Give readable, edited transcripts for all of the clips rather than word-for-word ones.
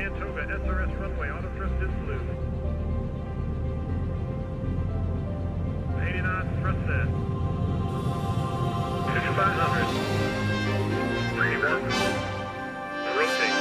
and Toga, SRS runway, auto thrust is blue. 80 knots, thrust set. 5500. 31. Rotate.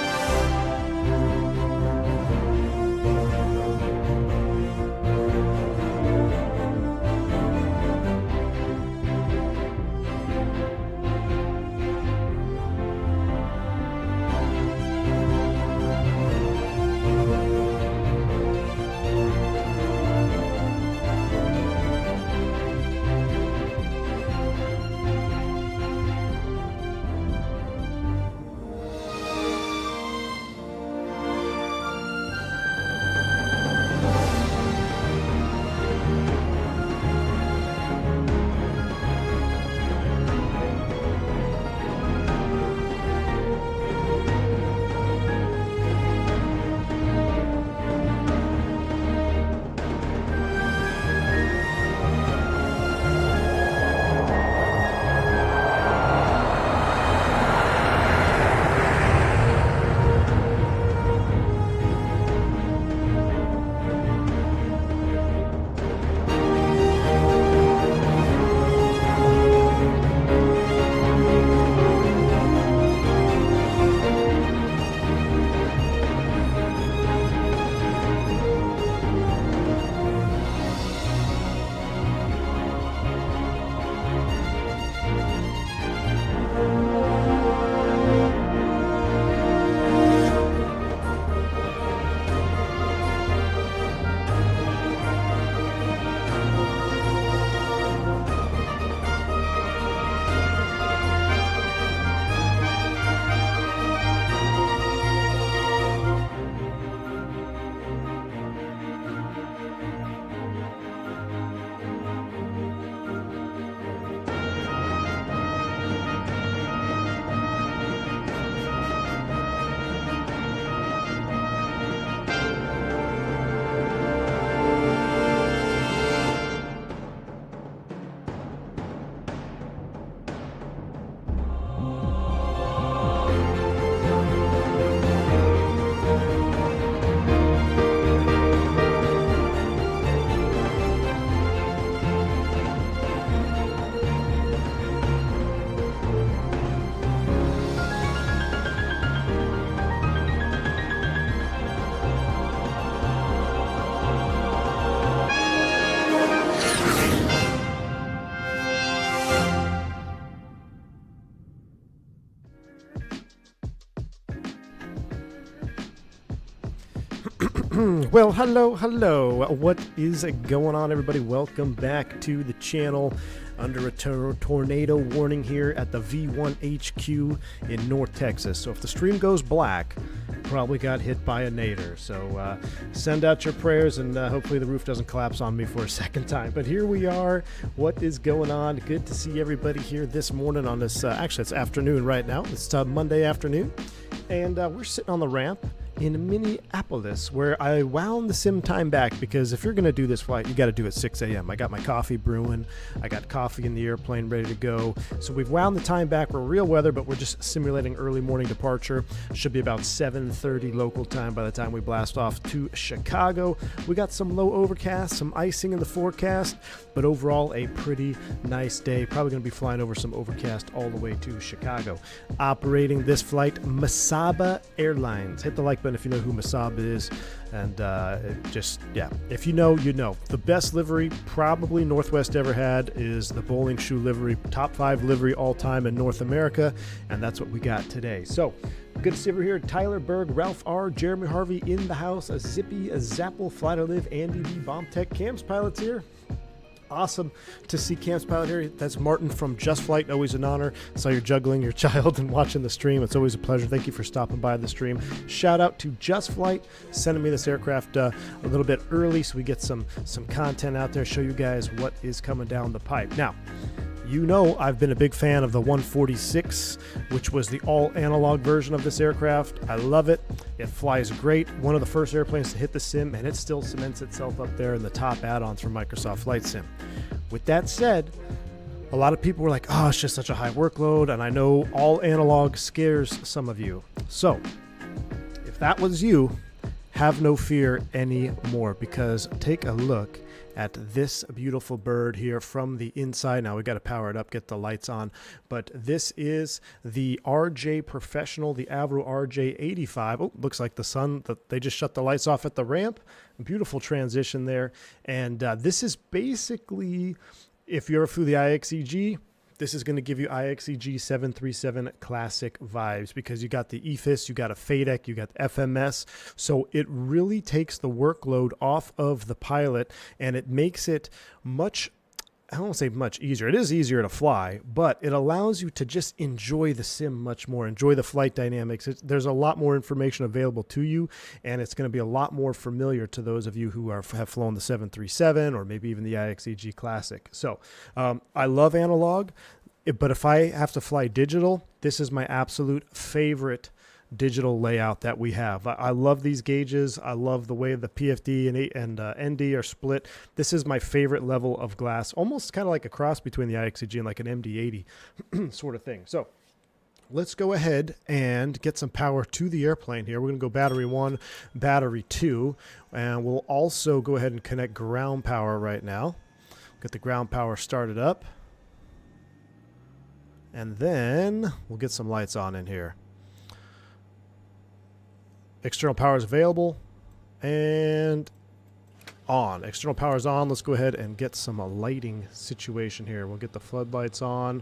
Well, hello. What is going on, everybody? Welcome back to the channel. Under a tornado warning here at the V1 HQ in North Texas. So if the stream goes black, probably got hit by a nadir. So send out your prayers, and hopefully the roof doesn't collapse on me for a second time. But here we are. What is going on? Good to see everybody here this morning on this, actually it's afternoon right now. It's Monday afternoon. And we're sitting on the ramp in Minneapolis, where I wound the sim time back, because if you're going to do this flight, you got to do it at 6 a.m. I got my coffee brewing. I got coffee in the airplane ready to go. So we've wound the time back. We're real weather, but we're just simulating early morning departure. Should be about 7:30 local time by the time we blast off to Chicago. We got some low overcast, some icing in the forecast, but overall a pretty nice day. Probably going to be flying over some overcast all the way to Chicago. Operating this flight, Moza Airlines. Hit the like button if you know who Moza is, and if you know, you know. The best livery probably Northwest ever had is the bowling shoe livery, top 5 livery all time in North America, and that's what we got today. So good to see you over here. Tyler Berg, Ralph R, Jeremy Harvey in the house, a Zippy, a Zapple, Fly to Live, Andy V, Bomb Tech, Cam's Pilots here. Awesome to see Cam's Pilot here. That's Martin from JustFlight. Always an honor. Saw you juggling your child and watching the stream. It's always a pleasure. Thank you for stopping by the stream. Shout out to JustFlight, sending me this aircraft a little bit early so we get some content out there, show you guys what is coming down the pipe. Now, you know I've been a big fan of the 146, which was the all-analog version of this aircraft. I love it. It flies great. One of the first airplanes to hit the sim, and it still cements itself up there in the top add-ons for Microsoft Flight Sim. With that said, a lot of people were like, oh, it's just such a high workload, and I know all analog scares some of you. So if that was you, have no fear anymore, because take a look at this beautiful bird here from the inside. Now we got to power it up, get the lights on, but this is the RJ Professional, the Avro RJ85. Oh, looks like the sun, they just shut the lights off at the ramp. Beautiful transition there. And this is basically, if you're through the IXEG, this is going to give you IXEG 737 classic vibes, because you got the EFIS, you got a FADEC, you got FMS. So it really takes the workload off of the pilot, and it makes it much, I don't want to say much easier. It is easier to fly, but it allows you to just enjoy the sim much more, enjoy the flight dynamics. There's a lot more information available to you, and it's going to be a lot more familiar to those of you who have flown the 737 or maybe even the IXEG Classic. So I love analog, but if I have to fly digital, this is my absolute favorite digital layout that we have. I love these gauges. I love the way the PFD and ND are split. This is my favorite level of glass, almost kind of like a cross between the IXEG and like an MD80 sort of thing. So let's go ahead and get some power to the airplane here. We're going to go battery 1, battery 2, and we'll also go ahead and connect ground power right now. Get the ground power started up, and then we'll get some lights on in here. External power is available, and on. External power is on. Let's go ahead and get some lighting situation here. We'll get the floodlights on.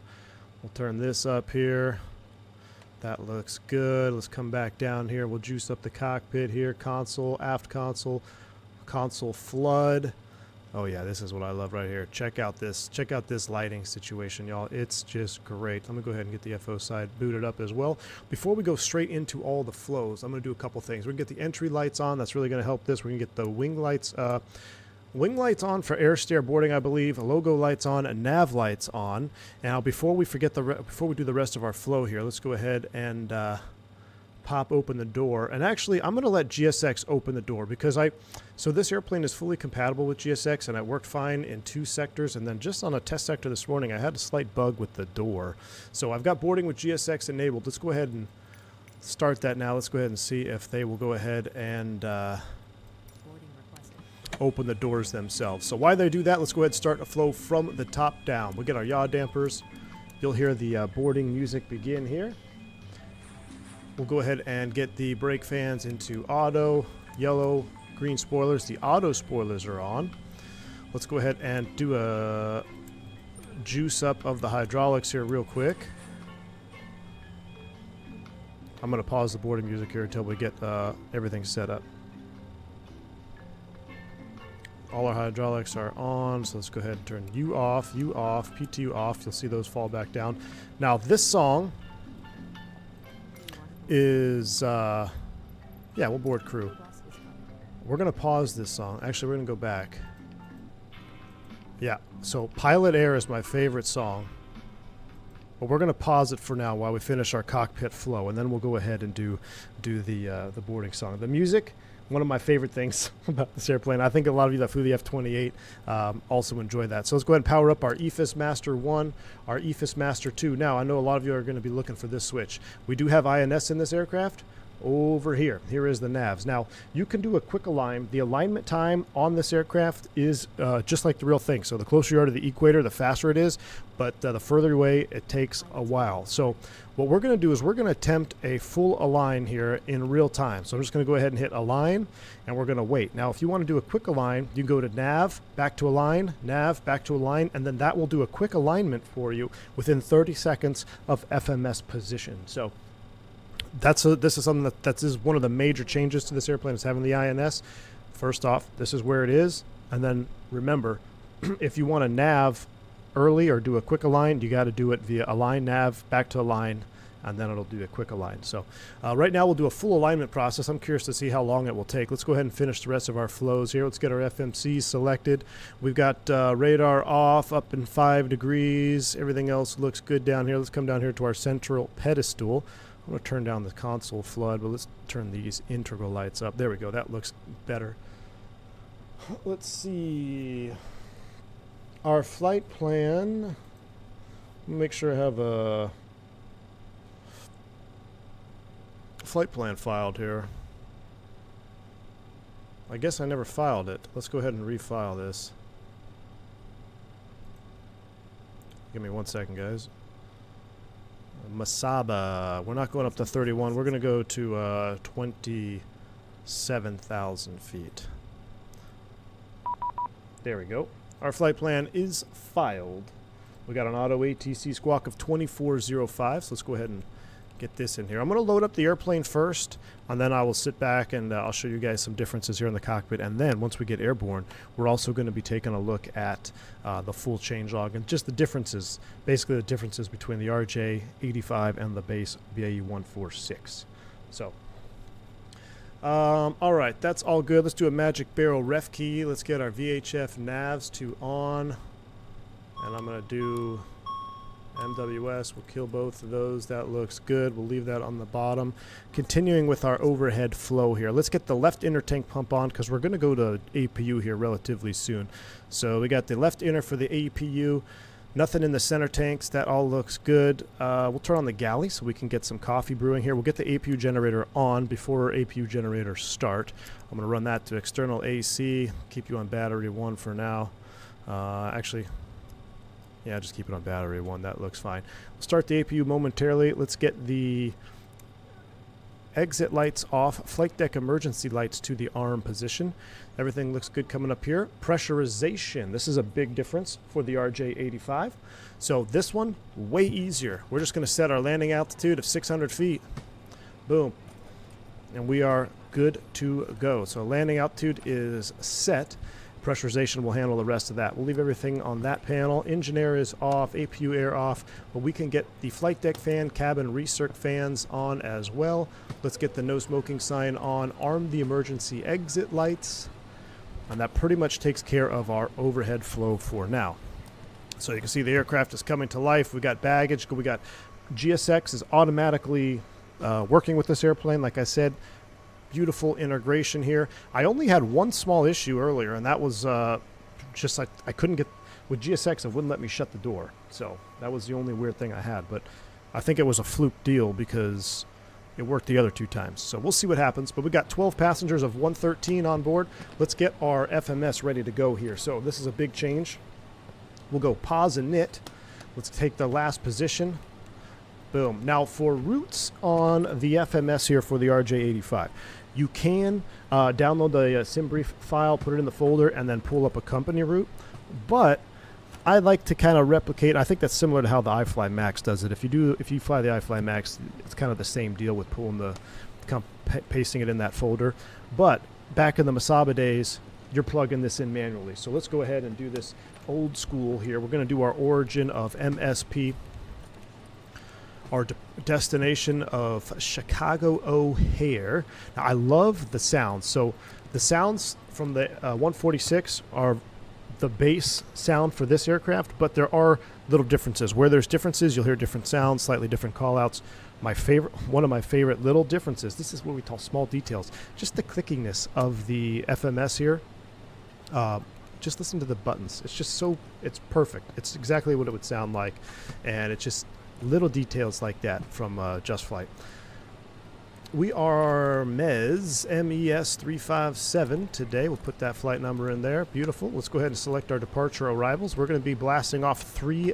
We'll turn this up here. That looks good. Let's come back down here. We'll juice up the cockpit here. Console, aft console, console flood. Oh yeah, this is what I love right here. Check out this lighting situation, y'all. It's just great. Let me go ahead and get the FO side booted up as well. Before we go straight into all the flows, I'm going to do a couple things. We're going to get the entry lights on. That's really going to help this. We're going to get the wing lights on for air stair boarding, I believe. Logo lights on, and nav lights on. Now, before we forget before we do the rest of our flow here, let's go ahead and pop open the door. And actually, I'm going to let GSX open the door, because so this airplane is fully compatible with GSX, and it worked fine in 2 sectors, and then just on a test sector this morning I had a slight bug with the door. So I've got boarding with GSX enabled. Let's go ahead and start that now. Let's go ahead and see if they will go ahead and open the doors themselves. So while they do that, let's go ahead and start a flow from the top down. We'll get our yaw dampers. You'll hear the boarding music begin here. We'll go ahead and get the brake fans into auto, yellow, green spoilers. The auto spoilers are on. Let's go ahead and do a juice up of the hydraulics here real quick. I'm going to pause the boarding music here until we get everything set up. All our hydraulics are on, so let's go ahead and turn U off, PTU off. You'll see those fall back down. Now this song is, yeah, we'll board crew. We're going to pause this song. Actually, we're going to go back. Yeah, so Pilot Air is my favorite song. But we're going to pause it for now while we finish our cockpit flow, and then we'll go ahead and do the boarding song. The music, one of my favorite things about this airplane. I think a lot of you that flew the F-28 also enjoy that. So let's go ahead and power up our EFIS Master 1, our EFIS Master 2. Now, I know a lot of you are going to be looking for this switch. We do have INS in this aircraft. Over here. Here is the navs. Now, you can do a quick align. The alignment time on this aircraft is just like the real thing. So the closer you are to the equator, the faster it is, but the further away, it takes a while. So what we're going to do is we're going to attempt a full align here in real time. So I'm just going to go ahead and hit align, and we're going to wait. Now, if you want to do a quick align, you can go to nav, back to align, nav, back to align, and then that will do a quick alignment for you within 30 seconds of FMS position. So this is something that is one of the major changes to this airplane, is having the INS. First off, this is where it is, and then remember, if you want to nav early or do a quick align, you got to do it via align, nav, back to align, and then it'll do a quick align. So right now we'll do a full alignment process. I'm curious to see how long it will take. Let's go ahead and finish the rest of our flows here. Let's get our FMCs selected. We've got radar off, up in 5 degrees. Everything else looks good down here. Let's come down here to our central pedestal. I'm going to turn down the console flood, but let's turn these integral lights up. There we go. That looks better. Let's see. Our flight plan. Make sure I have a flight plan filed here. I guess I never filed it. Let's go ahead and refile this. Give me 1 second, guys. Masaba. We're not going up to 31. We're going to go to 27,000 feet. There we go. Our flight plan is filed. We got an auto ATC squawk of 2405. So let's go ahead and get this in here. I'm going to load up the airplane first, and then I will sit back and I'll show you guys some differences here in the cockpit. And then once we get airborne, we're also going to be taking a look at the full changelog and just the differences, basically the differences between the RJ85 and the base BAE 146. So, all right, that's all good. Let's do a magic barrel ref key. Let's get our VHF navs to on, and I'm going to do MWS. We'll kill both of those. That looks good. We'll leave that on the bottom. Continuing with our overhead flow here. Let's get the left inner tank pump on because we're going to go to APU here relatively soon. So we got the left inner for the APU. Nothing in the center tanks. That all looks good. We'll turn on the galley so we can get some coffee brewing here. We'll get the APU generator on before our APU generator start. I'm going to run that to external AC. Keep you on battery 1 for now. Actually, yeah, just keep it on battery 1. That looks fine. We'll start the APU momentarily. Let's get the exit lights off. Flight deck emergency lights to the arm position. Everything looks good coming up here. Pressurization. This is a big difference for the RJ85. So this one, way easier. We're just going to set our landing altitude of 600 feet. Boom. And we are good to go. So landing altitude is set. Pressurization will handle the rest of that. We'll leave everything on that panel. Engine air is off, APU air off, but we can get the flight deck fan, cabin recirc fans on as well. Let's get the no smoking sign on, arm the emergency exit lights, and that pretty much takes care of our overhead flow for now. So you can see the aircraft is coming to life. We got baggage. We got GSX is automatically working with this airplane, like I said. Beautiful integration here. I only had one small issue earlier, and that was just I couldn't get with GSX. It wouldn't let me shut the door, so that was the only weird thing I had. But I think it was a fluke deal because it worked the other 2 times. So we'll see what happens. But we got 12 passengers of 113 on board. Let's get our FMS ready to go here. So this is a big change. We'll go pause and knit. Let's take the last position. Boom. Now for routes on the FMS here for the RJ85. You can download the SimBrief file, put it in the folder, and then pull up a company route. But I like to kind of replicate. I think that's similar to how the iFly Max does it. If you fly the iFly Max, it's kind of the same deal with pulling pasting it in that folder. But back in the Masaba days, you're plugging this in manually. So let's go ahead and do this old school here. We're going to do our origin of MSP. Our destination of Chicago O'Hare. Now, I love the sounds. So the sounds from the 146 are the base sound for this aircraft, but there are little differences. Where there's differences, you'll hear different sounds, slightly different call-outs. One of my favorite little differences, this is what we call small details, just the clickiness of the FMS here. Just listen to the buttons. It's just so, it's perfect. It's exactly what it would sound like, and it's just little details like that from JustFlight. We are MES 357 today. We'll put that flight number in there. Beautiful. Let's go ahead and select our departure arrivals. We're going to be blasting off 30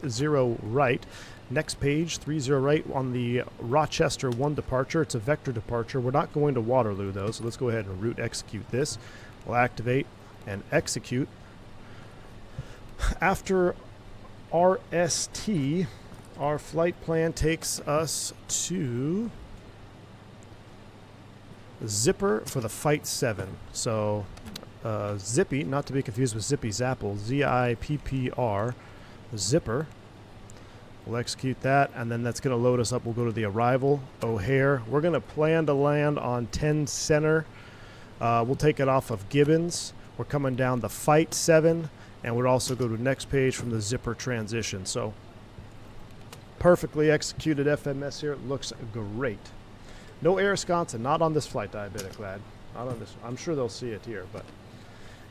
right. Next page, 30 right on the Rochester 1 departure. It's a vector departure. We're not going to Waterloo though, so let's go ahead and route execute this. We'll activate and execute. After RST, our flight plan takes us to Zipper for the Fight 7. So Zippy, not to be confused with Zippy Zapple, ZIPPR, Zipper. We'll execute that, and then that's going to load us up. We'll go to the arrival, O'Hare. We're going to plan to land on 10 center. We'll take it off of Gibbons. We're coming down the Fight 7, and we'll also go to the next page from the Zipper transition. So perfectly executed FMS here. It looks great. No air sconce, not on this flight, diabetic lad. Not on this. I'm sure they'll see it here, but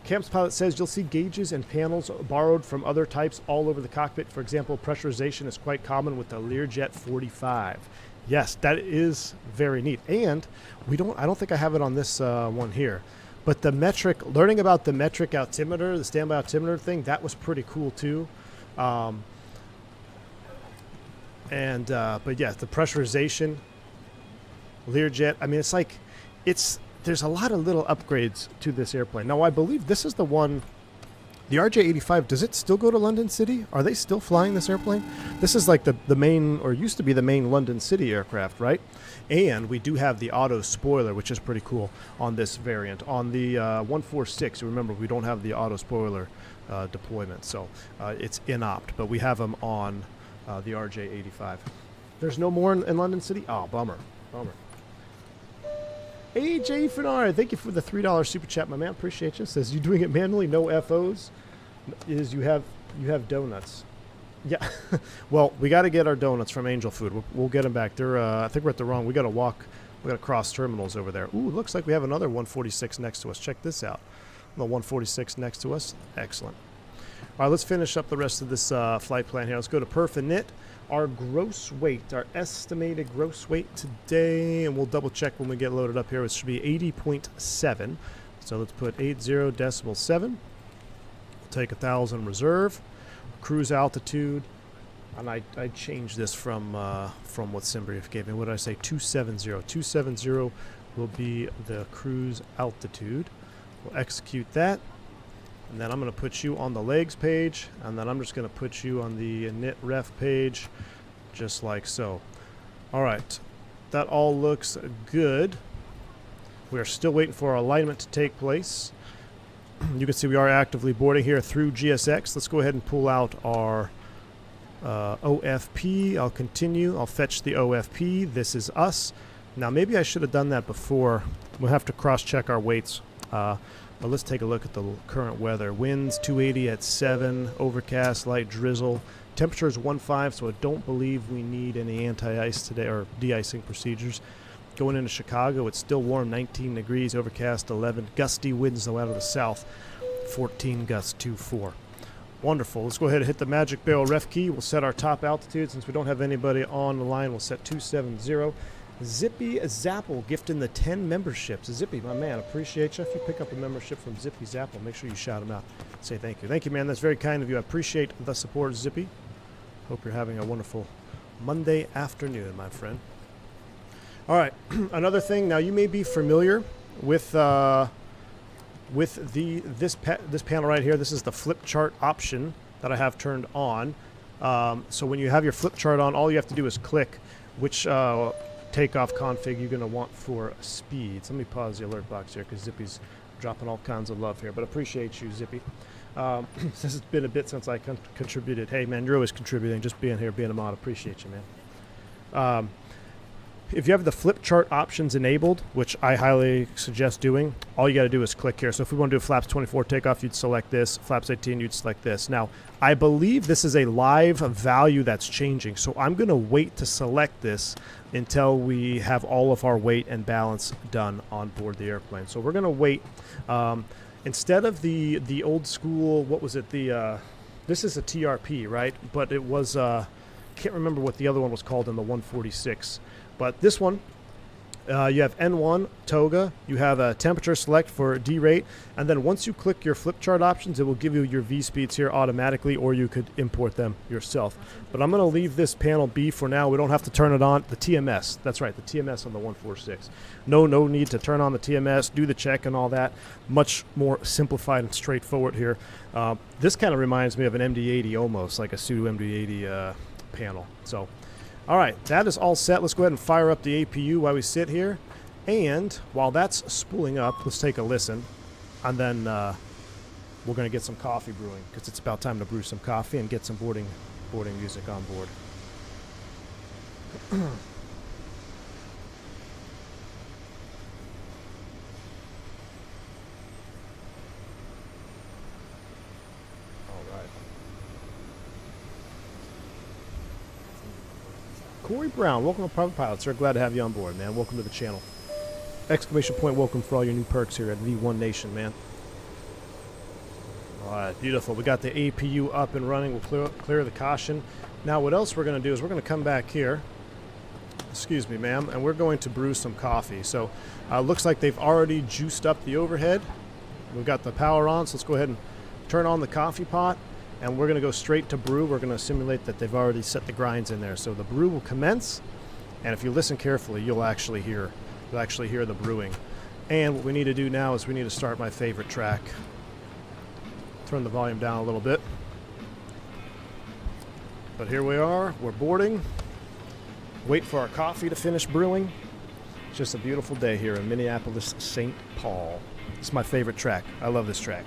Camps pilot says you'll see gauges and panels borrowed from other types all over the cockpit. For example, pressurization is quite common with the Learjet 45. Yes, that is very neat. And I don't think I have it on this one here, But the metric, learning about the metric altimeter, the standby altimeter thing, that was pretty cool too. But yeah, the pressurization, Learjet. I mean, it's like, there's a lot of little upgrades to this airplane. Now, I believe this is the one, the RJ85, does it still go to London City? Are they still flying this airplane? This is like the main, or used to be the main London City aircraft, right? And we do have the auto spoiler, which is pretty cool on this variant. On the 146, remember, we don't have the auto spoiler deployment, so it's in-opt, but we have them on the RJ85. There's no more in London City? Oh, bummer. AJ85, thank you for the $3 super chat, my man. Appreciate you. Says, you doing it manually, no FOs? Is you have donuts. Yeah. Well, we got to get our donuts from Angel Food. We'll get them back. They're I think we're at the wrong. We got to walk. We got to cross terminals over there. Ooh, looks like we have another 146 next to us. Check this out. The 146 next to us. Excellent. All right, let's finish up the rest of this flight plan here. Let's go to perf and knit. Our gross weight, our estimated gross weight today, and we'll double check when we get loaded up here. It should be 80.7. So let's put 80.7. We'll take 1,000 reserve. Cruise altitude, and I changed this from what Simbrief gave me. What did I say? 270. 270 will be the cruise altitude. We'll execute that. And then I'm going to put you on the legs page, and then I'm just going to put you on the knit ref page, just like so. All right, that all looks good. We are still waiting for our alignment to take place. You can see we are actively boarding here through GSX. Let's go ahead and pull out our OFP. I'll continue. I'll fetch the OFP. This is us. Now, maybe I should have done that before. We'll have to cross-check our weights. But let's take a look at the current weather. Winds 280 at 7, overcast, light drizzle. Temperature is 15, so I don't believe we need any anti-ice today or de-icing procedures. Going into Chicago, it's still warm, 19 degrees, overcast 11. Gusty winds though out of the south, 14 gusts 2-4. Wonderful. Let's go ahead and hit the magic barrel ref key. We'll set our top altitude. Since we don't have anybody on the line, we'll set 270. Zippy Zapple gifting the 10 memberships. Zippy, my man, appreciate you. If you pick up a membership from Zippy Zapple, make sure you shout him out. Say thank you. Thank you, man. That's very kind of you. I appreciate the support, Zippy. Hope you're having a wonderful Monday afternoon, my friend. All right, another thing. Now, you may be familiar with this panel right here. This is the flip chart option that I have turned on. So when you have your flip chart on, all you have to do is click which takeoff config you're going to want for speeds. Let me pause the alert box here because Zippy's dropping all kinds of love here, but appreciate you, Zippy. This has been a bit since I contributed. Hey, man, you're always contributing. Just being here, being a mod. Appreciate you, man. If you have the flip chart options enabled, which I highly suggest doing, all you got to do is click here. So if we want to do a flaps 24 takeoff, you'd select this. Flaps 18, you'd select this. Now, I believe this is a live value that's changing. So I'm going to wait to select this until we have all of our weight and balance done on board the airplane. So we're going to wait. Instead of the old school, what was it? This is a TRP, right? But it was, can't remember what the other one was called in the 146. But this one, you have N1, Toga, you have a temperature select for D-rate, and then once you click your flip chart options, it will give you your V-speeds here automatically, or you could import them yourself. But I'm going to leave this panel B for now. We don't have to turn it on. The TMS, that's right, the TMS on the 146. No need to turn on the TMS, do the check and all that. Much more simplified and straightforward here. This kind of reminds me of an MD-80 almost, like a pseudo MD-80 panel. So. All right, that is all set. Let's go ahead and fire up the APU while we sit here. And while that's spooling up, let's take a listen. And then we're going to get some coffee brewing because it's about time to brew some coffee and get some boarding music on board. Corey Brown, welcome to Private Pilot, sir. Glad to have you on board, man. Welcome to the channel. Exclamation point, welcome for all your new perks here at V1 Nation, man. All right, beautiful. We got the APU up and running. We'll clear the caution. Now, what else we're going to do is we're going to come back here. excuse me, ma'am, and we're going to brew some coffee. So looks like they've already juiced up the overhead. We've got the power on, so let's go ahead and turn on the coffee pot, and we're going to go straight to brew. We're going to simulate that they've already set the grinds in there. So the brew will commence, and if you listen carefully, you'll actually hear the brewing. And what we need to do now is we need to start my favorite track. Turn the volume down a little bit. But here we are, we're boarding. Wait for our coffee to finish brewing. It's just a beautiful day here in Minneapolis, St. Paul. It's my favorite track. I love this track.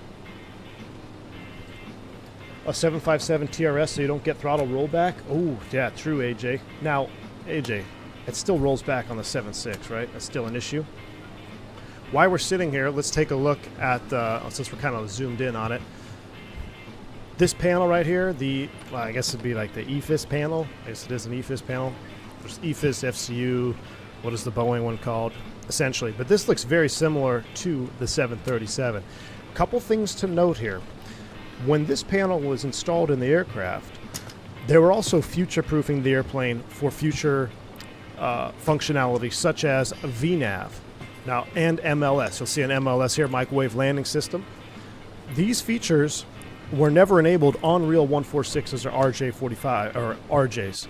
A 757 TRS so you don't get throttle rollback. Oh, yeah, true, AJ. Now, AJ, it still rolls back on the 7.6, right? That's still an issue. While we're sitting here, let's take a look at, since we're kind of zoomed in on it, this panel right here, well, I guess it'd be like the EFIS panel. I guess it is an EFIS panel. There's EFIS, FCU, what is the Boeing one called, essentially. But this looks very similar to the 737. Couple things to note here. When this panel was installed in the aircraft, they were also future-proofing the airplane for future functionality, such as VNAV. Now, and MLS. You'll see an MLS here, microwave landing system. These features were never enabled on real 146s or RJ85 or RJs.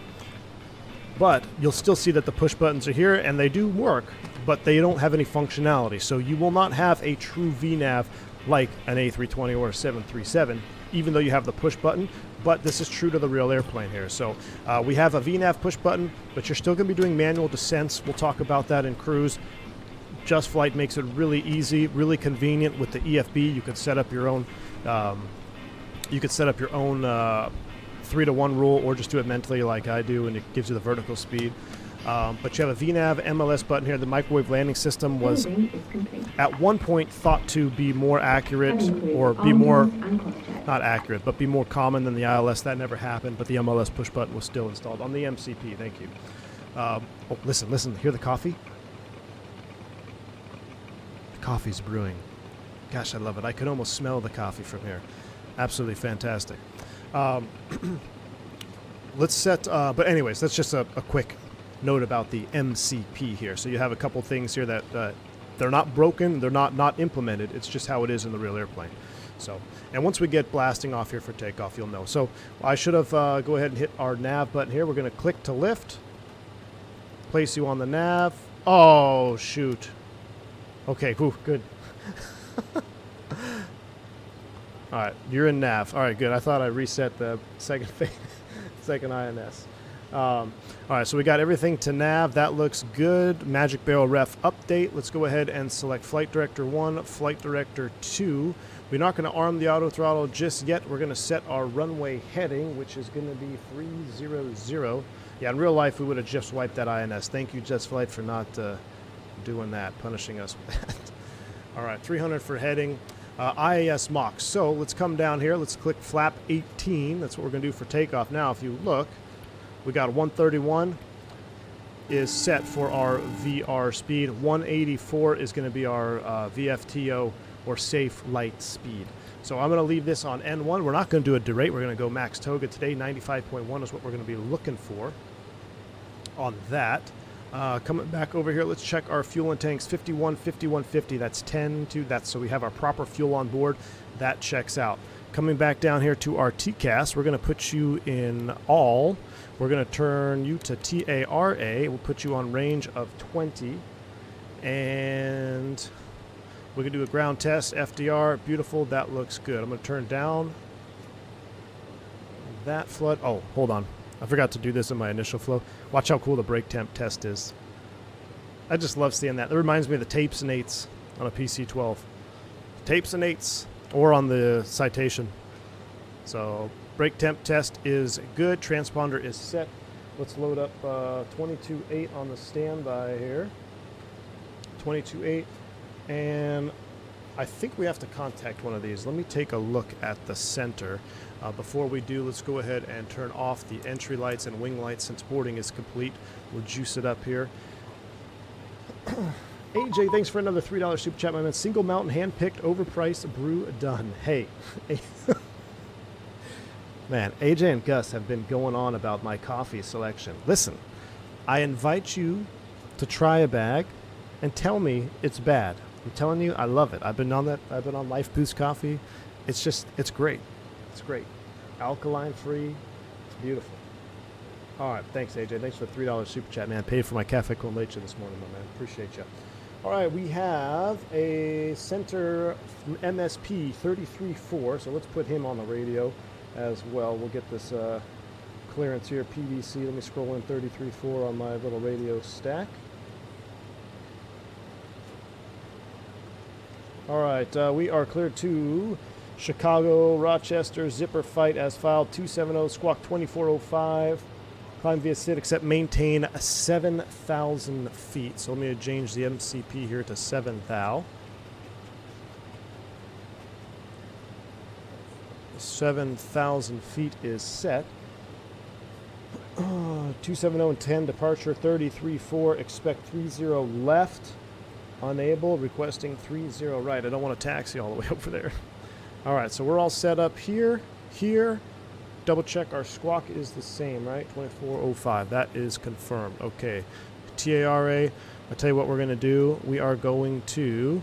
But you'll still see that the push buttons are here, and they do work, but they don't have any functionality. So you will not have a true VNAV like an A320 or a 737, even though you have the push button. But this is true to the real airplane here. So we have a VNAV push button, but you're still going to be doing manual descents. We'll talk about that in cruise. JustFlight makes it really easy, really convenient with the EFB. You could set up your own. You could set up your own 3-to-1 rule, or just do it mentally like I do, and it gives you the vertical speed. But you have a VNAV MLS button here. The microwave landing system was at one point thought to be more accurate, or be more, not accurate, but be more common than the ILS. That never happened, but the MLS push button was still installed on the MCP. Thank you. Oh, listen, hear the coffee? The coffee's brewing. Gosh, I love it. I could almost smell the coffee from here. Absolutely fantastic. Let's set, but anyways, that's just a quick note about the MCP here. So you have a couple things here that they're not broken, they're not implemented. It's just how it is in the real airplane. So, and once we get blasting off here for takeoff, you'll know. So I should have go ahead and hit our nav button here. We're going to click to lift, place you on the nav. Oh, shoot. Okay, whew, good. All right, you're in nav. All right, good. I thought I reset the second INS. All right, so we got everything to nav. That looks good. Magic Barrel Ref update. Let's go ahead and select Flight Director 1, Flight Director 2. We're not going to arm the auto throttle just yet. We're going to set our runway heading, which is going to be 300. Yeah, in real life, we would have just wiped that INS. Thank you, JustFlight, for not doing that, punishing us with that. All right, 300 for heading. IAS Mach. So let's come down here. Let's click flap 18. That's what we're going to do for takeoff. Now, if you look, we got 131 is set for our VR speed. 184 is going to be our VFTO or safe light speed. So I'm going to leave this on N1. We're not going to do a derate. We're going to go max Toga today. 95.1 is what we're going to be looking for on that. Coming back over here, let's check our fuel and tanks. 51, 5150. That's 10 to that. So we have our proper fuel on board. That checks out. Coming back down here to our TCAS, we're going to put you in all. We're going to turn you to TARA. We'll put you on range of 20. And we're going to do a ground test. FDR, beautiful. That looks good. I'm going to turn down that flood. Oh, hold on. I forgot to do this in my initial flow. Watch how cool the brake temp test is. I just love seeing that. That reminds me of the tapes and 8s on a PC-12. Tapes and 8s, or on the Citation. So brake temp test is good. Transponder is set. Let's load up 22.8 on the standby here. 22.8. And I think we have to contact one of these. Let me take a look at the center. Before we do, let's go ahead and turn off the entry lights and wing lights since boarding is complete. We'll juice it up here. AJ, thanks for another $3 super chat, my man. Single mountain, hand-picked, overpriced, brew done. Hey. Man, AJ and Gus have been going on about my coffee selection. Listen, I invite you to try a bag and tell me it's bad. I'm telling you, I love it. I've been on that. I've been on Life Boost coffee. It's great. It's great. Alkaline free. It's beautiful. All right, thanks AJ. Thanks for the $3 super chat, man. Paid for my cafe con leche this morning, my man. Appreciate you. All right, we have a center MSP 33.4, so let's put him on the radio as well. We'll get this clearance here. PVC. Let me scroll in 33.4 on my little radio stack. All right, we are cleared to Chicago, Rochester, zipper fight as filed, 270, squawk 2405. Climb via SID, except maintain 7,000 feet. So let me change the MCP here to 7,000. 7,000 feet is set. 270 and 10, departure 33.4, expect 30 left. Unable, requesting 30 right. I don't want to taxi all the way over there. All right, so we're all set up here, here. Double check our squawk is the same, right? 2405. That is confirmed. Okay. TARA, I'll tell you what we're going to do. We are going to...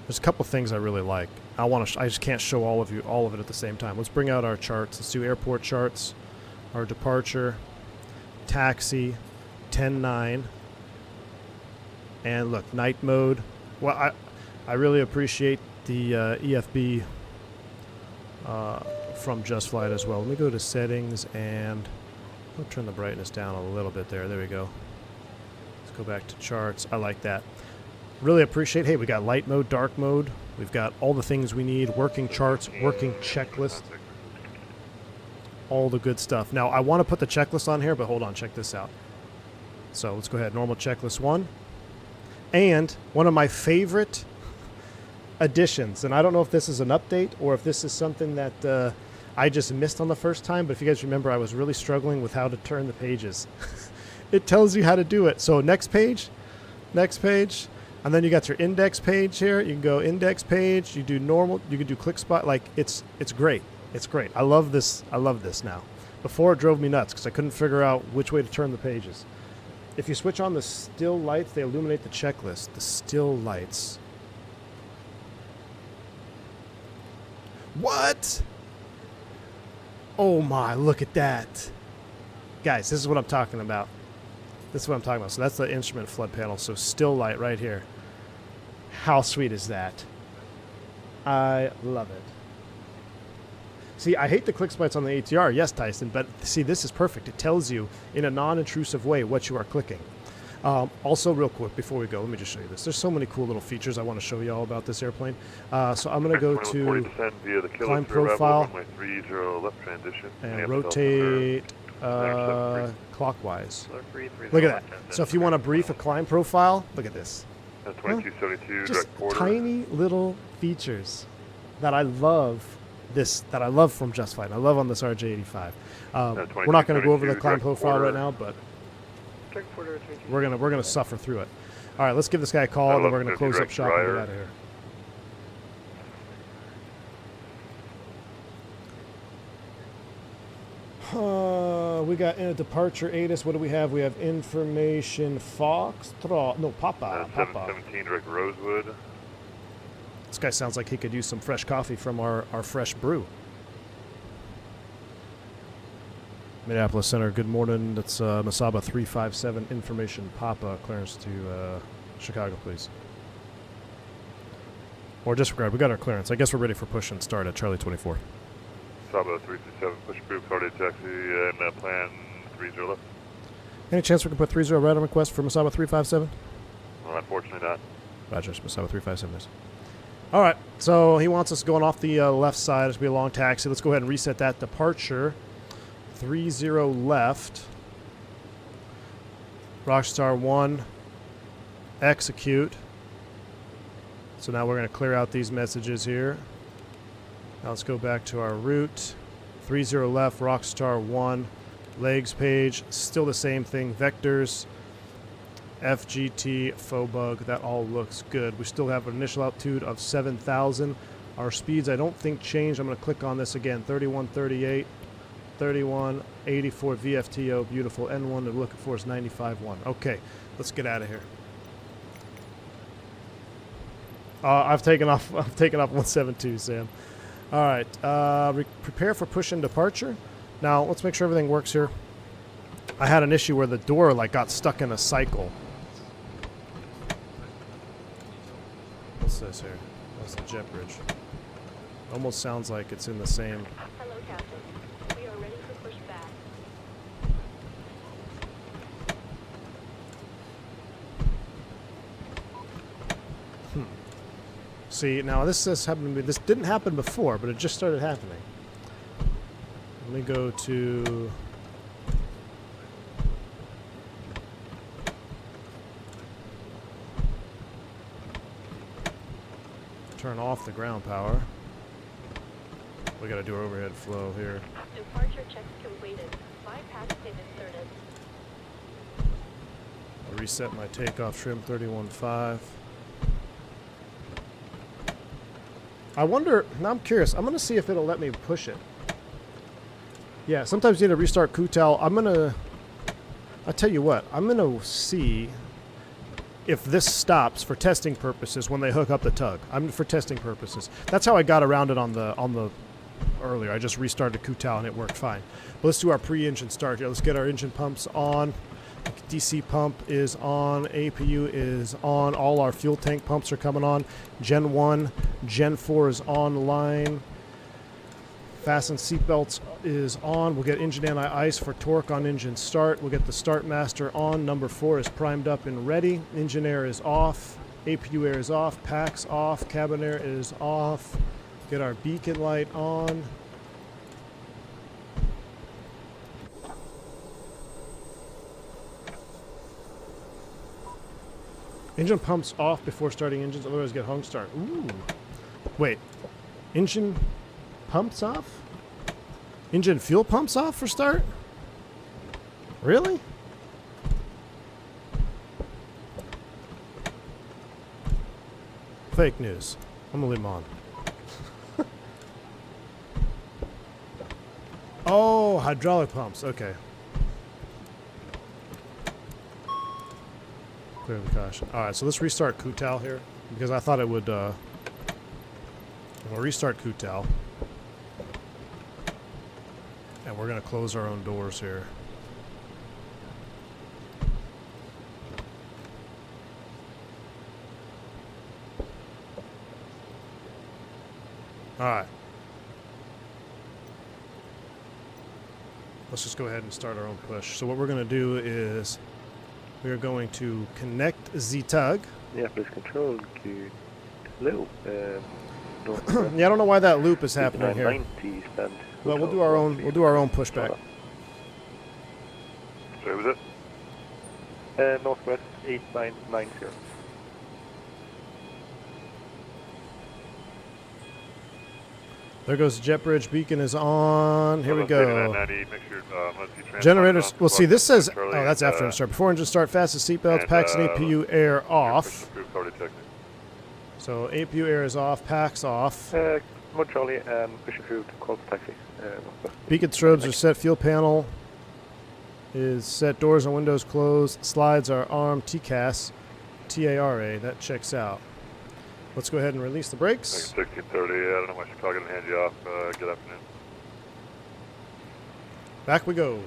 There's a couple things I really like. I just can't show all of it at the same time. Let's bring out our charts. Let's do airport charts. Our departure, taxi, 10-9. And look, night mode. Well, I really appreciate the EFB from JustFlight as well. Let me go to settings and I'll turn the brightness down a little bit there. There we go. Let's go back to charts. I like that. Really appreciate. Hey, we got light mode, dark mode. We've got all the things we need. Working charts, working checklist. All the good stuff. Now, I want to put the checklist on here, but hold on. Check this out. So let's go ahead. Normal checklist 1. And one of my favorite additions, and I don't know if this is an update or if this is something that I just missed on the first time, but if you guys remember, I was really struggling with how to turn the pages. It tells you how to do it. So next page, and then you got your index page here. You can go index page, you do normal, you can do click spot. Like it's great. It's great. I love this. I love this now. Before it drove me nuts because I couldn't figure out which way to turn the pages. If you switch on the still lights, they illuminate the checklist. The still lights. What? Oh my, look at that. Guys, this is what I'm talking about. This is what I'm talking about. So that's the instrument flood panel. So still light right here. How sweet is that? I love it. See, I hate the click splits on the ATR. Yes, Tyson, but see, this is perfect. It tells you in a non-intrusive way what you are clicking. Also, real quick, before we go, let me just show you this. There's so many cool little features I want to show you all about this airplane. So I'm going to go to climb profile and rotate clockwise. Look at that. So if you want to brief a climb profile, look at this. Just tiny little features that I love. That I love from JustFlight. I love on this RJ85. We're not going to go over the climb profile right now, but we're gonna suffer through it. All right, let's give this guy a call, and then we're gonna close up shop and get out of here. We got in a departure ATIS. What do we have? We have information Fox. Papa. 17 direct Rosewood. This guy sounds like he could use some fresh coffee from our fresh brew. Minneapolis Center, good morning. That's Masaba 357 information. Papa, clearance to Chicago, please. Or disregard. We got our clearance. I guess we're ready for push and start at Charlie 24. Masaba 357, push approved, started taxi, and plan 30 left. Any chance we can put 30 right on request for Masaba 357? Well, unfortunately not. Roger, Masaba 357 is. All right, so he wants us going off the left side. It's going to be a long taxi. Let's go ahead and reset that departure. 30 left. Rockstar 1. Execute. So now we're going to clear out these messages here. Now let's go back to our route. 30 left, Rockstar 1. Legs page, still the same thing. Vectors, FGT, faux bug, that all looks good. We still have an initial altitude of 7,000. Our speeds I don't think changed. I'm going to click on this again. 3138. 31, 84 VFTO, beautiful. N1 they're looking for is 95.1. Okay, let's get out of here. I've taken off 172, Sam. All right, prepare for push and departure. Now let's make sure everything works here. I had an issue where the door like got stuck in a cycle. What's this here? That's the jet bridge. Almost sounds like it's in the same. Hello, Captain. We are ready for pushback. See, now this happened. This didn't happen before, but it just started happening. Let me go to. Turn off the ground power. We gotta do overhead flow here. Departure checks completed. Bypass pin inserted. I'll reset my takeoff trim 31.5. I wonder, now I'm curious, I'm gonna see if it'll let me push it. Yeah, sometimes you need to restart QTAL. I'll tell you what, I'm gonna see if this stops for testing purposes when they hook up the tug. For testing purposes. That's how I got around it on the earlier. I just restarted QTAL and it worked fine. But let's do our pre-engine start here. Let's get our engine pumps on. DC pump is on. APU is on. All our fuel tank pumps are coming on. Gen 1, Gen 4 is online. Fasten seatbelts is on. We'll get engine anti-ice for torque on engine start. We'll get the Thrustmaster on. Number 4 is primed up and ready. Engine air is off. APU air is off. Packs off. Cabin air is off. Get our beacon light on. Engine pumps off before starting engines, otherwise get hung start. Ooh. Wait. Engine pumps off? Engine fuel pumps off for start? Really? Fake news. I'm gonna leave them on. Oh, hydraulic pumps. Okay. Clear the caution. Alright, so let's restart QTAL here, because I thought it would, we'll restart QTAL. And we're going to close our own doors here. Alright. Let's just go ahead and start our own push. So what we're going to do is we are going to connect the tug. Yeah, please control. Good. Hello. Yeah, I don't know why that loop is happening here. 90 stand. Well, we'll do our own. We'll do our own pushback. Sorry, was it? Northwest 8990. There goes the jet bridge. Beacon is on. Here we go. 8990, make sure, Generators. Well, see, this says. Oh, Charlie, that's after engine start. Before engine start, fasten seatbelts, packs and APU air off. So APU air is off, packs off. Mod Charlie and pushing through to call for taxi. Beacon strobes are set. Fuel panel is set. Doors and windows closed. Slides are armed. TCAS. TARA. That checks out. Let's go ahead and release the brakes. 1630. I don't know why she's probably going to hand you off. Good afternoon. Back we go.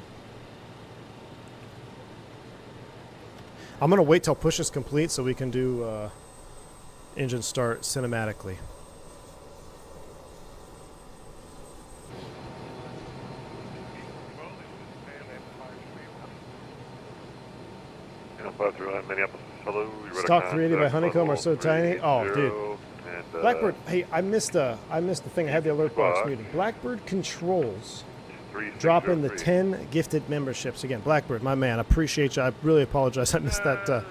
I'm going to wait till push is complete so we can do engine start cinematically. Stock 380 by Honeycomb are so tiny. Oh, dude. Blackbird, hey, I missed the thing. I had the alert box muted. Blackbird controls. Drop in the 10 gifted memberships. Again, Blackbird, my man, appreciate you. I really apologize. I missed that.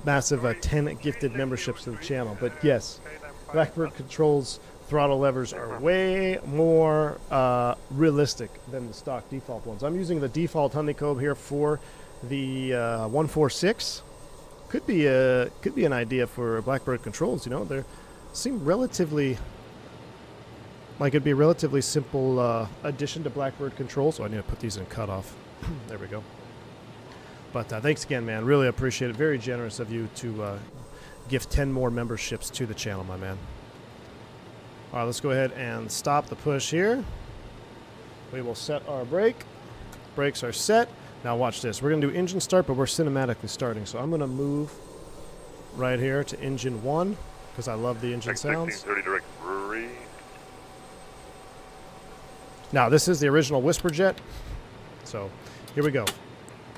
Massive 10 gifted memberships to the channel. But yes, Blackbird controls throttle levers are way more realistic than the stock default ones. I'm using the default Honeycomb here for the 146. Could be an idea for Blackbird controls. You know, they seem relatively like it'd be a relatively simple addition to Blackbird control. So I need to put these in cutoff. There we go. But thanks again, man. Really appreciate it. Very generous of you to gift 10 more memberships to the channel, my man. All right, let's go ahead and stop the push here. We will set our brake. Brakes are set. Now watch this. We're going to do engine start, but we're cinematically starting. So I'm going to move right here to engine 1 because I love the engine sounds. 1630 direct brewery. Now, this is the original Whisper jet. So here we go.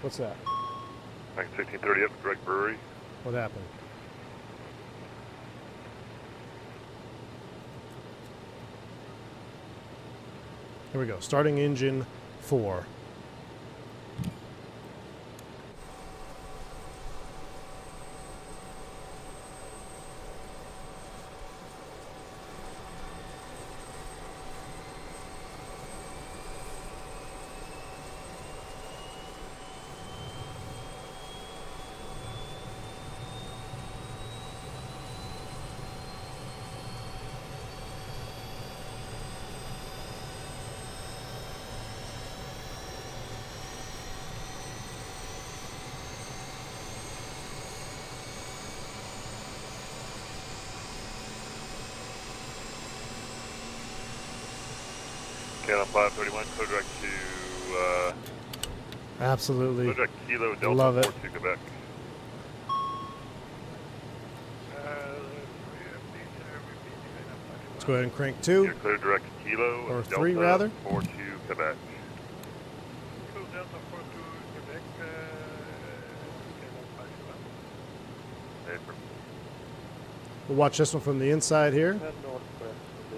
What's that? 1630 up direct brewery. What happened? Here we go. Starting engine 4. Okay, on 531, code direct to Absolutely. code direct Kilo Delta Love it. 42 Quebec. Let's go ahead and crank 2. You're clear direct Kilo Or Delta 3 rather. 42 Quebec. Kilo Delta 42 Quebec. We'll watch this one from the inside here. Northwest of the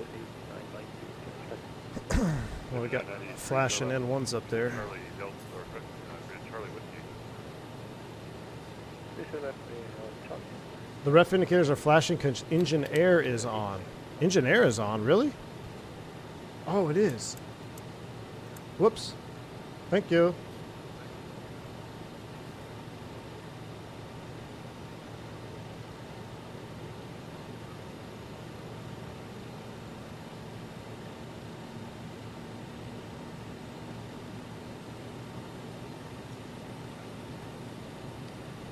8992. Well, we got flashing N1s up there. Charlie Delta, or Charlie Whiskey. This will let me Charlie. The ref indicators are flashing because engine air is on. Engine air is on, really? Oh, it is. Whoops. Thank you.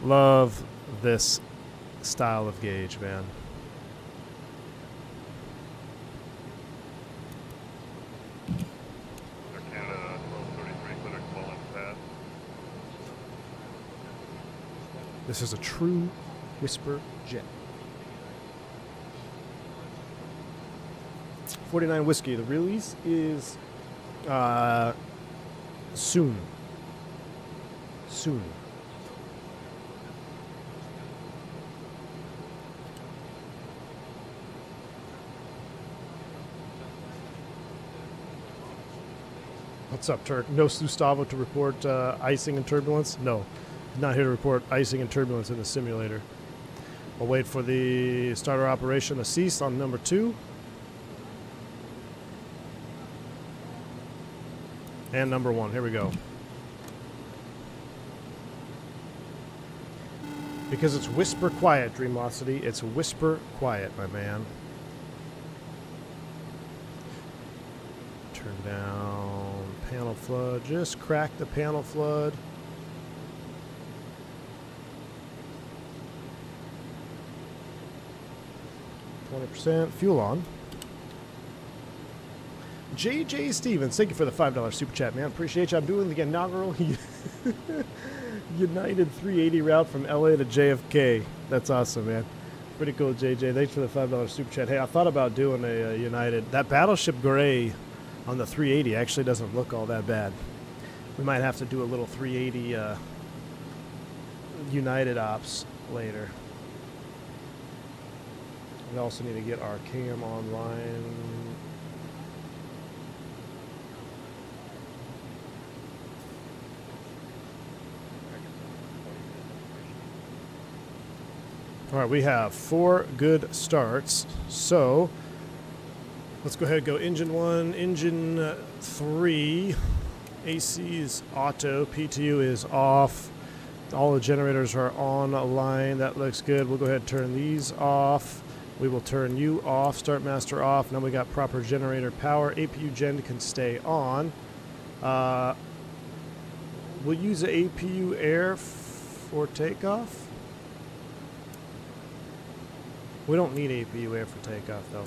Love this style of gauge, man. Air Canada 1233, clear direct Mullen Pass. This is a true Whisper jet. 49 Whiskey. The release is soon. Soon. What's up, Turk? No Gustavo to report icing and turbulence? No, not here to report icing and turbulence in the simulator. We'll wait for the starter operation to cease on number 2. And number 1. Here we go. Because it's whisper quiet, Dreamlocity. It's whisper quiet, my man. Turn down panel flood. Just crack the panel flood. %. Fuel on. JJ Stevens, thank you for the $5 super chat, man. Appreciate you. I'm doing the inaugural United 380 route from LA to JFK. That's awesome, man. Pretty cool, JJ. Thanks for the $5 super chat. Hey, I thought about doing a United. That Battleship Gray on the 380 actually doesn't look all that bad. We might have to do a little 380 United ops later. We also need to get our cam online. All right, we have 4 good starts. So let's go ahead and go engine 1, engine 3. AC is auto, PTU is off. All the generators are online. That looks good. We'll go ahead and turn these off. We will turn you off, Startmaster off. Now we got proper generator power. APU gen can stay on. We'll use the APU air for takeoff. We don't need APU air for takeoff though.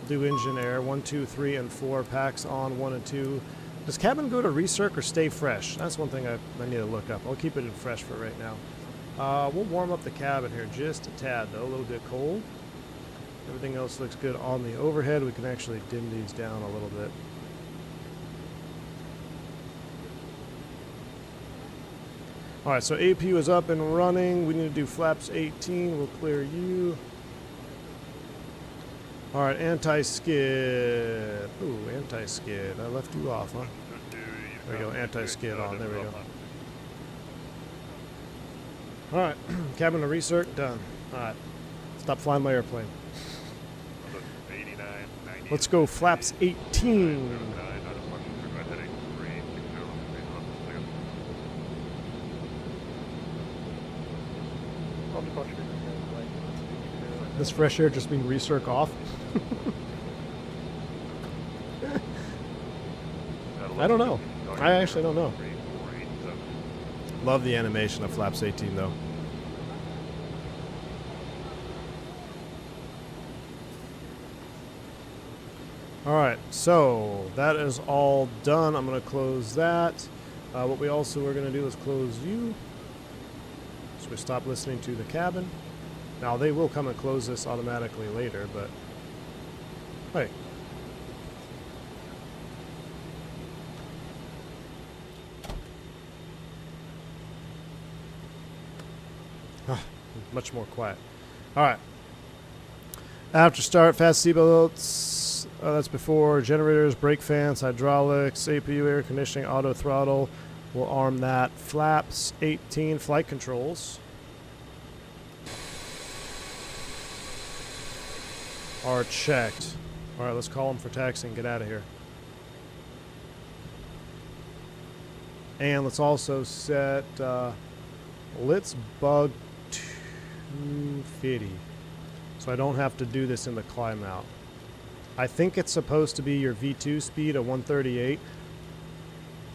We'll do engine air. 1, 2, 3, and 4 packs on. 1 and 2. Does cabin go to recirc or stay fresh? That's one thing I need to look up. I'll keep it in fresh for right now. We'll warm up the cabin here just a tad though, a little bit cold. Everything else looks good on the overhead. We can actually dim these down a little bit. Alright, so APU is up and running. We need to do flaps 18. We'll clear you. Alright, anti-skid. Ooh, anti-skid. I left you off, huh? There we go, anti-skid on. There we go. Alright, cabin to recirc, done. Alright, stop flying my airplane. Let's go flaps 18. This fresh air just being recirc off. I don't know. I actually don't know. Love the animation of flaps 18 though. Alright, so that is all done. I'm going to close that. What we also are going to do is close you. So we stop listening to the cabin. Now they will come and close this automatically later, but hey. Much more quiet. Alright. After start, fast seatbelts. That's before generators, brake fans, hydraulics, APU, air conditioning, auto throttle. We'll arm that. Flaps 18, flight controls are checked. All right, let's call them for taxi and get out of here. And let's also set, let's bug 250. So I don't have to do this in the climb out. I think it's supposed to be your V2 speed of 138.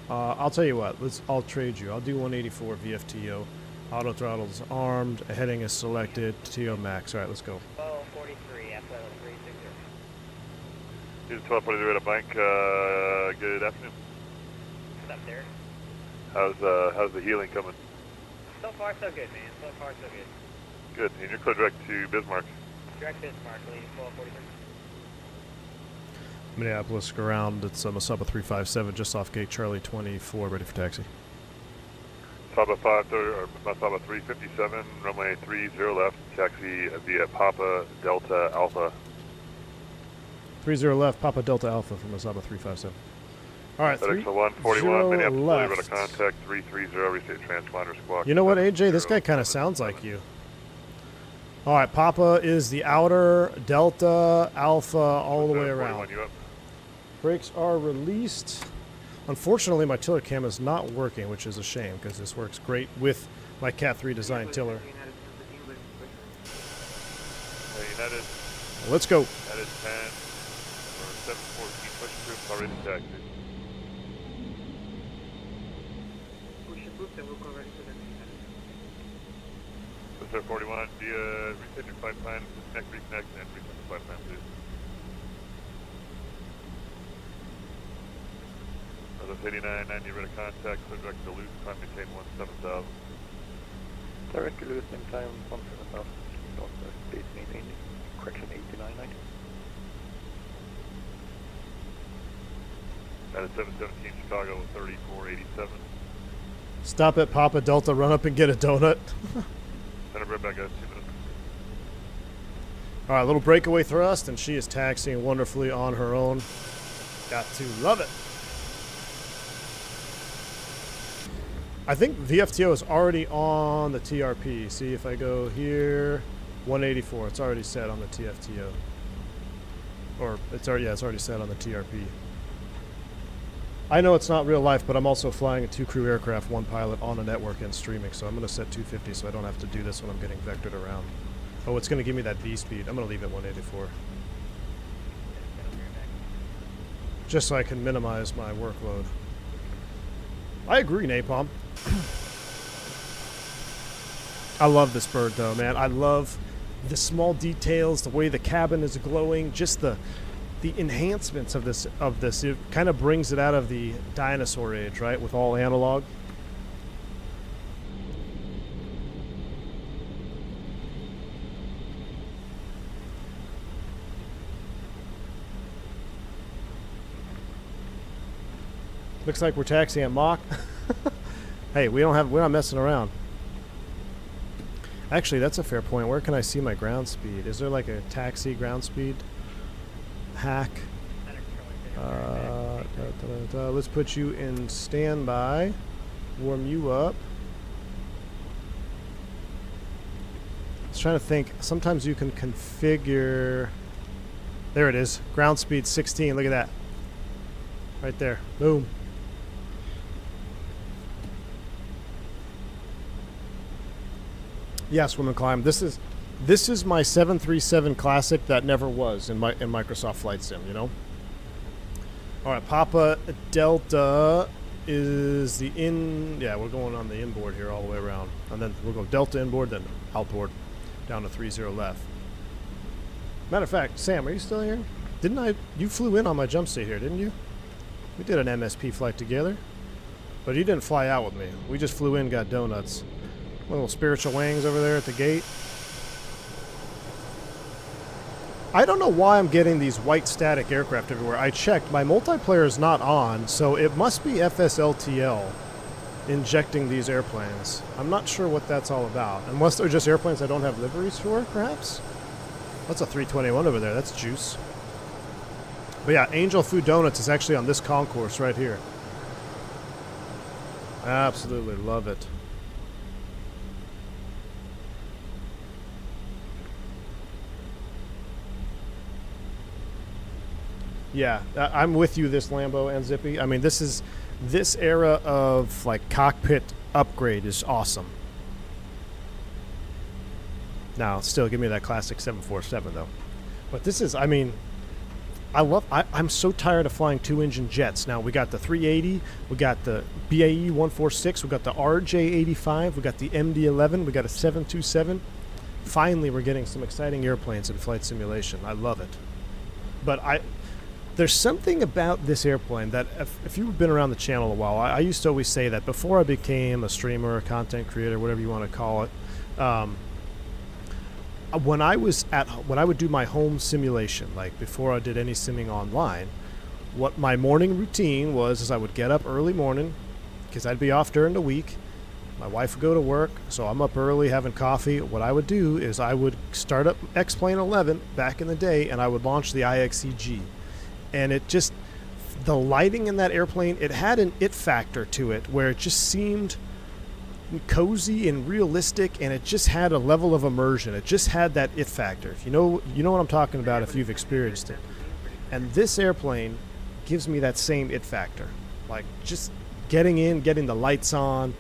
I'll tell you what, I'll trade you. I'll do 184 VFTO. Auto throttle's armed, heading is selected, TO max. All right, let's go. 43, FL 360. Here's 1243 at a bank. Good afternoon. What's up there? How's the healing coming? So far, so good, man. So far, so good. Good. And you're clear direct to Bismarck. Direct Bismarck, leading 1243. Minneapolis ground. It's Moza 357 just off gate Charlie 24, ready for taxi. Moza 357, runway 30 left, taxi via Papa Delta Alpha. 30 left, Papa Delta Alpha from Moza 357. All right, FedEx 141, Minneapolis left. to contact 330, restate transponder squawk. You know what, AJ? This guy kind of sounds like you. All right, Papa is the outer, Delta, Alpha, all the way around. Brakes are released. Unfortunately, my tiller cam is not working, which is a shame because this works great with my Cat 3 design tiller. United. Let's go. United 10 or 714, push troops already taxi. Push and boost and we'll go ready for the next. Sir 41, do you reset your flight plan, disconnect, reconnect, and reset the flight plan, please. That's 89, 90, ready to contact, clear direct to Duluth, climb maintain 17,000. Direct to Duluth, same time, 17,000, state maintaining, correction 8990. At 717 Chicago, 3487. Stop at Papa Delta, run up and get a donut. Send her right back, guys, 2 minutes. All right, little breakaway thrust, and she is taxiing wonderfully on her own. Got to love it. I think VFTO is already on the TRP. See if I go here, 184. It's already set on the TFTO. Or it's already set on the TRP. I know it's not real life, but I'm also flying a 2 crew aircraft, 1 pilot on a network and streaming, so I'm going to set 250 so I don't have to do this when I'm getting vectored around. Oh, it's going to give me that V speed. I'm going to leave it 184. Just so I can minimize my workload. I agree, Napalm. I love this bird, though, man. I love the small details, the way the cabin is glowing, just the enhancements of this. It kind of brings it out of the dinosaur age, right, with all analog. Looks like we're taxiing at Mach. Hey, we're not messing around. Actually, that's a fair point. Where can I see my ground speed? Is there like a taxi ground speed hack? Let's put you in standby. Warm you up. I was trying to think. Sometimes you can configure. There it is. Ground speed 16. Look at that. Right there. Boom. Yes, Woman Climb. This is my 737 Classic that never was in Microsoft Flight Sim, you know? All right, Papa Delta is the yeah, we're going on the inboard here all the way around. And then we'll go Delta inboard, then outboard down to 30 left. Matter of fact, Sam, are you still here? You flew in on my jump seat here, didn't you? We did an MSP flight together. But you didn't fly out with me. We just flew in, got donuts. Little spiritual wings over there at the gate. I don't know why I'm getting these white static aircraft everywhere. I checked. My multiplayer is not on, so it must be FSLTL injecting these airplanes. I'm not sure what that's all about. Unless they're just airplanes I don't have liveries for, perhaps? That's a 321 over there. That's juice. But yeah, Angel Food Donuts is actually on this concourse right here. Absolutely love it. Yeah, I'm with you, this Lambo and Zippy. I mean, this era of like cockpit upgrade is awesome. Now, still give me that classic 747 though. But this is, I mean, I'm so tired of flying 2-engine jets. Now we got the 380, we got the BAE 146, we got the RJ85, we got the MD-11, we got a 727. Finally, we're getting some exciting airplanes in flight simulation. I love it. But there's something about this airplane that if you've been around the channel a while, I used to always say that before I became a streamer, a content creator, whatever you want to call it, when I would do my home simulation, like before I did any simming online, what my morning routine was is I would get up early morning because I'd be off during the week. My wife would go to work, so I'm up early having coffee. What I would do is I would start up X-Plane 11 back in the day, and I would launch the IXEG. And it just, the lighting in that airplane, it had an it factor to it where it just seemed cozy and realistic, and it just had a level of immersion. It just had that it factor. You know what I'm talking about if you've experienced it. And this airplane gives me that same it factor. Like just getting in, getting the lights on,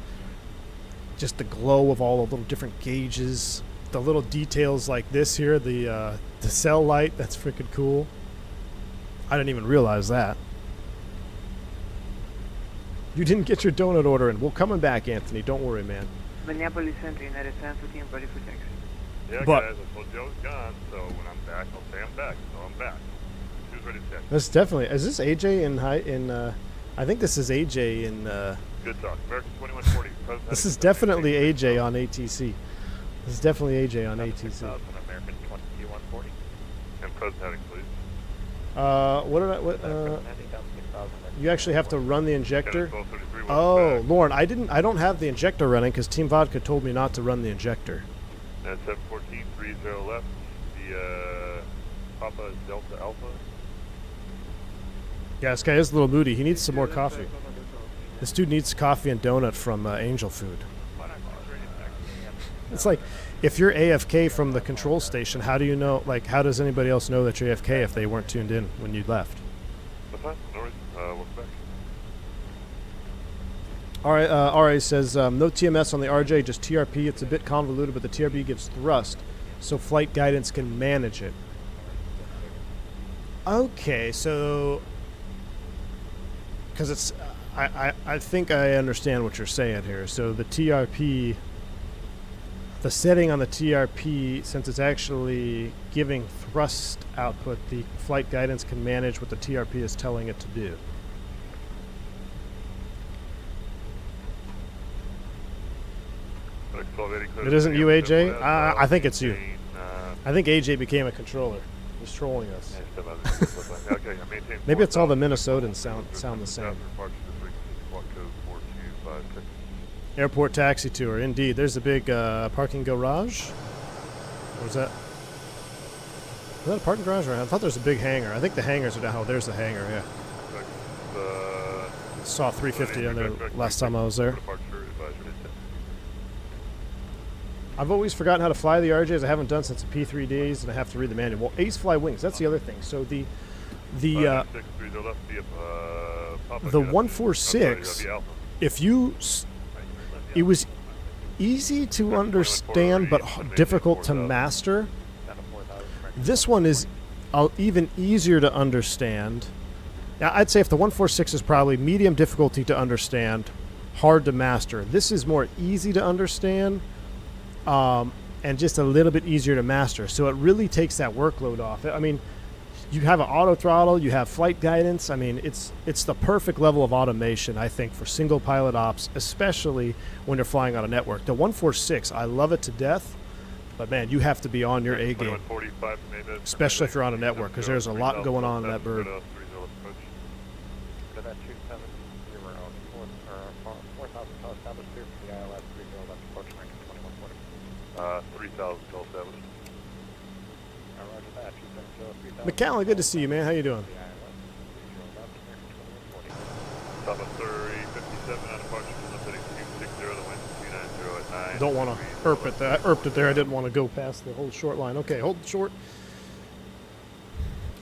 just the glow of all the little different gauges, the little details like this here, the cell light, that's freaking cool. I didn't even realize that. You didn't get your donut order in. We're coming back, Anthony. Don't worry, man. Minneapolis Center, United States, team ready for taxi. Yeah, But, guys, I told you I was gone, so when I'm back, I'll say I'm back. So I'm back. Who's ready to taxi? This definitely, is this AJ I think this is AJ in, Good talk. American 2140. this is definitely AJ on ATC. This is definitely AJ on ATC. American 2140. And present heading, please. You actually have to run the injector? 1233 Oh, Lauren, I don't have the injector running because Team Vodka told me not to run the injector. That's 714, 30 left. The Papa Delta Alpha. Yeah, this guy is a little moody. He needs some more coffee. This dude needs coffee and donut from Angel Food. It's like, if you're AFK from the control station, how do you know, like, how does anybody else know that you're AFK if they weren't tuned in when you left? What's that? No worries. Welcome back. Alright, RA says, no TMS on the RJ, just TRP. It's a bit convoluted, but the TRP gives thrust so flight guidance can manage it. Okay, so because it's I think I understand what you're saying here. So the TRP, the setting on the TRP, since it's actually giving thrust output, the flight guidance can manage what the TRP is telling it to do. It isn't you, AJ? I think it's you. I think AJ became a controller. He's trolling us. Maybe it's all the Minnesotans sound the same. Airport taxi tour, indeed. There's a big parking garage. What was that? Is that a parking garage? Or I thought there's a big hangar. I think the hangars are down. Oh, there's the hangar, yeah. Saw 350 on there last time I was there. I've always forgotten how to fly the RJs. I haven't done since the P3Ds, and I have to read the manual. Well, Ace fly wings. That's the other thing. So the 146, if you, it was easy to understand but difficult to master. This one is even easier to understand. Now, I'd say if the 146 is probably medium difficulty to understand, hard to master. This is more easy to understand. And just a little bit easier to master. So it really takes that workload off. I mean, you have an auto throttle, you have flight guidance. I mean, it's the perfect level of automation, I think, for single pilot ops, especially when you're flying on a network. The 146, I love it to death, but man, you have to be on your A game, especially if you're on a network, because there's a lot going on in that bird. 3,000 till established. McCallum, good to see you, man. How you doing? Top of 3057 on departure from the Fenix 260, the wind 290 at 9. Don't want to erp it there. I erped it there. I didn't want to go past the whole short line. Okay, hold short.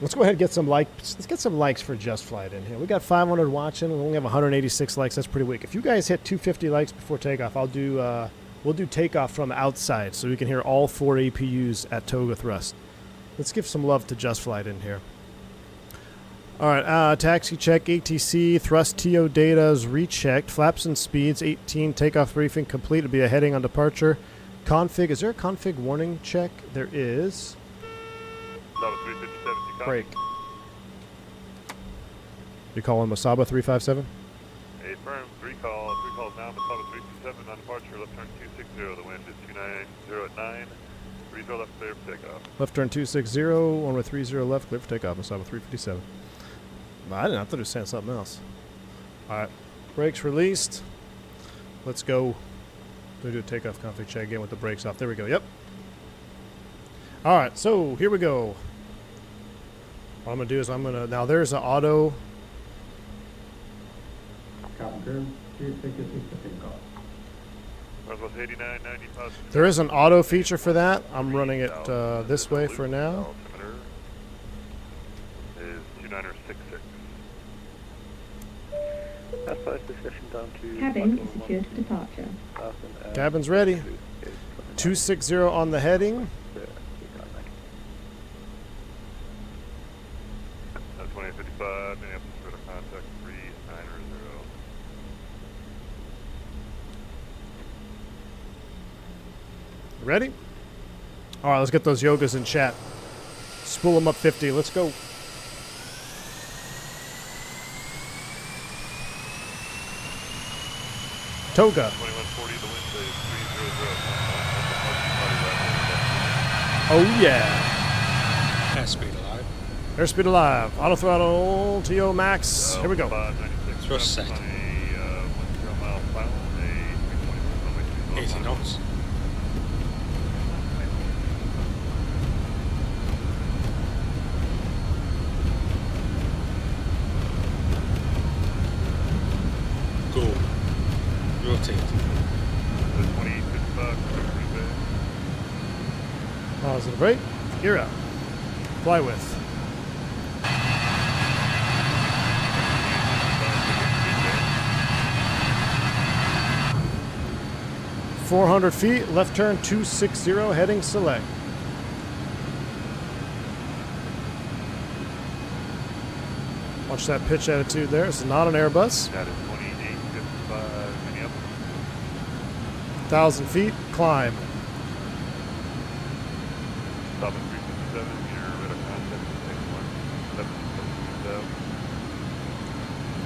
Let's go ahead and get some likes. Let's get some likes for JustFlight in here. We got 500 watching. We only have 186 likes. That's pretty weak. If you guys hit 250 likes before takeoff, I'll do. We'll do takeoff from outside so we can hear all 4 APUs at Toga thrust. Let's give some love to JustFlight in here. All right, taxi check, ATC, thrust TO data is rechecked, flaps and speeds, 18, takeoff briefing complete. It'll be a heading on departure. Config, is there a config warning check? There is. Break. You calling Masaba 357? A firm, 3 calls now, Masaba 327 on departure, left turn 260, the wind is 290 at 9, 30 left clear for takeoff. Left turn 260, 130 left, clear for takeoff, Masaba 357. I didn't, I thought it was saying something else. Alright, brakes released. Let's go. We'll do a takeoff config check again with the brakes off. There we go, yep. Alright, so here we go. What I'm going to do is now there's an auto. There is an auto feature for that. I'm running it this way for now. Is 2966. Cabin is secured for departure. Cabin's ready. 260 on the heading. 2855, Minneapolis for the contact 390. Ready? All right, let's get those yogas in chat. Spool them up 50. Let's go. Toga. 2140, the wind is 300. Oh, yeah. Airspeed alive. Airspeed alive. Auto throttle. TO max. Here we go. Thrust set. 80 knots. Go. Rotate. Positive rate. Gear out. Fly with. .400 feet. Left turn 260. Heading select. Watch that pitch attitude there. This is not an Airbus. That is 2855 Minneapolis. 1,000 feet, climb. Stop at 357, your radar contact is 177.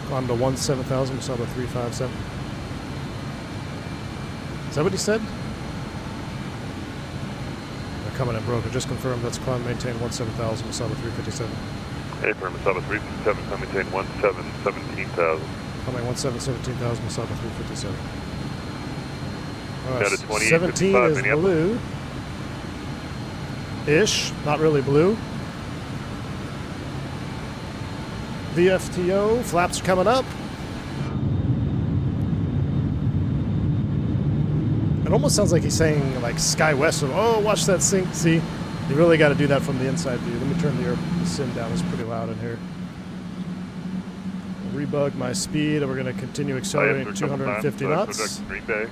Climb to 17,000, we saw the 357. Is that what he said? They're coming in broken. Just confirmed. Let's climb, maintain 17,000, we saw the 357. Hey, firm, Masaba 357, come maintain 17,000. Coming 17,000, we saw the 357. All Down right, to 28, 17 55, is Minneapolis. blue-ish, not really blue. VFTO, flaps are coming up. It almost sounds like he's saying like Sky West. Oh, watch that sink. See, you really got to do that from the inside view. Let me turn the sim down. It's pretty loud in here. Rebug my speed, and we're going to continue accelerating 250 knots. Green Bay.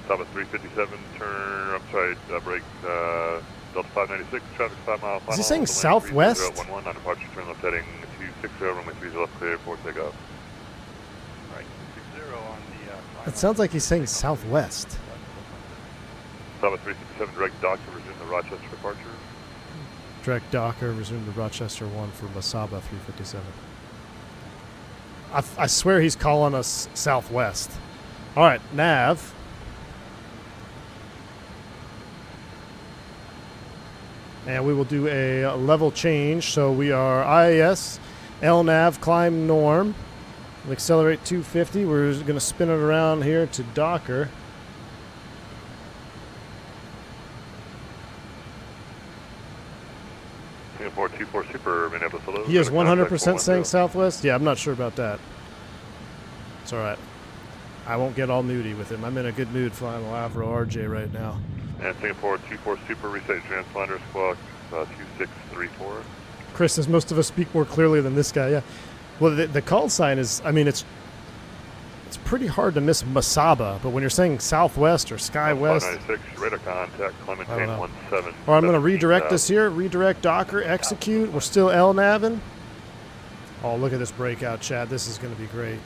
Stop at 357, turn, I'm sorry, break, Delta 596, traffic 5 mile final. Is he saying southwest? 11, on departure, turn left heading 260, runway 30 left clear, 4 takeoff. Right, 60 on the... It sounds like he's saying southwest. Stop at 357, direct dock to resume the Rochester departure. Direct Docker, resume to Rochester 1 for Masaba 357. I swear he's calling us southwest. All right, nav. And we will do a level change. So we are IAS, LNAV, climb norm. We'll accelerate 250. We're going to spin it around here to Docker. Singapore 24 Super, Minneapolis, hello. He is 100% saying southwest? Yeah, I'm not sure about that. It's all right. I won't get all moody with him. I'm in a good mood flying the Lavro RJ right now. And Singapore 24 Super, reset transponder, squawk 2634. Chris says most of us speak more clearly than this guy. Yeah. Well, the call sign is, I mean, it's pretty hard to miss Masaba, but when you're saying southwest or Sky West. 596, radar contact, Clementine 17. Or I'm going to redirect this here. Redirect Docker, execute. We're still LNAVing. Oh, look at this breakout, Chad. This is going to be great.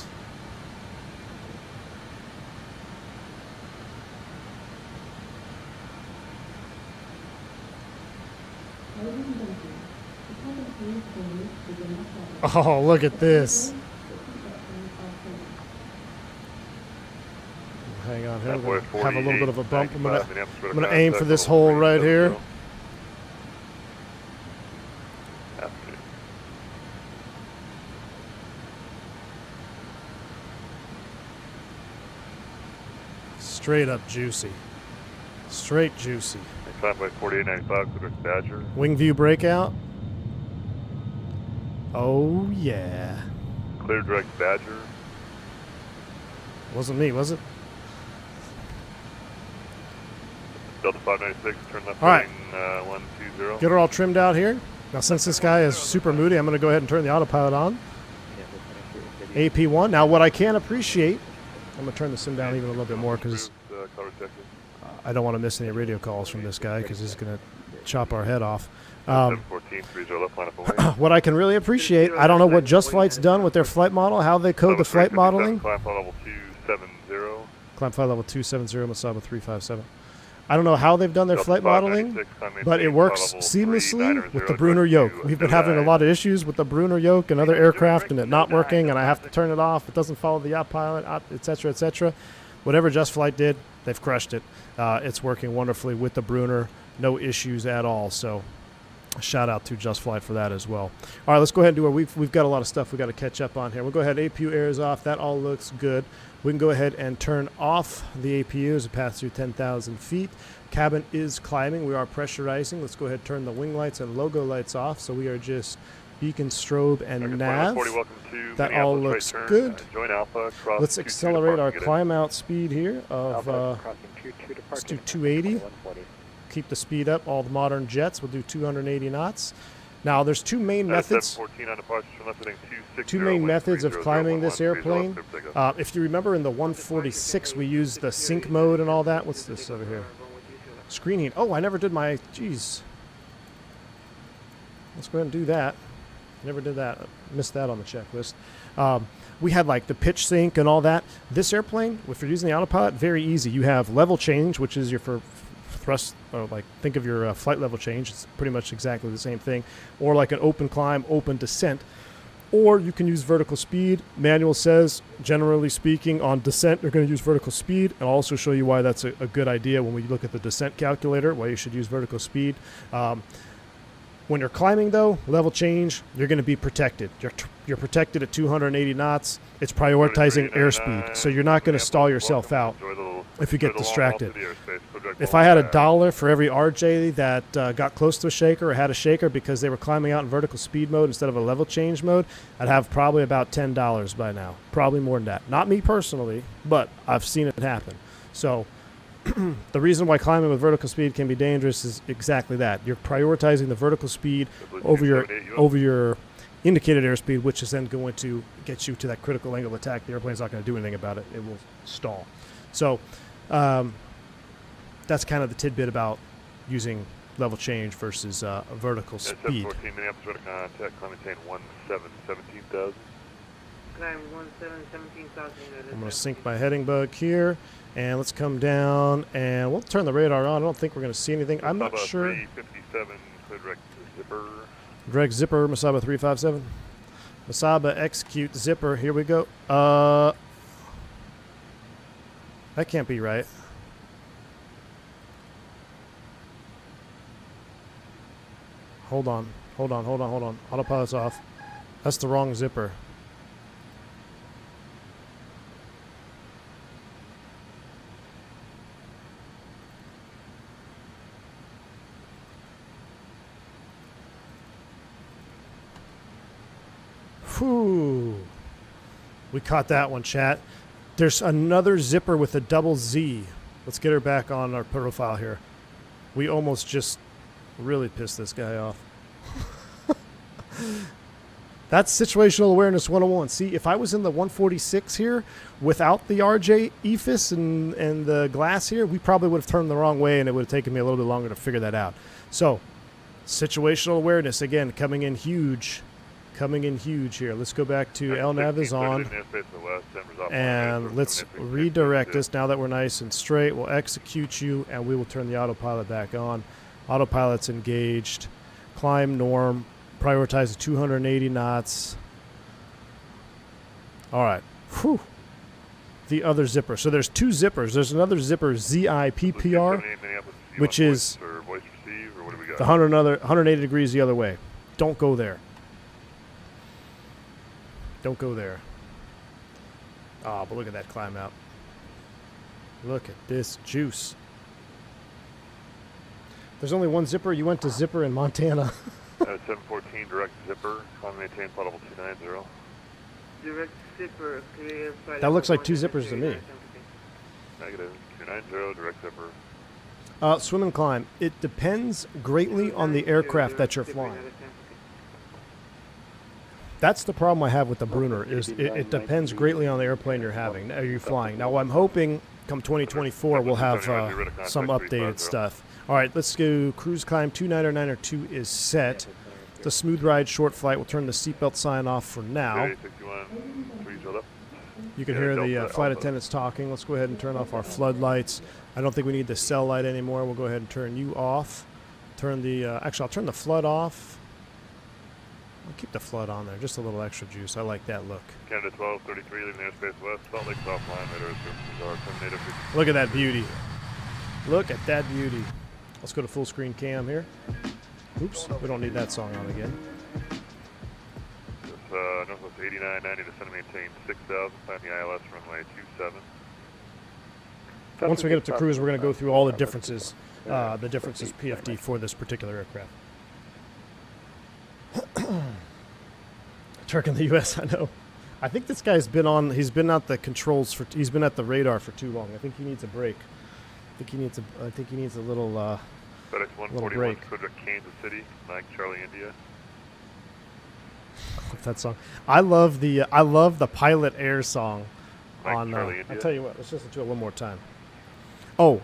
Oh, look at this. Hang on here. We're gonna have a little bit of a bump. I'm gonna aim for this hole right here. Straight up juicy. Straight juicy. Climb by 4895, Quadrant Badger. Wing view breakout. Oh, yeah. Clear direct Badger. Wasn't me, was it? Delta 596, turn left all right. heading 120. Get her all trimmed out here. Now, since this guy is super moody, I'm going to go ahead and turn the autopilot on. AP1. Now, what I can appreciate, I'm going to turn the sim down even a little bit more because I don't want to miss any radio calls from this guy because he's going to chop our head off. What I can really appreciate, I don't know what JustFlight's done with their flight model, how they code the flight modeling. Climb flight level 270. Climb flight level 270, Masaba 357. I don't know how they've done their flight modeling, but it works seamlessly with the Brunner yoke. We've been having a lot of issues with the Brunner yoke and other aircraft and it not working, and I have to turn it off. It doesn't follow the pilot, etc., etc. Whatever JustFlight did, they've crushed it. It's working wonderfully with the Brunner. No issues at all. So shout out to JustFlight for that as well. All right, let's go ahead and do our we've got a lot of stuff we got to catch up on here. We'll go ahead. APU air is off. That all looks good. We can go ahead and turn off the APU as it passes through 10,000 feet. Cabin is climbing. We are pressurizing. Let's go ahead and turn the wing lights and logo lights off. So we are just beacon, strobe, and nav. That all looks good. Let's accelerate our climb out speed here of let's do 280. Keep the speed up. All the modern jets will do 280 knots. Now, there's two main methods. Two main methods of climbing this airplane. If you remember in the 146, we used the sync mode and all that. What's this over here? Screening. Oh, I never did my. Geez. let's go ahead and do that. Never did that. Missed that on the checklist. We had like the pitch sync and all that. This airplane, if you're using the autopilot, very easy. You have level change, which is your for thrust, or like think of your flight level change. It's pretty much exactly the same thing. Or like an open climb, open descent. Or you can use vertical speed. Manual says, generally speaking, on descent, you're going to use vertical speed. I'll also show you why that's a good idea when we look at the descent calculator, why you should use vertical speed. When you're climbing, though, level change, you're going to be protected. You're protected at 280 knots. It's prioritizing airspeed, so you're not going to stall yourself out if you get distracted. If I had $1 for every RJ that got close to a shaker or had a shaker because they were climbing out in vertical speed mode instead of a level change mode, I'd have probably about $10 by now. Probably more than that. Not me personally, but I've seen it happen. So the reason why climbing with vertical speed can be dangerous is exactly that. You're prioritizing the vertical speed over your indicated airspeed, which is then going to get you to that critical angle of attack. The airplane's not going to do anything about it. It will stall. So that's kind of the tidbit about using level change versus vertical speed. 714 Minneapolis, radar contact, climb maintain 17,000. Climb 17,000. I'm going to sync my heading bug here, and let's come down, and we'll turn the radar on. I don't think we're going to see anything. I'm not sure. 357, direct zipper. Direct zipper, Masaba 357. Masaba, execute zipper. Here we go. That can't be right. Hold on. Autopilot's off. That's the wrong zipper. Whew. We caught that one, chat. There's another zipper with a double Z. Let's get her back on our profile here. We almost just really pissed this guy off. That's situational awareness 101. See, if I was in the 146 here without the RJ EFIS and the glass here, we probably would have turned the wrong way and it would have taken me a little bit longer to figure that out. So, situational awareness, again, coming in huge here. Let's go back to LNAV is on, and let's redirect this now that we're nice and straight. We'll execute you, and we will turn the autopilot back on. Autopilot's engaged. Climb norm. Prioritize 280 knots. All right. Whew. The other zipper. So there's two zippers. There's another zipper, ZIPPR, which is the 180 degrees the other way. Don't go there. Don't go there. Oh, but look at that climb out. Look at this juice. There's only one zipper. You went to zipper in Montana. 714, direct zipper. Climb maintain, flight level 290. Direct zipper, clear. That looks like two zippers to me. Negative, 290, direct zipper. Swim and climb. It depends greatly on the aircraft that you're flying. That's the problem I have with the Brunner, is it depends greatly on the airplane you're having. Are you flying? Now, I'm hoping come 2024 we'll have some updated stuff. All right, let's go cruise climb. 29902 is set. It's a smooth ride, short flight. We'll turn the seatbelt sign off for now. You can hear the flight attendants talking. Let's go ahead and turn off our floodlights. I don't think we need the cell light anymore. We'll go ahead and turn you off. Turn the actually, I'll turn the flood off. I'll keep the flood on there, just a little extra juice. I like that look. Canada 1233, leaving airspace west. Salt Lake's offline. Radar services are terminated. Look at that beauty. Look at that beauty. Let's go to full screen cam here. Oops, we don't need that song on again. Northwest 8990, descend maintain 6,000, climb the ILS runway 27. Once we get up to cruise, we're going to go through all the differences PFD for this particular aircraft. Turk in the U.S., I know. I think this guy's been on. He's been at the controls for. He's been at the radar for too long. I think he needs a break. I think he needs a little. FedEx 141, break. Quadrant, Kansas City, Mike, Charlie, India. That song. I love the Pilot Air song. Mike, On. Charlie, I'll India. tell you what. Let's listen to it one more time. Oh,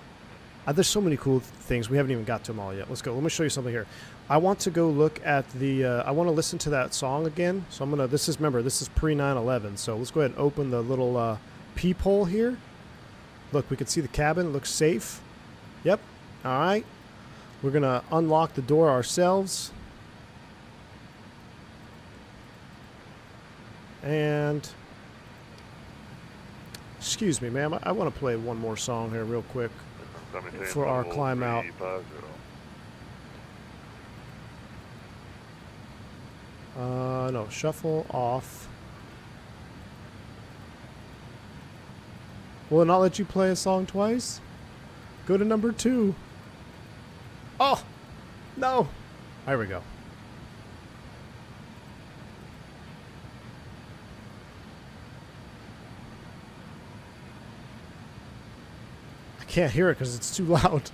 There's so many cool things. We haven't even got to them all yet. Let's go. Let me show you something here. I want to go look at the, I want to listen to that song again. So I'm going to, remember, this is pre-9/11. So let's go ahead and open the little peephole here. Look, we can see the cabin. It looks safe. Yep. All right. We're going to unlock the door ourselves. And, excuse me, ma'am. I want to play one more song here real quick for our climb out. No, shuffle off. Will it not let you play a song twice? Go to number 2. Oh, no. There we go. I can't hear it because it's too loud.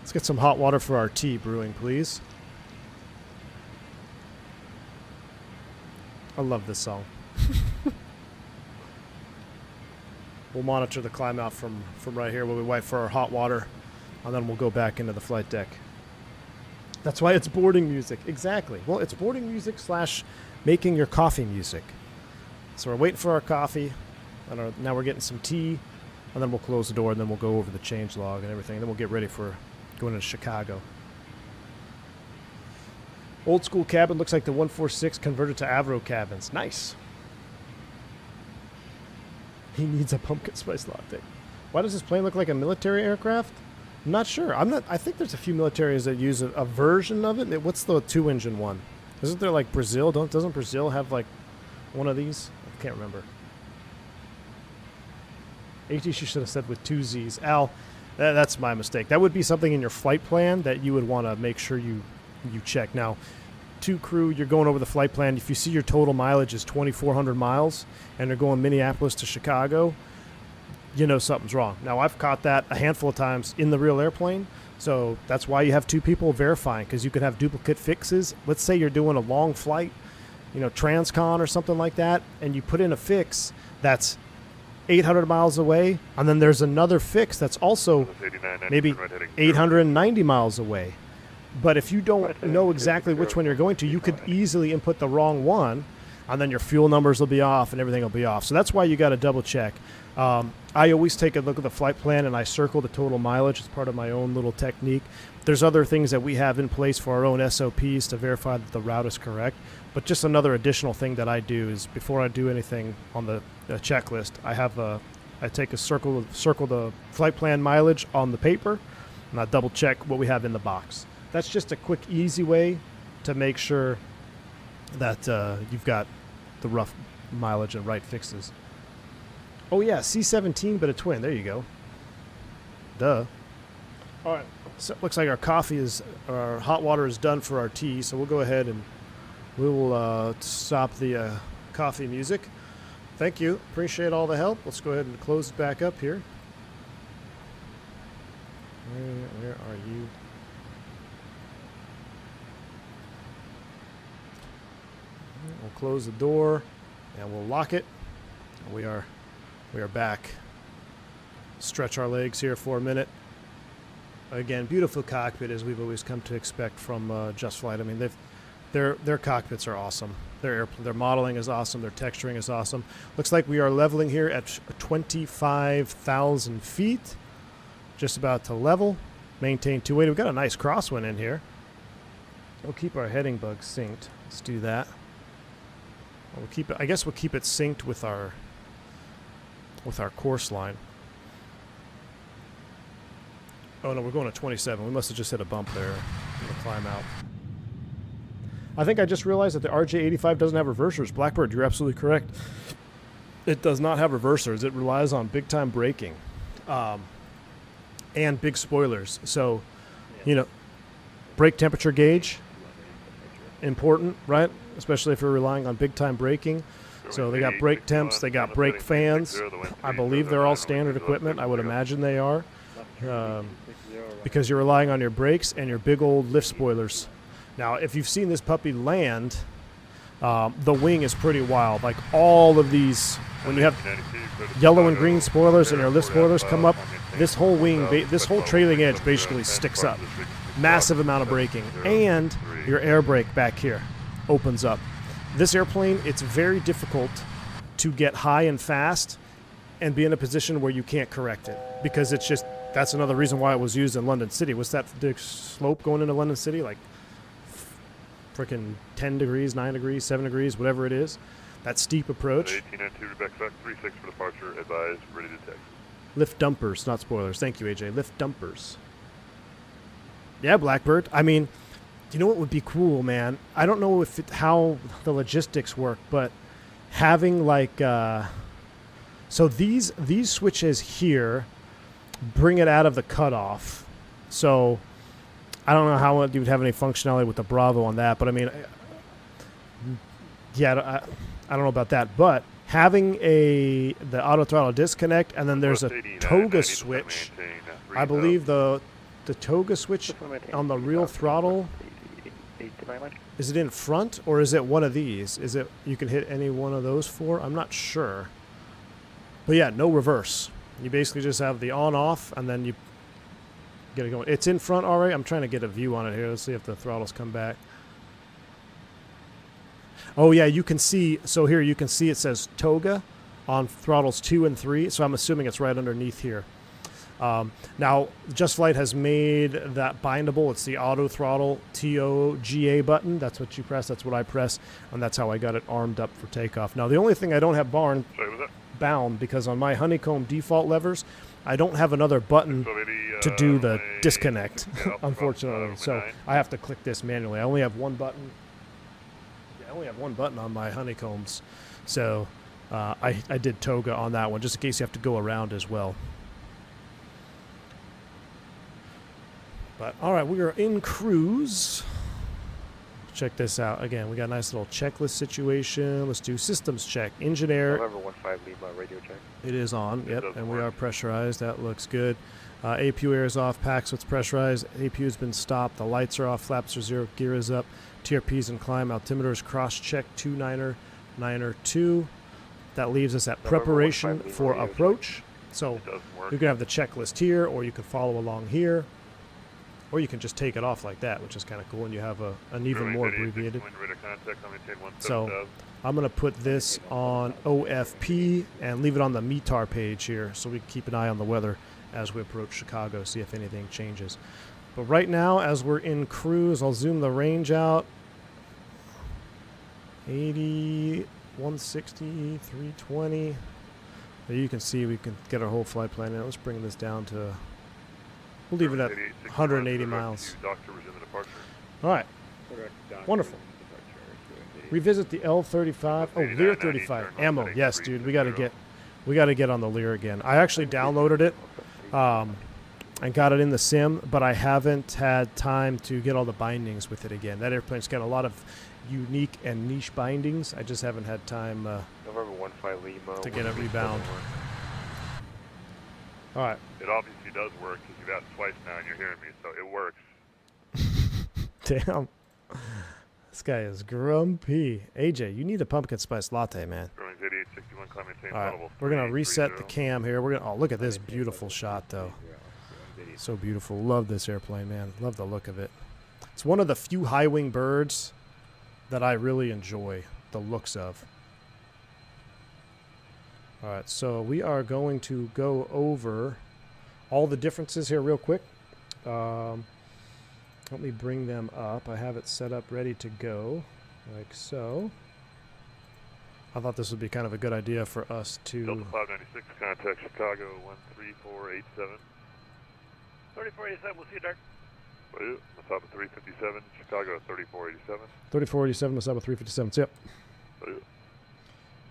Let's get some hot water for our tea brewing, please. I love this song. We'll monitor the climb out from right here while we wait for our hot water, and then we'll go back into the flight deck. That's why it's boarding music. Exactly. Well, it's boarding music / making your coffee music. So we're waiting for our coffee, and now we're getting some tea, and then we'll close the door, and then we'll go over the change log and everything, and then we'll get ready for going to Chicago. Old school cabin looks like the 146 converted to Avro cabins. Nice. He needs a pumpkin spice latte. Why does this plane look like a military aircraft? I'm not sure. I think there's a few militaries that use a version of it. What's the 2-engine one? Isn't there like Brazil? Doesn't Brazil have like one of these? I can't remember. AT, she should have said with 2 Z's. Al, that's my mistake. That would be something in your flight plan that you would want to make sure you check. Now, to crew, you're going over the flight plan. If you see your total mileage is 2,400 miles and they're going Minneapolis to Chicago, you know something's wrong. Now, I've caught that a handful of times in the real airplane, so that's why you have 2 people verifying, because you can have duplicate fixes. Let's say you're doing a long flight, transcon or something like that, and you put in a fix that's 800 miles away, and then there's another fix that's also maybe 890 miles away. But if you don't know exactly which one you're going to, you could easily input the wrong one, and then your fuel numbers will be off and everything will be off. So that's why you got to double check. I always take a look at the flight plan and I circle the total mileage as part of my own little technique. There's other things that we have in place for our own SOPs to verify that the route is correct. But just another additional thing that I do is before I do anything on the checklist, I take a circle the flight plan mileage on the paper, and I double check what we have in the box. That's just a quick, easy way to make sure that you've got the rough mileage and right fixes. Oh yeah, C-17, but a twin. There you go. Duh. All right. So it looks like our hot water is done for our tea, so we'll go ahead and we'll stop the coffee music. Thank you. Appreciate all the help. Let's go ahead and close it back up here. Where are you? We'll close the door and we'll lock it. We are back. Stretch our legs here for a minute. Again, beautiful cockpit as we've always come to expect from JustFlight. I mean, their cockpits are awesome. Their modeling is awesome. Their texturing is awesome. Looks like we are leveling here at 25,000 feet. Just about to level. Maintain 280. We've got a nice crosswind in here. We'll keep our heading bug synced. Let's do that. We'll keep it. I guess we'll keep it synced with our course line. Oh no, we're going to 27. We must have just hit a bump there in the climb out. I think I just realized that the RJ85 doesn't have reversers. Blackbird, you're absolutely correct. It does not have reversers. It relies on big time braking and big spoilers. So, brake temperature gauge, important, right? Especially if you're relying on big time braking. So they got brake temps, they got brake fans. I believe they're all standard equipment. I would imagine they are. Because you're relying on your brakes and your big old lift spoilers. Now, if you've seen this puppy land, The wing is pretty wild. Like all of these, when you have yellow and green spoilers and your lift spoilers come up, this whole wing, this whole trailing edge basically sticks up. Massive amount of braking, and your air brake back here opens up. This airplane, it's very difficult to get high and fast and be in a position where you can't correct it, because it's just, that's another reason why it was used in London City. What's that, the slope going into London City? Like freaking 10 degrees, 9 degrees, 7 degrees, whatever it is. That steep approach. 1892 Rebecca 36 for departure, advised, ready to taxi. Lift dumpers, not spoilers. Thank you, AJ. Lift dumpers. Yeah, Blackbird. I mean, you know what would be cool, man? I don't know how the logistics work, but having like, so these switches here bring it out of the cutoff. So I don't know how you would have any functionality with the Bravo on that, but I mean, yeah, I don't know about that. But having the auto throttle disconnect, and then there's a Toga switch. I believe the Toga switch on the real throttle, is it in front or is it one of these? Is it, you can hit any one of those four? I'm not sure. But yeah, no reverse. You basically just have the on off and then you get it going. It's in front already. I'm trying to get a view on it here. Let's see if the throttles come back. Oh yeah, you can see, so here you can see it says Toga on throttles 2 and 3. So I'm assuming it's right underneath here. Now, JustFlight has made that bindable. It's the auto throttle TOGA button. That's what you press. That's what I press. And that's how I got it armed up for takeoff. Now, the only thing I don't have bound, because on my honeycomb default levers, I don't have another button to do the disconnect, unfortunately. So I have to click this manually. I only have one button. Yeah, I only have one button on my honeycombs. So I did Toga on that one, just in case you have to go around as well. But, all right, we are in cruise. Check this out. Again, we got a nice little checklist situation. Let's do systems check. Engine air. November 15, lead my radio check. It is on, yep, and we are pressurized. That looks good. APU air is off. Pax, it's pressurized. APU has been stopped. The lights are off. Flaps are zero. Gear is up. TRP's in climb. Altimeter is cross-checked. 29er, 9er, 2. That leaves us at preparation for approach. So you can have the checklist here, or you can follow along here. Or you can just take it off like that, which is kind of cool, and you have an even more abbreviated. So I'm going to put this on OFP and leave it on the METAR page here so we can keep an eye on the weather as we approach Chicago, see if anything changes. But right now, as we're in cruise, I'll zoom the range out. 80, 160, 320. There you can see we can get our whole flight plan in. Let's bring this down to... We'll leave it at 180 miles. All right. Wonderful. Revisit the L35. Oh, Lear 35 ammo. Yes, dude. We got to get on the Lear again. I actually downloaded it and got it in the sim, but I haven't had time to get all the bindings with it again. That airplane's got a lot of unique and niche bindings. I just haven't had time to get it rebound. All right. It obviously does work because you've asked twice now and you're hearing me, so it works. Damn. This guy is grumpy. AJ, you need a pumpkin spice latte, man. All right. We're going to reset the cam here. We're gonna, oh, look at this beautiful shot, though. So beautiful. Love this airplane, man. Love the look of it. It's one of the few high-wing birds that I really enjoy the looks of. All right, so we are going to go over all the differences here real quick. Let me bring them up. I have it set up ready to go, like so. I thought this would be kind of a good idea for us to... Delta 596, contact Chicago 13487. 3487, we'll see you, Dark. Masaba 357, Chicago 3487. 3487, Masaba 357, yep.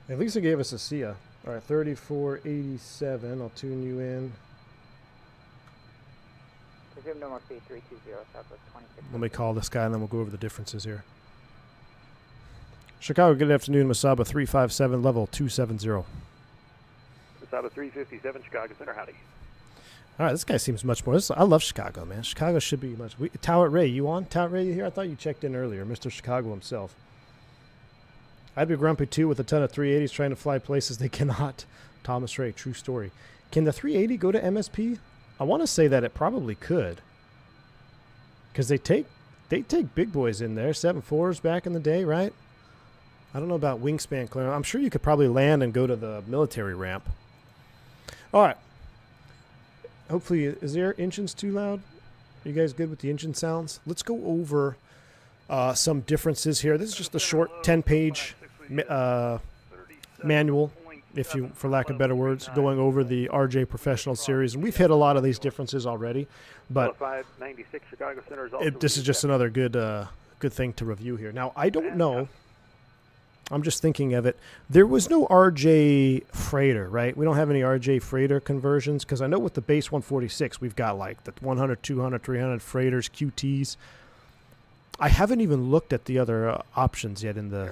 At least it gave us a SIA. All right, 3487. I'll tune you in. Let me call this guy and then we'll go over the differences here. Chicago, good afternoon. Masaba 357, level 270. Masaba 357, Chicago Center, howdy. All right, this guy seems much more. I love Chicago, man. Chicago should be much. Tower Ray, you on? Tower Ray, you here? I thought you checked in earlier. Mr. Chicago himself. I'd be grumpy too with a ton of 380s trying to fly places they cannot. Thomas Ray, true story. Can the 380 go to MSP? I want to say that it probably could. Because they take big boys in there. 7.4s back in the day, right? I don't know about wingspan clearance. I'm sure you could probably land and go to the military ramp. All right. Hopefully, is their engines too loud? Are you guys good with the engine sounds? Let's go over some differences here. This is just a short 10-page manual, if you, for lack of better words, going over the RJ Professional Series. And we've hit a lot of these differences already, but this is just another good thing to review here. Now, I don't know. I'm just thinking of it. There was no RJ freighter, right? We don't have any RJ freighter conversions because I know with the base 146, we've got like the 100, 200, 300 freighters, QTs. I haven't even looked at the other options yet in the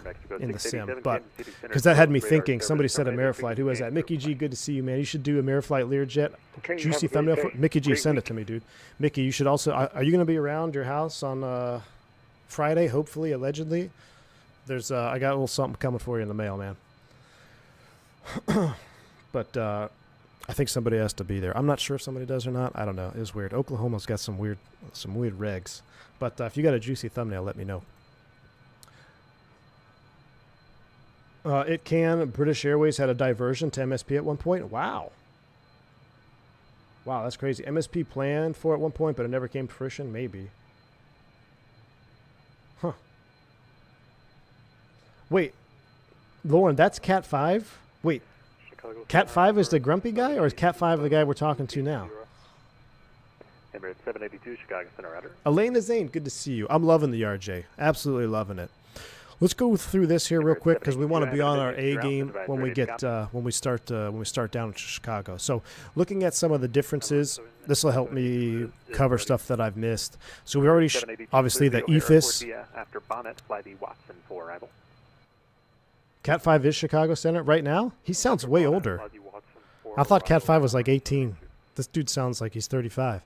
sim, but because that had me thinking. Somebody said Ameriflight. Who was that? Mickey G. Good to see you, man. You should do Ameriflight Learjet. Juicy thumbnail. Mickey G. Send it to me, dude. Mickey, you should also. Are you going to be around your house on Friday? Hopefully, allegedly. There's I got a little something coming for you in the mail, man. But I think somebody has to be there. I'm not sure if somebody does or not. I don't know. It was weird. Oklahoma's got some weird regs. But if you got a juicy thumbnail, let me know. It can. British Airways had a diversion to MSP at one point. Wow. Wow, that's crazy. MSP planned for at one point, but it never came to fruition. Maybe. Huh. Wait. Lauren, that's Cat 5? Wait. Cat 5 is the grumpy guy, or is Cat 5 the guy we're talking to now? Emirates 782, Chicago Center Router. Elena Zane, good to see you. I'm loving the RJ. Absolutely loving it. Let's go through this here real quick because we want to be on our A game when we get when we start down in Chicago. So, looking at some of the differences, this will help me cover stuff that I've missed. So we already obviously the EFIS. After bonnet, fly the Watson for arrival. Cat 5 is Chicago Center right now. He sounds way older. I thought Cat 5 was like 18. This dude sounds like he's 35.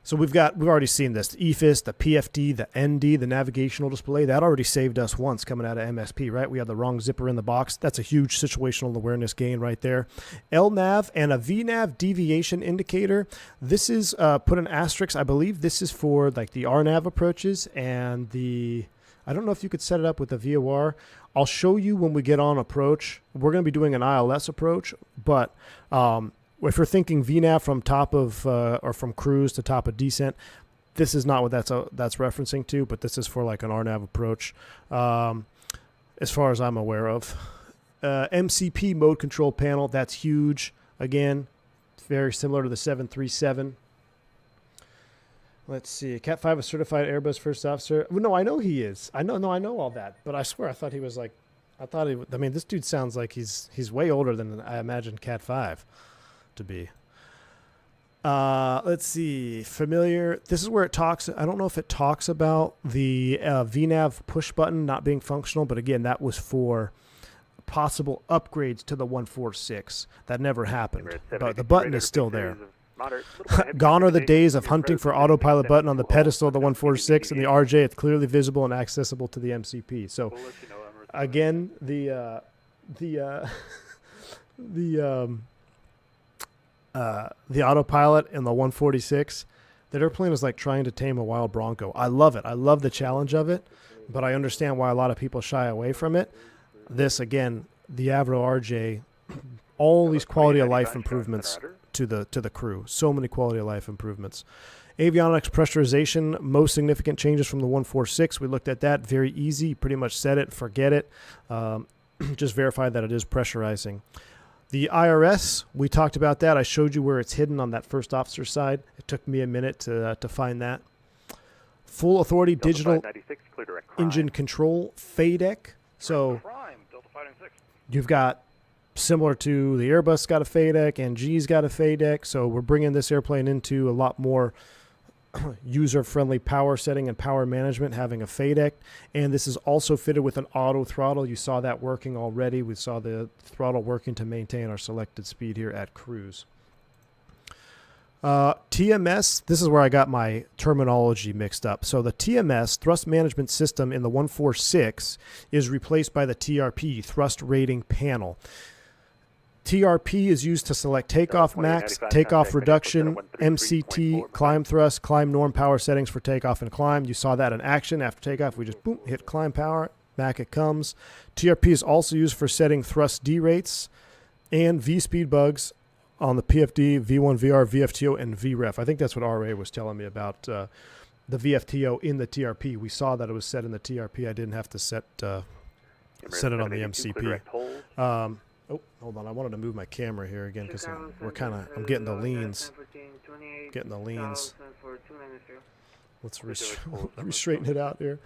So we've already seen this, the EFIS, the PFD, the ND, the navigational display. That already saved us once coming out of MSP, right? We had the wrong zipper in the box. That's a huge situational awareness gain right there. LNAV and a VNAV deviation indicator. This is put an asterisk. I believe this is for like the RNAV approaches and the, I don't know if you could set it up with the VOR. I'll show you when we get on approach. We're going to be doing an ILS approach, but if you're thinking VNAV from top of or from cruise to top of descent, this is not what that's referencing to, but this is for like an RNAV approach, as far as I'm aware of. MCP mode control panel, that's huge. Again, very similar to the 737. Let's see. Cat 5 is certified Airbus first officer. Well, no, I know he is. I know all that, but I swear I thought he was like, I mean, this dude sounds like he's way older than I imagined Cat 5 to be. Let's see. Familiar. This is where it talks. I don't know if it talks about the VNAV push button not being functional, but again, that was for possible upgrades to the 146. That never happened, but the button is still there. Gone are the days of hunting for autopilot button on the pedestal of the 146 and the RJ. It's clearly visible and accessible to the MCP. So again, the autopilot in the 146, that airplane is like trying to tame a wild bronco. I love it. I love the challenge of it, but I understand why a lot of people shy away from it. This, again, the Avro RJ, all these quality of life improvements to the crew. So many quality of life improvements. Avionics pressurization, most significant changes from the 146. We looked at that. Very easy. Pretty much set it, forget it. Just verify that it is pressurizing. The IRS, we talked about that. I showed you where it's hidden on that first officer side. It took me a minute to find that. Full authority digital engine control FADEC. So you've got, similar to the Airbus got a FADEC and G's got a FADEC. So we're bringing this airplane into a lot more user-friendly power setting and power management, having a FADEC. And this is also fitted with an auto throttle. You saw that working already. We saw the throttle working to maintain our selected speed here at cruise. TMS, this is where I got my terminology mixed up. So the TMS, Thrust Management System in the 146, is replaced by the TRP, Thrust Rating Panel. TRP is used to select takeoff max, takeoff reduction, MCT, climb thrust, climb norm power settings for takeoff and climb. You saw that in action after takeoff. We just boom, hit climb power, back it comes. TRP is also used for setting thrust D rates and V speed bugs on the PFD, V1, VR, VFTO, and VREF. I think that's what RA was telling me about the VFTO in the TRP. We saw that it was set in the TRP. I didn't have to set it on the MCP. Oh, hold on. I wanted to move my camera here again because I'm getting the leans. Let's re-straighten it out here.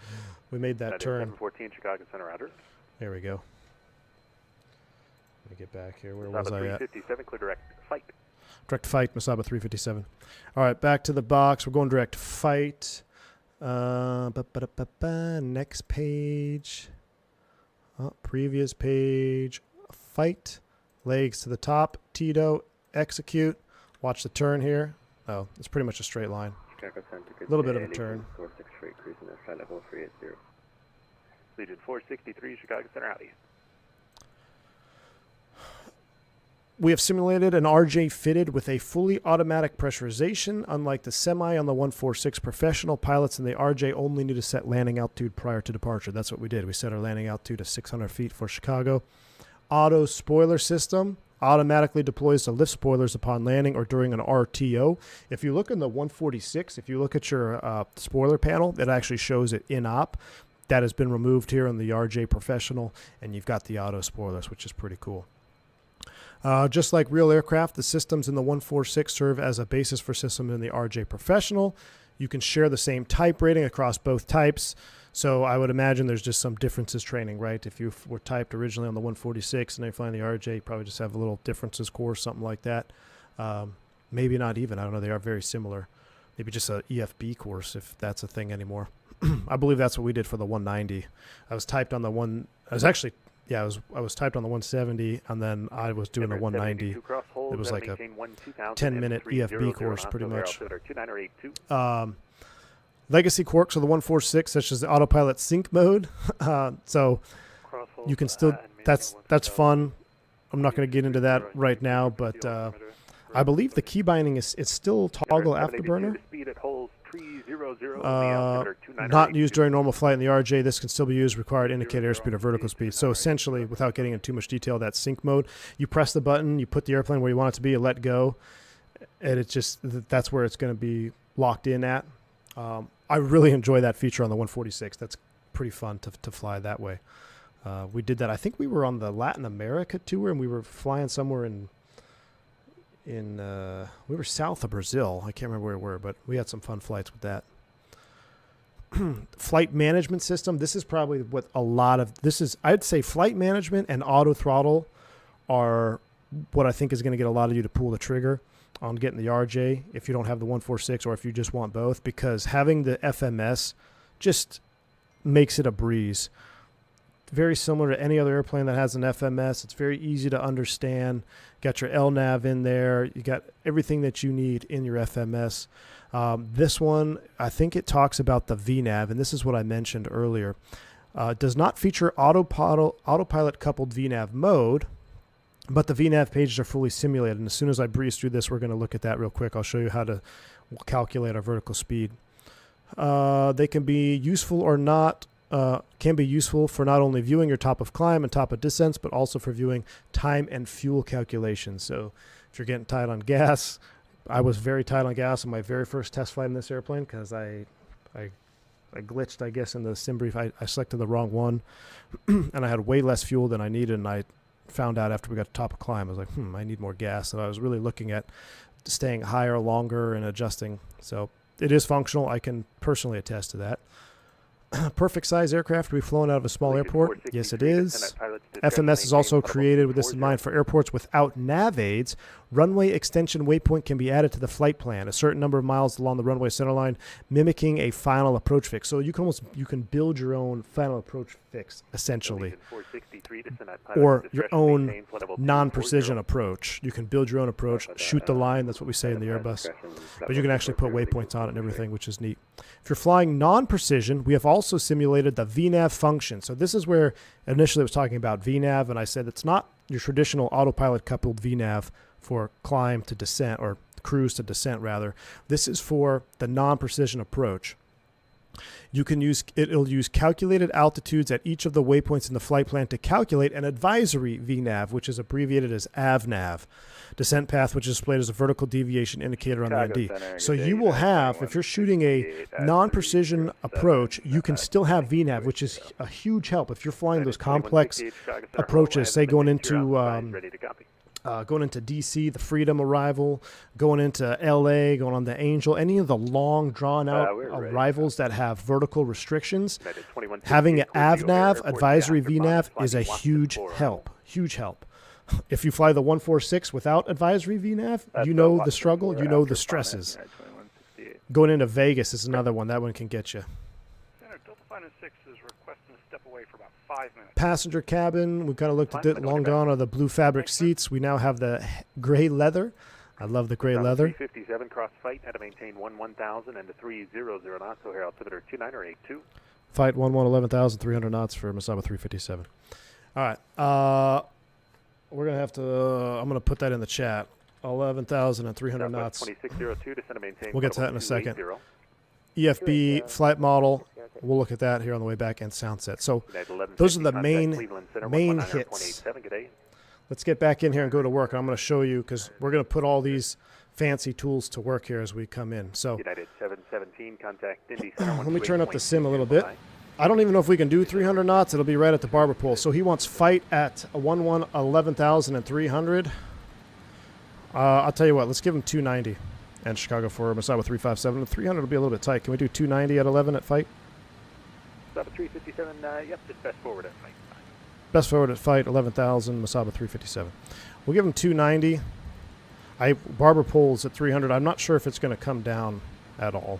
We made that turn. 14 Chicago Center outer. There we go. Let me get back here. Where was I at? 357, clear direct fight. Direct fight, Masaba 357. All right, back to the box. We're going direct fight. Next page. Previous page. Fight. Legs to the top. Tito. Execute. Watch the turn here. Oh, it's pretty much a straight line. A little bit of a turn. Legion 463, Chicago Center out east. We have simulated an RJ fitted with a fully automatic pressurization. Unlike the semi on the 146, professional pilots in the RJ only need to set landing altitude prior to departure. That's what we did. We set our landing altitude to 600 feet for Chicago. Auto spoiler system automatically deploys the lift spoilers upon landing or during an RTO. If you look in the 146, if you look at your spoiler panel, it actually shows it in op. That has been removed here on the RJ Professional, and you've got the auto spoilers, which is pretty cool. Just like real aircraft, the systems in the 146 serve as a basis for systems in the RJ Professional. You can share the same type rating across both types. So I would imagine there's just some differences training, right? If you were typed originally on the 146 and then you find the RJ, you probably just have a little differences course, something like that. Maybe not even. I don't know. They are very similar. Maybe just a EFB course if that's a thing anymore. I believe that's what we did for the 190. I was typed on the one. I was typed on the 170, and then I was doing the 190. It was like a 10-minute EFB course, pretty much. Legacy quirks of the 146, such as the autopilot sync mode. So you can still. That's fun. I'm not going to get into that right now, but I believe the key binding is still toggle afterburner. Not used during normal flight in the RJ. This can still be used, required indicate airspeed or vertical speed. So essentially, without getting into too much detail, that sync mode, you press the button, you put the airplane where you want it to be, you let go, and it's just, that's where it's going to be locked in at. I really enjoy that feature on the 146. That's pretty fun to fly that way. We did that. I think we were on the Latin America tour, and we were flying somewhere we were south of Brazil. I can't remember where we were, but we had some fun flights with that. Flight management system. This is probably what a lot of this is. I'd say flight management and auto throttle are what I think is going to get a lot of you to pull the trigger on getting the RJ if you don't have the 146 or if you just want both, because having the FMS just makes it a breeze. Very similar to any other airplane that has an FMS. It's very easy to understand. Got your LNAV in there. You got everything that you need in your FMS. This one, I think it talks about the VNAV, and this is what I mentioned earlier. It does not feature autopilot coupled VNAV mode, but the VNAV pages are fully simulated. And as soon as I breeze through this, we're going to look at that real quick. I'll show you how to calculate our vertical speed. They can be useful or not. Can be useful for not only viewing your top of climb and top of descents, but also for viewing time and fuel calculations. So if you're getting tight on gas, I was very tight on gas on my very first test flight in this airplane because I glitched, I guess, in the sim brief. I selected the wrong one, and I had way less fuel than I needed, and I found out after we got to top of climb, I was like, I need more gas. So I was really looking at staying higher, longer, and adjusting. So it is functional. I can personally attest to that. Perfect size aircraft to be flown out of a small airport. Yes, it is. FMS is also created with this in mind for airports without nav aids. Runway extension waypoint can be added to the flight plan, a certain number of miles along the runway centerline, mimicking a final approach fix. So you can build your own final approach fix, essentially. or your own non-precision approach. You can build your own approach, shoot the line, that's what we say in the Airbus. But you can actually put waypoints on it and everything, which is neat. If you're flying non-precision, we have also simulated the VNAV function. So this is where initially I was talking about VNAV, and I said it's not your traditional autopilot coupled VNAV for climb to descent, or cruise to descent rather. This is for the non-precision approach. You can use it'll use calculated altitudes at each of the waypoints in the flight plan to calculate an advisory VNAV, which is abbreviated as AVNAV. Descent path, which is displayed as a vertical deviation indicator on the ND. So you will have, if you're shooting a non-precision approach, you can still have VNAV, which is a huge help if you're flying those complex approaches, say going into DC, the Freedom arrival, going into LA, going on the Angel, any of the long drawn-out arrivals that have vertical restrictions. Having an AVNAV, advisory VNAV, is a huge help. Huge help. If you fly the 146 without advisory VNAV, you know the struggle, you know the stresses. Going into Vegas is another one. That one can get you. Center, Delta 5 and 6 is requesting to step away for about 5 minutes. Passenger cabin, we've kind of looked at it. Long gone are the blue fabric seats. We now have the gray leather. I love the gray leather. 357 cross fight, had to maintain 1000 and 300 knots, so here altimeter 29 or 82. Fight 11,300 knots for Moza 357. All right. We're going to have to, I'm going to put that in the chat. 11,300 knots. 2602 to send and maintain. We'll get to that in a second. EFB flight model. We'll look at that here on the way back, and sound set. So those are the main hits. Let's get back in here and go to work. I'm going to show you, because we're going to put all these fancy tools to work here as we come in. So United 717, contact Indy Center. Let me turn up the sim a little bit. I don't even know if we can do 300 knots. It'll be right at the barber pole. So he wants fight at 11,300. I'll tell you what. Let's give him 290. And Chicago for Moza 357. 300 will be a little bit tight. Can we do 290 at 11 at fight? Moza 357. Yep, just best forward at fight. Best forward at fight 11,000. Moza 357. We'll give him 290. Barber pole's at 300. I'm not sure if it's going to come down at all.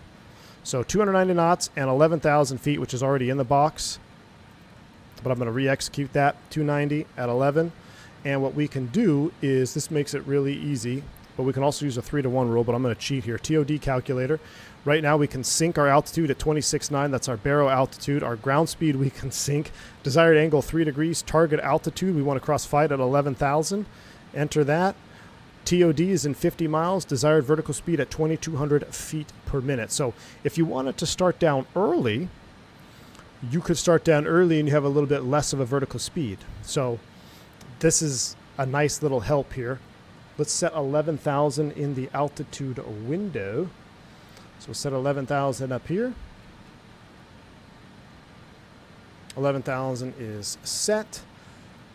So 290 knots and 11,000 feet, which is already in the box. But I'm going to re-execute that, 290 at 11. And what we can do is, this makes it really easy, but we can also use a 3-to-1 rule, but I'm going to cheat here. TOD calculator. Right now we can sync our altitude at 26.9. That's our baro altitude. Our ground speed we can sync. Desired angle 3 degrees. Target altitude we want to cross fight at 11,000. Enter that. TOD is in 50 miles, desired vertical speed at 2,200 feet per minute. So if you wanted to start down early, you could start down early and you have a little bit less of a vertical speed. So this is a nice little help here. Let's set 11,000 in the altitude window. So we'll set 11,000 up here. 11,000 is set.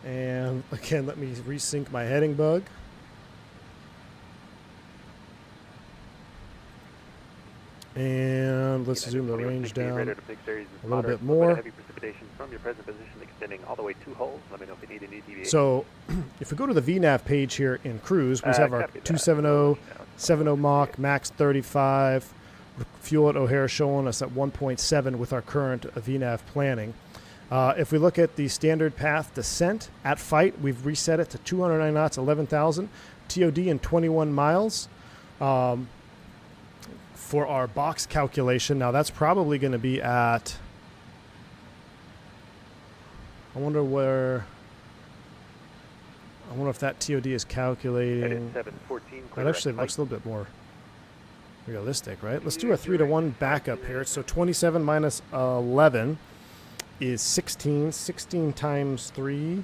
And again, let me resync my heading bug. And let's zoom the range down a little bit more. Heavy precipitation from your present position extending all the way 2 holes. Let me know if you need any deviation. So if we go to the VNAV page here in cruise, we have our 270, 70 Mach, max 35, fuel at O'Hare showing us at 1.7 with our current VNAV planning. If we look at the standard path descent at fight, we've reset it to 209 knots, 11,000, TOD in 21 miles. For our box calculation, now that's probably going to be at, I wonder if that TOD is calculating. That actually looks a little bit more realistic, right? Let's do a 3-to-1 backup here. So 27 minus 11 is 16. 16 times 3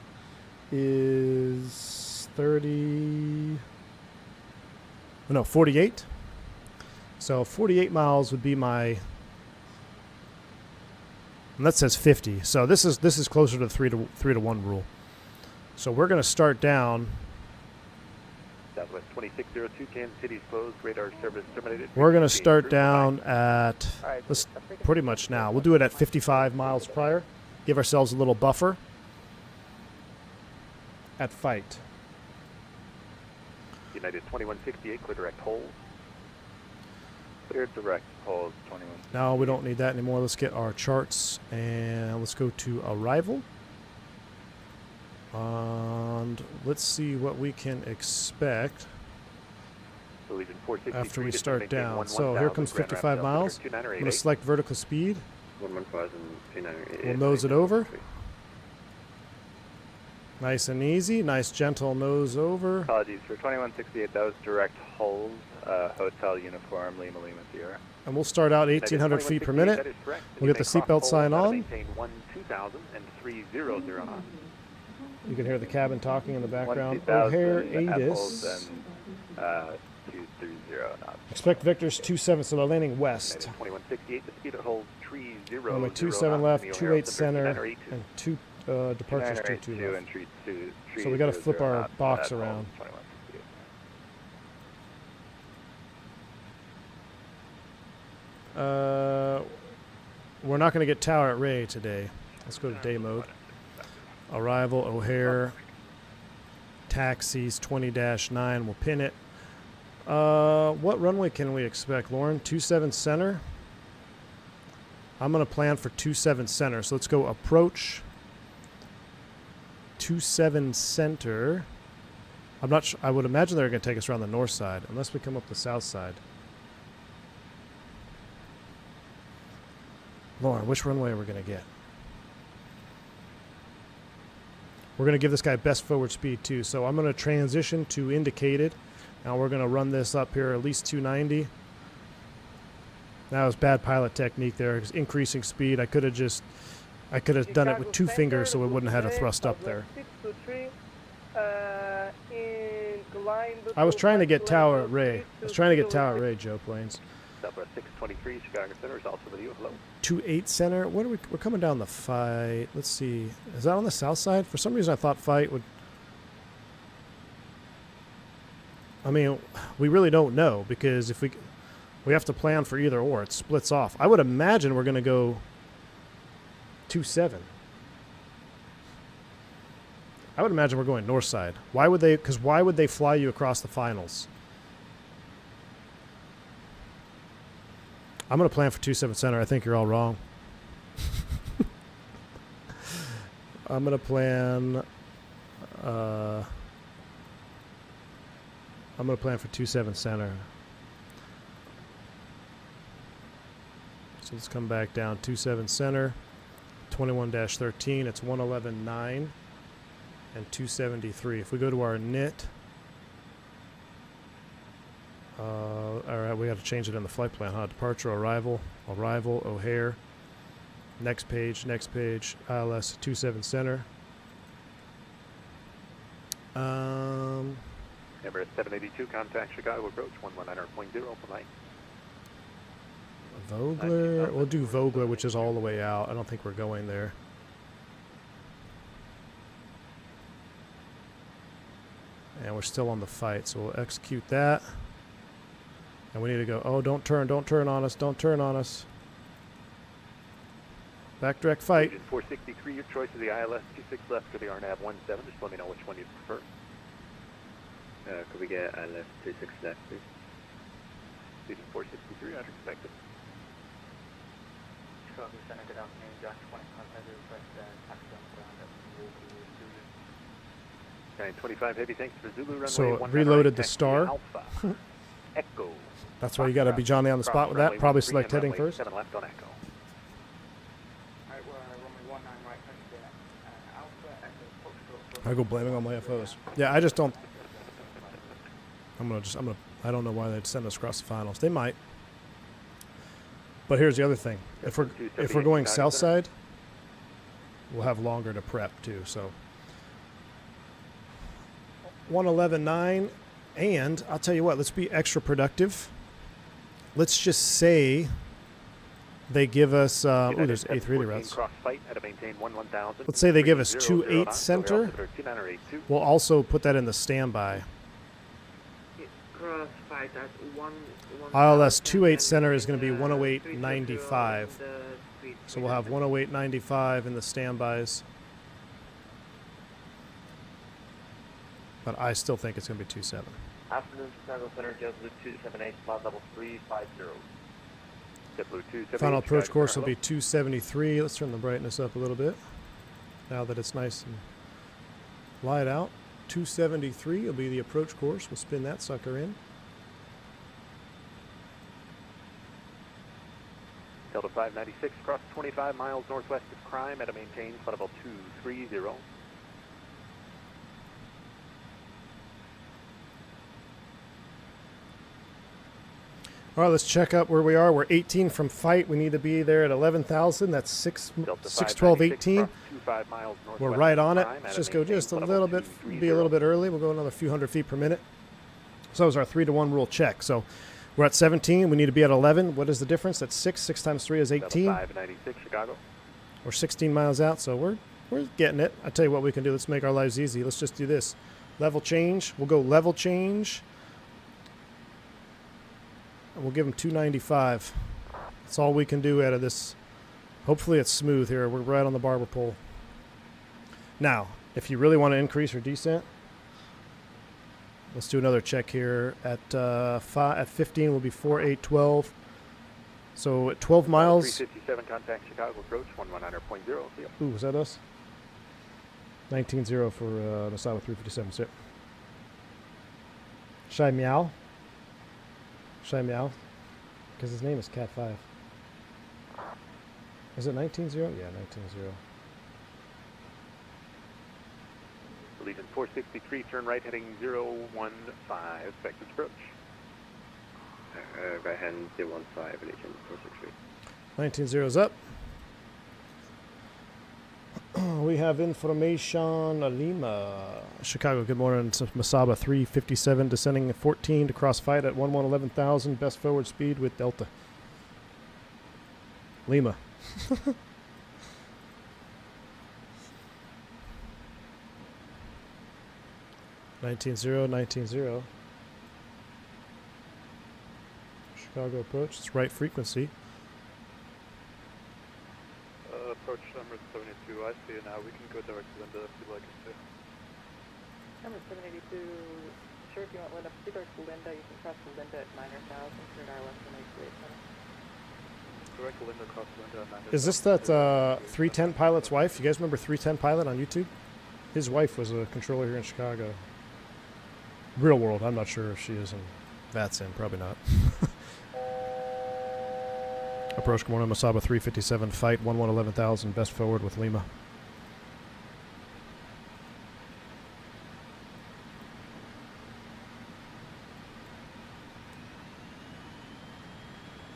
is 48. So 48 miles would be my, and that says 50. So this is closer to the 3-to-1 rule. So we're going to start down. Southwest 2602, Kansas City's closed. Radar service terminated. We're going to start down at, let's pretty much now. We'll do it at 55 miles prior. Give ourselves a little buffer. At fight. United 2168, clear direct hold. Clear direct hold 21. No, we don't need that anymore. Let's get our charts and let's go to arrival. And let's see what we can expect after we start down. So here comes 55 miles. I'm going to select vertical speed. We'll nose it over. Nice and easy. Nice gentle nose over. Apologies for 2168. That was direct hold. Hotel uniform Lima Lima Sierra. And we'll start out 1,800 feet per minute. We'll get the seatbelt sign on. You can hear the cabin talking in the background. O'Hare ATIS. 230 knots. Expect Victor's 27, so they're landing west. 2168. The speed holds 30. Runway 27 left, 28 center, and 2 departures 22 left. So we got to flip our box around. We're not going to get tower at Ray today. Let's go to day mode. Arrival, O'Hare. Taxis, 20-9. We'll pin it. What runway can we expect, Lauren? 27 center? I'm going to plan for 27 center. So let's go approach. 27 center. I'm not sure. I would imagine they're going to take us around the north side, unless we come up the south side. Lauren, which runway are we going to get? We're going to give this guy best forward speed too. So I'm going to transition to indicated. Now we're going to run this up here at least 290. That was bad pilot technique there. It was increasing speed. I could have done it with 2 fingers so it wouldn't have had a thrust up there. I was trying to get tower at Ray. Joe Plains. Southwest 623, Chicago Center is also with you. Hello. 28 center. What are we're coming down the fight. Let's see. Is that on the south side? For some reason I thought fight would. I mean, we really don't know because if we have to plan for either or. It splits off. I would imagine we're going to go 27. I would imagine we're going north side. Why would they? Because why would they fly you across the finals? I'm going to plan for 27 center. I think you're all wrong. I'm going to plan. I'm going to plan for 27 center. So let's come back down 27 center. 21-13. It's 111.9 and 273. If we go to our NIT. All right, we got to change it in the flight plan, huh? Departure, arrival, O'Hare. Next page, ILS 27 center. Number 782, contact Chicago approach 119.0 for light. Vogler, we'll do Vogler, which is all the way out. I don't think we're going there. And we're still on the fight, so we'll execute that. And we need to go, oh, don't turn on us. Back direct fight. 463, your choice of the ILS 26 left or the RNAV 17. Just let me know which one you prefer. Could we get ILS 26 left, please? Leading 463, I'd expect it. Chicago Center, good afternoon. Josh, 20 contact request, taxi on ground up to Zulu. 925 heavy, thanks for Zulu runway. So it reloaded the star. Alpha. Echo. That's why you got to be Johnny on the spot with that. Probably select heading first. 7 left on Echo. Alright, we're runway 19 right, Alpha, Echo, Foxtrot. I go blaming on my FOs. Yeah, I just don't. I don't know why they'd send us across the finals. They might. But here's the other thing. If we're going south side, we'll have longer to prep too. So 111.9, and I'll tell you what. Let's be extra productive. Let's just say they give us. There's A3 routes. Let's say they give us 28 center. We'll also put that in the standby. Crossflight at ILS 28 center is going to be 108.95. So we'll have 108.95 in the standbys. But I still think it's going to be 27. Afternoon, Chicago Center, JetBlue 278, flight level 350. JetBlue 278. Final approach course will be 273. Let's turn the brightness up a little bit. Now that it's nice and Light out. 273 will be the approach course. We'll spin that sucker in. Delta 596, cross 25 miles northwest of Crime at a maintained flight level 230. All right, let's check up where we are. We're 18 from fight. We need to be there at 11,000. That's 612, 18. We're right on it. Let's just go just a little bit, be a little bit early. We'll go another few hundred feet per minute. So that was our 3-to-1 rule check. So we're at 17. We need to be at 11. What is the difference? That's 6. 6 times 3 is 18. 596 Chicago. We're 16 miles out, so we're getting it. I tell you what we can do. Let's make our lives easy. Let's just do this. Level change. We'll go level change. We'll give them 295. That's all we can do out of this. Hopefully it's smooth here. We're right on the barber pole. Now, if you really want to increase your descent, let's do another check here. At 15 will be 4812. So at 12 miles. 357 contact Chicago approach 119.0. Ooh, was that us? 19-0 for Moza 357. Sit. Shy meow. Shy meow. Because his name is Cat 5. Is it 19-0? Yeah, 19-0. Leaving 463, turn right heading 015, expected approach. Right hand 015, Legion 463. 19-0 is up. We have information. Lima. Chicago, good morning. It's Masaba 357, descending 14 to cross fight at 11,000. Best forward speed with Delta. Lima. 19-0, 19-0. Chicago approach. It's right frequency. Approach number 72. I see it now. We can go direct to Linda if you'd like us to. Number 782, sure if you want Linda, proceed direct to Linda. You can cross to Linda at 9,000, turn our left to 98 center. Direct to Linda, cross Linda at 9,000. Is this that 310 pilot's wife? You guys remember 310 pilot on YouTube? His wife was a controller here in Chicago. Real world, I'm not sure if she is in VATSIM, probably not. Approach, good morning, Masaba 357, fight 11,000, best forward with Lima.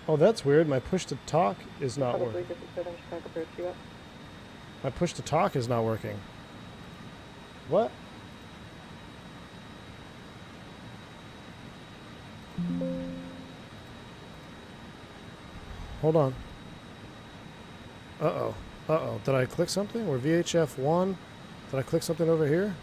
Oh, that's weird. My push to talk is not working. My push to talk is not working. What? Hold on. Uh-oh. Uh-oh. Did I click something? We're VHF 1. Did I click something over here?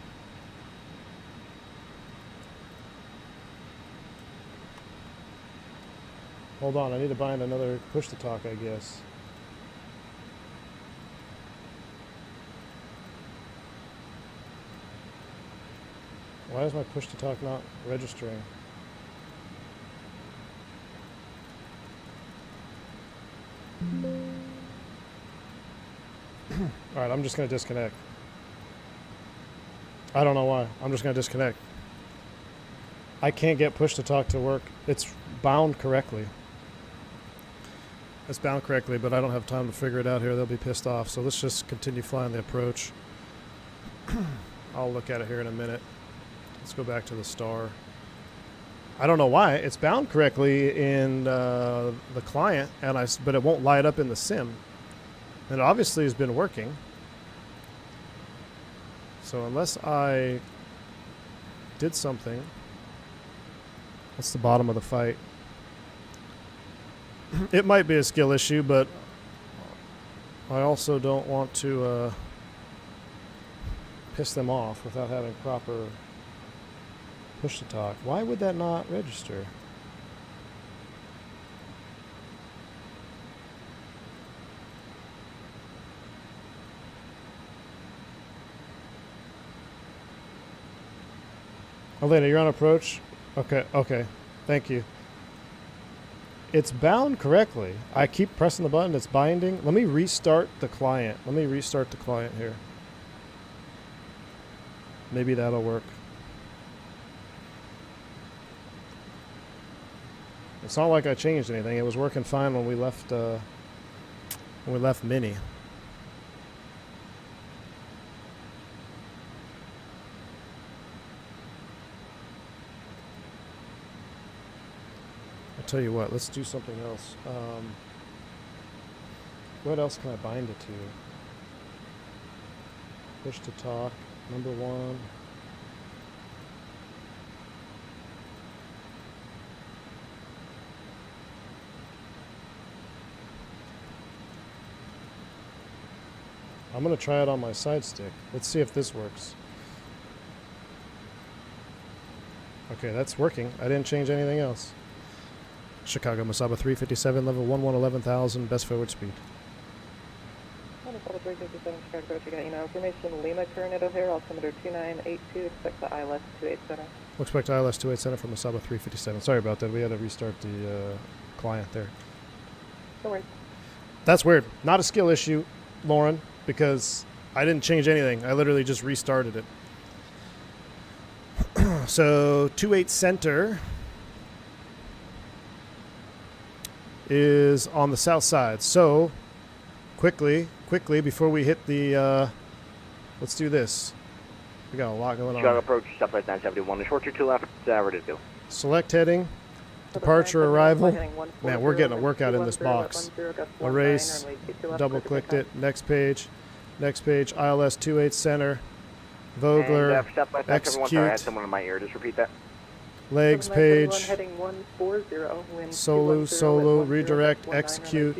Hold on. I need to bind another push to talk, I guess. Why is my push to talk not registering? Alright, I'm just going to disconnect. I don't know why. I'm just going to disconnect. I can't get push to talk to work. It's bound correctly. It's bound correctly, but I don't have time to figure it out here. They'll be pissed off. So let's just continue flying the approach. I'll look at it here in a minute. Let's go back to the star. I don't know why. It's bound correctly in the client, but it won't light up in the sim. And it obviously has been working. So unless I did something, that's the bottom of the fight. It might be a skill issue, but I also don't want to piss them off without having proper push to talk. Why would that not register? Elena, you're on approach? Okay, okay. Thank you. It's bound correctly. I keep pressing the button. It's binding. Let me restart the client. Let me restart the client here. Maybe that'll work. It's not like I changed anything. It was working fine when we left Mini. I'll tell you what, let's do something else. What else can I bind it to? Push to talk, number 1. I'm going to try it on my side stick. Let's see if this works. Okay, that's working. I didn't change anything else. Chicago, Masaba 357, level 11,000, best forward speed. Masaba 357, Chicago, you got information. Lima, current at O'Hare, altimeter 2982, expect the ILS 28 center. We'll expect ILS 28 center from Masaba 357. Sorry about that. We had to restart the client there. No worries. That's weird. Not a skill issue, Lauren, because I didn't change anything. I literally just restarted it. So 28 center is on the south side. So quickly before we hit the let's do this. We got a lot going on. Chicago approach, JustFlight 971. The short 2 left, ready to go. Select heading, departure, arrival. Man, we're getting a workout in this box. Erase, double clicked it. Next page, ILS 28 center. Vogler, execute. I had someone in my ear. Just repeat that. Legs page. Heading 140, Solo, redirect, execute,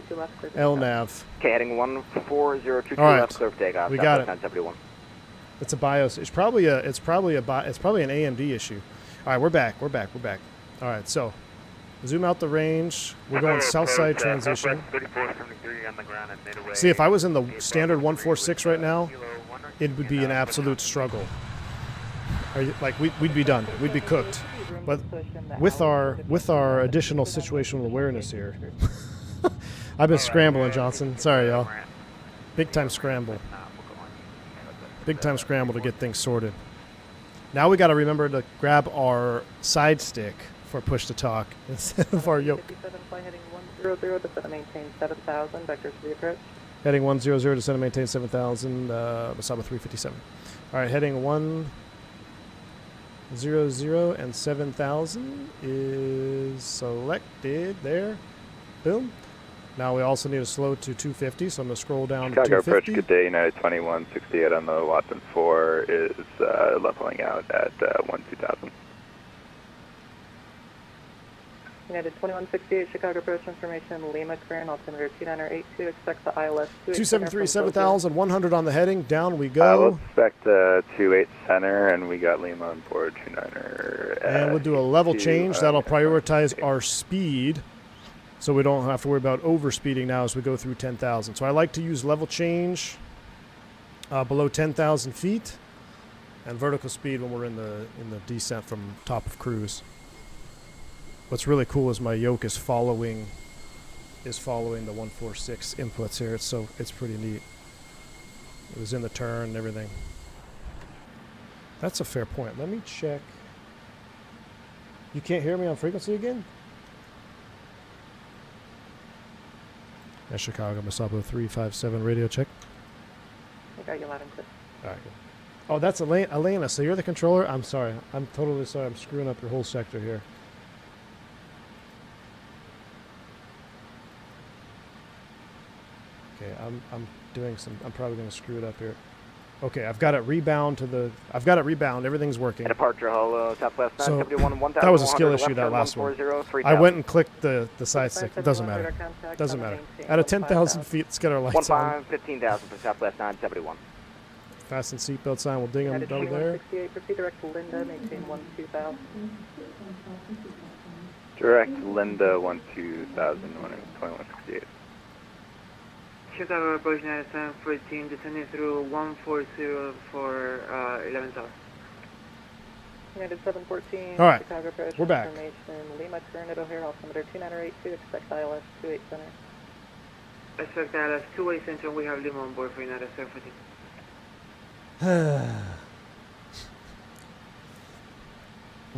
LNAV. Okay, heading 14022 All right. left, clear for takeoff. We got it. 971. It's a BIOS. It's probably an AMD issue. All right, we're back. All right, so zoom out the range. We're going south side transition. See, if I was in the standard 146 right now, it would be an absolute struggle. We'd be done. We'd be cooked. But with our additional situational awareness here, I've been scrambling, Johnson. Sorry, y'all. Big time scramble. Big time scramble to get things sorted. Now we got to remember to grab our side stick for push to talk instead of our yoke. 57, fly heading 100, descend and maintain 7,000, vector to the approach. Heading 100, descend and maintain 7,000, Masaba 357. All right, heading 100 and 7,000 is selected there. Boom. Now we also need to slow to 250, so I'm going to scroll down Chicago to 250. approach, good day, United 2168 on the Watson 4 is leveling out at 12,000. United 2168, Chicago approach information, Lima, current, altimeter 2982, expect the ILS 273, 7,100 on the heading, down we go. We'll expect 28 center, and we got Lima on board, 29er. And we'll do a level change. That'll prioritize our speed, so we don't have to worry about overspeeding now as we go through 10,000. So I like to use level change below 10,000 feet, and vertical speed when we're in the descent from top of cruise. What's really cool is my yoke is following the 146 inputs here. It's pretty neat. It was in the turn and everything. That's a fair point. Let me check. You can't hear me on frequency again? Chicago, Masaba 357, radio check. I got you loud and clear. All right, good. Oh, that's Elena. So you're the controller? I'm sorry. I'm totally sorry. I'm screwing up your whole sector here. Okay, I'm probably going to screw it up here. Okay, I've got it rebound Everything's working. Departure hull, Southwest 971, 1,100. That was a skill issue, that last one. I went and clicked the side stick. It doesn't matter. Doesn't matter. Out of 10,000 feet, let's get our lights on. 15,000 for Southwest 971. Fasten seatbelt sign. We'll ding them down there. 2168, proceed direct to Linda, maintain 12,000. Direct Linda 12,000, 2168. Chicago approach 9714, descending through 140 for 11,000. United 714, all right, Chicago approach we're back. Information, Lima, current at O'Hare, altimeter 2982, expect ILS 28 center. Expect ILS 28 center, we have Lima on board for United 714.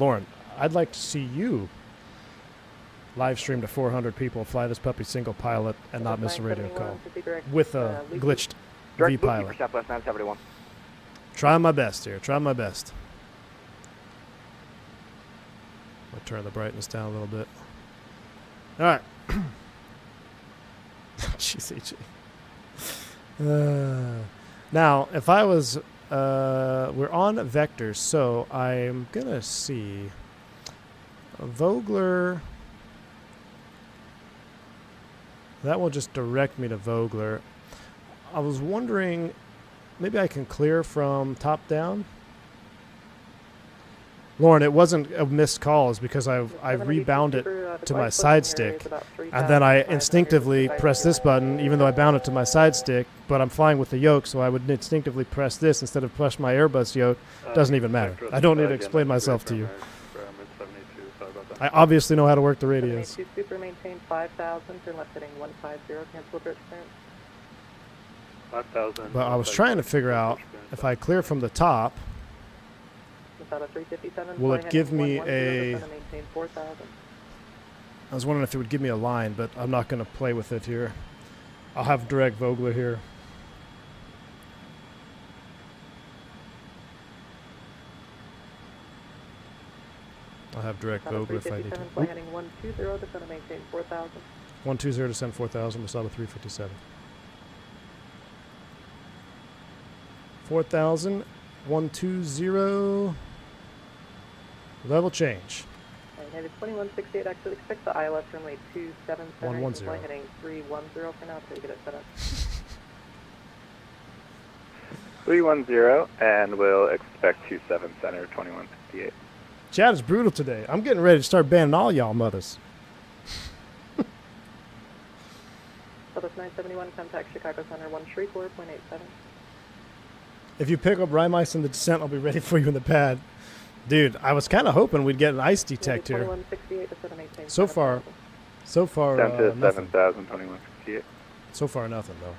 Lauren, I'd like to see you live stream to 400 people, fly this puppy single pilot, and not miss a radio call with a glitched V pilot. Southwest 971. Trying my best here. Trying my best. I'll turn the brightness down a little bit. All right. Jeez, AJ. Now, if I was, we're on vectors, so I'm gonna see Vogler. That will just direct me to Vogler. I was wondering, maybe I can clear from top down. Lauren, it wasn't a missed call, it's because I rebound it to my side stick, and then I instinctively press this button, even though I bound it to my side stick, but I'm flying with the yoke, so I would instinctively press this instead of press my Airbus yoke. Doesn't even matter. I don't need to explain myself to you. I obviously know how to work the radios. Super maintain 5,000, turn left heading 150, cancel approach clearance. 5,000. But I was trying to figure out if I clear from the top, will it give me a... I was wondering if it would give me a line, but I'm not going to play with it here. I'll have direct Vogler here. I'll have direct Vogler if I need to. Fly heading 120, descend and maintain 4,000. 120, descend 4,000, Masaba 357. 4,000, 120, level change. Headed 2168, actually expect the ILS runway 27 center. 110. Fly heading 310 for now, so you get it set up. 310, and we'll expect 27 center, 2168. Chat is brutal today. I'm getting ready to start banning all y'all mothers. Southwest 971, contact Chicago Center 134.87. If you pick up Rymice in the descent, I'll be ready for you in the pad. Dude, I was kind of hoping we'd get an ice detect here. So far, Down to nothing. 7,000, 2168. So far, nothing though.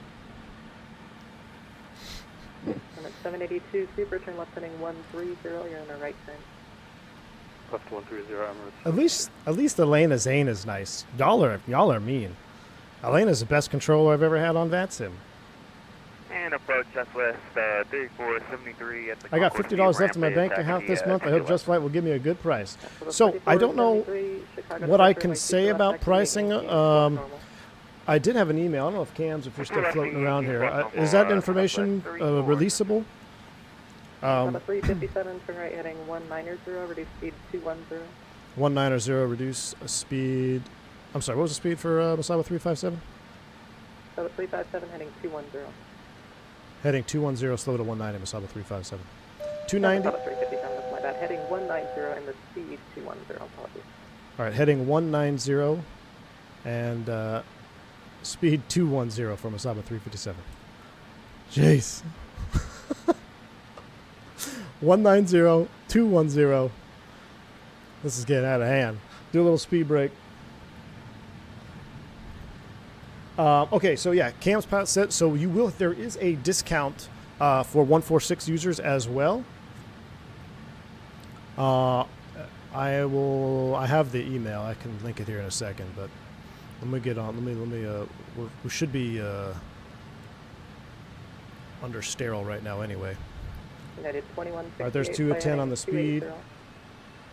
I'm at 782, super, turn left heading 130, you're in a right turn. Left 130, Emirates. At least Elena Zane is nice. Y'all are mean. Elena's the best controller I've ever had on VATSIM. And approach Southwest 3473 at the I got $50 left in my bank account this month. I hope JustFlight will give me a good price. So I don't know what I can say about pricing. I did have an email. I don't know if Cams, if you're still floating around here. Is that information releasable? 357, turn right heading 190, reduce speed 210. 190, reduce speed. I'm sorry, what was the speed for Masaba 357? So 357 heading 210. Heading 210, slow to 190, Masaba 357. 290. 357, that's my bad. Heading 190 and the speed 210, apologies. All right, heading 190 and speed 210 for Masaba 357. Jeez. 190, 210. This is getting out of hand. Do a little speed break. Okay, so yeah, Cam's pilot set. So you will. There is a discount for 146 users as well. I have the email. I can link it here in a second, but let me get on. Let me. We should be under sterile right now, anyway. United 21. All right, there's 210 on the speed.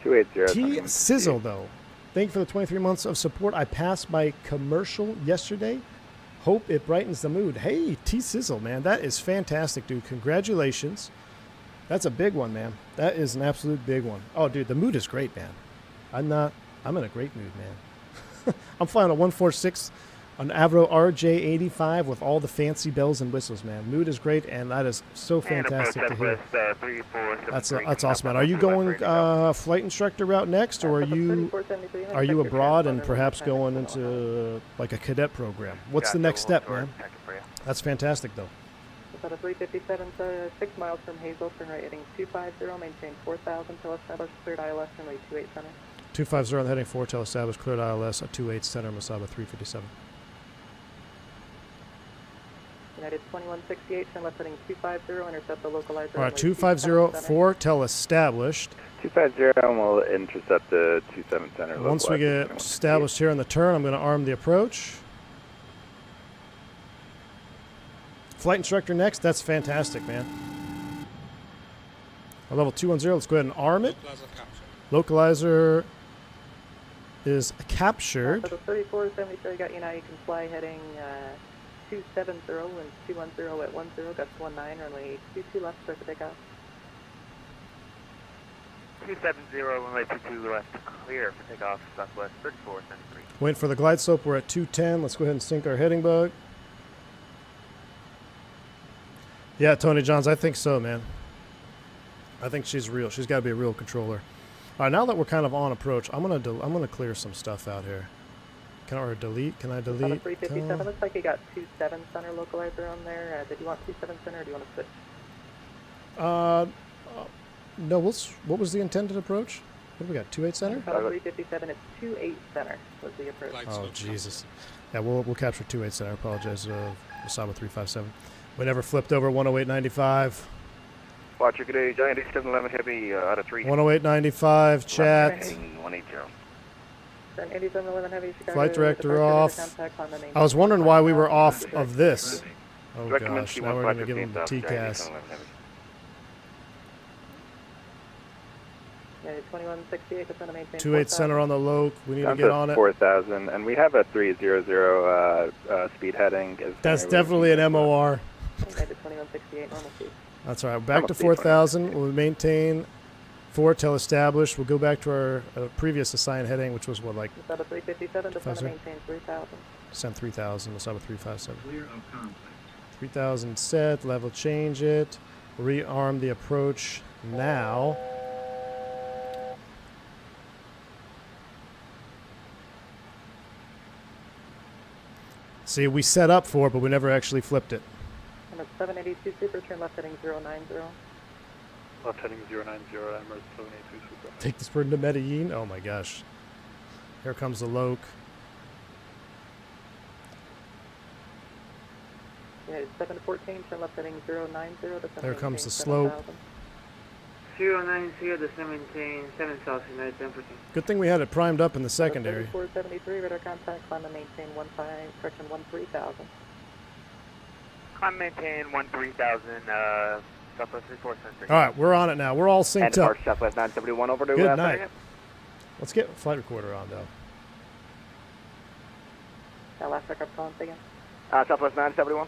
280. T Sizzle though. Thank you for the 23 months of support. I passed my commercial yesterday. Hope it brightens the mood. Hey, T Sizzle, man, that is fantastic, dude. Congratulations. That's a big one, man. That is an absolute big one. Oh, dude, the mood is great, man. I'm in a great mood, man. I'm flying a 146, an Avro RJ85 with all the fancy bells and whistles, man. Mood is great, and that is so fantastic to hear. That's awesome, man. Are you going flight instructor route next, or are you abroad and perhaps going into like a cadet program? What's the next step, man? That's fantastic, though. About a 357 to 6 miles from Hazel, turn right heading 250, maintain 4,000 till established cleared ILS runway 28 center. 250 on the heading 4 till established cleared ILS at 28 center, Masaba 357. United 2168, turn left heading 250, intercept the localizer. All right, 2504, tell established. 250, and we'll intercept the 27 center. Once we get established here on the turn, I'm going to arm the approach. Flight instructor next. That's fantastic, man. Our level 210, let's go ahead and arm it. Localizer is captured. So the 3473 got you now. You can fly heading 270 and 210 at 10, gust 19, runway 22 left, start to take off. 270, runway 22 left, clear for takeoff, southwest 3473. Waiting for the glide slope. We're at 210. Let's go ahead and sync our heading bug. Yeah, Tony Johns, I think so, man. I think she's real. She's got to be a real controller. All right, now that we're kind of on approach, I'm gonna clear some stuff out here. Or delete? Can I delete? On the 357, looks like you got 27 center localizer on there. Did you want 27 center or do you want to switch? No. What was the intended approach? What do we got? 28 center? On the 357, it's 28 center was the approach. Oh Jesus. Yeah, we'll capture 28 center. I apologize, Moza 357. We never flipped over 108.95. Watcher, good day, Giant 8711 Heavy out of 3. 108.95, chat. 180. Turn 8711 Heavy, Chicago. Flight director off. I was wondering why we were off of this. Oh gosh, now we're going to give him the TCAS. Yeah, 2168, that's going to maintain 28 center on the loc. We need to get on it. 4,000, and we have a 300 speed heading. That's definitely an MOR. United 2168, normal speed. That's all right. Back to 4,000. We'll maintain 4 till established. We'll go back to our previous assigned heading, which was what, like? It's out of 357, just want to maintain 3,000. Send 3,000. Let's have a 357. Clear of conflict. 3,000 set. Level change it. Rearm the approach now. See, we set up 4, but we never actually flipped it. And it's 782 Super, turn left heading 090. Left heading 090, Emirates 782 Super. Take this bird to Medellin. Oh my gosh. Here comes the loc. Yeah, it's 714, turn left heading 090. There comes the slope. 090, just maintain 7,000, United 10%. Good thing we had it primed up in the secondary. 473, radar contact, climb and maintain 13,000. Climb maintain 13,000, southwest 3473. All right, we're on it now. We're all synced up. Southwest 971 over to Good night. Let's get flight recorder on, though. That last record calling again. Southwest 971.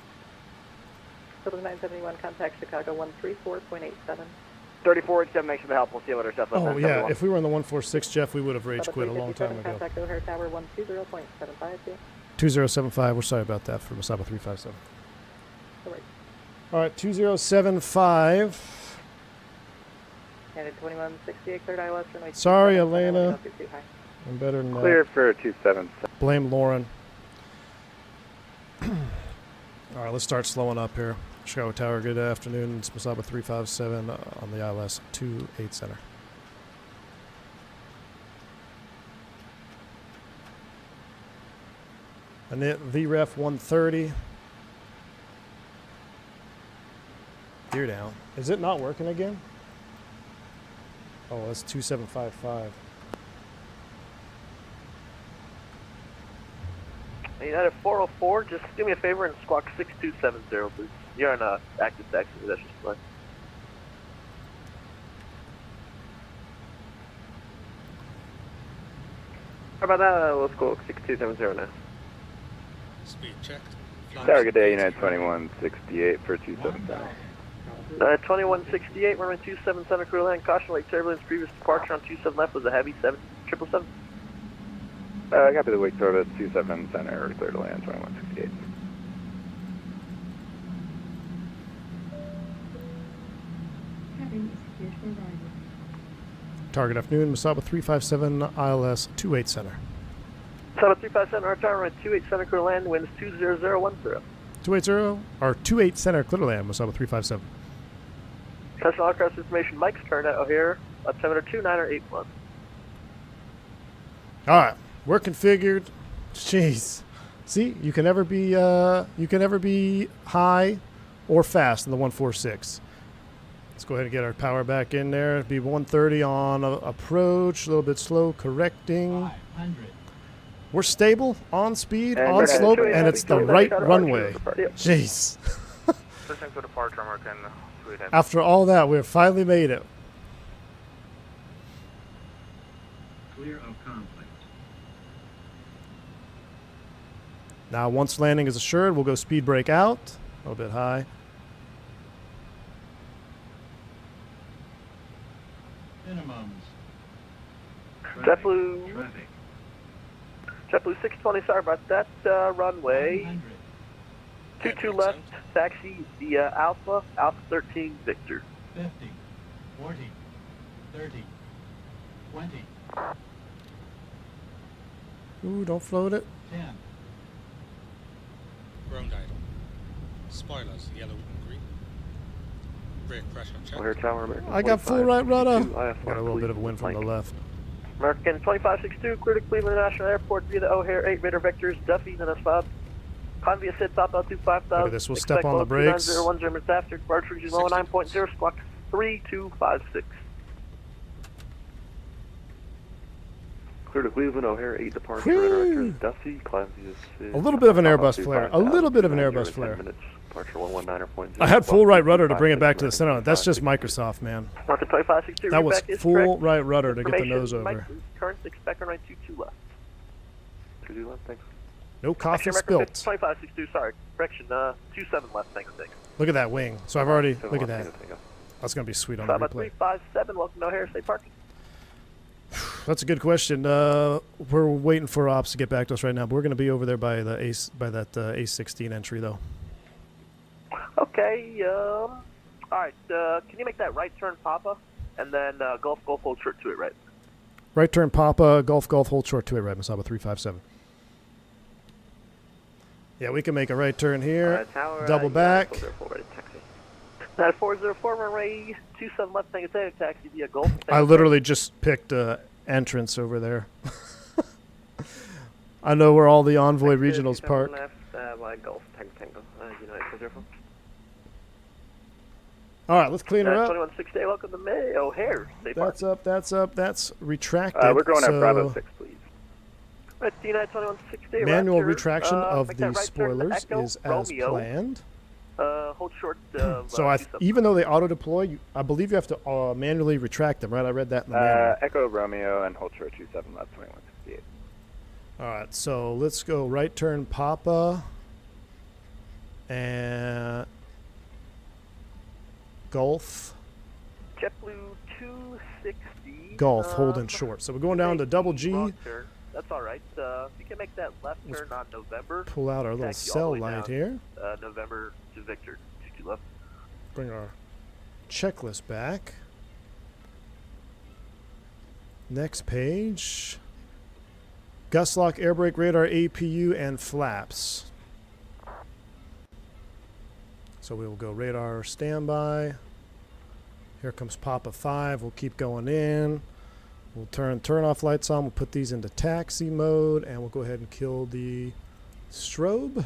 Southwest 971, contact Chicago 134.87. 3487, make sure the help. We'll see you later, Southwest Oh, 971. yeah. If we were in the 146, Jeff, we would have rage quit a long time ago. Contact O'Hare Tower 120.75. 2075. We're sorry about that for Moza 357. All right. All right, 2075. United 2168, third ILS. Runway Sorry, 27, Elena. don't get too high. I'm better than Clear that. for 27. Blame Lauren. All right, let's start slowing up here. Chicago Tower, good afternoon. It's Moza 357 on the ILS 28 center. And the VREF 130. Gear down. Is it not working again? Oh, that's 2755. United 404, just do me a favor and squawk 6270, please. You're on active taxi, that's just fine. How about that? Let's go 6270 now. Speed checked. Tower, good day, United 2168 for 277. 2168, runway 27 center, clear land, caution lake turbulence, previous departure on 27 left was a heavy 777. Copy the wake service 27 center, clear to land 2168. Cabin is cleared for arrival. Target afternoon, Moza 357 ILS 28 center. South 357, our tower runway 28 center, clear land, winds 20010. 280 or 28 center, clear to land, Moza 357. Custom aircraft information, Mike's turn at O'Hare, altimeter 2981. All right, we're configured. Jeez, See, you can never be high or fast in the 146. Let's go ahead and get our power back in there. It'll be 130 on approach, a little bit slow, correcting. 500. We're stable, on speed, And on we're slope, gonna and it's the right runway. Yep. Jeez. Switching to departure, American. After all that, we finally made it. Clear of conflict. Now, once landing is assured, we'll go speed brake out. A little bit high. Minimums. JetBlue. Traffic. JetBlue 620, sorry about that. Runway 100. 22 left, taxi via Alpha 13 Victor. 50. 40. 30. 20. Ooh, don't float it. 10. Ground idle. Spoilers, yellow and green. Brake pressure check. O'Hare Tower, American. I got full right rudder. 22, IFR, Got a little bit of a please, wind from the Mike. left. American 2562, clear to Cleveland International Airport via the O'Hare 8 radar vectors, Duffy, and S5. Con via Sid, top altitude 5,000. Look at this, we'll step on the brakes. 2901 German after, departure region 9.0, squawk 3256. Clear to Cleveland, O'Hare 8 departure, Whee! radar Duffy, climb via Sid. A little bit of an top Airbus altitude flare. A 5,000, little bit of an 90 Airbus in flare. 10 minutes, departure 119.0. I had full right rudder to bring it back to the 256, center. That's just 563. Microsoft, man. Martin 2562, That was readback is full correct. right rudder to get the nose Information, over. Mike, current expect runway 22 left. 22 left, thanks. No coffee Actually, spilt. 2562, sorry, correction, 27 left, thanks. Look at that wing. So I've already, Seven look at left, that. Tango, Tango. That's going to be sweet on the About replay. 357, welcome to O'Hare, stay parking. That's a good question. We're waiting for ops to get back to us right now, but we're going to be over there by the A16 entry, though. Okay, alright, can you make that right turn, Papa? And then Golf, hold short to it, right? Right turn, Papa, Golf, hold short to it, right, Masaba 357. Yeah, we can make a right turn here. Tower, double back. 404, runway 27 left, taxi via Golf. I literally just picked entrance over there. I know where all the Envoy regionals park. Left, Golf, Tango, United 404. All right, let's clean her up. 2168, welcome to May O'Hare, stay parking. That's up. That's retracted. We're going at Bravo so 6, please. Right, D9 2168, manual Raptor, retraction of make the that right turn to spoilers Echo, is as Romeo. planned. Hold short. So even though they auto deploy, I believe you have to manually retract them, right? I read that in the manual. Echo Romeo and hold short 27 left, 2168. All right, so let's go right turn Papa and Golf. JetBlue 260. Golf, holding short. So we're going down to double G. Wrong turn. That's all right. You can make that left turn on November. Pull out our little Taxi all cell the way light down, here. November to Victor. 22 left. Bring our checklist back. Next page. Gust lock, air brake, radar, APU, and flaps. So we will go radar standby. Here comes Papa 5. We'll keep going in. We'll turn off lights on. We'll put these into taxi mode, and we'll go ahead and kill the strobe.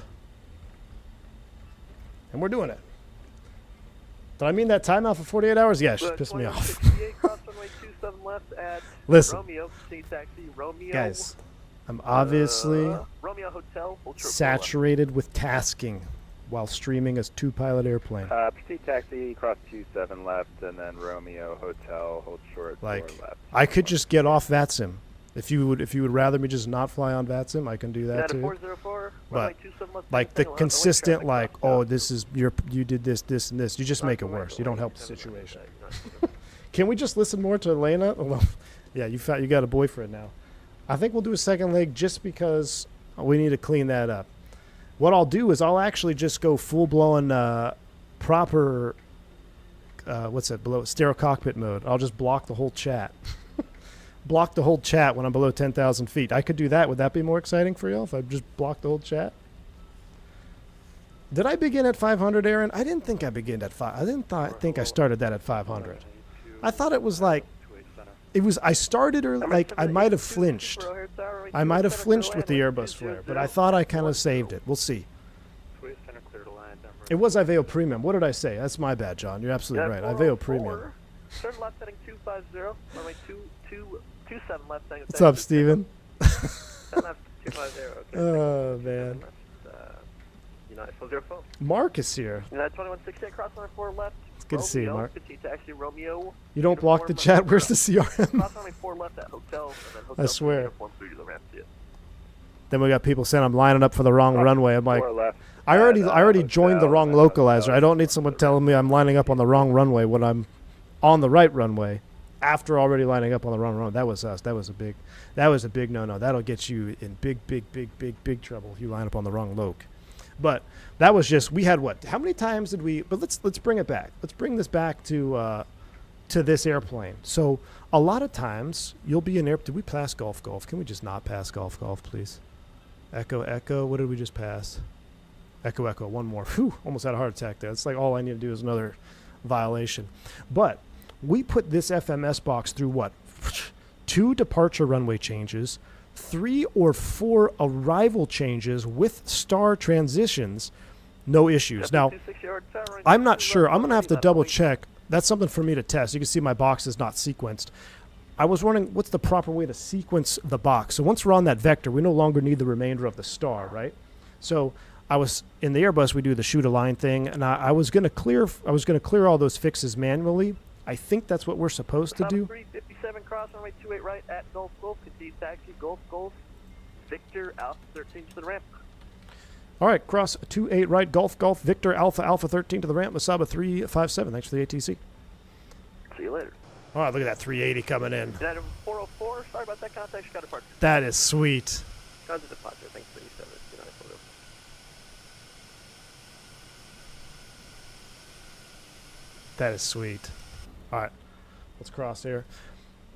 And we're doing it. Did I mean that timeout for 48 hours? Yeah, it just pissed me off. 2168, cross runway 27 left at Listen. Romeo. Taxi Romeo. Guys, I'm obviously Romeo Hotel. Hold short saturated with tasking while streaming a 2-pilot airplane. Proceed taxi, cross 27 left, and then Romeo Hotel, hold short 4 Like, left. I could just get off VATSIM. If you would rather me just not fly on VATSIM, I can do that too. 404, But 27 left, like the Tango, consistent, traffic, like, cross oh, this is you did this, and this. You just make it worse. You don't help the situation. Can we just listen more to Elena? Well, yeah, you got a boyfriend now. I think we'll do a second leg just because we need to clean that up. What I'll do is I'll actually just go full-blown proper, what's that, below stereo cockpit mode. I'll just block the whole chat. Block the whole chat when I'm below 10,000 feet. I could do that. Would that be more exciting for you if I just blocked the whole chat? Did I begin at 500, Aaron? I didn't think I began at 5. I didn't think I started that at 500. I thought it was like, I started or like I might have flinched. I might have flinched with the Airbus flare, but I thought I kind of saved it. We'll see. Swiss center clear to land. Number. It was Iveo Premium. What did I say? That's my bad, John. You're absolutely right. Iveo Premium. Turn left heading 250, runway 27 left heading. What's up, Steven? Turn left 250, okay. Oh, man. United 40 phone. Mark is here. United 2168, cross line 4 left. It's good to see you, Mark. Continue to taxi Romeo. You don't block the chat. Where's the CRM? Cross line 4 left at hotel, and then hotel I swear. uniform 3 to the ramp to you. Then we got people saying I'm lining up for the wrong runway. I'm like, 4 left. I already joined the wrong localizer. I don't need someone telling me I'm lining up on the wrong runway when I'm on the right runway after already lining up on the wrong runway. That was us. That was a big no-no. That'll get you in big trouble if you line up on the wrong loc. But that was just, we had what? How many times did we? But let's bring it back. Let's bring this back to this airplane. So a lot of times you'll be in air. Did we pass Golf? Can we just not pass Golf, please? Echo. What did we just pass? Echo. One more. Whew, almost had a heart attack there. It's like all I need to do is another violation. But we put this FMS box through what? 2 departure runway changes, 3 or 4 arrival changes with star transitions, no issues. Now, I'm not sure. I'm going to have to double check. That's something for me to test. You can see my box is not sequenced. I was wondering what's the proper way to sequence the box. So once we're on that vector, we no longer need the remainder of the star, right? So I was in the Airbus, we do the shoot a line thing, and I was going to clear all those fixes manually. I think that's what we're supposed to do. 357 cross runway 28 right at Golf. Continue taxi Golf. Victor Alpha 13 to the ramp. All right, cross 28 right Golf Victor Alpha 13 to the ramp. Masaba 357. Thanks for the ATC. See you later. All right, look at that 380 coming in. United 404. Sorry about that contact. Got departure. That is sweet. Got the departure. Thanks for the 7. United 40. That is sweet. All right, let's cross here.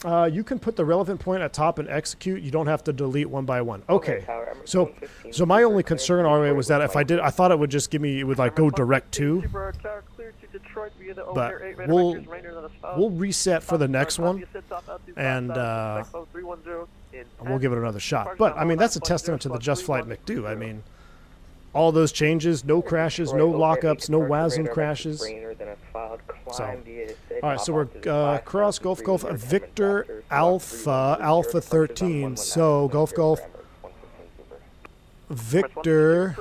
You can put the relevant point at top and execute. You don't have to delete one by one. Okay. So my only concern, RA, was that if I did, I thought it would just give me, it would like go direct to. But we'll reset for the next one, and we'll give it another shot. But I mean, that's a testament to the JustFlight McDo. I mean, all those changes, no crashes, no lockups, no WASM crashes. So, all right, so we're cross Golf Victor Alpha 13. So Golf Victor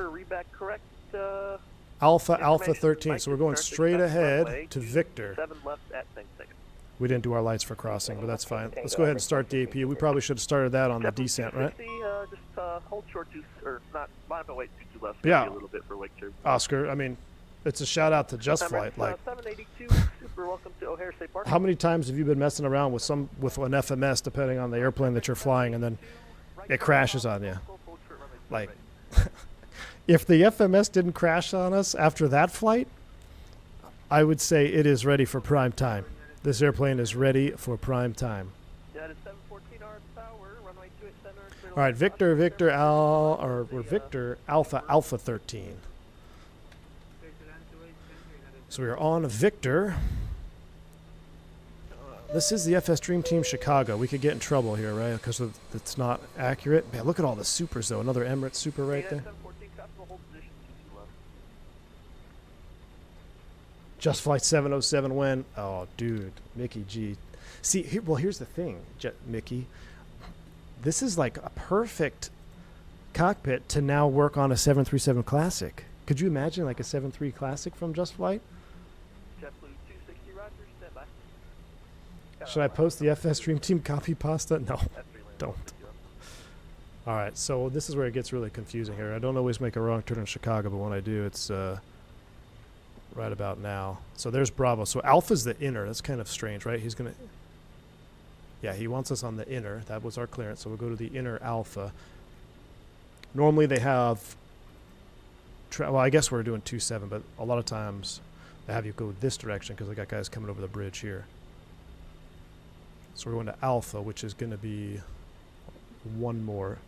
Alpha 13. So we're going straight ahead to Victor. We didn't do our lights for crossing, but that's fine. Let's go ahead and start the AP. We probably should have started that on the descent, right? Just hold short to, or not, wait, two left. Yeah. A little bit for wake two. Oscar, I mean, it's a shout out to JustFlight. Like, 782, super welcome to O'Hare State Park. How many times have you been messing around with an FMS, depending on the airplane that you're flying, and then it crashes on you? Like, if the FMS didn't crash on us after that flight, I would say it is ready for prime time. This airplane is ready for prime time. All right, Victor Alpha 13. So we are on Victor. This is the FS Dream Team Chicago. We could get in trouble here, right? Because it's not accurate. Man, look at all the supers, though. Another Emirates super right there. JustFlight 707 when? Oh, dude. Mickey G. See, here's the thing, Mickey. This is like a perfect cockpit to now work on a 737 Classic. Could you imagine like a 73 Classic from JustFlight? Should I post the FS Dream Team copy pasta? No, don't. All right, so this is where it gets really confusing here. I don't always make a wrong turn in Chicago, but when I do, it's right about now. So there's Bravo. So Alpha's the inner. That's kind of strange, right? He's going to... Yeah, he wants us on the inner. That was our clearance. So we'll go to the inner Alpha. Normally they have... well, I guess we're doing 2-7, but a lot of times they have you go this direction because they got guys coming over the bridge here. So we're going to Alpha, which is going to be one more.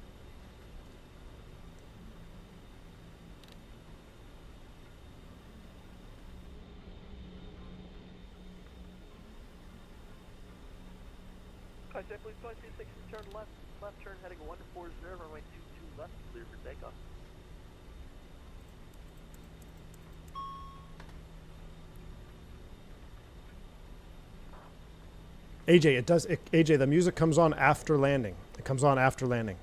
Alright, JetBlue 226, turn left turn heading 140, runway 22 left, clear for takeoff. AJ, the music comes on after landing. It comes on after landing.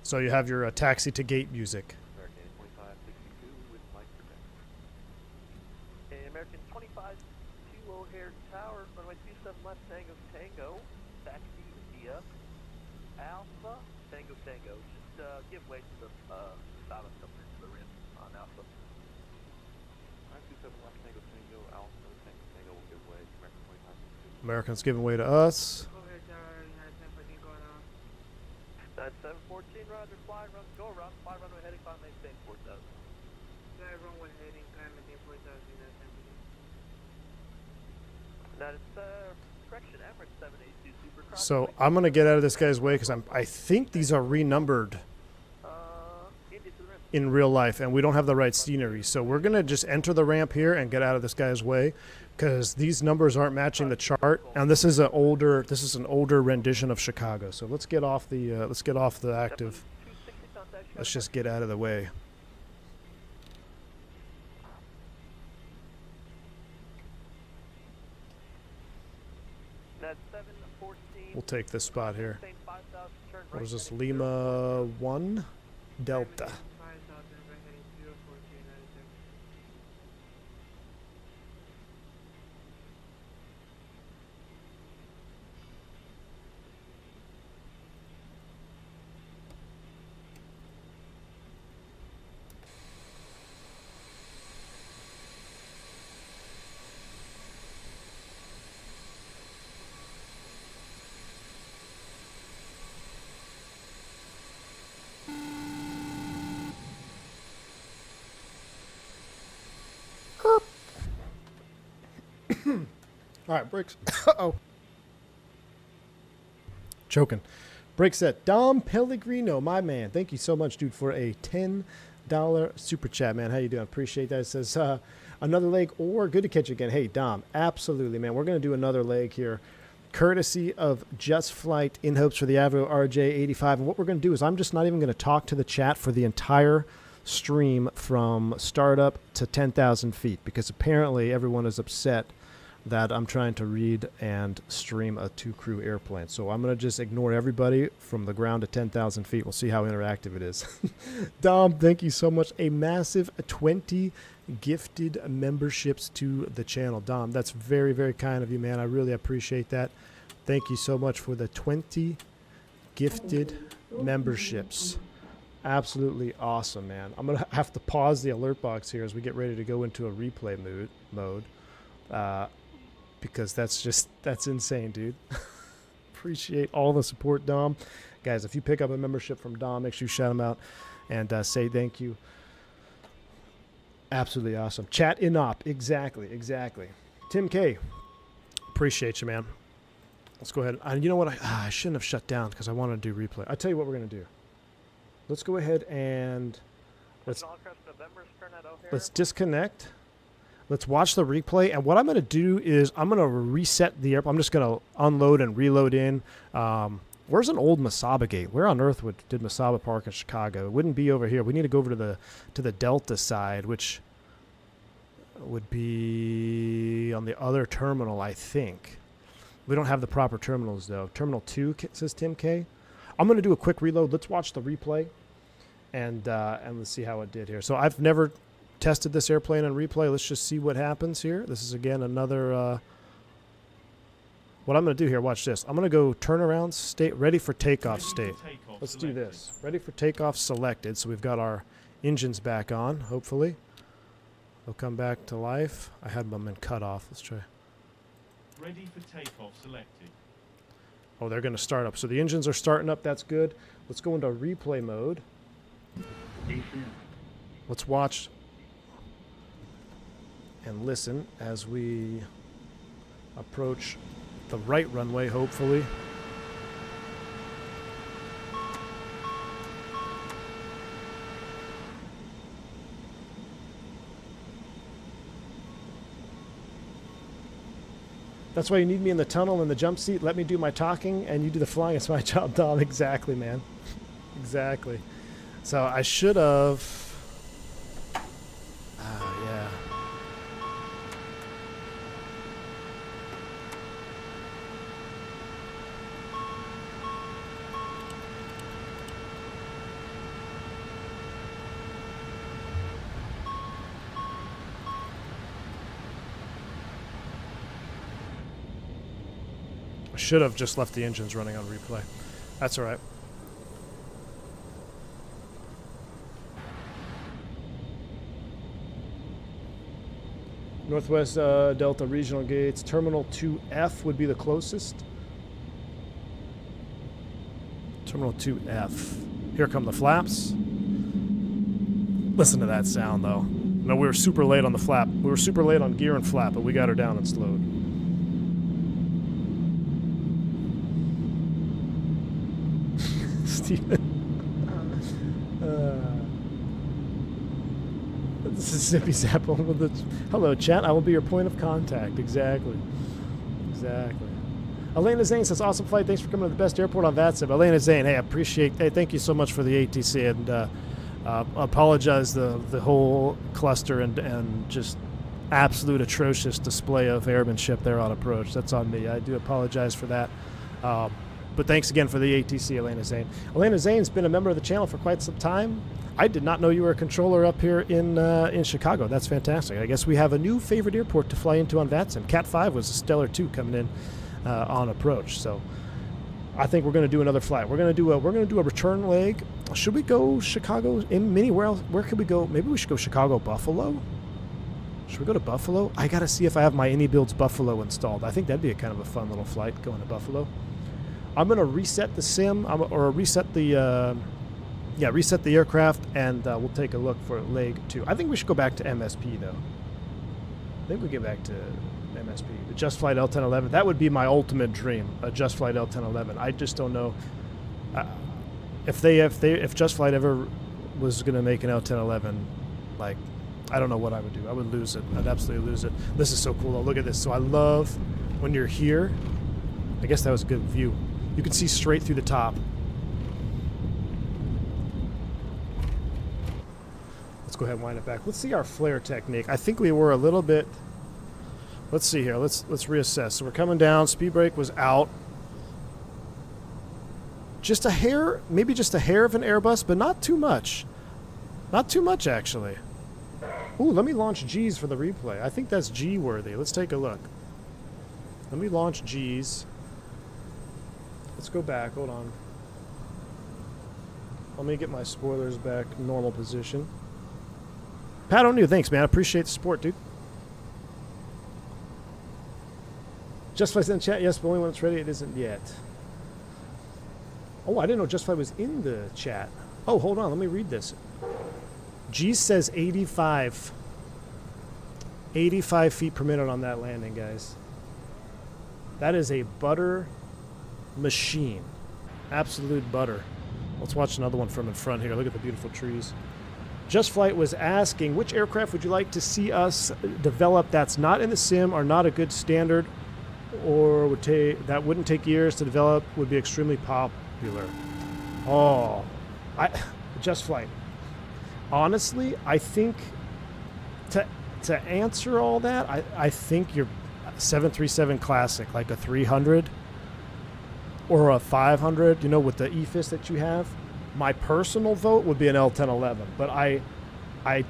So you have your taxi to gate music. American 2562 with Mike Protect. Okay, American 25 to O'Hare Tower, runway 27 left, Tango Tango, taxi via Alpha, Tango Tango. Just give way to the silent number to the rim on Alpha. 927 left, Tango Tango, Alpha, Tango Tango will give way to American 2562. Americans giving way to us. Overhead tower, United 1014 going on. 9714, roger, fly, run, go around, fly runway heading, climb, maintain 4000. Fly runway heading, climb, maintain 4000, United 1014. That is, correction, Emirates 782 Super Cross. So I'm gonna get out of this guy's way because I think these are renumbered India to the rim. in real life, and we don't have the right scenery. So we're gonna just enter the ramp here and get out of this guy's way because these numbers aren't matching the chart. And this is an older rendition of Chicago. So let's get off the active. Let's just get out of the way. That's 714. We'll take this spot here. Maintain 5000, turn What right, is this? heading Lima 1 Delta. 5000, right heading 042, United 1014. All right, brakes. Uh-oh. Choking. Brake set. Dom Pellegrino, my man. Thank you so much, dude, for a $10 super chat, man. How you doing? Appreciate that. It says, another leg or good to catch you again. Hey, Dom, absolutely, man. We're going to do another leg here, courtesy of JustFlight in hopes for the Avro RJ85. And what we're going to do is I'm just not even going to talk to the chat for the entire stream from startup to 10,000 feet because apparently everyone is upset that I'm trying to read and stream a 2-crew airplane. So I'm going to just ignore everybody from the ground to 10,000 feet. We'll see how interactive it is. Dom, thank you so much. A massive 20 gifted memberships to the channel. Dom, that's very, very kind of you, man. I really appreciate that. Thank you so much for the 20 gifted memberships. Absolutely awesome, man. I'm going to have to pause the alert box here as we get ready to go into a replay mode. Because that's insane, dude. Appreciate all the support, Dom. Guys, if you pick up a membership from Dom, make sure you shout him out and say thank you. Absolutely awesome. Chat inop. Exactly. Tim K. Appreciate you, man. Let's go ahead. You know what? I shouldn't have shut down because I wanted to do replay. I'll tell you what we're going to do. Let's go ahead and let's disconnect. Let's watch the replay, and what I'm going to do is I'm going to reset the airplane. I'm just going to unload and reload in. Where's an old Masaba gate? Where on earth did Masaba park in Chicago? It wouldn't be over here. We need to go over to the Delta side, which would be on the other terminal, I think. We don't have the proper terminals, though. Terminal 2, says Tim K. I'm going to do a quick reload. Let's watch the replay, and let's see how it did here. So I've never tested this airplane on replay. Let's just see what happens here. This is again another what I'm going to do here, watch this. I'm going to go turn around state, ready for takeoff state. Let's do this. Ready for takeoff selected. So we've got our engines back on, hopefully. They'll come back to life. I had them in cutoff. Let's try. Ready for takeoff selected. Oh, they're going to start up. So the engines are starting up. That's good. Let's go into replay mode. Let's watch and listen as we approach the right runway, hopefully. That's why you need me in the tunnel in the jump seat. Let me do my talking, and you do the flying. It's my job, Dom. Exactly, man. Exactly. So I should have... yeah. I should have just left the engines running on replay. That's all right. Northwest Delta Regional Gates, Terminal 2F would be the closest. Terminal 2F. Here come the flaps. Listen to that sound, though. No, we were super late on the flap. We were super late on gear and flap, but we got her down and slowed. Steven. This is Zippy Zappo with the... Hello, chat. I will be your point of contact. Exactly. Exactly. Elena Zane says, awesome flight. Thanks for coming to the best airport on VATSIM. Elena Zane, hey, I appreciate... Hey, thank you so much for the ATC, and apologize the whole cluster and just absolute atrocious display of airmanship there on approach. That's on me. I do apologize for that. But thanks again for the ATC, Elena Zane. Elena Zane's been a member of the channel for quite some time. I did not know you were a controller up here in Chicago. That's fantastic. I guess we have a new favorite airport to fly into on VATSIM. Cat 5 was a stellar 2 coming in on approach. So I think we're going to do another flight. We're going to do a return leg. Should we go Chicago in mini? Where else? Where could we go? Maybe we should go Chicago Buffalo. Should we go to Buffalo? I got to see if I have my AnyBuilds Buffalo installed. I think that'd be a kind of a fun little flight going to Buffalo. I'm going to reset the sim or reset the reset the aircraft, and we'll take a look for leg 2. I think we should go back to MSP, though. I think we get back to MSP. The JustFlight L1011. That would be my ultimate dream, a JustFlight L1011. I just don't know if JustFlight ever was going to make an L1011. Like, I don't know what I would do. I would lose it. I'd absolutely lose it. This is so cool, though. Look at this. So I love when you're here. I guess that was a good view. You can see straight through the top. Let's go ahead and wind it back. Let's see our flare technique. I think we were a little bit... Let's see here. Let's reassess. So we're coming down. Speed brake was out. Just a hair, maybe just a hair of an Airbus, but not too much. Not too much, actually. Ooh, let me launch G's for the replay. I think that's G-worthy. Let's take a look. Let me launch G's. Let's go back. Hold on. Let me get my spoilers back normal position. Pat O'Neill, thanks, man. I appreciate the support, dude. JustFlight in chat. Yes, but only when it's ready. It isn't yet. Oh, I didn't know JustFlight was in the chat. Oh, hold on. Let me read this. G says 85. 85 feet per minute on that landing, guys. That is a butter machine. Absolute butter. Let's watch another one from in front here. Look at the beautiful trees. JustFlight was asking, which aircraft would you like to see us develop that's not in the sim or not a good standard, or would that wouldn't take years to develop, would be extremely popular? Oh, JustFlight. Honestly, I think to answer all that, I think your 737 Classic, like a 300 or a 500, you know, with the EFIS that you have. My personal vote would be an L1011, but I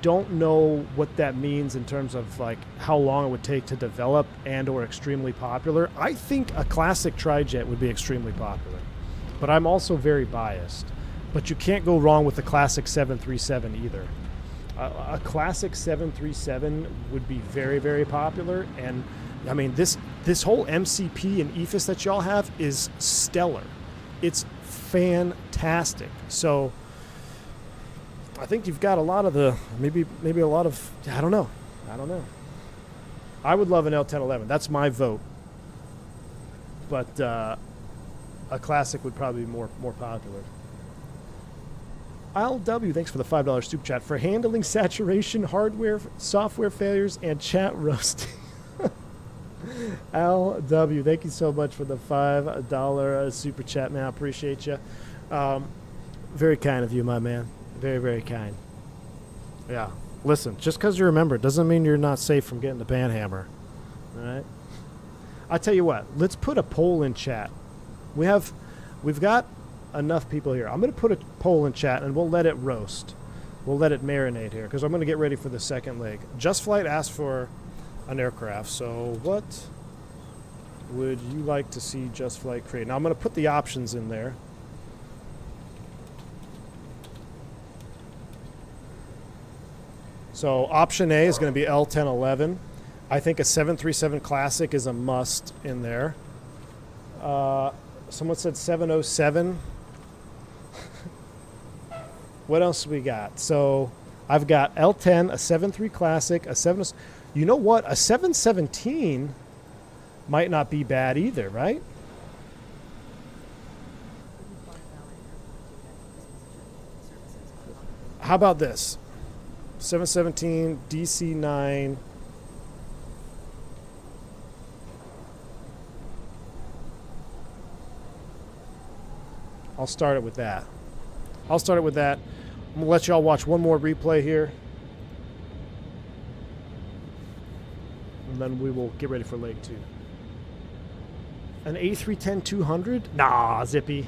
don't know what that means in terms of like how long it would take to develop and or extremely popular. I think a classic trijet would be extremely popular, but I'm also very biased. But you can't go wrong with the classic 737 either. A classic 737 would be very, very popular, and I mean this whole MCP and EFIS that y'all have is stellar. It's fantastic. So I think you've got a lot of the maybe a lot of I don't know. I would love an L1011. That's my vote. But a classic would probably be more popular. LW, thanks for the $5 super chat. For handling saturation, hardware, software failures, and chat roasting. LW, thank you so much for the $5 super chat, man. I appreciate you. Very kind of you, my man. Very, very kind. Yeah. Listen, just because you remember it doesn't mean you're not safe from getting the panhammer. All right? I tell you what, let's put a poll in chat. We've got enough people here. I'm going to put a poll in chat, and we'll let it roast. We'll let it marinate here, because I'm going to get ready for the second leg. JustFlight asked for an aircraft, so what would you like to see JustFlight create? Now, I'm going to put the options in there. So option A is going to be L1011. I think a 737 Classic is a must in there. Someone said 707. What else we got? So I've got L10, a 73 Classic, a 7. You know what? A 717 might not be bad either, right? How about this? 717, DC9. I'll start it with that. I'm going to let y'all watch one more replay here. And then we will get ready for leg 2. An A310-200? Nah, Zippy.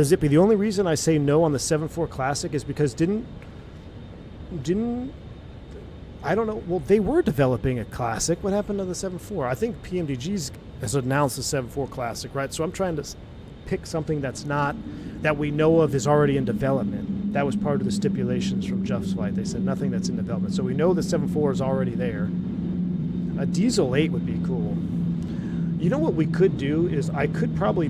Zippy, the only reason I say no on the 7.4 Classic is because didn't I don't know. Well, they were developing a Classic. What happened to the 7.4? I think PMDG's has announced the 7.4 Classic, right? So I'm trying to pick something that's not, that we know of is already in development. That was part of the stipulations from JustFlight. They said nothing that's in development. So we know the 7.4 is already there. A Diesel 8 would be cool. You know what we could do is I could probably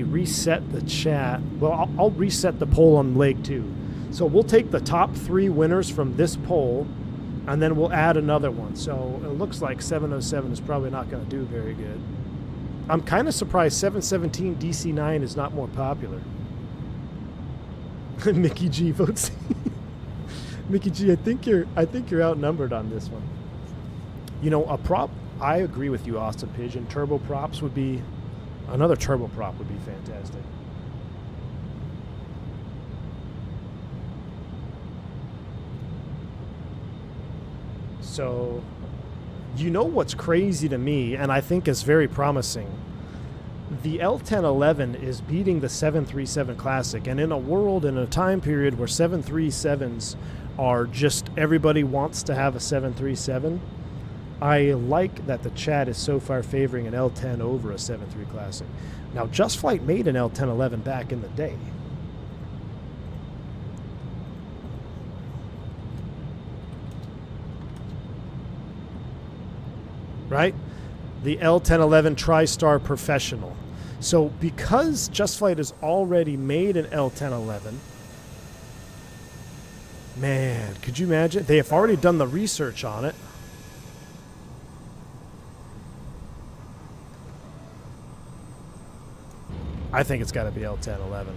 reset the chat. Well, I'll reset the poll on leg 2. So we'll take the top 3 winners from this poll, and then we'll add another one. So it looks like 707 is probably not going to do very good. I'm kind of surprised 717 DC9 is not more popular. Mickey G votes. Mickey G, I think you're outnumbered on this one. You know, a prop. I agree with you, Austin Pigeon. Turboprops would be another turboprop would be fantastic. So, you know what's crazy to me, and I think is very promising? The L1011 is beating the 737 Classic, and in a world, in a time period where 737s are just everybody wants to have a 737, I like that the chat is so far favoring an L10 over a 73 Classic. Now, JustFlight made an L1011 back in the day. Right? The L1011 TriStar Professional. So because JustFlight has already made an L1011, man, could you imagine? They have already done the research on it. I think it's got to be L1011.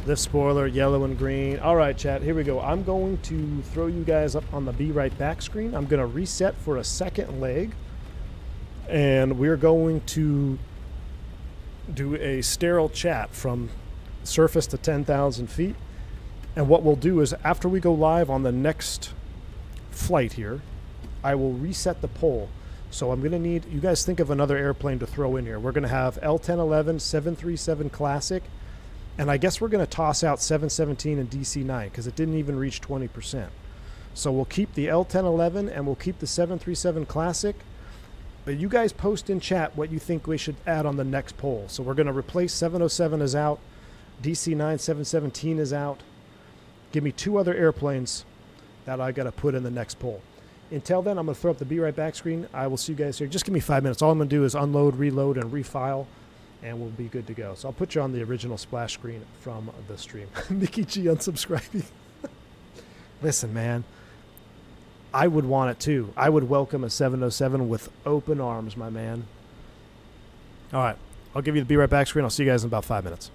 Lift spoiler, yellow and green. All right, chat, here we go. I'm going to throw you guys up on the Be Right Back screen. I'm going to reset for a second leg, and we're going to do a sterile chat from surface to 10,000 feet. And what we'll do is after we go live on the next flight here, I will reset the poll. So I'm going to need, you guys think of another airplane to throw in here. We're going to have L1011, 737 Classic, and I guess we're going to toss out 717 and DC9 because it didn't even reach 20%. So we'll keep the L1011 and we'll keep the 737 Classic. But you guys post in chat what you think we should add on the next poll. So we're going to replace 707 is out. DC9, 717 is out. Give me 2 other airplanes that I got to put in the next poll. Until then, I'm going to throw up the Be Right Back screen. I will see you guys here. Just give me 5 minutes. All I'm going to do is unload, reload, and refile, and we'll be good to go. So I'll put you on the original splash screen from the stream. Mickey G unsubscribing. Listen, man, I would want it too. I would welcome a 707 with open arms, my man. All right. I'll give you the Be Right Back screen. I'll see you guys in about 5 minutes.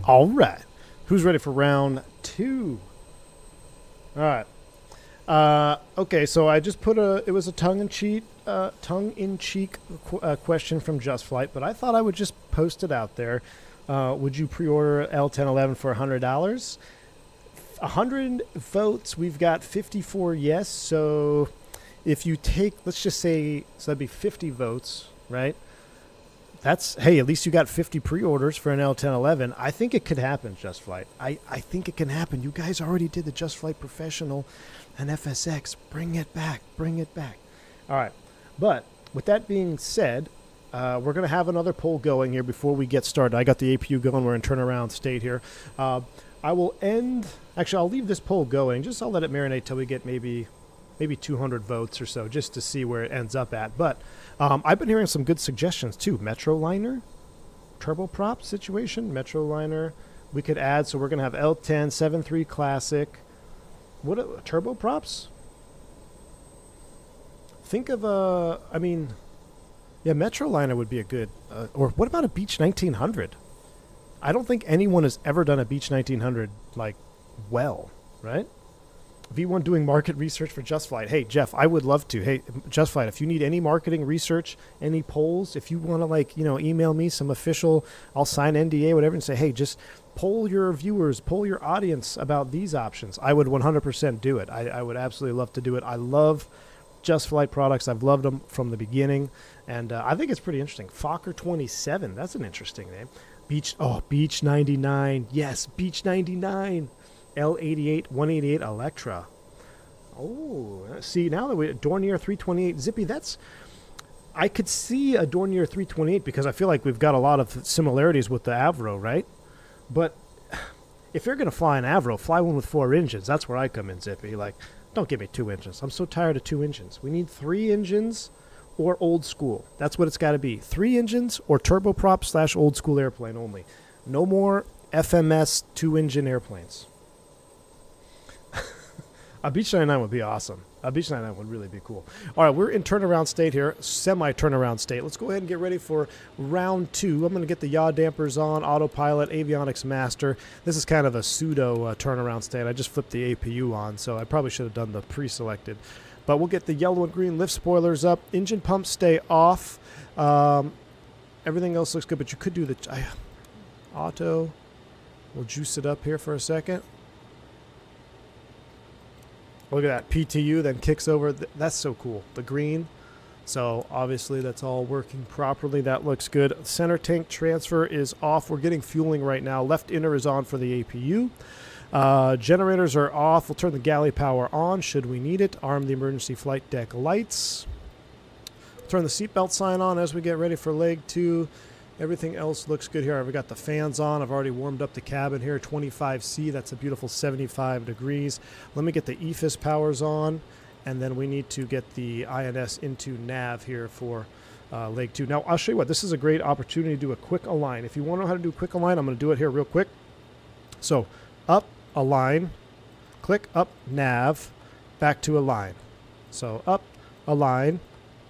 All right. Who's ready for round 2? All right. Okay, so I just put it was a tongue-in-cheek question from JustFlight, but I thought I would just post it out there. Would you pre-order L1011 for $100? 100 votes. We've got 54 yes. So if you take, let's just say, so that'd be 50 votes, right? That's, hey, at least you got 50 pre-orders for an L1011. I think it could happen, JustFlight. I think it can happen. You guys already did the JustFlight Professional and FSX. Bring it back. Bring it back. All right. But with that being said, we're going to have another poll going here before we get started. I got the APU going. We're in turnaround state here. I will end, actually, I'll leave this poll going. Just I'll let it marinate till we get maybe 200 votes or so, just to see where it ends up at. But I've been hearing some good suggestions too. Metroliner, turboprop situation, Metroliner. We could add, so we're going to have L10, 7.3 Classic. What, turboprops? Think of I mean, yeah, Metroliner would be a good, or what about a Beech 1900? I don't think anyone has ever done a Beech 1900, like, well, right? V1 doing market research for JustFlight. Hey, Jeff, I would love to. Hey, JustFlight, if you need any marketing research, any polls, if you want to, like, you know, email me some official, I'll sign NDA, whatever, and say, hey, just poll your viewers, poll your audience about these options. I would 100% do it. I would absolutely love to do it. I love JustFlight products. I've loved them from the beginning, and I think it's pretty interesting. Fokker 27, that's an interesting name. Beech 99. Yes, Beech 99. L88, 188 Electra. Oh, see, now that Dornier 328 Zippy, I could see a Dornier 328 because I feel like we've got a lot of similarities with the Avro, right? But if you're going to fly an Avro, fly one with 4 engines. That's where I come in, Zippy. Like, don't give me 2 engines. I'm so tired of 2 engines. We need 3 engines or old school. That's what it's got to be. 3 engines or turboprop / old school airplane only. No more FMS 2-engine airplanes. A Beech 99 would be awesome. A Beech 99 would really be cool. All right, we're in turnaround state here, semi-turnaround state. Let's go ahead and get ready for round 2. I'm going to get the yaw dampers on, autopilot, avionics master. This is kind of a pseudo turnaround state. I just flipped the APU on, so I probably should have done the pre-selected. But we'll get the yellow and green lift spoilers up. Engine pumps stay off. Everything else looks good, but you could do the auto. We'll juice it up here for a second. Look at that. PTU then kicks over. That's so cool. The green. So obviously that's all working properly. That looks good. Center tank transfer is off. We're getting fueling right now. Left inner is on for the APU. Generators are off. We'll turn the galley power on should we need it. Arm the emergency flight deck lights. Turn the seatbelt sign on as we get ready for leg 2. Everything else looks good here. I've got the fans on. I've already warmed up the cabin here. 25C. That's a beautiful 75 degrees. Let me get the EFIS powers on, and then we need to get the INS into nav here for leg 2. Now, I'll show you what. This is a great opportunity to do a quick align. If you want to know how to do a quick align, I'm going to do it here real quick. So, up, align, click up, nav, back to align. So, up, align,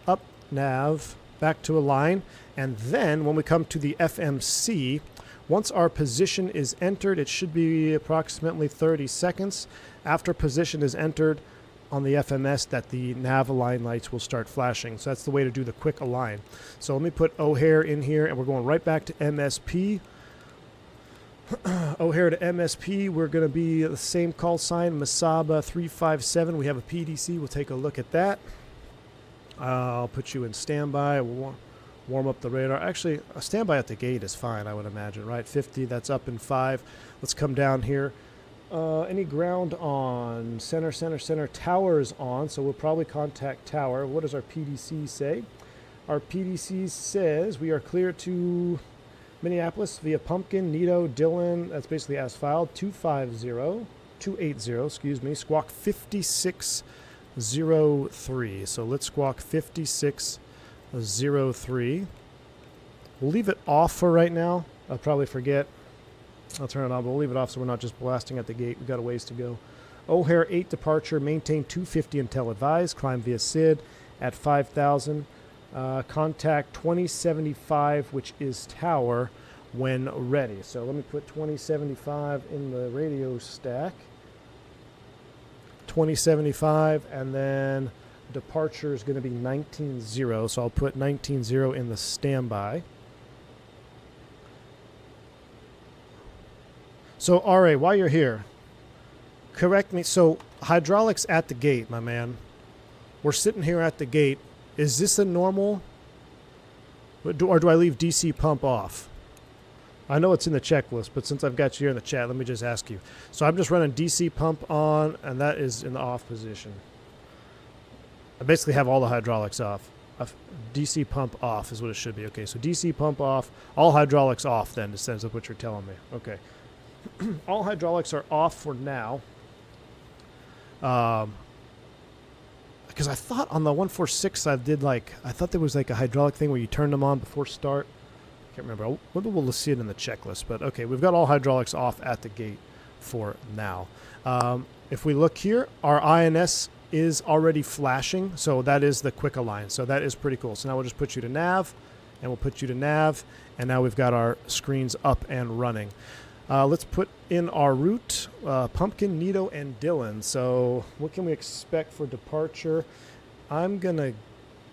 up, nav, back to align. And then when we come to the FMC, once our position is entered, it should be approximately 30 seconds after position is entered on the FMS that the nav align lights will start flashing. So that's the way to do the quick align. So let me put O'Hare in here, and we're going right back to MSP. O'Hare to MSP, we're going to be the same call sign, Masaba 357. We have a PDC. We'll take a look at that. I'll put you in standby. We'll warm up the radar. Actually, a standby at the gate is fine, I would imagine, right? 50, that's up in 5. Let's come down here. Any ground on? Center. Tower is on, so we'll probably contact tower. What does our PDC say? Our PDC says we are clear to Minneapolis via Pumpkin, Nito, Dillon. That's basically as filed. 280, excuse me. Squawk 5603. So let's squawk 5603. We'll leave it off for right now. I'll probably forget. I'll turn it on, but we'll leave it off so we're not just blasting at the gate. We've got a ways to go. O'Hare 8 departure, maintain 250 until advised. Climb via SID at 5,000. Contact 2075, which is tower, when ready. So let me put 2075 in the radio stack. 2075, and then departure is going to be 19.0, so I'll put 19.0 in the standby. So, RA, while you're here, correct me. So, hydraulics at the gate, my man. We're sitting here at the gate. Is this a normal, or do I leave DC pump off? I know it's in the checklist, but since I've got you here in the chat, let me just ask you. So I'm just running DC pump on, and that is in the off position. I basically have all the hydraulics off. DC pump off is what it should be. Okay, so DC pump off, all hydraulics off then, instead of what you're telling me. Okay. All hydraulics are off for now. Because I thought on the 146 I thought there was like a hydraulic thing where you turned them on before start. Can't remember. Maybe we'll see it in the checklist. But okay, we've got all hydraulics off at the gate for now. If we look here, our INS is already flashing, so that is the quick align. So that is pretty cool. So now we'll just put you to nav, and we'll put you to nav, and now we've got our screens up and running. Let's put in our route, Pumpkin, Nito, and Dylan. So what can we expect for departure? I'm going to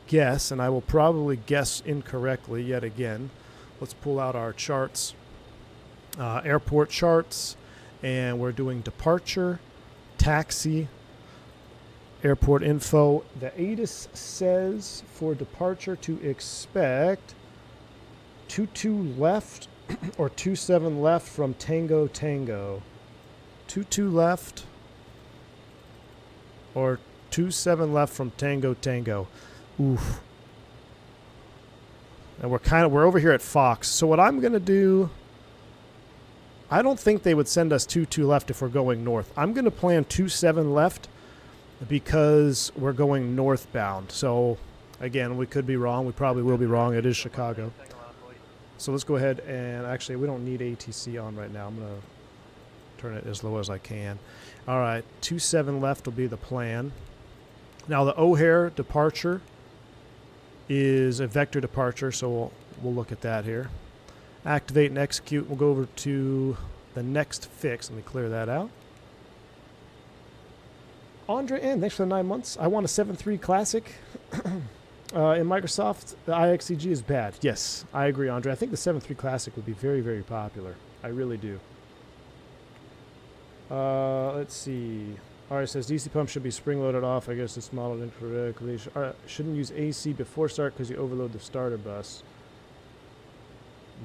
guess, and I will probably guess incorrectly yet again. Let's pull out our charts, airport charts, and we're doing departure, taxi, airport info. The ATIS says for departure to expect 22 left or 27 left from Tango Tango. 22 left or 27 left from Tango Tango. Oof. And we're over here at Fox. So what I'm going to do, I don't think they would send us 22 left if we're going north. I'm going to plan 27 left because we're going northbound. So again, we could be wrong. We probably will be wrong. It is Chicago. So let's go ahead and actually, we don't need ATC on right now. I'm going to turn it as low as I can. All right, 27 left will be the plan. Now the O'Hare departure is a vector departure, so we'll look at that here. Activate and execute. We'll go over to the next fix. Let me clear that out. Andre N, thanks for the 9 months. I want a 7.3 Classic. In Microsoft, the IXCG is bad. Yes, I agree, Andre. I think the 7.3 Classic would be very, very popular. I really do. Let's see. Alright, says DC pump should be spring-loaded off. I guess it's modeled incorrectly. Shouldn't use AC before start because you overload the starter bus.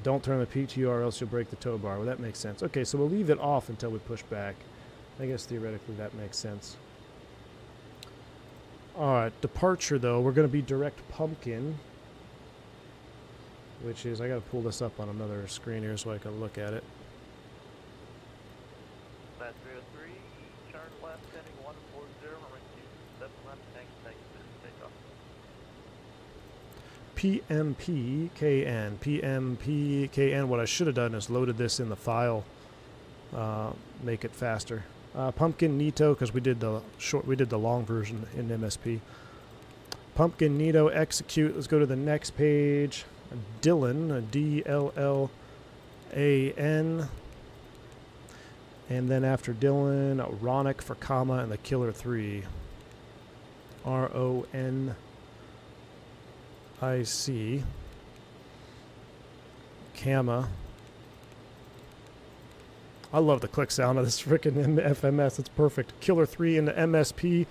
Don't turn the PTO or else you'll break the tow bar. Well, that makes sense. Okay, so we'll leave it off until we push back. I guess theoretically that makes sense. Alright, departure though. We're going to be direct Pumpkin. Which is, I got to pull this up on another screen here so I can look at it. That's 303, turn left, heading 140, runway 27 left, thanks, PMPKN. PMPKN. What I should have done is loaded this in the file. Make it faster. Pumpkin Nito, because we did the long version in MSP. Pumpkin Nito, execute. Let's go to the next page. Dylan, DLLAN. And then after Dylan, Ronic for comma and the Killer 3. RONIC. Kama. I love the click sound of this freaking FMS. It's perfect. Killer 3 into MSP.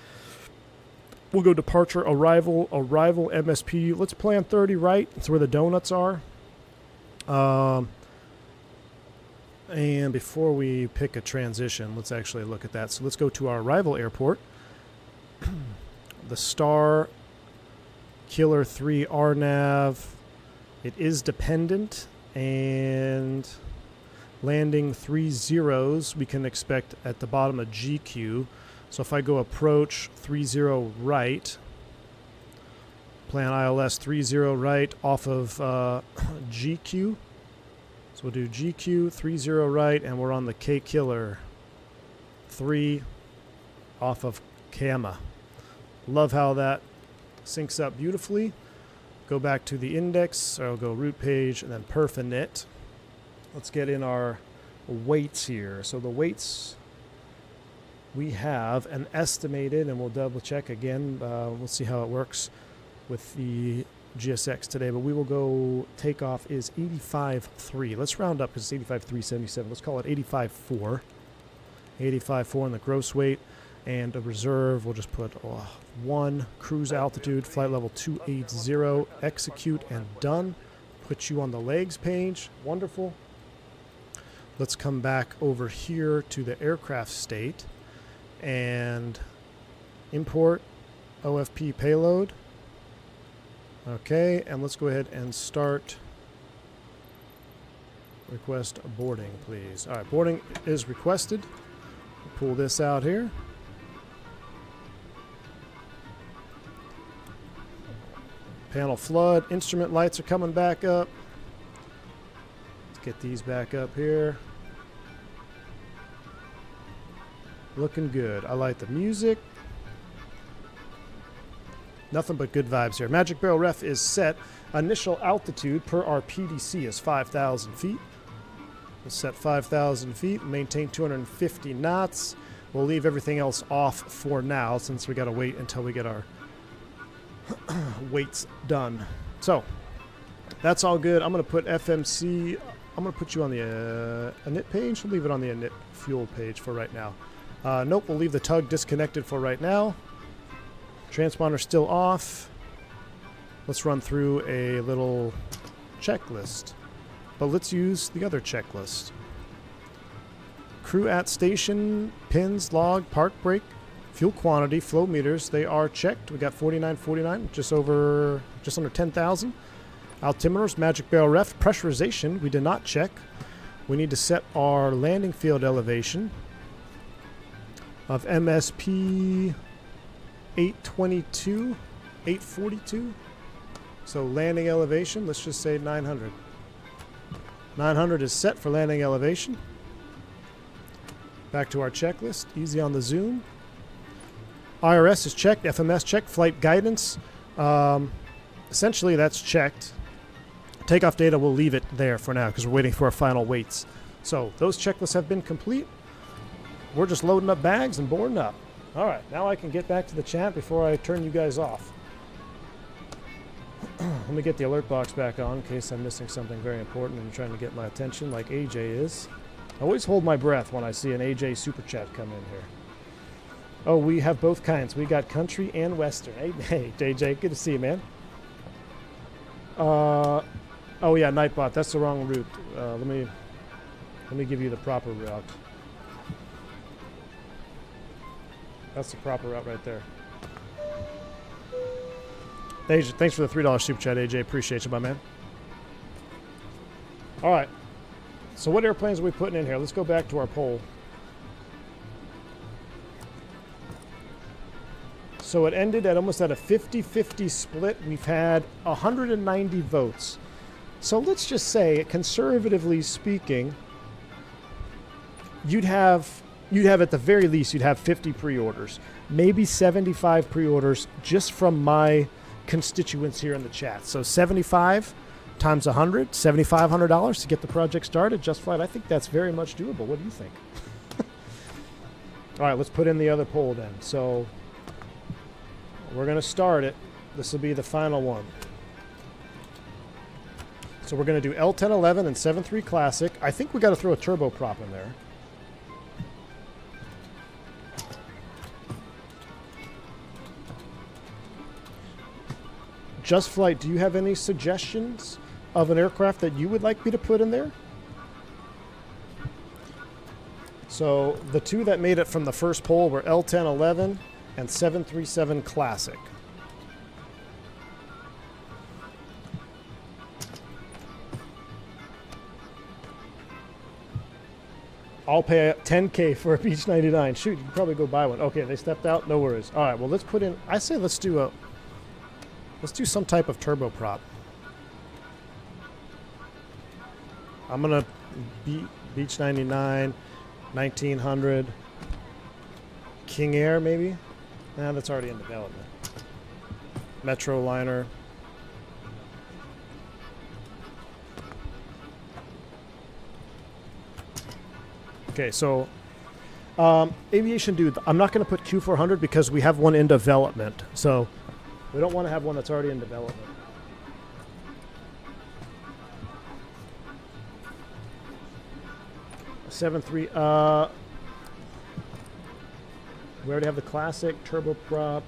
We'll go departure, arrival, MSP. Let's plan 30 right. That's where the donuts are. And before we pick a transition, let's actually look at that. So let's go to our arrival airport. The Star Killer 3 RNAV. It is dependent, and landing 3 zeros we can expect at the bottom of GQ. So if I go approach 30 right, plan ILS 30 right off of GQ. So we'll do GQ 30 right, and we're on the K Killer 3 off of Kama. Love how that syncs up beautifully. Go back to the index, so I'll go route page and then perf init. let's get in our weights here. So the weights, we have an estimated, and we'll double check again. We'll see how it works with the GSX today, but we will go, takeoff is 85.3. Let's round up because it's 85.377. Let's call it 85.4. 85.4 in the gross weight, and a reserve, we'll just put 1, cruise altitude, flight level 280, execute and done. Put you on the legs page. Wonderful. Let's come back over here to the aircraft state and import OFP payload. Okay, and let's go ahead and start. Request boarding, please. All right, boarding is requested. Pull this out here. Panel flood. Instrument lights are coming back up. Let's get these back up here. Looking good. I like the music. Nothing but good vibes here. Magic barrel ref is set. Initial altitude per our PDC is 5,000 feet. We'll set 5,000 feet, maintain 250 knots. We'll leave everything else off for now since we got to wait until we get our weights done. So that's all good. I'm going to put FMC. I'm going to put you on the init page. We'll leave it on the init fuel page for right now. Nope, we'll leave the tug disconnected for right now. Transponder still off. Let's run through a little checklist. But let's use the other checklist. Crew at station, pins, log, park brake, fuel quantity, flow meters. They are checked. We got 4949, just under 10,000. Altimeters, magic barrel ref, pressurization. We did not check. We need to set our landing field elevation of MSP 822, 842. So landing elevation, let's just say 900. 900 is set for landing elevation. Back to our checklist, easy on the zoom. IRS is checked, FMS checked, flight guidance. Essentially that's checked. Takeoff data, we'll leave it there for now because we're waiting for our final weights. So those checklists have been complete. We're just loading up bags and boarding up. All right, now I can get back to the chat before I turn you guys off. Let me get the alert box back on in case I'm missing something very important and trying to get my attention like AJ is. I always hold my breath when I see an AJ super chat come in here. Oh, we have both kinds. We got country and western. Hey, JJ, good to see you, man. Oh yeah, Nightbot, that's the wrong route. Let me give you the proper route. That's the proper route right there. Thanks for the $3 super chat, AJ. Appreciate you, my man. All right. So what airplanes are we putting in here? Let's go back to our poll. So it ended at almost at a 50-50 split. We've had 190 votes. So let's just say, conservatively speaking, you'd have at the very least, you'd have 50 pre-orders, maybe 75 pre-orders just from my constituents here in the chat. So 75 times 100, $7,500 to get the project started. JustFlight, I think that's very much doable. What do you think? All right, let's put in the other poll then. So we're going to start it. This will be the final one. So we're going to do L1011 and 7.3 Classic. I think we got to throw a turboprop in there. JustFlight, do you have any suggestions of an aircraft that you would like me to put in there? So the two that made it from the first poll were L1011 and 737 Classic. I'll pay $10K for a Beach 99. Shoot, you can probably go buy one. Okay, they stepped out. No worries. All right, well, let's put in. I say let's do some type of turboprop. I'm gonna Beach 99, 1900, King Air maybe. Nah, that's already in development. Metro liner. Okay, so aviation dude, I'm not going to put Q400 because we have one in development. So we don't want to have one that's already in development. A 7.3. We already have the classic turboprop.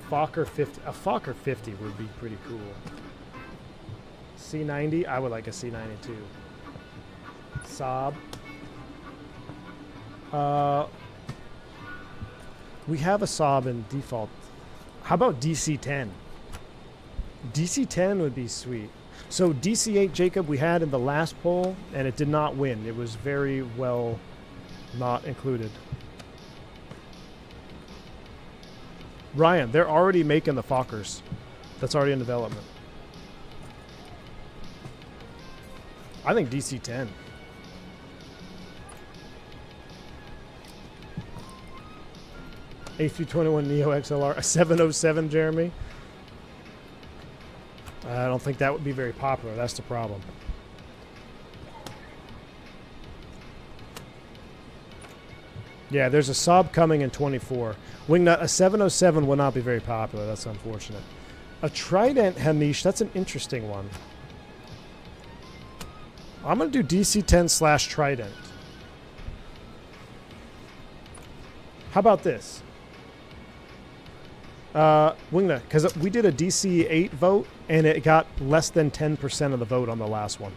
Fokker 50. A Fokker 50 would be pretty cool. C90. I would like a C90 too. Saab. We have a Saab in default. How about DC-10? DC-10 would be sweet. So DC-8, Jacob, we had in the last poll, and it did not win. It was very well not included. Ryan, they're already making the Fokkers. That's already in development. I think DC-10. A321 Neo XLR, a 707, Jeremy. I don't think that would be very popular. That's the problem. Yeah, there's a Saab coming in 24. Wingnut, a 707 will not be very popular. That's unfortunate. A Trident, Hamish, that's an interesting one. I'm going to do DC-10 / Trident. How about this? Wingnut, because we did a DC-8 vote, and it got less than 10% of the vote on the last one.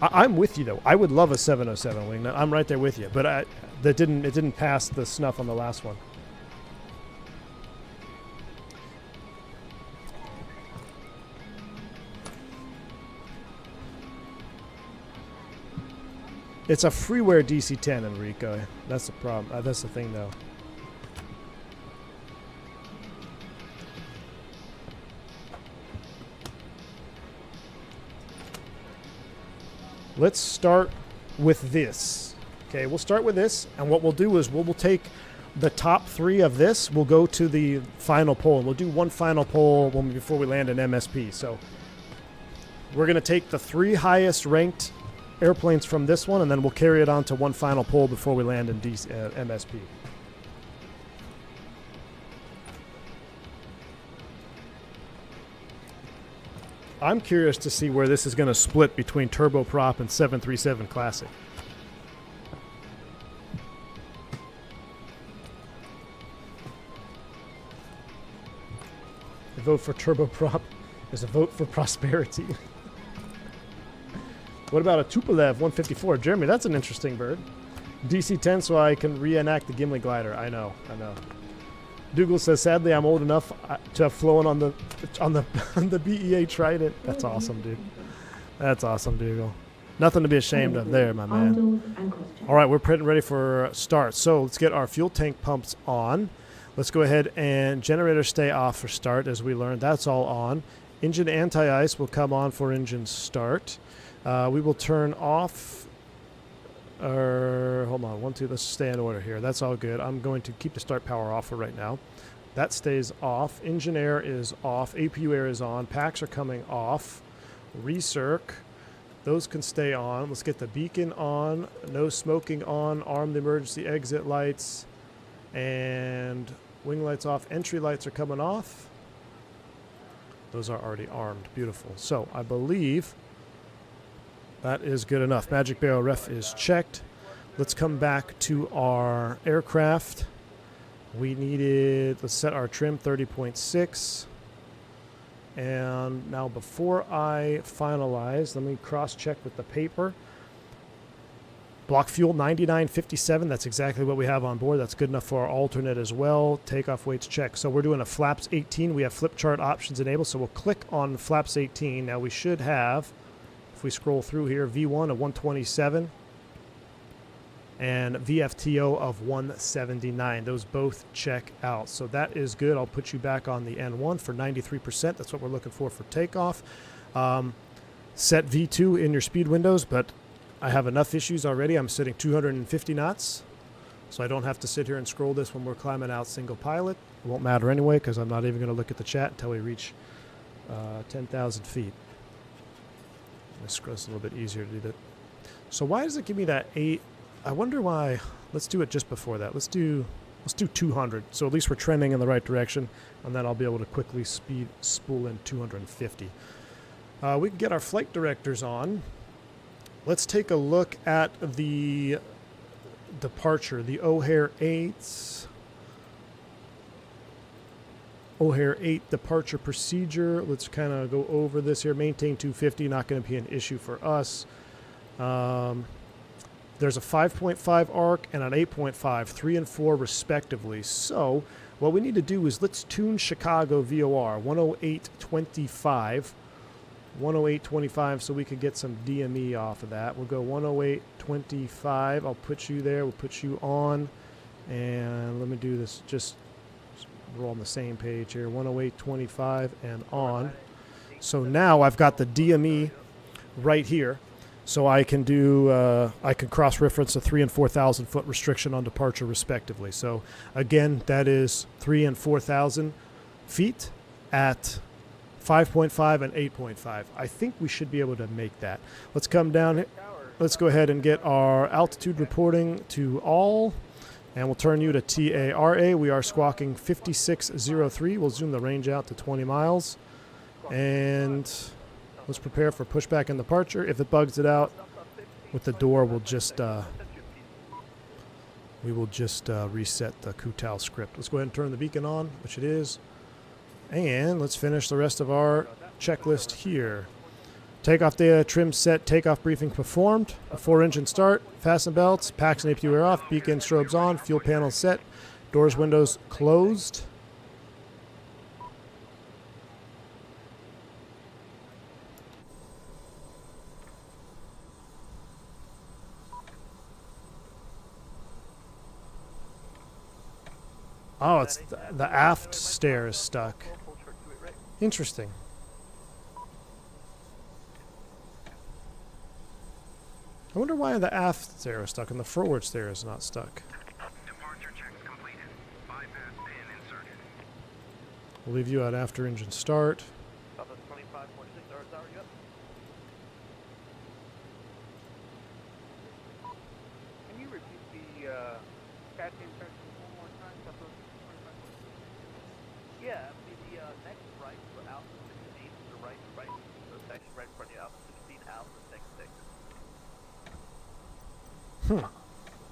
I'm with you, though. I would love a 707, Wingnut. I'm right there with you. But it didn't pass the snuff on the last one. It's a freeware DC-10, Enrico. That's the problem. That's the thing, though. Let's start with this. Okay, we'll start with this, and what we'll do is we'll take the top 3 of this. We'll go to the final poll, and we'll do one final poll before we land in MSP. So we're going to take the 3 highest ranked airplanes from this one, and then we'll carry it on to one final poll before we land in MSP. I'm curious to see where this is going to split between turboprop and 737 Classic. A vote for turboprop is a vote for prosperity. What about a Tupolev 154? Jeremy, that's an interesting bird. DC-10 so I can reenact the Gimli glider. I know. Dougal says, sadly, I'm old enough to have flown on the BEA Trident. That's awesome, dude. That's awesome, Dougal. Nothing to be ashamed of there, my man. All right, we're ready for start. So let's get our fuel tank pumps on. Let's go ahead and generators stay off for start, as we learned. That's all on. Engine anti-ice will come on for engine start. We will turn off. Hold on, 1, 2, let's stay in order here. That's all good. I'm going to keep the start power off for right now. That stays off. Engine air is off. APU air is on. Packs are coming off. Recirc, those can stay on. Let's get the beacon on. No smoking on. Arm the emergency exit lights. And wing lights off. Entry lights are coming off. Those are already armed. Beautiful. So I believe that is good enough. Magic barrel ref is checked. Let's come back to our aircraft. Let's set our trim 30.6. And now before I finalize, let me cross-check with the paper. Block fuel 9957, that's exactly what we have on board. That's good enough for our alternate as well. Takeoff weights check. So we're doing a flaps 18. We have flip chart options enabled, so we'll click on flaps 18. Now we should have, if we scroll through here, V1 of 127 and VFTO of 179. Those both check out. So that is good. I'll put you back on the N1 for 93%. That's what we're looking for takeoff. Set V2 in your speed windows, but I have enough issues already. I'm setting 250 knots, so I don't have to sit here and scroll this when we're climbing out single pilot. It won't matter anyway because I'm not even going to look at the chat until we reach 10,000 feet. This is a little bit easier to do that. So why does it give me that 8? I wonder why. Let's do it just before that. Let's do 200. So at least we're trending in the right direction, and then I'll be able to quickly spool in 250. We can get our flight directors on. Let's take a look at the departure, the O'Hare 8. O'Hare 8 departure procedure. Let's kind of go over this here. Maintain 250, not going to be an issue for us. There's a 5.5 arc and an 8.5, 3 and 4 respectively. So what we need to do is let's tune Chicago VOR 108.25. 108.25 so we could get some DME off of that. We'll go 108.25. I'll put you there. We'll put you on. And let me do this. Just we're on the same page here. 108.25 and on. So now I've got the DME right here. So I can do, I can cross-reference a 3 and 4,000 foot restriction on departure respectively. So again, that is 3 and 4,000 feet at 5.5 and 8.5. I think we should be able to make that. Let's come down. Let's go ahead and get our altitude reporting to all. And we'll turn you to TARA. We are squawking 5603. We'll zoom the range out to 20 miles. And let's prepare for pushback and departure. If it bugs it out with the door, we'll just reset the Kutal script. Let's go ahead and turn the beacon on, which it is. And let's finish the rest of our checklist here. Takeoff data, trim set, takeoff briefing performed. Before engine start, fasten belts, packs and APU air off, beacon strobes on, fuel panel set, doors, windows closed. Oh, it's the aft stair is stuck. Interesting. I wonder why the aft stair is stuck and the forward stair is not stuck. Departure checks completed. Bypass pin inserted. We'll leave you at after engine start. Southwest 25.6 hours, are you up? Can you repeat the Captain instructions one more time? Southwest 25.6. Yeah, the next right for Alpha 16 to the right, so it's actually right in front of you. Alpha 16, Alpha 66. Hmm.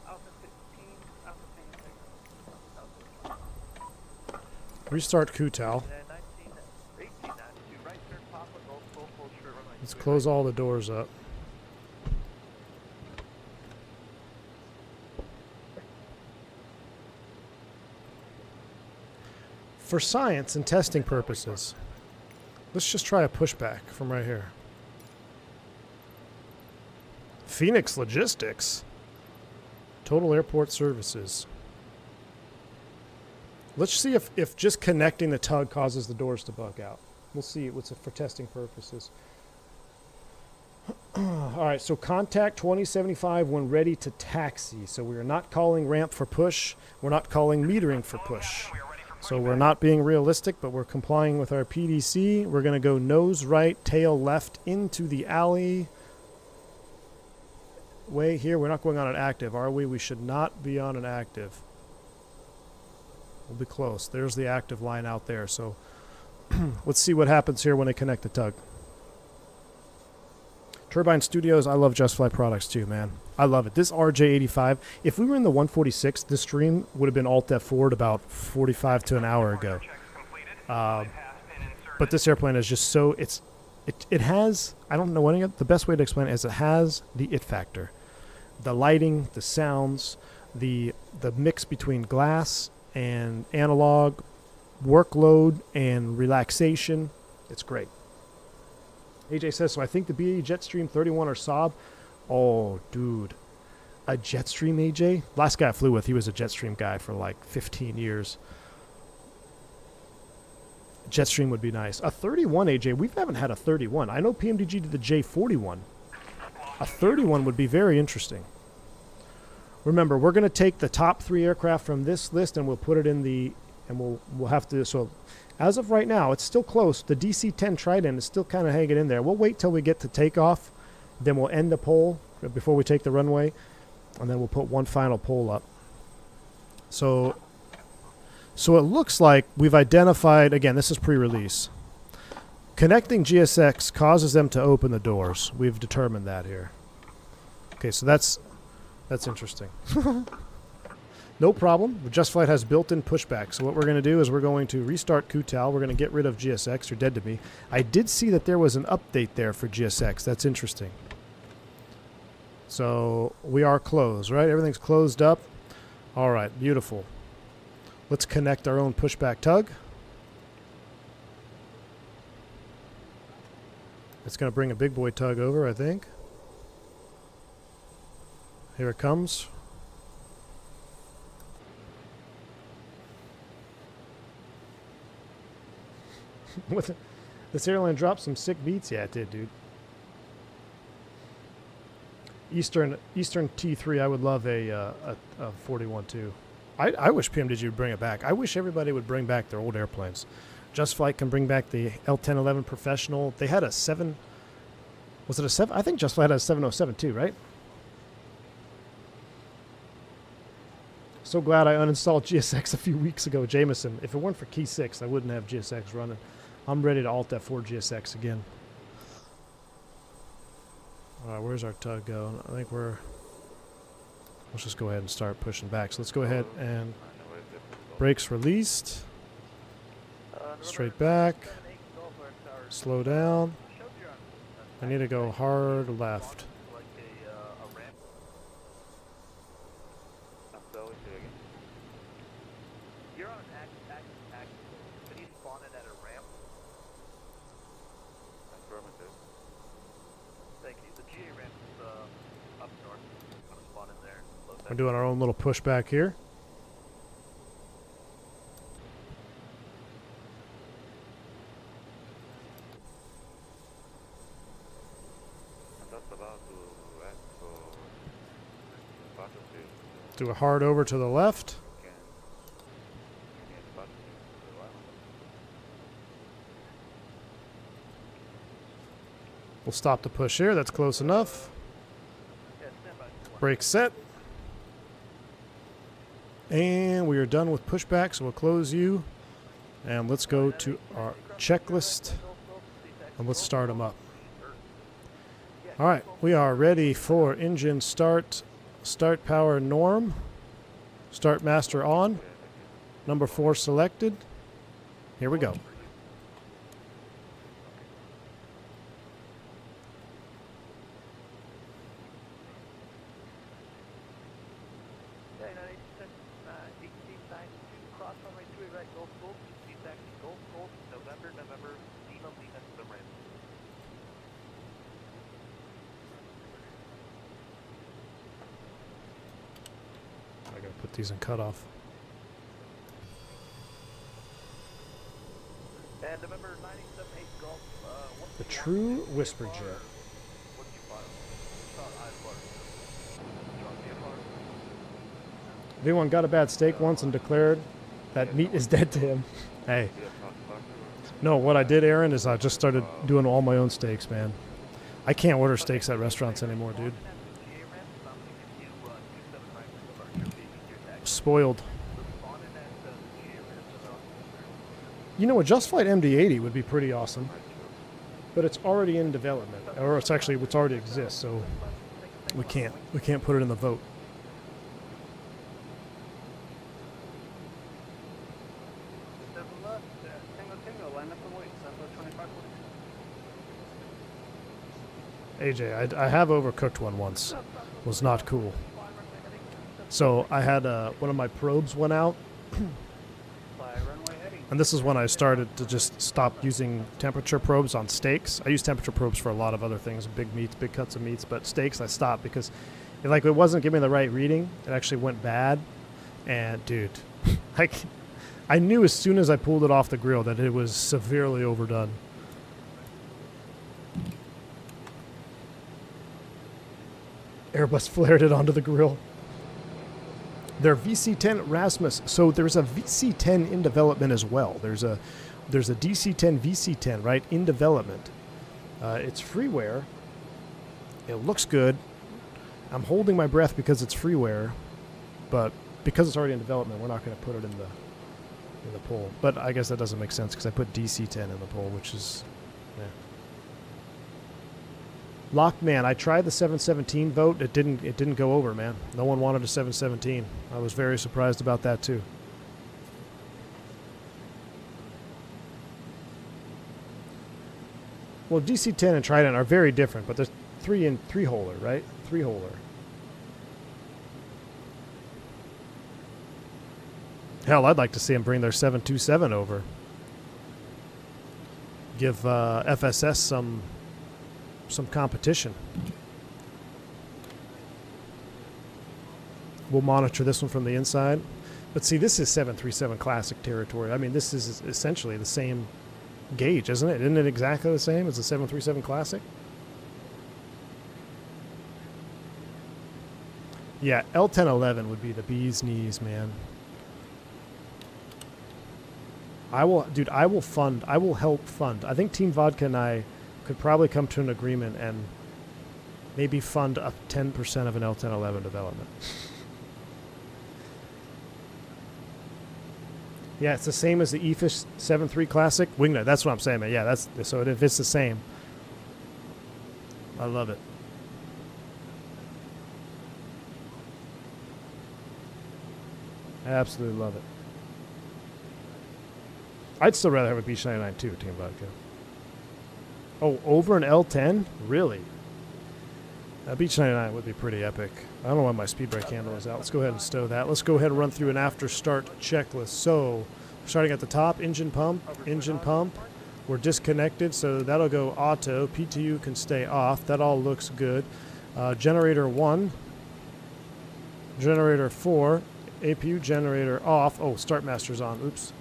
Alpha 16, Alpha 16. Restart Kutal. 1892, right turn, Papa, Golf, full short runway. Let's close all the doors up. For science and testing purposes, let's just try a pushback from right here. Fenix Logistics. Total Airport Services. Let's see if just connecting the tug causes the doors to bug out. We'll see what's for testing purposes. All right, so contact 2075 when ready to taxi. So we are not calling ramp for push. We're not calling metering for push. So we're not being realistic, but we're complying with our PDC. We're going to go nose right, tail left into the alley way here. We're not going on an active, are we? We should not be on an active. We'll be close. There's the active line out there. So let's see what happens here when they connect the tug. Turbine Studios, I love JustFlight products too, man. I love it. This RJ85, if we were in the 146, this stream would have been Alt F4'd about 45 to an hour ago. But this airplane is just so, it has, I don't know what the best way to explain it is it has the it factor. The lighting, the sounds, the mix between glass and analog, workload and relaxation. It's great. AJ says, so I think the BAE Jetstream 31 or Saab. Oh, dude. A Jetstream, AJ? Last guy I flew with, he was a Jetstream guy for like 15 years. Jetstream would be nice. A 31, AJ. We haven't had a 31. I know PMDG did the J41. A 31 would be very interesting. Remember, we're going to take the top 3 aircraft from this list and we'll put it in the... And we'll have to... So as of right now, it's still close. The DC-10 Trident is still kind of hanging in there. We'll wait till we get to takeoff. Then we'll end the poll. before we take the runway, and then we'll put one final pole up. So it looks like we've identified, again, this is pre-release. Connecting GSX causes them to open the doors. We've determined that here. Okay, so that's interesting. No problem. JustFlight has built-in pushback. So what we're going to do is we're going to restart QTAL. We're going to get rid of GSX. You're dead to me. I did see that there was an update there for GSX. That's interesting. So we are closed, right? Everything's closed up. All right, beautiful. Let's connect our own pushback tug. It's going to bring a big boy tug over, I think. Here it comes. This airline dropped some sick beats. Yeah, it did, dude. Eastern T3, I would love a 41 too. I wish PMDG would bring it back. I wish everybody would bring back their old airplanes. JustFlight can bring back the L1011 Professional. They had a 7... Was it a 7? I think JustFlight had a 707 too, right? So glad I uninstalled GSX a few weeks ago, Jameson. If it weren't for Key 6, I wouldn't have GSX running. I'm ready to alt F4 GSX again. All right, where's our tug going? I think we're... Let's just go ahead and start pushing back. So let's go ahead and... Brakes released. Straight back. Slow down. I need to go hard left. You're on an axis, but you spawn it at a ramp. Affirmative. Thank you. The GA ramp is up north. I'm gonna spawn in there. We're doing our own little pushback here. Do a hard over to the left. We'll stop the push here. That's close enough. Brake set. And we are done with pushback, so we'll close you. And let's go to our checklist. And let's start them up. All right, we are ready for engine start. Start power norm. Start master on. Number 4 selected. Here we go. Put these in cutoff. And November 978 Golf. The true whisper jet. If anyone got a bad steak once and declared that meat is dead to him, hey. No, what I did, Aaron, is I just started doing all my own steaks, man. I can't order steaks at restaurants anymore, dude. Spoiled. You know, a JustFlight MD-80 would be pretty awesome, but it's already in development, or it's already exists, so we can't put it in the vote. AJ, I have overcooked one once. It was not cool. So I had one of my probes went out, and this is when I started to just stop using temperature probes on steaks. I use temperature probes for a lot of other things, big meats, big cuts of meats, but steaks I stopped because it wasn't giving me the right reading. It actually went bad, and dude, I knew as soon as I pulled it off the grill that it was severely overdone. Airbus flared it onto the grill. Their VC-10 Rasmus. So there's a VC-10 in development as well. There's a DC-10 VC-10 in development. It's freeware. It looks good. I'm holding my breath because it's freeware, but because it's already in development, we're not going to put it in the poll. But I guess that doesn't make sense because I put DC-10 in the poll, which is, yeah. Locked man, I tried the 717 vote. It didn't go over, man. No one wanted a 717. I was very surprised about that too. Well, DC-10 and Trident are very different, but there's three-holer, right? Three-holer. Hell, I'd like to see them bring their 727 over. Give FSS some competition. We'll monitor this one from the inside. But see, this is 737 Classic territory. I mean, this is essentially the same gauge, isn't it? Isn't it exactly the same as the 737 Classic? Yeah, L1011 would be the bee's knees, man. I will help fund. I think Team Vodka and I could probably come to an agreement and maybe fund up 10% of an L1011 development. Yeah, it's the same as the EFIS 7.3 Classic. Wingnut, that's what I'm saying, man. Yeah, that's so if it's the same. I love it. I absolutely love it. I'd still rather have a Beach 99 too, Team Vodka. Oh, over an L10? Really? A Beach 99 would be pretty epic. I don't know why my speed brake handle is out. Let's go ahead and stow that. Let's go ahead and run through an after start checklist. So, starting at the top, engine pump. We're disconnected, so that'll go auto. PTU can stay off. That all looks good. Generator 1. Generator 4. APU generator off. Oh, Startmaster's on. Oops.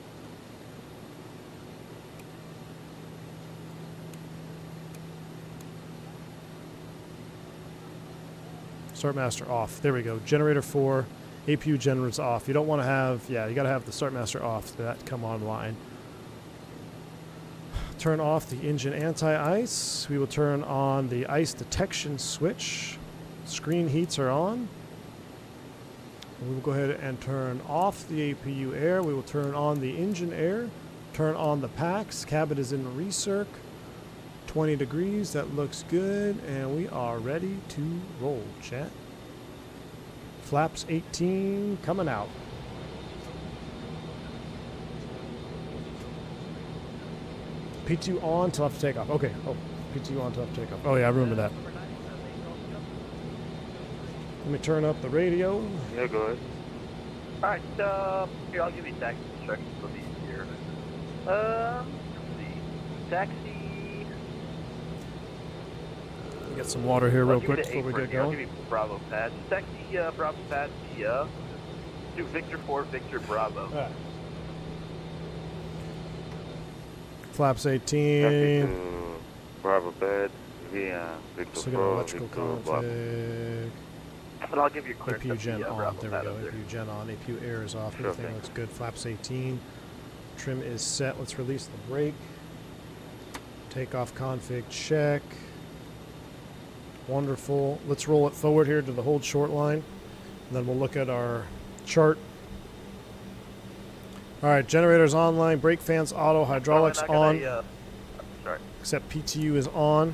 Startmaster off. There we go. Generator 4, APU generators off. You don't want to have, yeah, you got to have the Startmaster off so that come online. Turn off the engine anti-ice. We will turn on the ice detection switch. Screen heats are on. We will go ahead and turn off the APU air. We will turn on the engine air. Turn on the packs. Cabin is in recirc. 20 degrees, that looks good, and we are ready to roll, chat. Flaps 18 coming out. P2 on till after takeoff. Okay, oh, P2 on till after takeoff. Oh yeah, I remember that. Let me turn up the radio. Yeah, go ahead. Alright, here, I'll give you taxi instructions for these here. Let's see. Taxi. Get some water here real quick before we get going. I'll give you Bravo pad. Taxi Bravo pad to Victor 4, Victor Bravo. Right. Flaps 18. Bravo pad, Victor 4, electrical config. And I'll give you clearance. APU gen on. There we go. APU gen on. APU air is off. Everything looks good. Flaps 18. Trim is set. Let's release the brake. Takeoff config check. Wonderful. Let's roll it forward here to the hold short line. And then we'll look at our chart. All right, generators online, brake fans auto, hydraulics on. Sorry. Except PTU is on.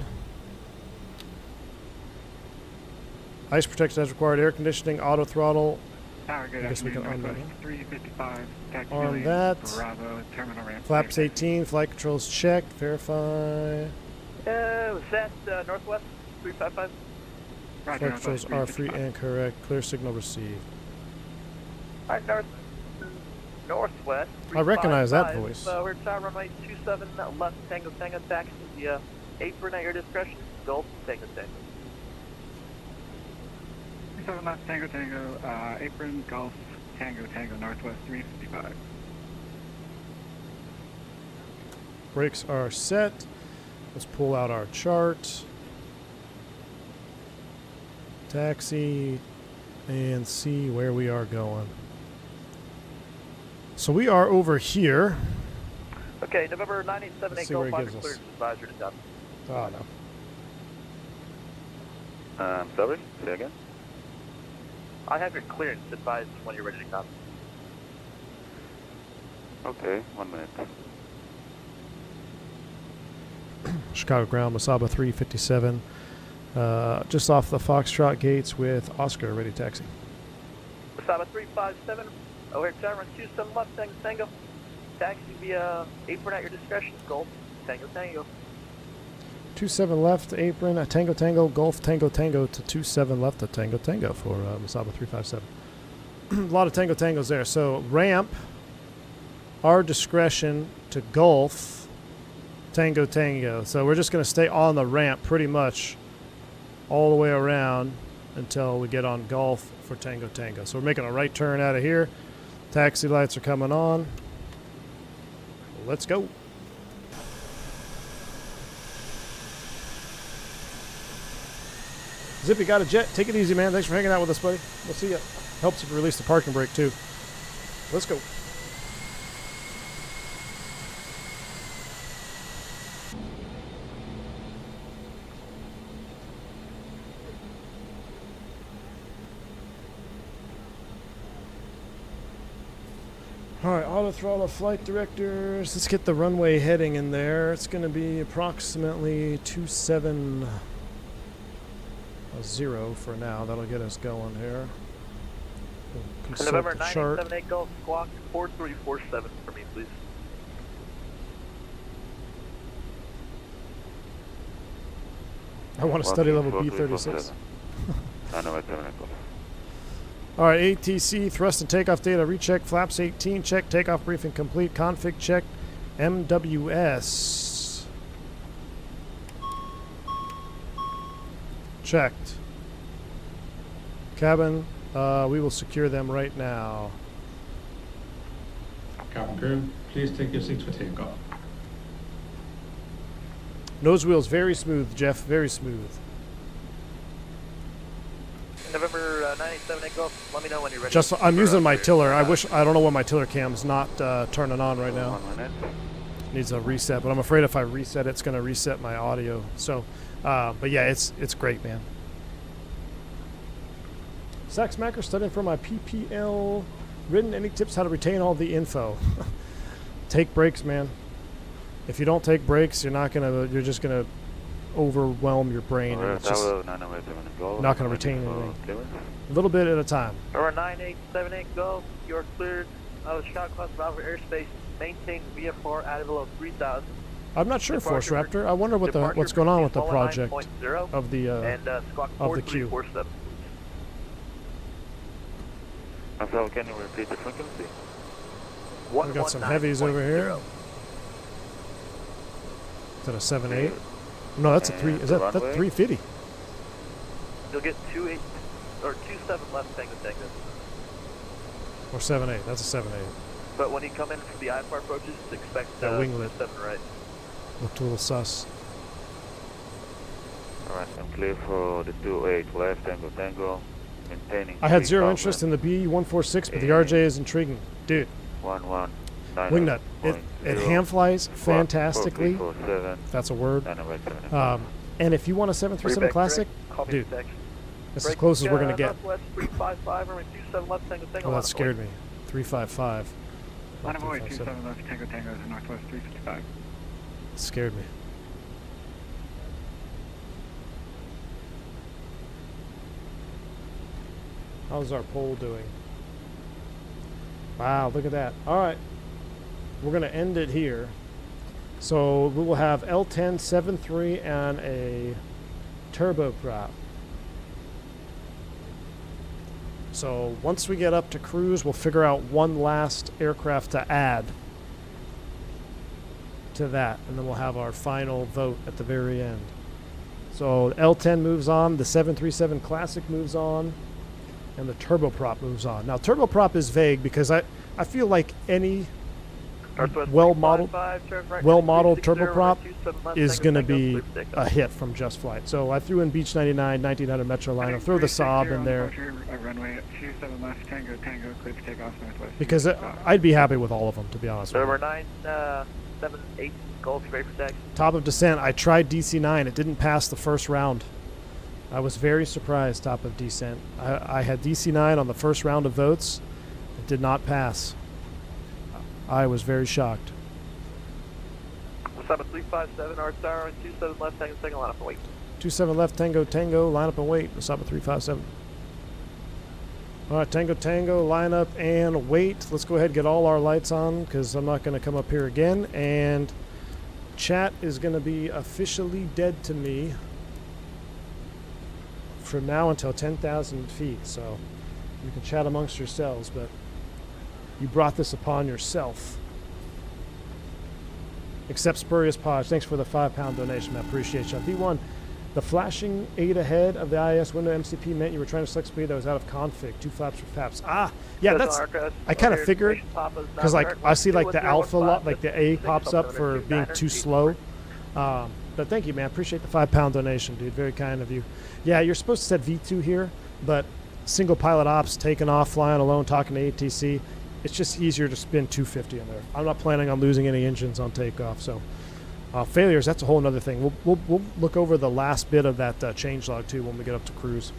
Ice protection as required, air conditioning, auto throttle. I guess we can arm that. 355, taxi Arm that. Bravo, terminal ramp. Flaps 18, flight controls checked, verify. Was that Northwest 355? Flight controls are free and correct. Clear signal received. Alright, Northwest. I recognize that voice. We're tower runway 27 left, Tango Tango, taxi via apron at your discretion. Gulf Tango Tango. 27 left, Tango Tango, apron, Gulf, Tango Tango, Northwest 355. Brakes are set. Let's pull out our chart. Taxi and see where we are going. So we are over here. Okay, November 9878 Gulf, clearance advisor to dump. Oh, no. Sorry, say again? I have your clearance. Advise when you're ready to copy. Okay, 1 minute. Chicago ground, Masaba 357. Just off the Foxtrot gates with Oscar, ready taxi. Masaba 357, O'Hare Tower, 27 left, Tango Tango. Taxi via apron at your discretion, Golf, Tango Tango. 27 left, apron, Tango Tango, Golf, Tango Tango to 27 left, a Tango Tango for Masaba 357. A lot of Tango Tangos there. So ramp, our discretion to Golf, Tango Tango. So we're just going to stay on the ramp pretty much all the way around until we get on Golf for Tango Tango. So we're making a right turn out of here. Taxi lights are coming on. Let's go. Zippy got a jet. Take it easy, man. Thanks for hanging out with us, buddy. We'll see you. Helps if you release the parking brake, too. Let's go. Alright, auto throttle flight directors. Let's get the runway heading in there. It's going to be approximately 270 for now. That'll get us going here. We'll consult November the chart. 978 Golf Squawk 4347 for me, please. I want to study level B36. I know it's Alright, ATC, thrust and takeoff data, recheck, flaps 18, check, takeoff briefing complete, config check, MWS. Checked. Cabin, we will secure them right now. Cabin crew, please take your seats for takeoff. Nose wheels, very smooth, Jeff, very smooth. November 978 Golf, let me know when you're ready. Just, I'm using my tiller. I don't know why my tiller cam's not turning on right now. 1 minute. Needs a reset, but I'm afraid if I reset it's going to reset my audio. So, but yeah, it's great, man. Saxmacker studying for my PPL written. Any tips how to retain all the info? Take breaks, man. If you don't take breaks, you're just gonna overwhelm your brain. And it's just not gonna retain anything. A little bit at a time. Number 9878 Golf, you're cleared out of Chicago Cluster Bravo airspace. Maintain VFR at below 3000. I'm not sure, Force Raptor. I wonder what's going on with the project of the queue. So can you repeat the frequency? We got some heavies over here. Is that a 7.8? No, that's a 3. Is that 350? You'll get 2.8 or 2.7 left Tango Tango. Or 7.8. That's a 7.8. But when you come in for the IFR approaches, expect that winglet 7 right. Looked a little sus. Alright, I'm clear for the 2.8 left Tango Tango. Maintaining. I had zero interest in the B146, but the RJ is intriguing. Dude. 11. Wingnut. It hand flies fantastically. That's a word. And if you want a 737 Classic, dude, that's as close as we're going to get. Oh, that scared me. 355. Line of way 27 left, Tango Tango to Northwest 355. It scared me. How's our pole doing? Wow, look at that. All right. We're going to end it here. So we will have L10, 7.3, and a turboprop. So once we get up to cruise, we'll figure out one last aircraft to add to that, and then we'll have our final vote at the very end. So L10 moves on, the 737 Classic moves on, and the turboprop moves on. Now turboprop is vague because I feel like any well-modeled turboprop is going to be a hit from JustFlight. So I threw in Beach 99, 1900 Metroliner. I'll throw the Saab in there. Because I'd be happy with all of them, to be honest with you. Number 978 Golf, ready for taxi. Top of descent, I tried DC-9. It didn't pass the first round. I was very surprised top of descent. I had DC-9 on the first round of votes. It did not pass. I was very shocked. Masaba 357, Art Tower, 27 left, Tango Tango, line up and wait. 27 left, Tango Tango, line up and wait. Masaba 357. All right, Tango Tango, line up and wait. Let's go ahead and get all our lights on because I'm not going to come up here again. And chat is going to be officially dead to me from now until 10,000 feet. So you can chat amongst yourselves, but you brought this upon yourself. Except Spurious Podge. Thanks for the £5 donation. I appreciate you. V1, the flashing 8 ahead of the IS window MCP meant you were trying to select speed that was out of config. 2 flaps for FAPS. Ah, yeah, that's. I kind of figured because like I see like the alpha lot, like the A pops up for being too slow. But thank you, man. Appreciate the £5 donation, dude. Very kind of you. Yeah, you're supposed to set V2 here, but single pilot ops, taking off, flying alone, talking to ATC. It's just easier to spin 250 in there. I'm not planning on losing any engines on takeoff. So failures, that's a whole other thing. We'll look over the last bit of that changelog too when we get up to cruise.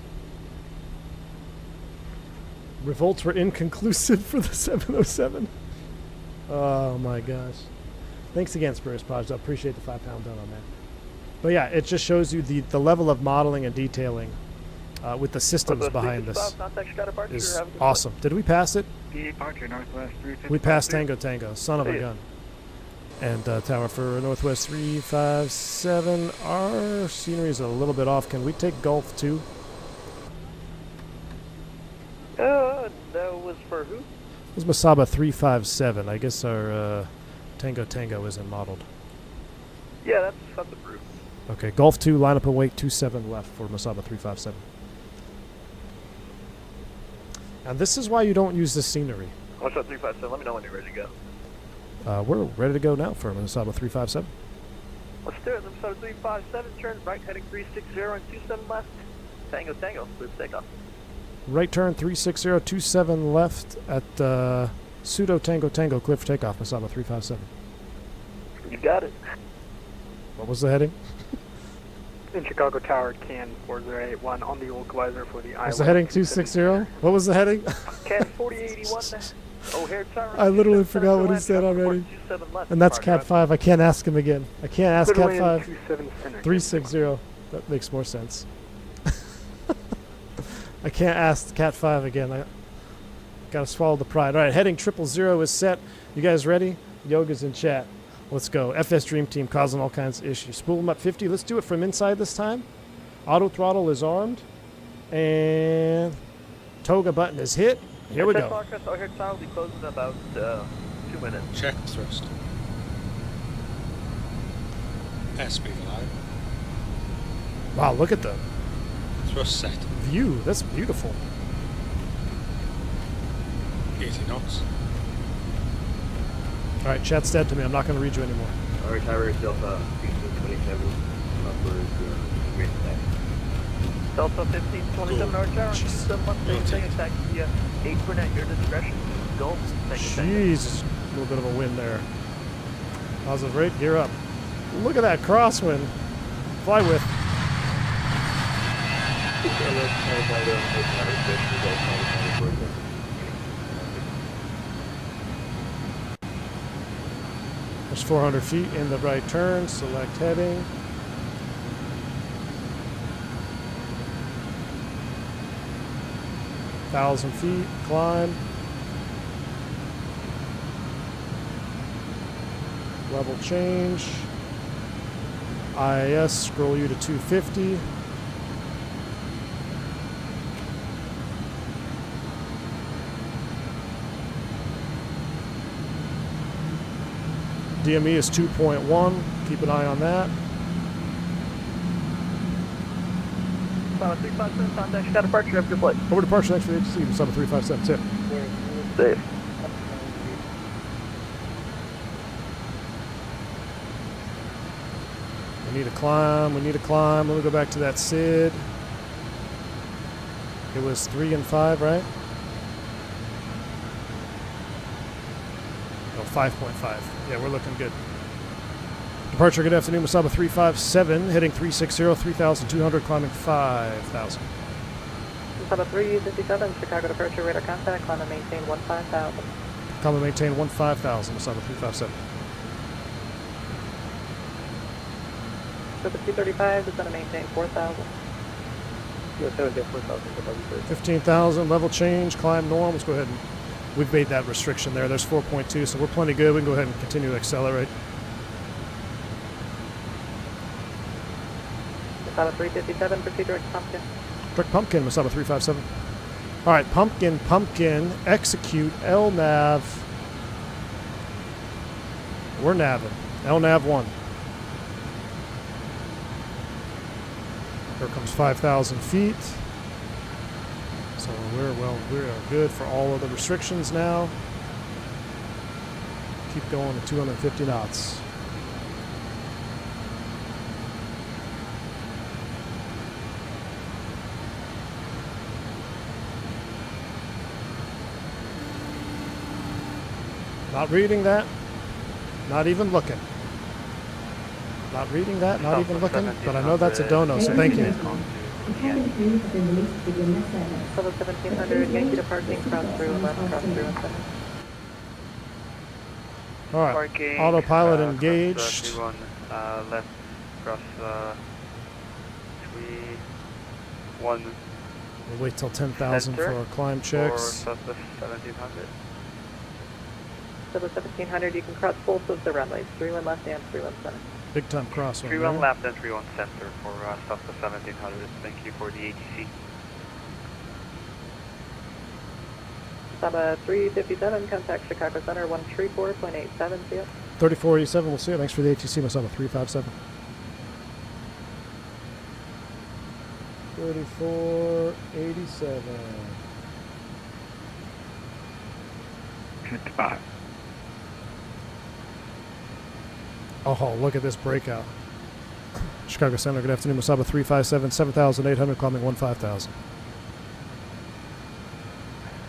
Revolts were inconclusive for the 707. Oh my gosh. Thanks again, Spurious Podge. I appreciate the £5 down on that. But yeah, it just shows you the level of modeling and detailing with the systems behind this is awesome. Did we pass it? Departure Northwest 355. We passed Tango Tango. Son of a gun. And tower for Northwest 357. Our scenery is a little bit off. Can we take Gulf 2? That was for who? This is Masaba 357. I guess our Tango Tango isn't modeled. Yeah, that's approved. Okay, Gulf 2, line up and wait, 27 left for Masaba 357. And this is why you don't use this scenery. What's up, 357? Let me know when you're ready to go. We're ready to go now for Masaba 357. Let's do it. Masaba 357, turn right, heading 360 and 27 left. Tango Tango, clear for takeoff. Right turn 360, 27 left at pseudo Tango Tango, clear for takeoff, Masaba 357. You got it. What was the heading? In Chicago Tower, CAN 4081 on the equalizer for the Was the heading 260? What was the heading? CAN 4081. O'Hare Tower. I literally forgot what he said already. And that's Cat 5. I can't ask him again. I can't ask Cat 5. 360. That makes more sense. I can't ask Cat 5 again. I gotta swallow the pride. All right, heading 000 is set. You guys ready? Yoga's in chat. Let's go. FS Dream Team causing all kinds of issues. Spool them up 50. Let's do it from inside this time. Auto throttle is armed. And Toga button is hit. Here we go. O'Hare Tower will be closing in about 2 minutes. Check thrust. Airspeed alive. Wow, look at the Thrust set. view. That's beautiful. 80 knots. All right, chat's dead to me. I'm not going to read you anymore. All right, Tower Delta 1527 upwards green attack. Delta 1527 North Tower, 27 left, taking attack via apron at your discretion. Gulf, Jeez, a little bit of a wind there. Positive rate, gear up. Look at that crosswind. Fly with. There's 400 feet in the right turn. Select heading. Thousand feet. Climb. Level change. IIS. Scroll you to 250. DME is 2.1. Keep an eye on that. 357, contact, got departure after flight. Over departure next for the HC, 7357, tip. Safe. We need to climb, we need to climb. Let me go back to that SID. It was 3 and 5, right? No, 5.5. Yeah, we're looking good. Departure, good afternoon, Masaba 357, heading 360, 3,200, climbing 5,000. Masaba 357, Chicago departure, radar contact, climb and maintain 15,000. Climb and maintain 15,000, Masaba 357. So the 235 is going to maintain 4,000. Yeah, 4,000. 15,000, level change, climb norm. Let's go ahead and, we've made that restriction there. There's 4.2, so we're plenty good. We can go ahead and continue to accelerate. Masaba 357, proceed direct Pumpkin. Direct Pumpkin, Masaba 357. All right, Pumpkin, execute, LNAV. We're naving. LNAV 1. Here comes 5,000 feet. So we're good for all of the restrictions now. Keep going to 250 knots. Not reading that. Not even looking. Not reading that, not even looking, but I know that's a dono, so thank you. Level 1700, Yankee departing, cross through and left, cross through and center. All right, Parking, autopilot engaged. 31, left, cross 1. We'll wait till 10,000 for our climb checks. For 1700. Level 1700, you can cross both of the runways, 31 left and 31 center. Big time cross on 31 there. left and 31 center for stuff to 1700. Thank you for the ATC. Saba 357, contact Chicago Center 134.87, see ya. 3487, we'll see you. Thanks for the ATC, Masaba 357. 3487. Goodbye. Oh, look at this breakout. Chicago Center, good afternoon, Masaba 357, 7,800, climbing 15,000.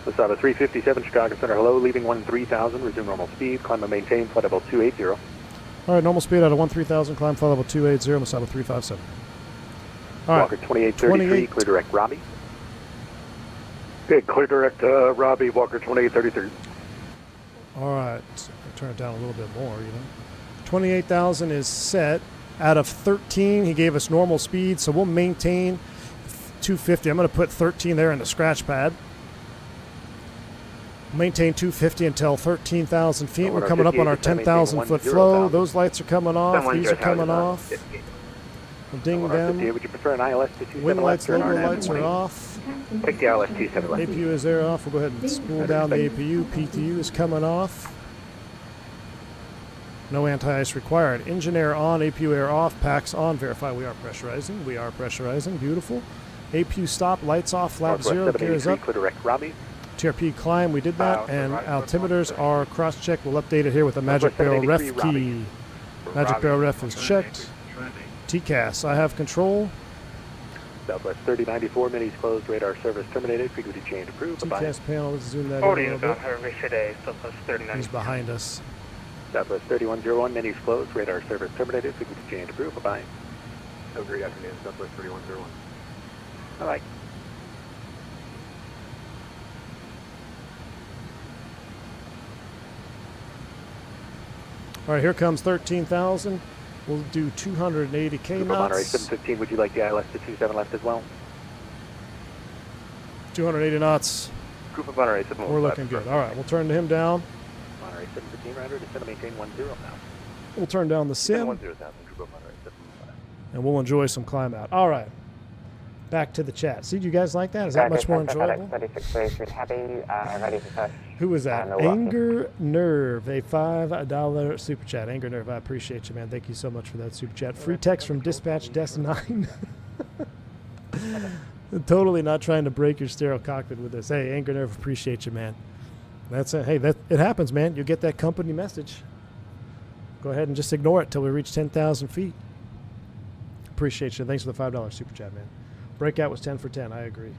Masaba 357, Chicago Center, hello, leaving 13,000, resume normal speed, climb and maintain, flight level 280. All right, normal speed out of 13,000, climb flight level 280, Masaba 357. All right, Walker 2833, clear direct Robbie. Okay, clear direct Robbie, Walker 2833. All right, I'll turn it down a little bit more, you know. 28,000 is set. Out of 13, he gave us normal speed, so we'll maintain 250. I'm going to put 13 there in the scratch pad. Maintain 250 until 13,000 feet. We're coming up on our 10,000 foot flow. Those lights are coming off. These are coming off. We'll ding them. Would you prefer an ILS 227 Wing lights, left or an logo RNAV lights 20? are off. Pick the ILS 27 left. APU is there off. We'll go ahead and spool down the APU. PTU is coming off. No anti-ice required. Engine air on, APU air off, packs on. Verify we are pressurizing. We are pressurizing. Beautiful. APU stop, lights off, flap 0, gears up. Clear direct Robbie. TRP climb, we did that. And altimeters are cross-checked. We'll update it here with a Magic Barrel ref key. Magic Barrel ref is checked. TCAS, I have control. Southwest 3094, minis closed, radar service terminated, frequency change approved. TCAS panel, let's zoom that in a little bit. Southwest 3094. He's behind us. Southwest 3101, minis closed, radar service terminated, frequency change approved. Bye-bye. Have a great afternoon, Southwest 3101. Bye-bye. All right, here comes 13,000. We'll do 280K Group of Monterey knots. 715, would you like the ILS to 27 left as well? 280 knots. Group of Monterey 715. We're looking good. All right, we'll turn him down. Monterey 715, roger, descend to maintain 10 now. We'll turn down the sim. 10,000, Group of Monterey 715. And we'll enjoy some climb out. All right. Back to the chat. See, do you guys like that? Is that much more enjoyable? Who was that? Anger Nerve, a $5 super chat. Anger Nerve, I appreciate you, man. Thank you so much for that super chat. Free text from Dispatch Desk 9. Totally not trying to break your stereo cockpit with this. Hey, Anger Nerve, appreciate you, man. That's it. Hey, it happens, man. You get that company message. Go ahead and just ignore it till we reach 10,000 feet. Appreciate you. Thanks for the $5 super chat, man. Breakout was 10 for 10. I agree.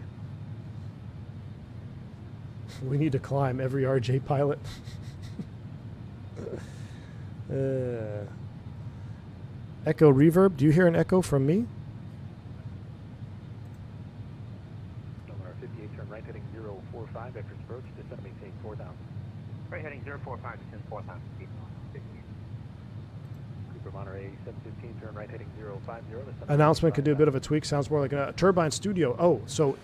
We need to climb every RJ pilot. Echo reverb. Do you hear an echo from me? Number 58, turn right heading 045, vectors approach, descend maintain 4,000. Right heading 045, descend 4,000 feet. Cooper Monterey 715, turn right heading 050. Announcement could do a bit of a tweak. Sounds more like a turbine studio. Oh, so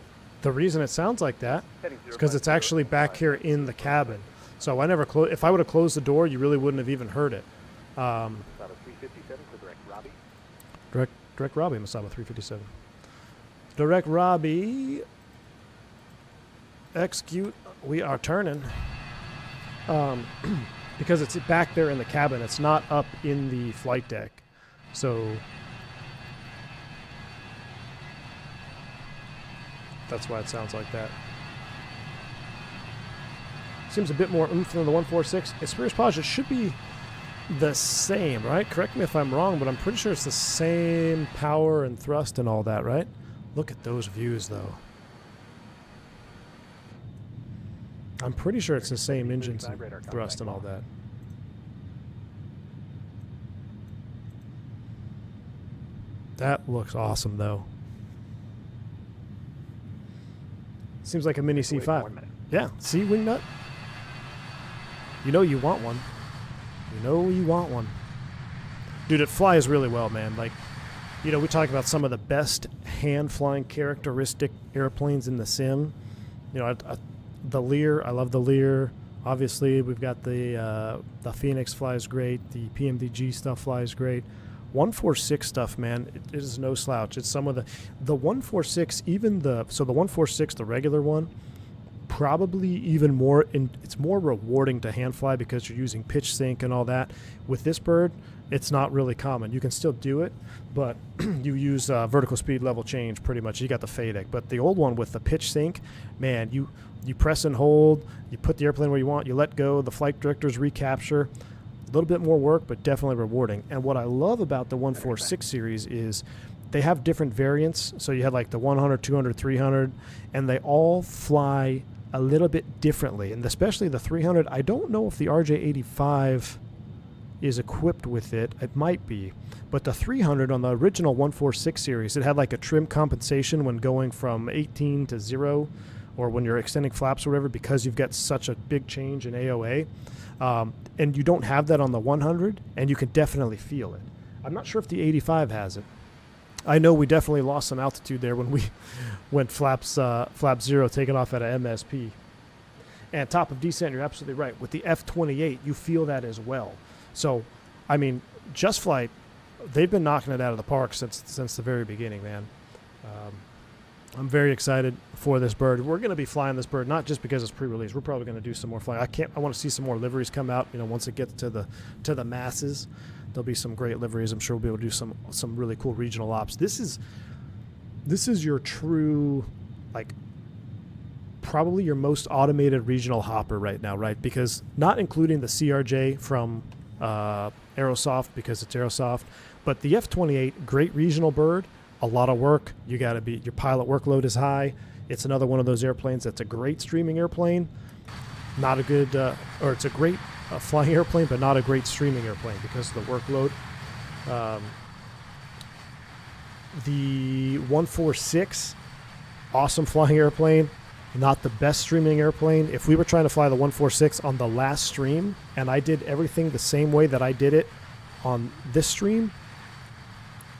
the reason it sounds like that is because it's actually back here in the cabin. So I never close. If I would have closed the door, you really wouldn't have even heard it. Masaba 357 for direct Robbie. Direct Robbie, Masaba 357. Direct Robbie. Execute. We are turning. Because it's back there in the cabin. It's not up in the flight deck. So that's why it sounds like that. Seems a bit more oomph than the 146. Experience Pause, it should be the same, right? Correct me if I'm wrong, but I'm pretty sure it's the same power and thrust and all that, right? Look at those views, though. I'm pretty sure it's the same engines and thrust and all that. That looks awesome, though. Seems like a mini C5. Yeah, see, wingnut? You know you want one. You know you want one. Dude, it flies really well, man. Like, you know, we talk about some of the best hand-flying characteristic airplanes in the sim. You know, the Lear, I love the Lear. Obviously, we've got the Fenix flies great. The PMDG stuff flies great. 146 stuff, man, it is no slouch. It's some of the 146, even the 146, the regular one, probably even more, it's more rewarding to hand fly because you're using pitch sync and all that. With this bird, it's not really common. You can still do it, but you use vertical speed level change pretty much. You got the FADEC, but the old one with the pitch sync, man, you press and hold, you put the airplane where you want, you let go, the flight directors recapture. A little bit more work, but definitely rewarding. And what I love about the 146 series is they have different variants. So you had like the 100, 200, 300, and they all fly a little bit differently. And especially the 300, I don't know if the RJ85 is equipped with it. It might be. But the 300 on the original 146 series, it had like a trim compensation when going from 18 to 0, or when you're extending flaps or whatever, because you've got such a big change in AOA. And you don't have that on the 100, and you can definitely feel it. I'm not sure if the 85 has it. I know we definitely lost some altitude there when we went flap 0 taking off at a MSP. And top of descent, you're absolutely right. With the F-28, you feel that as well. So, I mean, JustFlight, they've been knocking it out of the park since the very beginning, man. I'm very excited for this bird. We're going to be flying this bird not just because it's pre-release. We're probably going to do some more flying. I want to see some more liveries come out. You know, once it gets to the masses, there'll be some great liveries. I'm sure we'll be able to do some really cool regional ops. This is your true, like, probably your most automated regional hopper right now, right? Because not including the CRJ from Aerosoft, because it's Aerosoft, but the F-28, great regional bird. A lot of work. You got to be, your pilot workload is high. It's another one of those airplanes that's a great streaming airplane. Not a good, or it's a great flying airplane, but not a great streaming airplane because of the workload. The 146, awesome flying airplane, not the best streaming airplane. If we were trying to fly the 146 on the last stream, and I did everything the same way that I did it on this stream,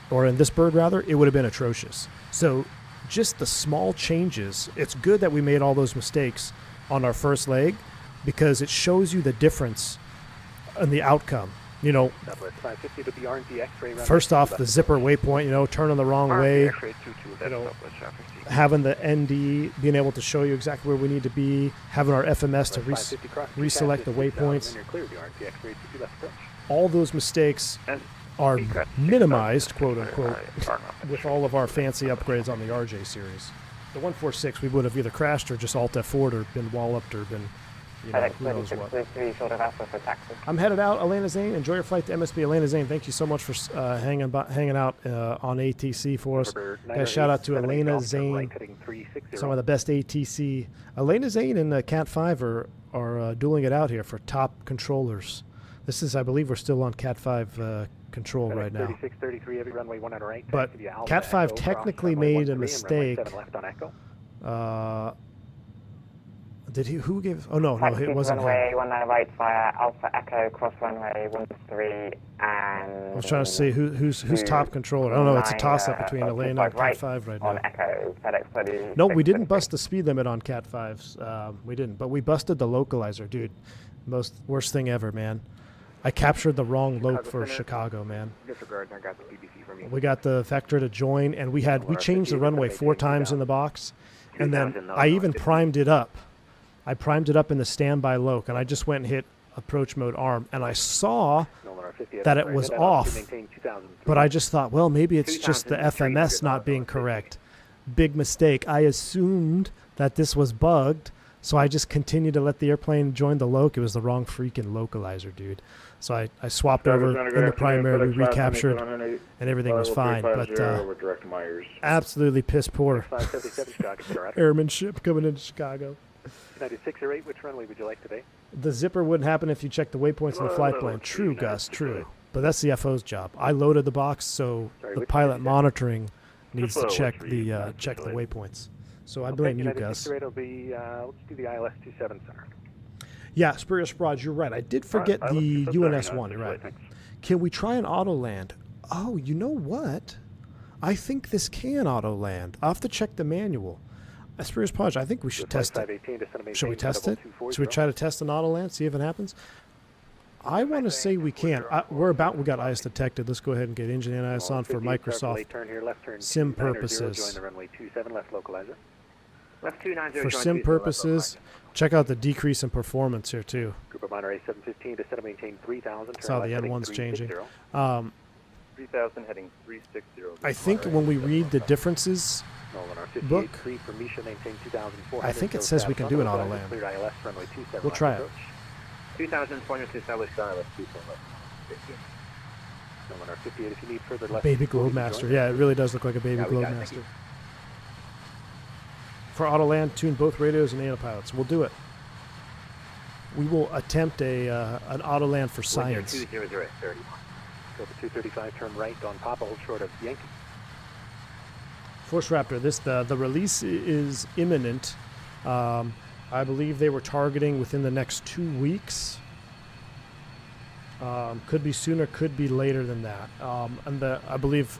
or in this bird rather, it would have been atrocious. So just the small changes, it's good that we made all those mistakes on our first leg because it shows you the difference in the outcome. You know, first off, the zipper waypoint, you know, turning the wrong way, you know, having the ND being able to show you exactly where we need to be, having our FMS to reselect the waypoints. All those mistakes are minimized, quote unquote, with all of our fancy upgrades on the RJ series. The 146, we would have either crashed or just Alt F4'd or been walloped or been, you know, who knows what. I'm headed out. Elena Zane, enjoy your flight to MSB. Elena Zane, thank you so much for hanging out on ATC for us. Guys, shout out to Elena Zane, some of the best ATC. Elena Zane and Cat 5 are dueling it out here for top controllers. This is, I believe, we're still on Cat 5 control right now. 3633, every runway 1 on right. But Cat 5 technically made a mistake. Left on Echo. Did he? Who gave? Oh no, it wasn't runway him. 19 right via Alpha Echo, cross runway 13, and I was trying to see who's top controller. I don't know. It's a toss-up between Elena and Cat 5 right now. on Echo, FedEx No, we didn't bust the speed limit on Cat 5s. We didn't, but we busted the localizer, dude. Worst thing ever, man. I captured the wrong loc for Chicago, man. Disregard, I got the BBC from you. We got the vector to join, and we changed the runway 4 times in the box, and then I even primed it up. I primed it up in the standby loc, and I just went and hit approach mode arm, and I saw that it was off, but I just thought, well, maybe it's just the FMS not being correct. Big mistake. I assumed that this was bugged, so I just continued to let the airplane join the loc. It was the wrong freaking localizer, dude. So I swapped over in the primary, we recaptured, and everything was fine. But absolutely piss poor airmanship coming into Chicago. 96 or 8, which runway would you like today? The zipper wouldn't happen if you checked the waypoints in the flight plan. True, Gus, true. But that's the FO's job. I loaded the box, so the pilot monitoring needs to check the waypoints. So I blame you, Gus. It'll be, let's do the ILS 27 center. Yeah, Spurious Barrage, you're right. I did forget the UNS-1, you're right. Can we try an auto land? Oh, you know what? I think this can auto land. I'll have to check the manual. Spurious Barrage, I think we should test it. Should we test it? Should we try to test an auto land, see if it happens? I want to say we can. We got IS detected. Let's go ahead and get engine IS on for Microsoft sim purposes. For sim purposes, check out the decrease in performance here too. Group of Monterey 715 to set and maintain 3000. That's how the N1's changing. 3000 heading 360. I think when we read the differences book, I think it says we can do an auto land. We'll try it. 2,400 to establish ILS 58 if you need further left. Baby Globemaster. Yeah, it really does look like a Baby Globemaster. For auto land, tune both radios and autopilots. We'll do it. We will attempt an auto land for science. 200 30. Go for 235, turn right on Papa, hold short of Yankee. Force Raptor, the release is imminent. I believe they were targeting within the next 2 weeks. Could be sooner, could be later than that. And I believe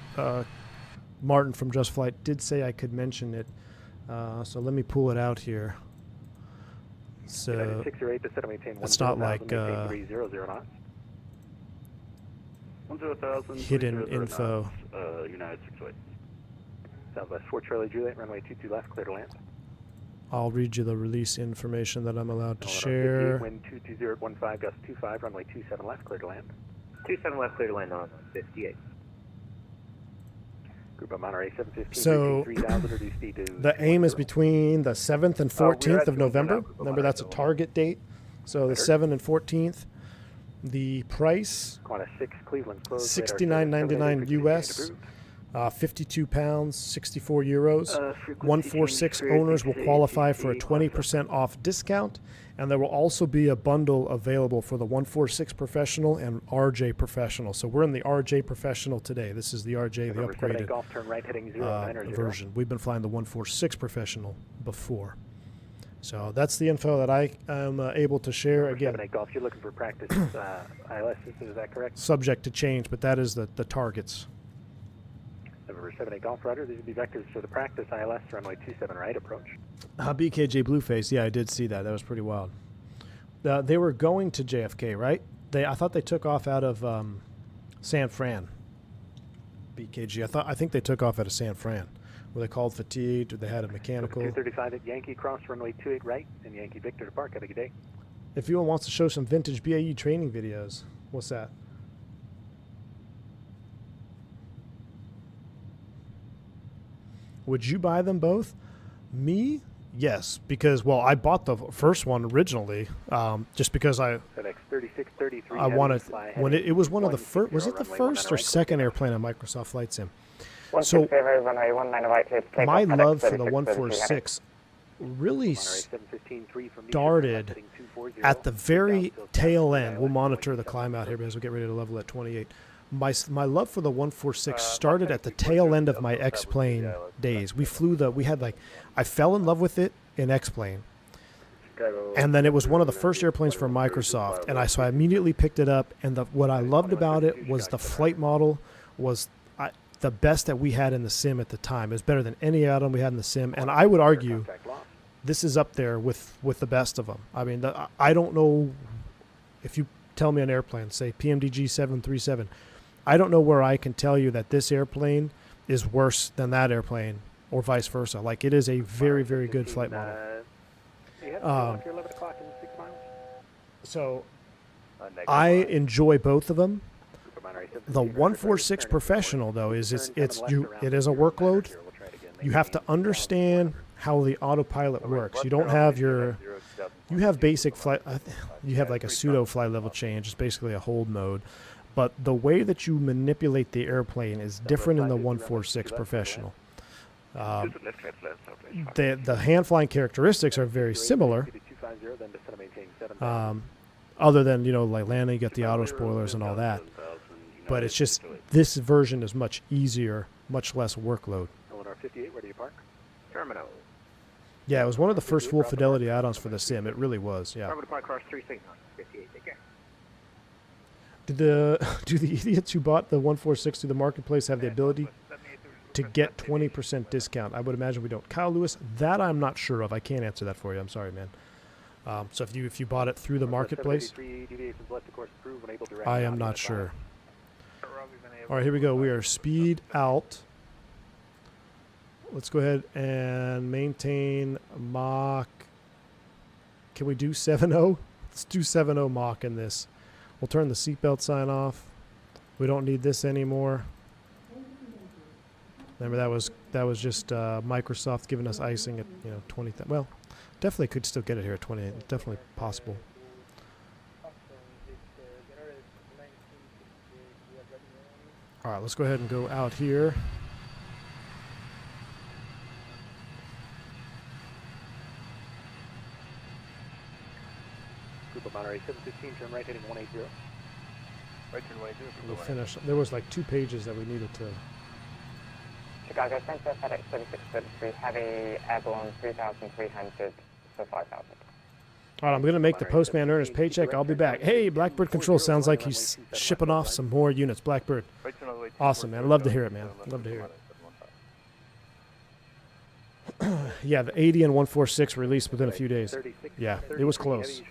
Martin from JustFlight did say I could mention it. So let me pull it out here. So it's not like hidden info. United 68. Southwest 4 Charlie Juliet, runway 22 left, clear to land. I'll read you the release information that I'm allowed to share. Wind 220.15, gust 25, runway 27 left, clear to land. 27 left, clear to land on 58. Group of Monterey 715. So 3000 reduced speed to the aim is between the 7th and 14th of November. Remember, that's a target date. So the 7th and 14th. The price, $69.99 US. 52 pounds, 64 euros. 146 owners will qualify for a 20% off discount, and there will also be a bundle available for the 146 Professional and RJ Professional. So we're in the RJ Professional today. This is the RJ, the upgraded version. We've been flying the 146 Professional before. So that's the info that I am able to share. Again, Golf, you're looking for practice ILS, is that correct? Subject to change, but that is the targets. November 78 Golf Rider, these would be vectors for the practice ILS, runway 27 right approach. BKJ Blueface, yeah, I did see that. That was pretty wild. They were going to JFK, right? I thought they took off out of San Fran. BKG, I think they took off out of San Fran. Were they called fatigued, or they had a mechanical? 235 at Yankee, cross runway 28 right, and Yankee Victor to park. Have a good day. If anyone wants to show some vintage BAE training videos, what's that? Would you buy them both? Me? Yes, because, well, I bought the first one originally just because I wanted, when it was one of the first, was it the first or second airplane on Microsoft Flight Sim? So my love for the 146 really started at the very tail end. We'll monitor the climb out here as we get ready to level at 28. my love for the 146 started at the tail end of my X-plane days. We had like, I fell in love with it in X-plane. And then it was one of the first airplanes from Microsoft, and so I immediately picked it up. And what I loved about it was the flight model was the best that we had in the sim at the time. It was better than any add-on we had in the sim, and I would argue this is up there with the best of them. I mean, I don't know if you tell me an airplane, say PMDG 737, I don't know where I can tell you that this airplane is worse than that airplane or vice versa. Like, it is a very, very good flight model. So I enjoy both of them. The 146 Professional, though, it is a workload. You have to understand how the autopilot works. You don't have you have basic flight, you have like a pseudo flight level change. It's basically a hold mode. But the way that you manipulate the airplane is different in the 146 Professional. The hand flying characteristics are very similar. Other than, like landing, you got the auto spoilers and all that. But it's just, this version is much easier, much less workload. Yeah, it was one of the first full fidelity add-ons for the sim. It really was, yeah. Do the idiots who bought the 146 through the marketplace have the ability to get 20% discount? I would imagine we don't. Kyle Lewis, that I'm not sure of. I can't answer that for you. I'm sorry, man. So if you bought it through the marketplace, I am not sure. All right, here we go. We are speed out. Let's go ahead and maintain Mach. Can we do 7.0? Let's do 7.0 Mach in this. We'll turn the seatbelt sign off. We don't need this anymore. Remember, that was just Microsoft giving us icing at 20. Well, definitely could still get it here at 20. Definitely possible. All right, let's go ahead and go out here. Group of Monterey 715, turn right heading 180. Right turn 180. We'll finish. There was like 2 pages that we needed to. Chicago Center, FedEx 3633, heavy airborne 3,300 to 5,000. All right, I'm going to make the postman earn his paycheck. I'll be back. Hey, Blackbird Control, sounds like he's shipping off some more units. Blackbird. Awesome, man. Love to hear it, man. Love to hear it. Yeah, the 80 and 146 released within a few days. Yeah, it was close.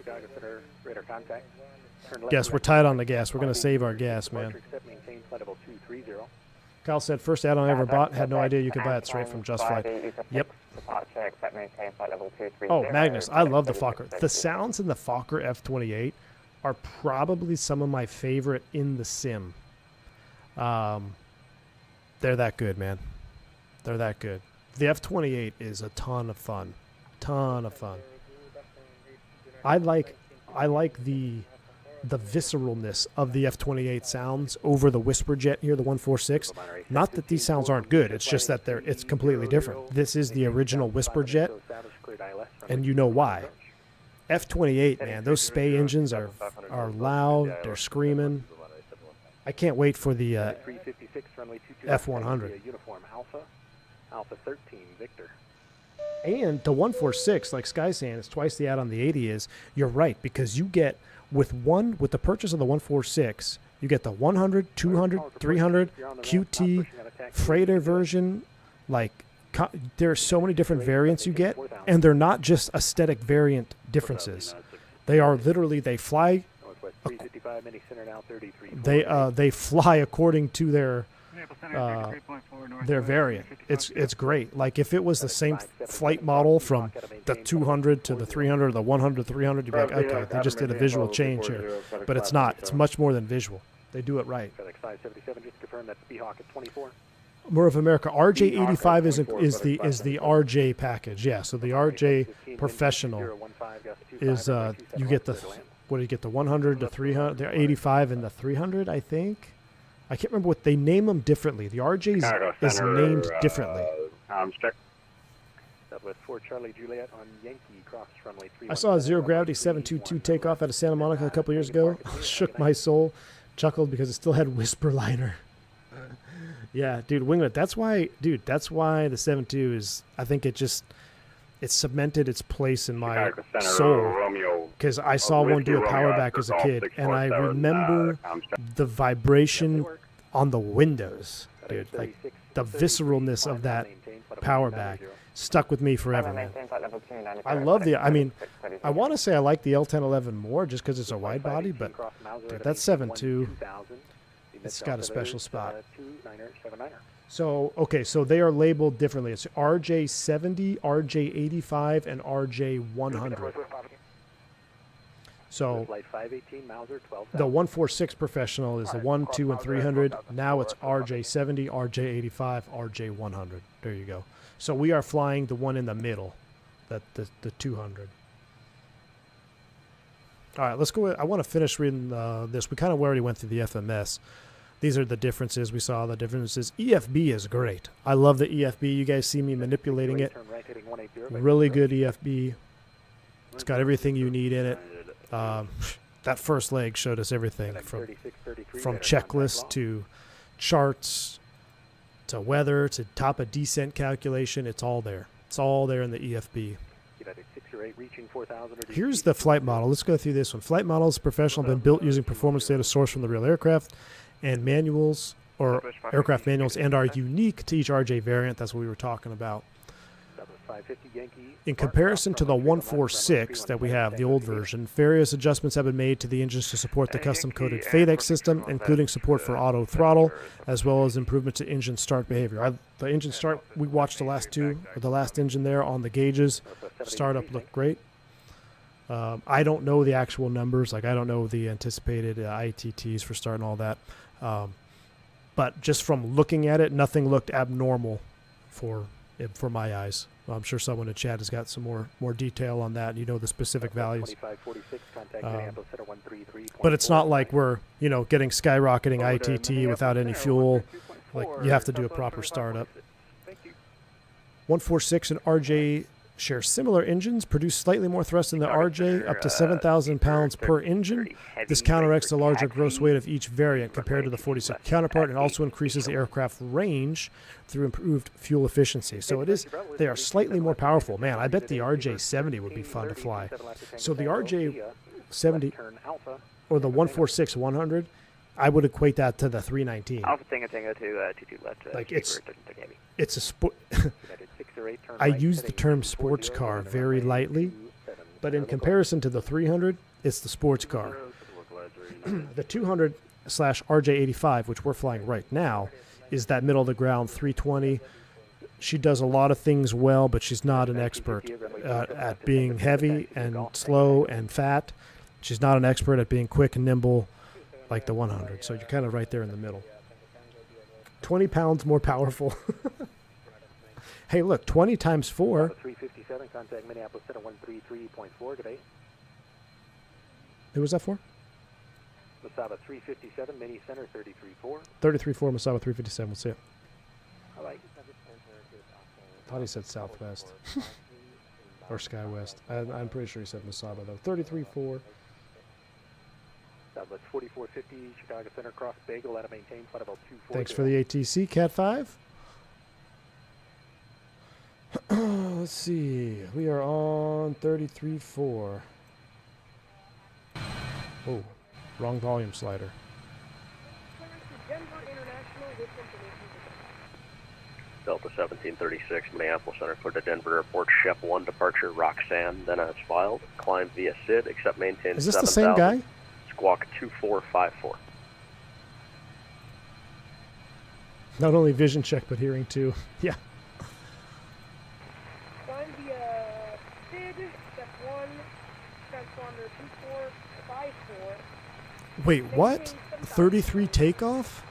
Yes, we're tight on the gas. We're going to save our gas, man. Kyle said, first add-on I ever bought, had no idea you could buy it straight from JustFlight. Yep. Oh, Magnus, I love the Fokker. The sounds in the Fokker F-28 are probably some of my favorite in the sim. They're that good, man. They're that good. The F-28 is a ton of fun. Ton of fun. I like the visceralness of the F-28 sounds over the Whisper Jet here, the 146. Not that these sounds aren't good. It's just that it's completely different. This is the original Whisper Jet, and you know why. F-28, man, those Spey engines are loud. They're screaming. I can't wait for the F-100. Alpha 13, Victor. And the 146, like Sky's saying, is twice the add-on the 80 is. You're right, because you get with the purchase of the 146, you get the 100, 200, 300, QT, freighter version. Like, there are so many different variants you get, and they're not just aesthetic variant differences. They are literally, they fly. They fly according to their variant. It's great. Like, if it was the same flight model from the 200 to the 300 or the 100 to 300, you'd be like, okay, they just did a visual change here. But it's not. It's much more than visual. They do it right. More of America. RJ85 is the RJ package. Yeah. So the RJ Professional is you get the, what do you get, the 100 to 300, the 85 and the 300, I think. I can't remember what they name them differently. The RJ is named differently. I saw a zero gravity 722 take off out of Santa Monica a couple years ago. Shook my soul. Chuckled because it still had whisper liner. Yeah, dude, winglet. That's why the 7.2 is. I think it cemented its place in my soul because I saw one do a power back as a kid, and I remember the vibration on the windows, dude. Like the visceralness of that power back stuck with me forever, man. I love the. I mean, I want to say I like the L1011 more just because it's a wide body, but dude, that 7.2. It's got a special spot. So, okay, so they are labeled differently. It's RJ70, RJ85, and RJ100. So, the 146 Professional is the 1, 2, and 300. Now it's RJ70, RJ85, RJ100. There you go. So we are flying the one in the middle, the 200. All right, let's go. I want to finish reading this. We kind of already went through the FMS. These are the differences. We saw the differences. EFB is great. I love the EFB. You guys see me manipulating it. Really good EFB. It's got everything you need in it. That first leg showed us everything from checklist to charts to weather to top of descent calculation. It's all there. It's all there in the EFB. Here's the flight model. Let's go through this one. Flight model is professional, been built using performance data sourced from the real aircraft and manuals or aircraft manuals and are unique to each RJ variant. That's what we were talking about. In comparison to the 146 that we have, the old version, various adjustments have been made to the engines to support the custom-coded Fenix system, including support for auto throttle, as well as improvement to engine start behavior. The engine start, we watched the last engine there on the gauges. Startup looked great. I don't know the actual numbers. Like, I don't know the anticipated ITTs for start and all that. But just from looking at it, nothing looked abnormal for my eyes. I'm sure someone in chat has got some more detail on that. You know the specific values. But it's not like we're getting skyrocketing ITT without any fuel. Like, you have to do a proper startup. 146 and RJ share similar engines, produce slightly more thrust than the RJ, up to 7,000 pounds per engine. This counteracts the larger gross weight of each variant compared to the 46 counterpart, and also increases the aircraft range through improved fuel efficiency. So they are slightly more powerful. Man, I bet the RJ70 would be fun to fly. So the RJ70 or the 146-100, I would equate that to the 319. Alpha Tango Tango to 22 left. Like it's a sport. I use the term sports car very lightly, but in comparison to the 300, it's the sports car. The 200/RJ85, which we're flying right now, is that middle of the ground 320. She does a lot of things well, but she's not an expert at being heavy and slow and fat. She's not an expert at being quick and nimble like the 100. So you're kind of right there in the middle. 20 pounds more powerful. Hey, look, 20 times 4. 357, contact Minneapolis Center 133.4 today. Who was that for? Masaba 357, Mini Center 33.4. 33.4, Masaba 357. We'll see it. I like. Thought he said Southwest. Or SkyWest. I'm pretty sure he said Masaba, though. 33.4. Southwest 4450, Chicago Center, cross Bagel, out of maintain, flight about 24. Thanks for the ATC, Cat 5. Let's see. We are on 33.4. Oh, wrong volume slider. Delta 1736, Minneapolis Center, clear to Denver Airport, Shep 1 departure, Roxanne, then as filed. Climb via SID, except maintain 7,000. Is this the same guy? Squawk 2454. Not only vision check, but hearing too. Yeah. Climb via SID, step 1, transponder 2454. Wait, what? 33 takeoff?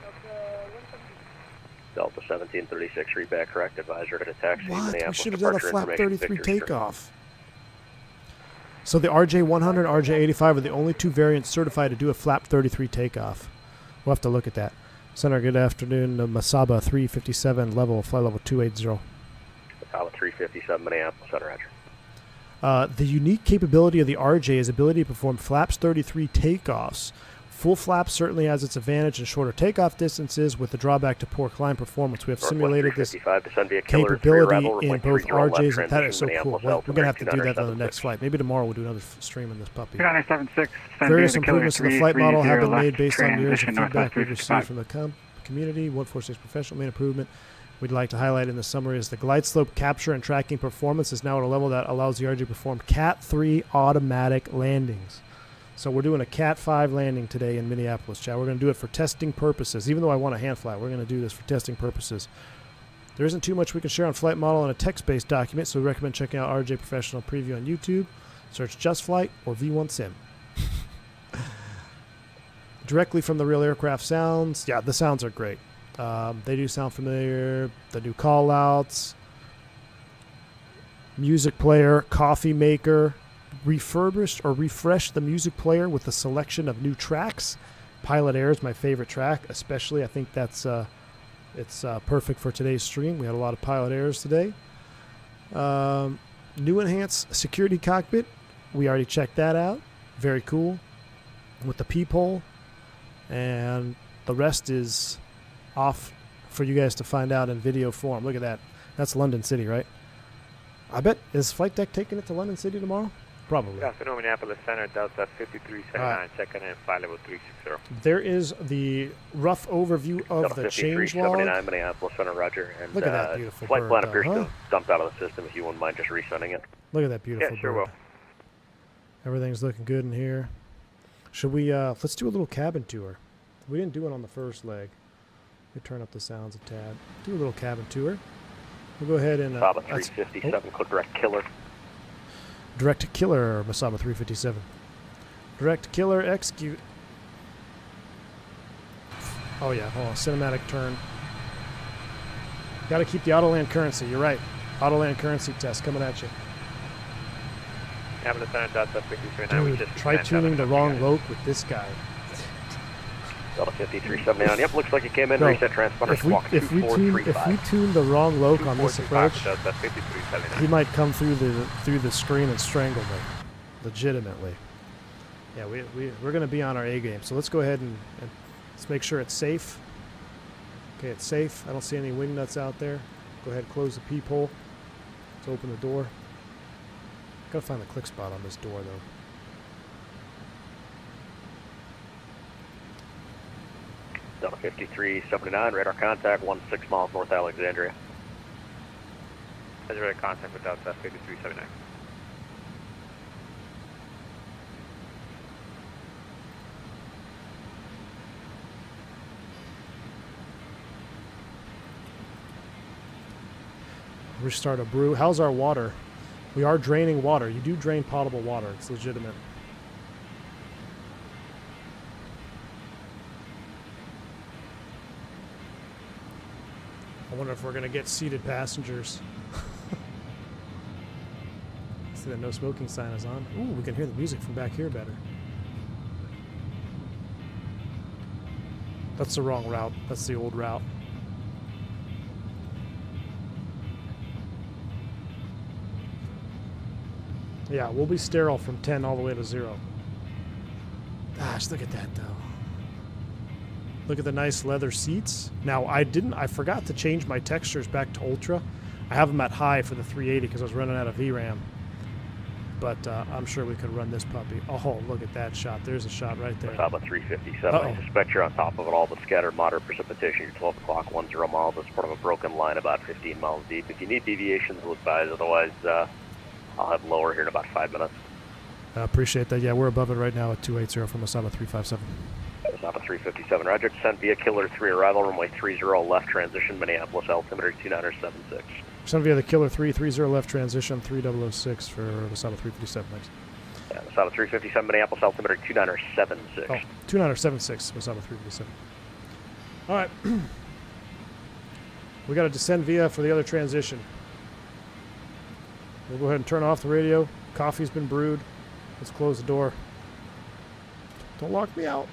Delta 1736, read back correct, advisor to taxi. What? We should have done a flap 33 takeoff. So the RJ100 and RJ85 are the only two variants certified to do a flap 33 takeoff. We'll have to look at that. Center, good afternoon. Masaba 357, flight level 280. Masaba 357, Minneapolis Center, Roger. The unique capability of the RJ is ability to perform flaps 33 takeoffs Full flap certainly has its advantage in shorter takeoff distances with the drawback to poor climb performance. We have simulated this capability in both RJs, and that is so cool. Well, we're going to have to do that on the next flight. Maybe tomorrow we'll do another stream on this puppy. 2976, various improvements to the flight model have been made based on years of feedback we've received from the community. 146 professional main improvement we'd like to highlight in the summary is the glide slope capture and tracking performance is now at a level that allows the RJ to perform Cat 3 automatic landings. So we're doing a Cat 5 landing today in Minneapolis, Chad. We're going to do it for testing purposes. Even though I want a hand fly, we're going to do this for testing purposes. There isn't too much we can share on flight model in a text-based document, so we recommend checking out RJ Professional Preview on YouTube. Search JustFlight or V1 Sim. Directly from the real aircraft sounds. Yeah, the sounds are great. They do sound familiar. The new call-outs. Music player, coffee maker. Refurbished or refreshed the music player with a selection of new tracks. Pilot Air is my favorite track, especially. I think that's it's perfect for today's stream. We had a lot of Pilot Airs today. New enhanced security cockpit. We already checked that out. Very cool. With the peephole. And the rest is off for you guys to find out in video form. Look at that. That's London City, right? I bet, is Flight Deck taking it to London City tomorrow? Probably. Good afternoon, Minneapolis Center, Delta 5379, checking in, flight level 360. There is the rough overview of Delta the change log. 5379, Minneapolis Center, roger. And, look at that beautiful flight bird, plan appears to huh? have dumped out of the system if you wouldn't mind just resending it. Look at that beautiful Yeah, sure bird. will. Everything's looking good in here. Should we, let's do a little cabin tour. We didn't do it on the first leg. We turn up the sounds a tad. Do a little cabin tour. We'll go ahead and... Masaba 357, Quadrant killer. Direct killer, Masaba 357. Direct killer, execute. Oh yeah, hold on, cinematic turn. Got to keep the auto land currency, you're right. Auto land currency test coming at you. Minneapolis Center, Delta 5379. Dude, try tuning the wrong loc with this guy. Delta 5379, yep, looks like it came in, Bro, reset transponder, squawk 2435. if we tune the wrong loc on this approach, he might come through the screen and strangle me. Legitimately. Yeah, we're going to be on our A game. So let's go ahead and let's make sure it's safe. Okay, it's safe. I don't see any wing nuts out there. Go ahead and close the peephole. Let's open the door. Got to find the click spot on this door, though. Delta 5379, radar contact, 16 miles north Alexandria. Has radar contact with Delta 5379. Restart a brew. How's our water? We are draining water. You do drain potable water. It's legitimate. I wonder if we're going to get seated passengers. See that no smoking sign is on. Ooh, we can hear the music from back here better. That's the wrong route. That's the old route. Yeah, we'll be sterile from 10 all the way to 0. Gosh, look at that, though. Look at the nice leather seats. Now, I forgot to change my textures back to Ultra. I have them at high for the 380 because I was running out of VRAM. But I'm sure we could run this puppy. Oh, look at that shot. There's a shot right there. Masaba 357, I suspect you're on top of it all, but scattered moderate precipitation. You're 12 o'clock, 10 miles. It's part of a broken line about 15 miles deep. If you need deviations, we'll advise. Otherwise, I'll have lower here in about 5 minutes. I appreciate that. Yeah, we're above it right now at 280 from Masaba 357. Masaba 357, roger. Descent via Killer 3, arrival runway 30 left transition, Minneapolis, altimeter 2976. Descent via the Killer 330 left transition, 3006 for Masaba 357. Thanks. Yeah, Masaba 357, Minneapolis, altimeter 2976. Oh, 2976, Masaba 357. All right. We got to descend via for the other transition. We'll go ahead and turn off the radio. Coffee's been brewed. Let's close the door. Don't lock me out.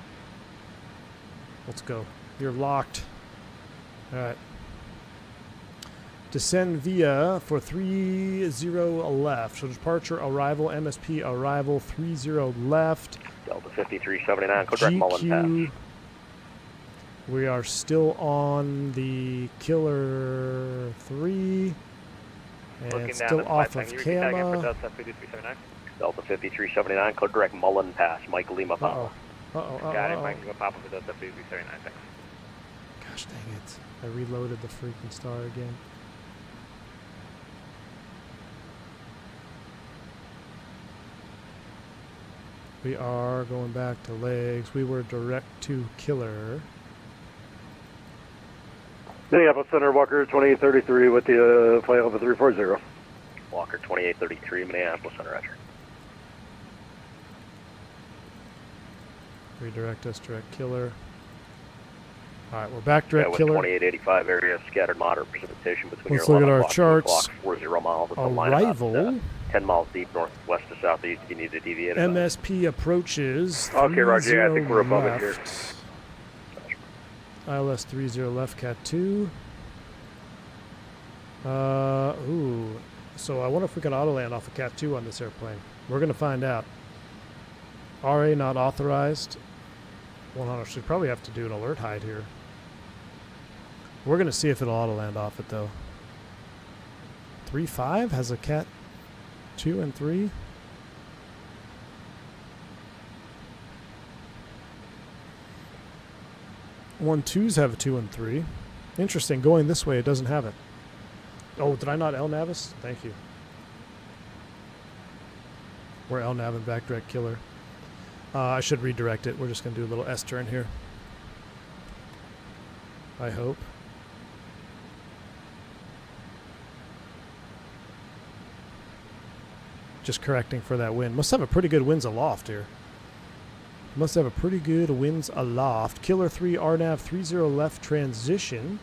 Let's go. You're locked. All right. Descend via for 30 left. So departure, arrival, MSP, arrival, 30 left. Delta 5379, code direct Mullen Pass. GQ. We are still on the Killer 3. And still off of Kama. Delta 5379. Delta 5379, code direct Mullen Pass, Mike Lima Papa. Got it, Mike Lima Papa for Delta 5379, thanks. Gosh dang it. I reloaded the freaking star again. We are going back to legs. We were direct to Killer. Minneapolis Center, Walker 2833 with the flight level 340. Walker 2833, Minneapolis Center, Roger. Redirect us, direct Killer. Alright, we're back direct with Killer. 2885 area, scattered moderate precipitation between Let's your look at 11 our o'clock charts. 40 miles. With a line Arrival. about, 10 miles deep northwest to southeast. You need to deviate. MSP approaches. Okay, Roger, I think we're above it here. ILS 30 left, Cat 2. Ooh. So I wonder if we can auto land off of Cat 2 on this airplane. We're going to find out. RA not authorized. 100. Should probably have to do an alert hide here. We're going to see if it'll auto land off it though. 3-5 has a Cat 2 and 3. One twos have a 2 and 3. Interesting. Going this way, it doesn't have it. Oh, did I not LNAVIS? Thank you. We're LNAVing back direct Killer. I should redirect it. We're just going to do a little S turn here. I hope. Just correcting for that wind. Must have a pretty good winds aloft here. Must have a pretty good winds aloft. Killer 3 RNAV 30 left transition.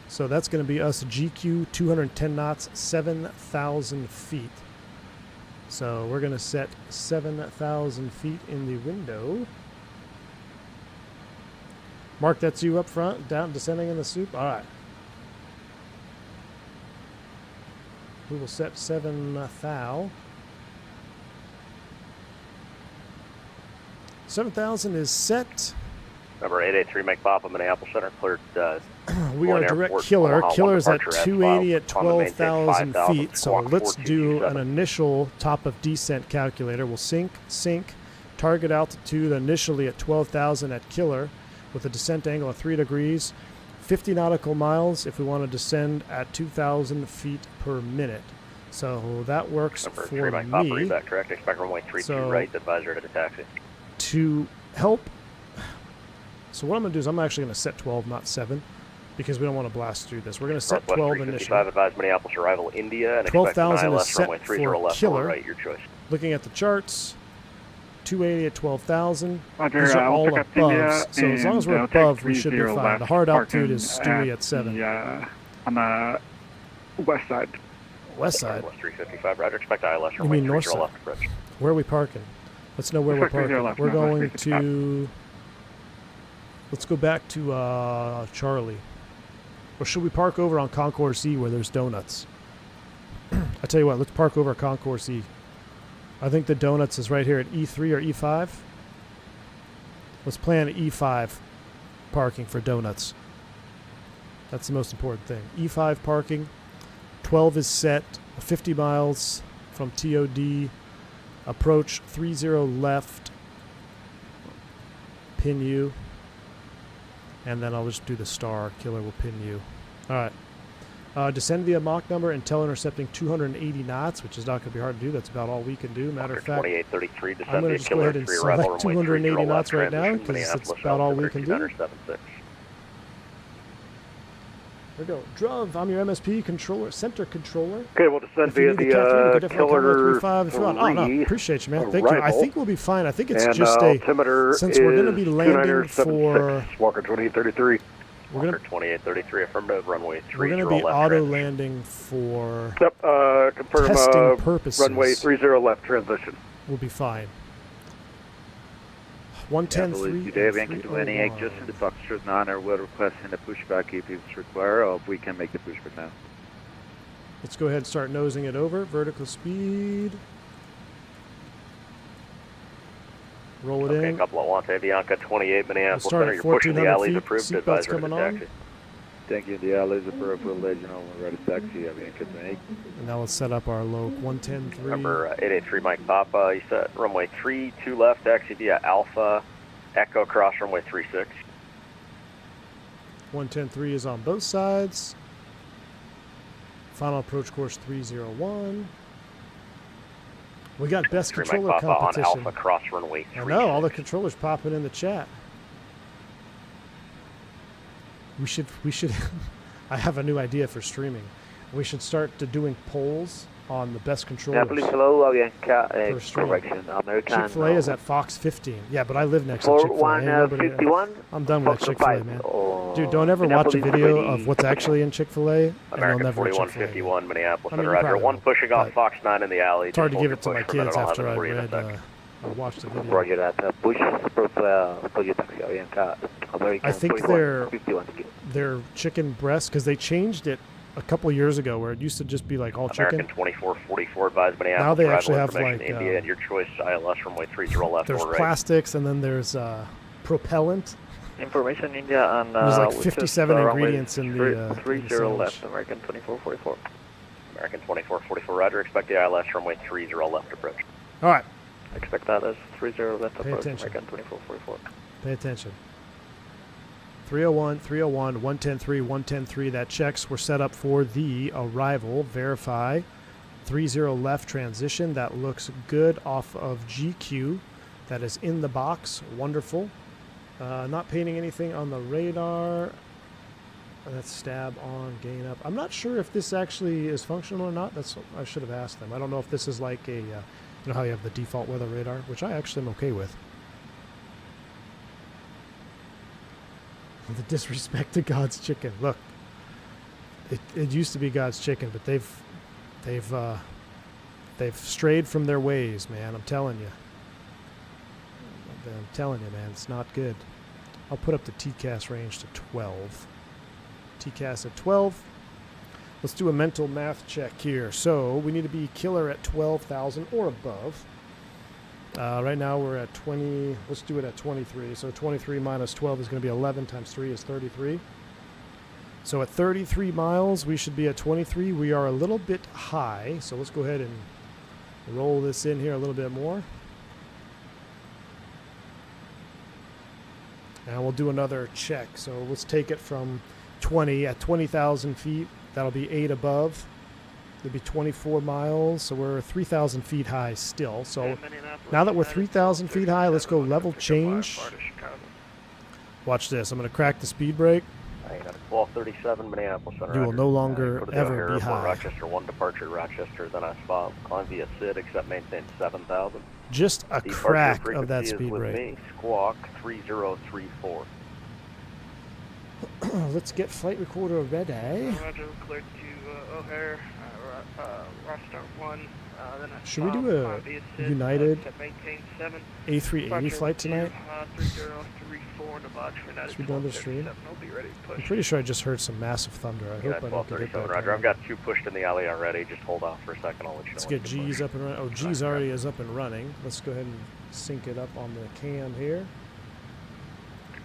So that's going to be us GQ 210 knots, 7,000 feet. So we're going to set 7,000 feet in the window. Mark, that's you up front, down, descending in the soup. All right. We will set 7,000. 7,000 is set. Number 883, Mike Papa, Minneapolis Center, cleared. We are direct Killer. Killer's at 280 at 12,000 feet. So let's do an initial top of descent calculator. We'll sync, target altitude initially at 12,000 at Killer with a descent angle of 3 degrees, 50 nautical miles if we want to descend at 2,000 feet per minute. So that works Number for 3, Mike Papa, me. read back correct. Expect runway 32 right, advisor to the taxi. To help. So what I'm going to do is I'm actually going to set 12, not 7, because we don't want to blast through this. We're going to set 12 initially. Advise Minneapolis arrival India and 12,000 is set runway 30 for left, Killer. right, your choice. Looking at the charts, 280 at 12,000. Roger, These are all we'll pick up India, above. So as long as we're and they'll above, take we should be 30 fine. left, The hard altitude parking is Stewie at 7. On the west side. West side? West 355, Roger. Expect ILS You runway mean north 30 side? left approach. Where are we parking? Let's know where we're Expect 30 parking. left, We're not going west 355. to... Let's go back to Charlie. Or should we park over on Concourse E where there's donuts? I tell you what, let's park over at Concourse E. I think the donuts is right here at E3 or E5. Let's plan E5 parking for donuts. That's the most important thing. E5 parking. 12 is set. 50 miles from TOD. Approach 30 left. Pin you. And then I'll just do the star. Killer will pin you. All right. Descend via Mach number until intercepting 280 knots, which is not going to be hard to do. That's about all we can do. Matter of fact, 2833, descend I'm going via to just go Killer, ahead and 3 arrival, select runway 30 280 knots left, right now transition, because that's Minneapolis about all we South, can do. 2976. There we go. Druv, I'm your MSP controller, center controller. Okay, we'll descend If you via need Cat 3, we the could definitely come with Killer 3-5 if you want. Oh, no, appreciate you, man. Thank you. I arrival. think we'll be fine. I think it's And just altimeter since we're going to be is landing 2976, for... Walker 2833. We're going to 2833, affirmative, runway 30 We're going to be left, auto transition. landing for Yep, confirm testing purposes. runway 30 left transition. We'll be fine. 110.3. Today, Yankee 28, just in the Foxtrot 9, I will request in the pushback if it's required, or if we can make the pushback now. Let's go ahead and start nosing it over. Vertical speed. Roll it Okay, in. couple of Wante Bianca 28 We'll Minneapolis start Center. at You're pushing the 1,400 alleys feet. approved. Seatbelts Advisor coming to on. taxi. Thank you. The alleys approved. We'll let you know when we're ready to taxi. Avianca 28. And now let's set up our low 110.3. Number 883 Mike Papa. You set runway 32 left, taxi via Alpha Echo cross runway 36. 110.3 is on both sides. Final approach course 301. We got best 3 Mike controller Papa on competition. Alpha cross runway 36. I know, all the controllers popping in the chat. We should I have a new idea for streaming. We should start doing polls on the best controllers. hello, Avianca, per stream. correction, American. Chick-fil-A is at Fox 15. Yeah, but I live next to Chick-fil-A. 4151. I'm done with that Chick-fil-A, man. Dude, don't ever watch a video of what's actually in Chick-fil-A, and you'll American never 4151 Minneapolis I mean, Center. you Roger. probably One will, pushing off but Fox 9 in the alley. It's hard to Just give hold it to your my push for a kids minute. I'll after have I it for you in a read, sec. I watched the video. Roger that. Push approach taxi, Avianca, American. I think 4151. their chicken breast, because they changed it a couple years ago where it used to just be like all American chicken. 2444 advised Minneapolis. Now they arrival actually have information, like India at your choice, ILS runway 30 left there's or right. plastics, and then there's propellant. Information India and There's like 57 ingredients in the 30 sandwich. left, American 2444. American 2444, Roger. Expect the ILS runway 30 left approach. All right. Expect that as 30 left Pay approach, attention. American 2444. Pay attention. 301, 301, 110.3, 110.3. That checks were set up for the arrival. Verify. 30 left transition. That looks good off of GQ. That is in the box. Wonderful. Not painting anything on the radar. That's stab on, gain up. I'm not sure if this actually is functional or not. That's I should have asked them. I don't know if this is like a, you know how you have the default weather radar, which I actually am okay with. The disrespect to God's chicken. Look, it used to be God's chicken, but they've strayed from their ways, man. I'm telling you. I'm telling you, man, it's not good. I'll put up the TCAS range to 12. TCAS at 12. Let's do a mental math check here. So we need to be killer at 12,000 or above. Right now we're at 20. Let's do it at 23. So 23 minus 12 is going to be 11 times 3 is 33. So at 33 miles, we should be at 23. We are a little bit high. So let's go ahead and roll this in here a little bit more. And we'll do another check. So let's take it from 20 at 20,000 feet. That'll be 8 above. It'll be 24 miles. So we're 3,000 feet high still. So now that we're 3,000 feet high, let's go level change. Watch this. I'm going to crack the speed brake. 1237 Minneapolis Center. You will no longer ever be high. Rochester 1 departure Rochester, then I spot climb via SID, except maintain 7,000. Just a crack of that speed with brake. Me, squawk 3034. Let's get flight recorder ready. Roger, cleared to O'Hare, Rochester 1. Then I Should we do a United A380 flight tonight? 3034 to box for United. Should we do another stream? I'll be ready to push. I'm pretty sure I just heard some massive thunder. I hope I don't get hit by 1237 Roger. I've got 2 pushed in the alley already. Just hold off for a second. I'll let you know. Let's get G's up and running. Oh, G's already is up and running. Let's go ahead and sync it up on the cam here.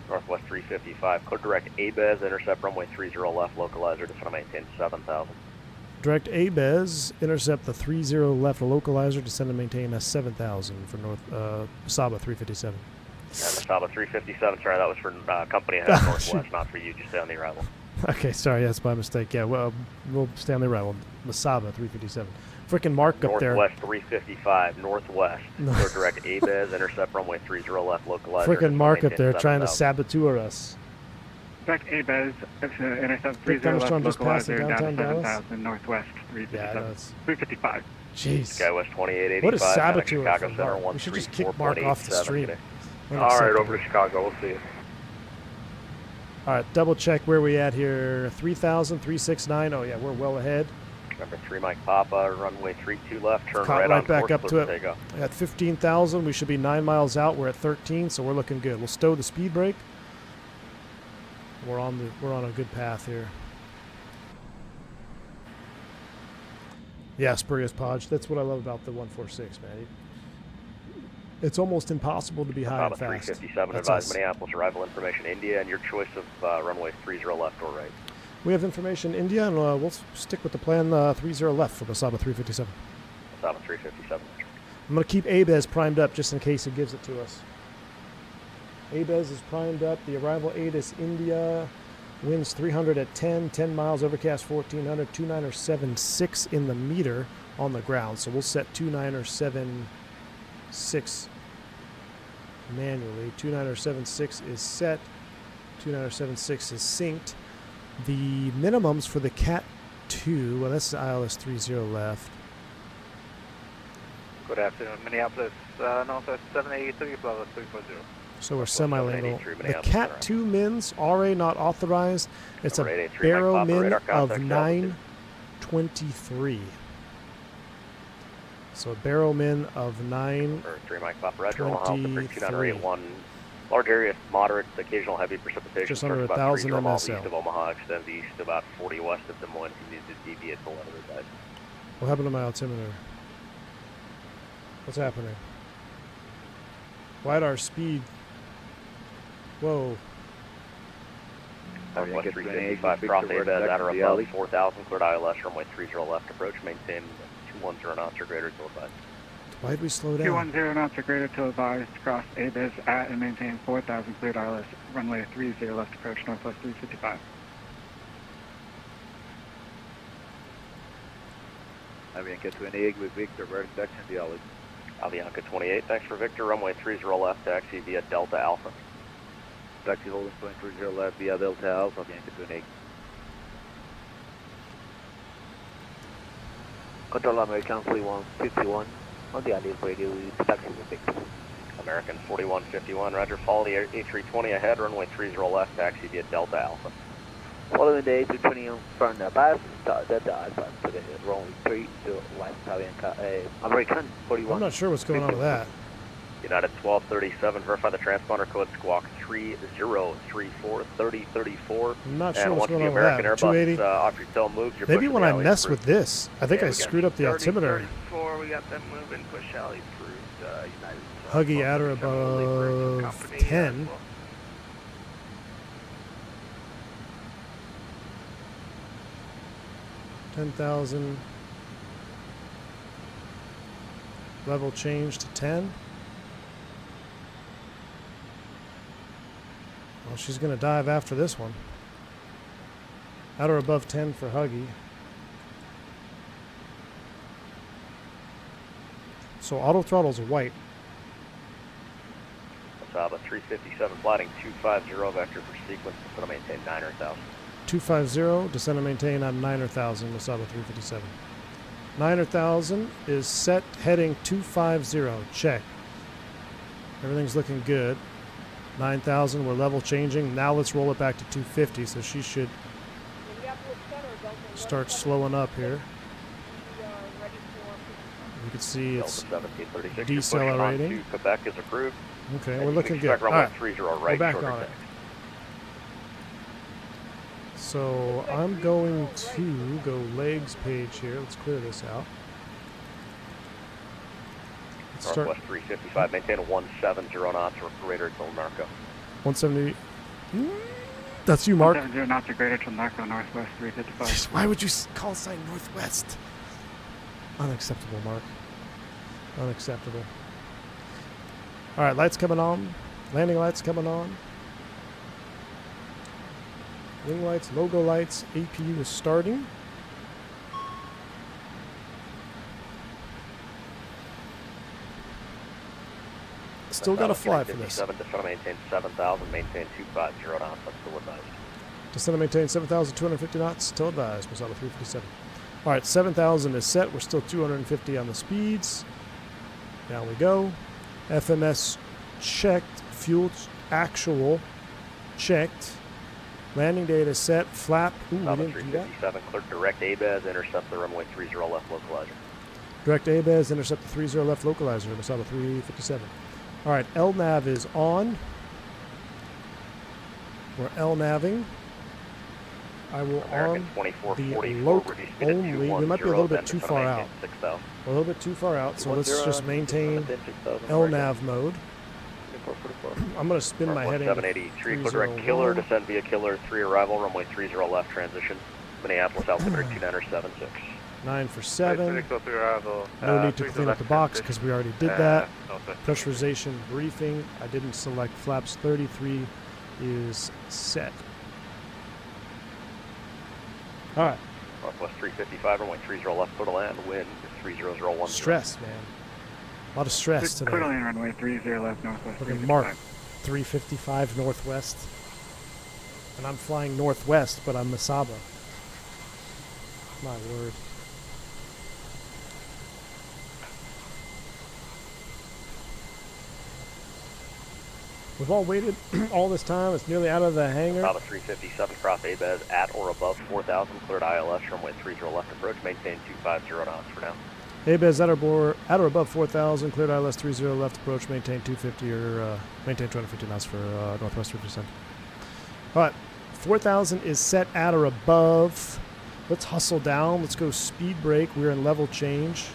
Northwest 355. Clear direct ABES, intercept runway 30 left, localizer, descend and maintain 7,000. Direct ABES, intercept the 30 left localizer, descend and maintain a 7,000 for North Saba 357. And Saba 357, sorry, that was for company ahead of Northwest, not for you. Just stay on the arrival. Okay, sorry, that's my mistake. Yeah, well, we'll stay on the arrival. Masaba 357. Freaking Mark up there. Northwest 355, northwest. Clear direct ABES, intercept runway 30 left, localizer. Freaking Mark up there trying to saboteur us. Direct ABES, intercept 30 Think left, Thunderstorm just passed localizer, in down to downtown Dallas? 7,000, northwest 357. Yeah, I know it's 355. Jeez. Skywest 2885. What a saboteur Chicago from Center Mark. We should just kick Mark off the stream. Alright, over to Chicago. We'll see you. All right, double check where we at here. 3,000, 369. Oh, yeah, we're well ahead. Number 3 Mike Papa, runway 32 left, turn Caught right right on back course, up to clear it. for takeoff. At 15,000, we should be 9 miles out. We're at 13, so we're looking good. We'll stow the speed brake. We're on a good path here. Yeah, spurious podge. That's what I love about the 146, man. It's almost impossible to be high and Masaba fast. 357, That's advise us. Minneapolis arrival information India, and your choice of runway 30 left or right. We have information India, and we'll stick with the plan 30 left for Masaba 357. Masaba 357. I'm going to keep ABES primed up just in case it gives it to us. ABES is primed up. The arrival ATIS India, winds 300 at 10, 10 miles, overcast 1400, 2976 in the meter on the ground. So we'll set 2976 manually. 2976 is set. 2976 is synced. The minimums for the Cat 2, well, that's the ILS 30 left. Good afternoon, Minneapolis, Northwest 783, Bravo 340. So we're semi-lingual. The Minneapolis, Cat 2 mins, RA not authorized. It's a 883, barrow Mike Papa, min radar of contact, 923. So a barrow min of 3 Mike Papa, Roger, Omaha, 923. 2981. Large area, moderate, occasional heavy precipitation. Just under starts about 1,000 3 miles MSL. east of Omaha, extends east about 40 west of Des Moines. If you need to deviate the weather advice. What happened to my altimeter? What's happening? LiDAR speed. Whoa. Northwest 355, cross ABES at or above 4,000, cleared ILS, runway 30 left approach, maintain 210 knots or greater till advised. Why'd we slow down? 210 knots or greater till advised, cross ABES at and maintain 4,000, cleared ILS, runway 30 left approach, Northwest 355. Avianca 28 with Victor, reverse section dialogue. Avianca 28, thanks for Victor, runway 30 left, taxi via Delta Alpha. Taxi holding point 30 left via Delta Alpha, Avianca 28. Control American 4151 on the ILS radio with taxi with Victor. American 4151, roger, follow the A320 ahead, runway 30 left, taxi via Delta Alpha. Following the A320 from the bus, Delta Alpha to the runway 30 left, Avianca, American 41. I'm not sure what's going on with that. United 1237, verify the transponder code squawk 3034 3034. I'm not sure and what's once going the on with American that. Airbus 280. off your tail moves, your Maybe push when I alley mess approved. with this, I think Yeah, I we got screwed up the 30, altimeter. 34, we got them moving, push alley approved, United. Huggy at or above 10. $10,000. Level change to 10. Well, she's going to dive after this one. At or above 10 for Huggy. So auto throttle's white. Masaba 357, flighting 250 vector for sequence, it's going to maintain 9,000. 250, descend and maintain on 9,000, Masaba 357. 9,000 is set, heading 250, check. Everything's looking good. 9,000, we're level changing. Now let's roll it back to 250, so she should start slowing up here. You can see it's decelerating. Quebec is approved. Okay, and we're looking good. All right, we're back on it. So I'm going to go legs page here. Let's clear this out. Let's start. Northwest 355, maintain a 170 knots or greater till Narco. 170. That's you, Mark. 170 knots or greater till Narco, Northwest 355. Why would you call sign Northwest? Unacceptable, Mark. Unacceptable. All right, lights coming on. Landing lights coming on. Wing lights, logo lights, APU is starting. Still got to fly for this. Descend to maintain 7,000, maintain 250 knots, that's still advised. Descend to maintain 7,250 knots, still advised, Masaba 357. All right, 7,000 is set. We're still 250 on the speeds. Down we go. FMS checked. Fuel actual checked. Landing data set. Flap. Ooh, we didn't do that. 357, clear direct ABES, intercept the runway 30 left localizer. Direct ABES, intercept the 30 left localizer, Masaba 357. All right, LNAV is on. We're LNAVing. I will American arm the 2444, loc reduce speed at only. We might be a little bit too far out. 6,000. We're a little bit too far out, so let's 10, just maintain 6,000, LNAV mode. 2444. I'm going to spin my heading to 783, clear direct Killer, descend via Killer, 3 arrival, runway 30 left transition, Minneapolis, altimeter 2976. 9 for 7. arrival. No need to clean up the box because we already did that. Pressurization briefing. I didn't select flaps. 33 is set. All right. Northwest 355, runway 30 left, clear to land, wind 30010. Stress, man. A lot of stress today. Clear to land runway 30 left northwest. Look at Mark. 355 northwest. And I'm flying northwest, but I'm Masaba. My word. We've all waited all this time. It's nearly out of the hangar. Bravo 357, cross ABES at or above 4,000, cleared ILS, runway 30 left approach, maintain 250 knots for now. ABES at or above 4,000, cleared ILS 30 left approach, maintain 250 or maintain 250 knots for northwest 3%. All right, 4,000 is set at or above. Let's hustle down. Let's go speed brake. We're in level change.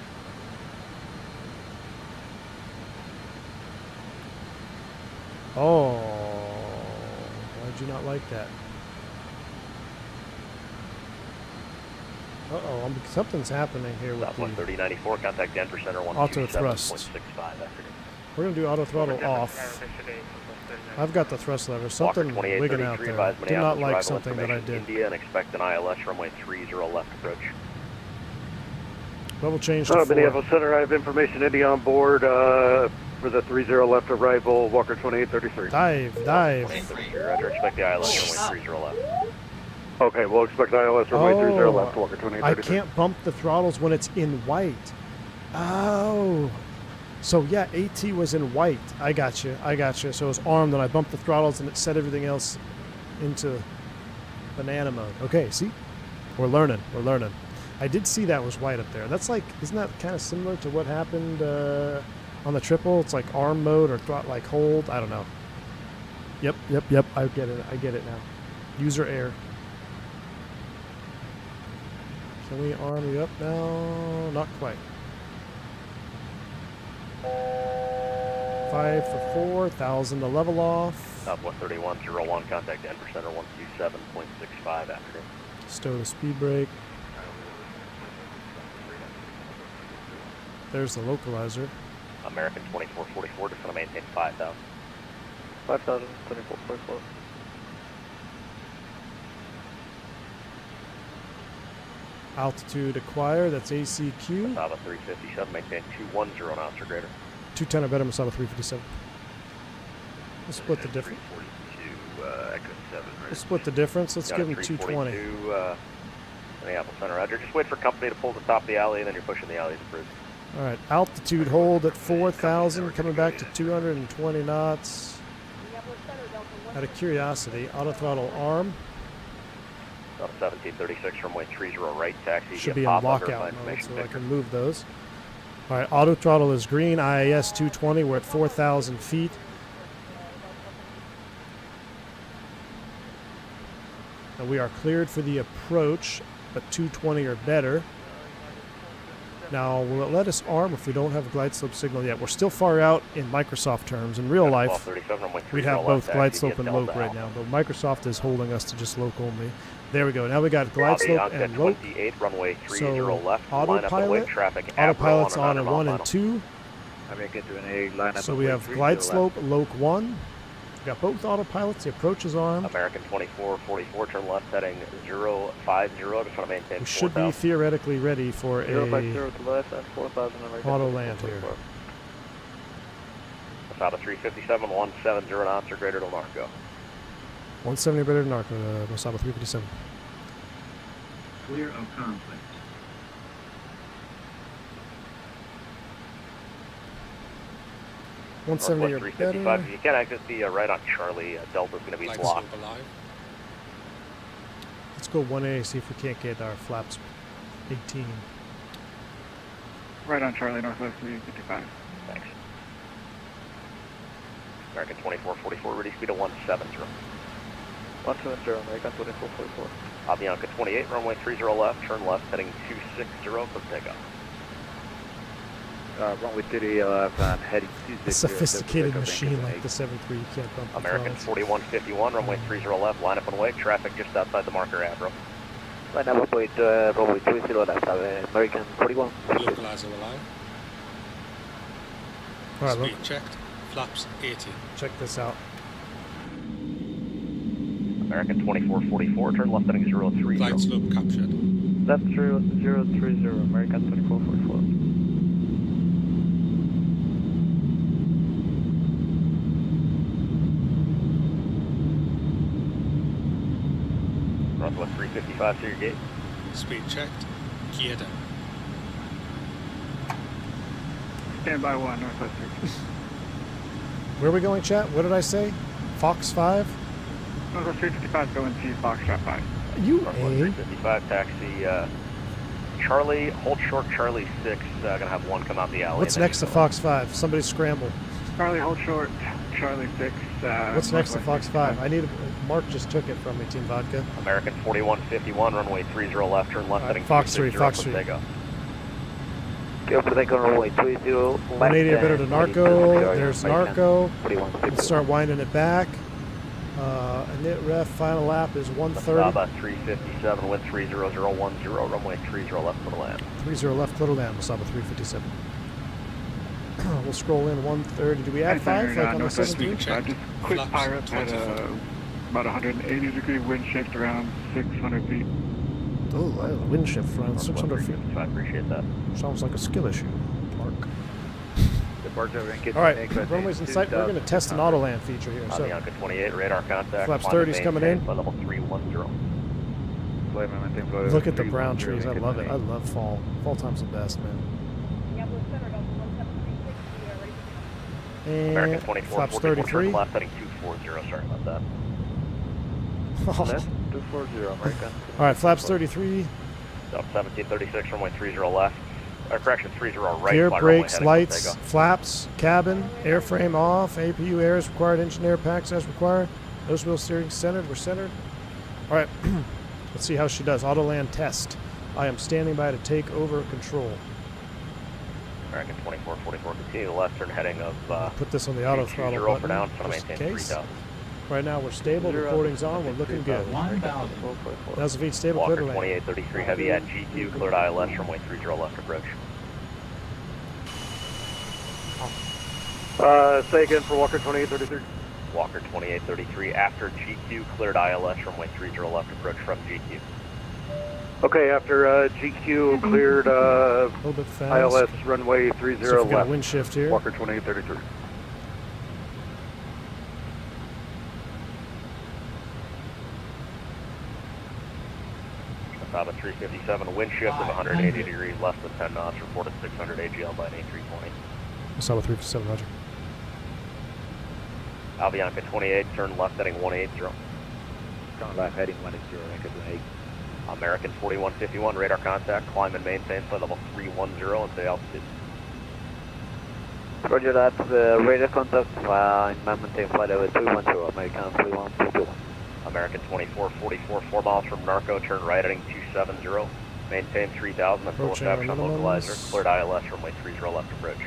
Oh, why'd you not like that? Uh-oh, something's happening here with Southwest 3094, contact Denver Center auto thrust. We're going to do auto throttle off. I've got the thrust lever. Something wigging out there. Did not like something that I did. India and expect an ILS runway 30 left approach. Level change to 4. Minneapolis Center, I have information India on board for the 30 left arrival, Walker 2833. Dive. Roger, expect the ILS runway 30 left. Okay, we'll expect ILS runway 30 left, Walker 2833. I can't bump the throttles when it's in white. Oh. So yeah, AT was in white. I got you. So it was armed and I bumped the throttles and it set everything else into banana mode. Okay, see? We're learning. I did see that was white up there. That's like, isn't that kind of similar to what happened on the triple? It's like arm mode or like hold. I don't know. Yep. I get it now. User error. Can we arm you up now? Not quite. 5 for 4,000 to level off. Southwest 3101, contact Denver Center 127.65 after. Stow the speed brake. There's the localizer. American 2444, just want to maintain 5,000. 5,000, 2444. Altitude acquired, that's ACQ. Masaba 357, maintain 210 knots or greater. 210 or better, Masaba 357. Let's split the difference. Let's split the difference. Let's give him 220. Minneapolis Center, Roger. Just wait for company to pull the top of the alley, and then you're pushing the alley to cruise. All right, altitude hold at 4,000, coming back to 220 knots. Out of curiosity, auto throttle arm. 1736, runway 30 right, taxi. Should be in lockout mode, so I can move those. All right, auto throttle is green, IIS 220, we're at 4,000 feet. And we are cleared for the approach, but 220 or better. Now, will it let us arm if we don't have a glide slope signal yet? We're still far out in Microsoft terms. In real life, we'd have both glide slope and loc right now, but Microsoft is holding us to just loc only. There we go. Now we got glide slope and loc. So autopilot's on in 1 and 2. So we have glide slope, loc 1. We got both autopilots. The approach is armed. American 2444, turn left, heading 050. Just want to maintain. We should be theoretically ready for a 050 to left and 4,000 American. auto land here. Masaba 357, 170 knots or greater to Narco. 170 better than Narco, Masaba 357. Clear of conflict. Or better. You can't access the right on Charlie. Delta's going to be blocked. Let's go 1A, see if we can't get our flaps 18. Right on Charlie, northwest 355. Thanks. American 2444, ready speed of 170. 170, American 2444. Avianca 28, runway 30 left, turn left, heading 260 for takeoff. Runway 30 left, heading 260. A sophisticated machine like the 73, you can't bump the American throttles. 4151, runway 30 left, line up and wait, traffic just outside the marker Avro. Line up, wait, runway 30 left, American 41. Localizer alive. All right, Speed look. checked. Flaps 80. Check this out. American 2444, turn left heading 030. Flight slope captured. Left 030, American 2444. Northwest 355 to your gate. Speed checked. Gear down. Stand by 1, Northwest 3. Where are we going, chat? What did I say? Fox 5? Northwest 355 going to Foxtrot 5. You Northwest A? 355, taxi Charlie, hold short Charlie 6, gonna have one come out the alley. What's next to Fox 5? Somebody scramble. Charlie, hold short. Charlie 6. What's next to Fox 5? I need a... Mark just took it from me, Team Vodka. American 4151, runway 30 left, turn left heading Fox 3, 260 Fox for 3. takeoff. Go for takeoff, runway 30 left. 180 better to Narco. There's Narco. Let's start winding it back. Init ref, final lap is 130. Masaba 357, wind 30010, runway 30 left for the land. 30 left, little land, Masaba 357. We'll scroll in 130. Do we add 5 like on the 73? Just quick pirate at about 180 degree wind shift around 600 feet. Oh, wind shift around 600 feet. I appreciate that. Sounds like a skill issue, Mark. Departure All right, runways in sight. We're going to test an auto land feature here. So, Avianca 28, radar contact. Flaps 30 is coming in. By level 310. Look at the brown trees. I love it. I love fall. Fall time's the best, man. American And 24, flaps 44, 33. turn left heading 240, sorry about that. Left 240, American. All right, flaps 33. Up 1736, runway 30 left. Correction, 30 right. Gear, fly brakes, runway lights, heading for flaps, cabin, airframe off, APU air is required, engine air packs as required. Nose wheel steering centered. We're centered. All right, let's see how she does. Auto land test. I am standing by to take over control. American 2444, continue left turn heading of Put this on the auto throttle button, for now, and just in maintain case. 3000. Right now we're stable, recording's on, we're looking good. 1,000. Thousand feet stable, Walker clear to land. 2833 heavy at GQ, cleared ILS, runway 30 left approach. Say again for Walker 2833. Walker 2833 after GQ, cleared ILS, runway 30 left approach from GQ. Okay, after GQ cleared a little bit fast. ILS runway 30 So we've got left. wind shift here. Walker 2833. Masaba 357, wind shift of 180 degrees, less than 10 knots, reported 600 AGL by an A320. Masaba 357, roger. Avianca 28, turn left heading 180. Turn left heading 180, American 28. American 4151, radar contact, climb and maintain flight level 310 and stay altitude. Roger that, radar contact, maintain flight level 310, American 3151. American 2444, 4 miles from Narco, turn right heading 270, maintain 3000 and full Approaching establish on minimums. localizer, cleared ILS, runway 30 left approach.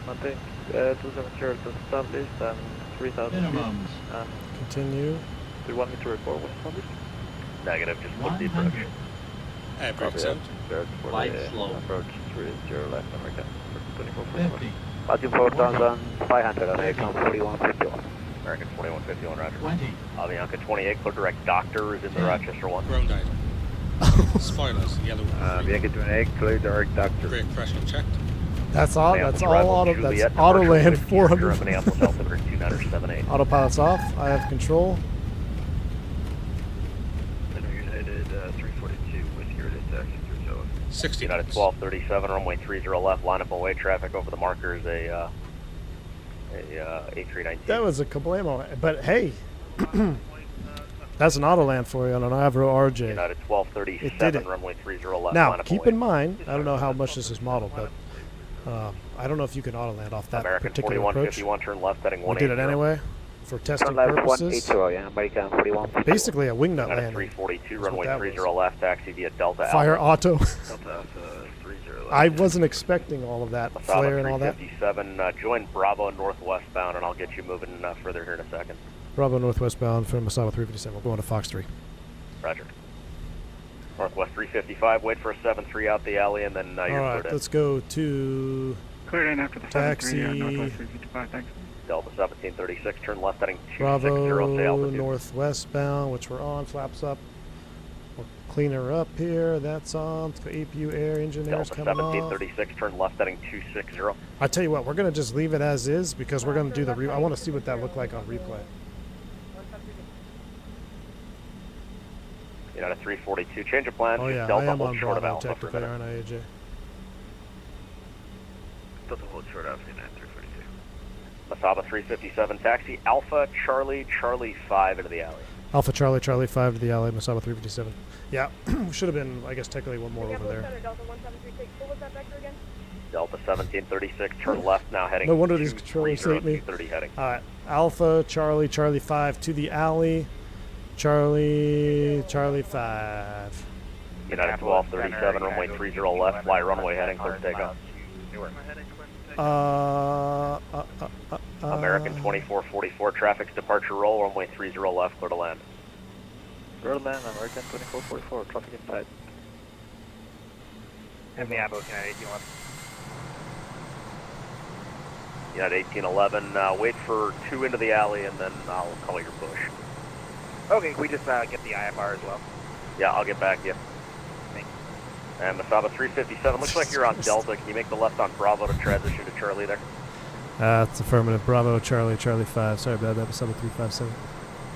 Maintain 270 to established and 3000 feet. Minimums. And Continue. do you want me to report what's established? Negative, just put the approach. 100. Air brakes out. Flight slow. Approach 30 left, American 2444. 50. Passing 4,500, American 4151. American 4151, roger. 20. Avianca 28, clear direct doctor is in the Rochester 1. Ground item. Spoilers, yellow and green. Avianca 28, clear direct doctor. Brake pressure checked. That's all. That's all auto. That's auto land 400. Autopilot's off. I have control. United 342 with your taxi through Toga. 60 United 1237, runway 30 left, line up away, traffic over the markers, a A319. That was a kablamo. But hey, that's an auto land for you on an Avro RJ. United 1237, runway 30 left, line Now, up keep away. in mind, I don't know how much this is modeled, but I don't know if you can auto land off that American particular approach. 4151, turn left heading We 180. did it anyway. for testing Turn left purposes. 180, yeah, American 41. Basically a wingnut Got a landing. 342, That's what runway that 30 was. left, taxi via Delta Fire Alpha. auto. Delta Alpha 30 left. I wasn't expecting all of that flare and all that. 357, join Bravo northwest bound, and I'll get you moving further here in a second. Bravo northwest bound from Moza 357. We're going to Fox 3. Roger. Northwest 355, wait for a 7-3 out the alley, and then you're All right, cleared in. let's go to Cleared in after the taxi. 7-3, Northwest 355, thanks. Delta 1736, turn left heading 260 Bravo to altitude. northwest bound, which we're on. Flaps up. We'll clean her up here. That's on. Let's go APU air. Engineers Delta coming off. 1736, turn left heading 260. I tell you what, we're gonna just leave it as is because we're gonna do the. I want to see what that looked like on replay. United 342, change of plans. Oh yeah, I Delta am hold on short of Bravo Alpha for a technically, minute. aren't I, AJ? Delta hold short Alpha United 342. Masaba 357, taxi Alpha Charlie Charlie 5 into the alley. Alpha Charlie Charlie 5 to the alley. Moza 357. Yeah, should have been. I guess technically one more over there. Delta 1736, turn left now heading. No wonder these controllers hate me. 230 heading. All right, Alpha Charlie Charlie 5 to the alley. Charlie Charlie 5. United 1237, runway 30 left, fly runway heading, clear takeoff. American 2444, traffic's departure roll, runway 30 left, clear to land. Clear to land, American 2444, traffic inside. And the Abo United 1811. United 1811, wait for 2 into the alley and then I'll call your push. Okay, can we just get the IFR as well? Yeah, I'll get back to you. Thanks. And Masaba 357, looks like you're on Delta. Can you make the left on Bravo to transition to Charlie there? That's affirmative. Bravo Charlie Charlie 5. Sorry about that. Moza 357.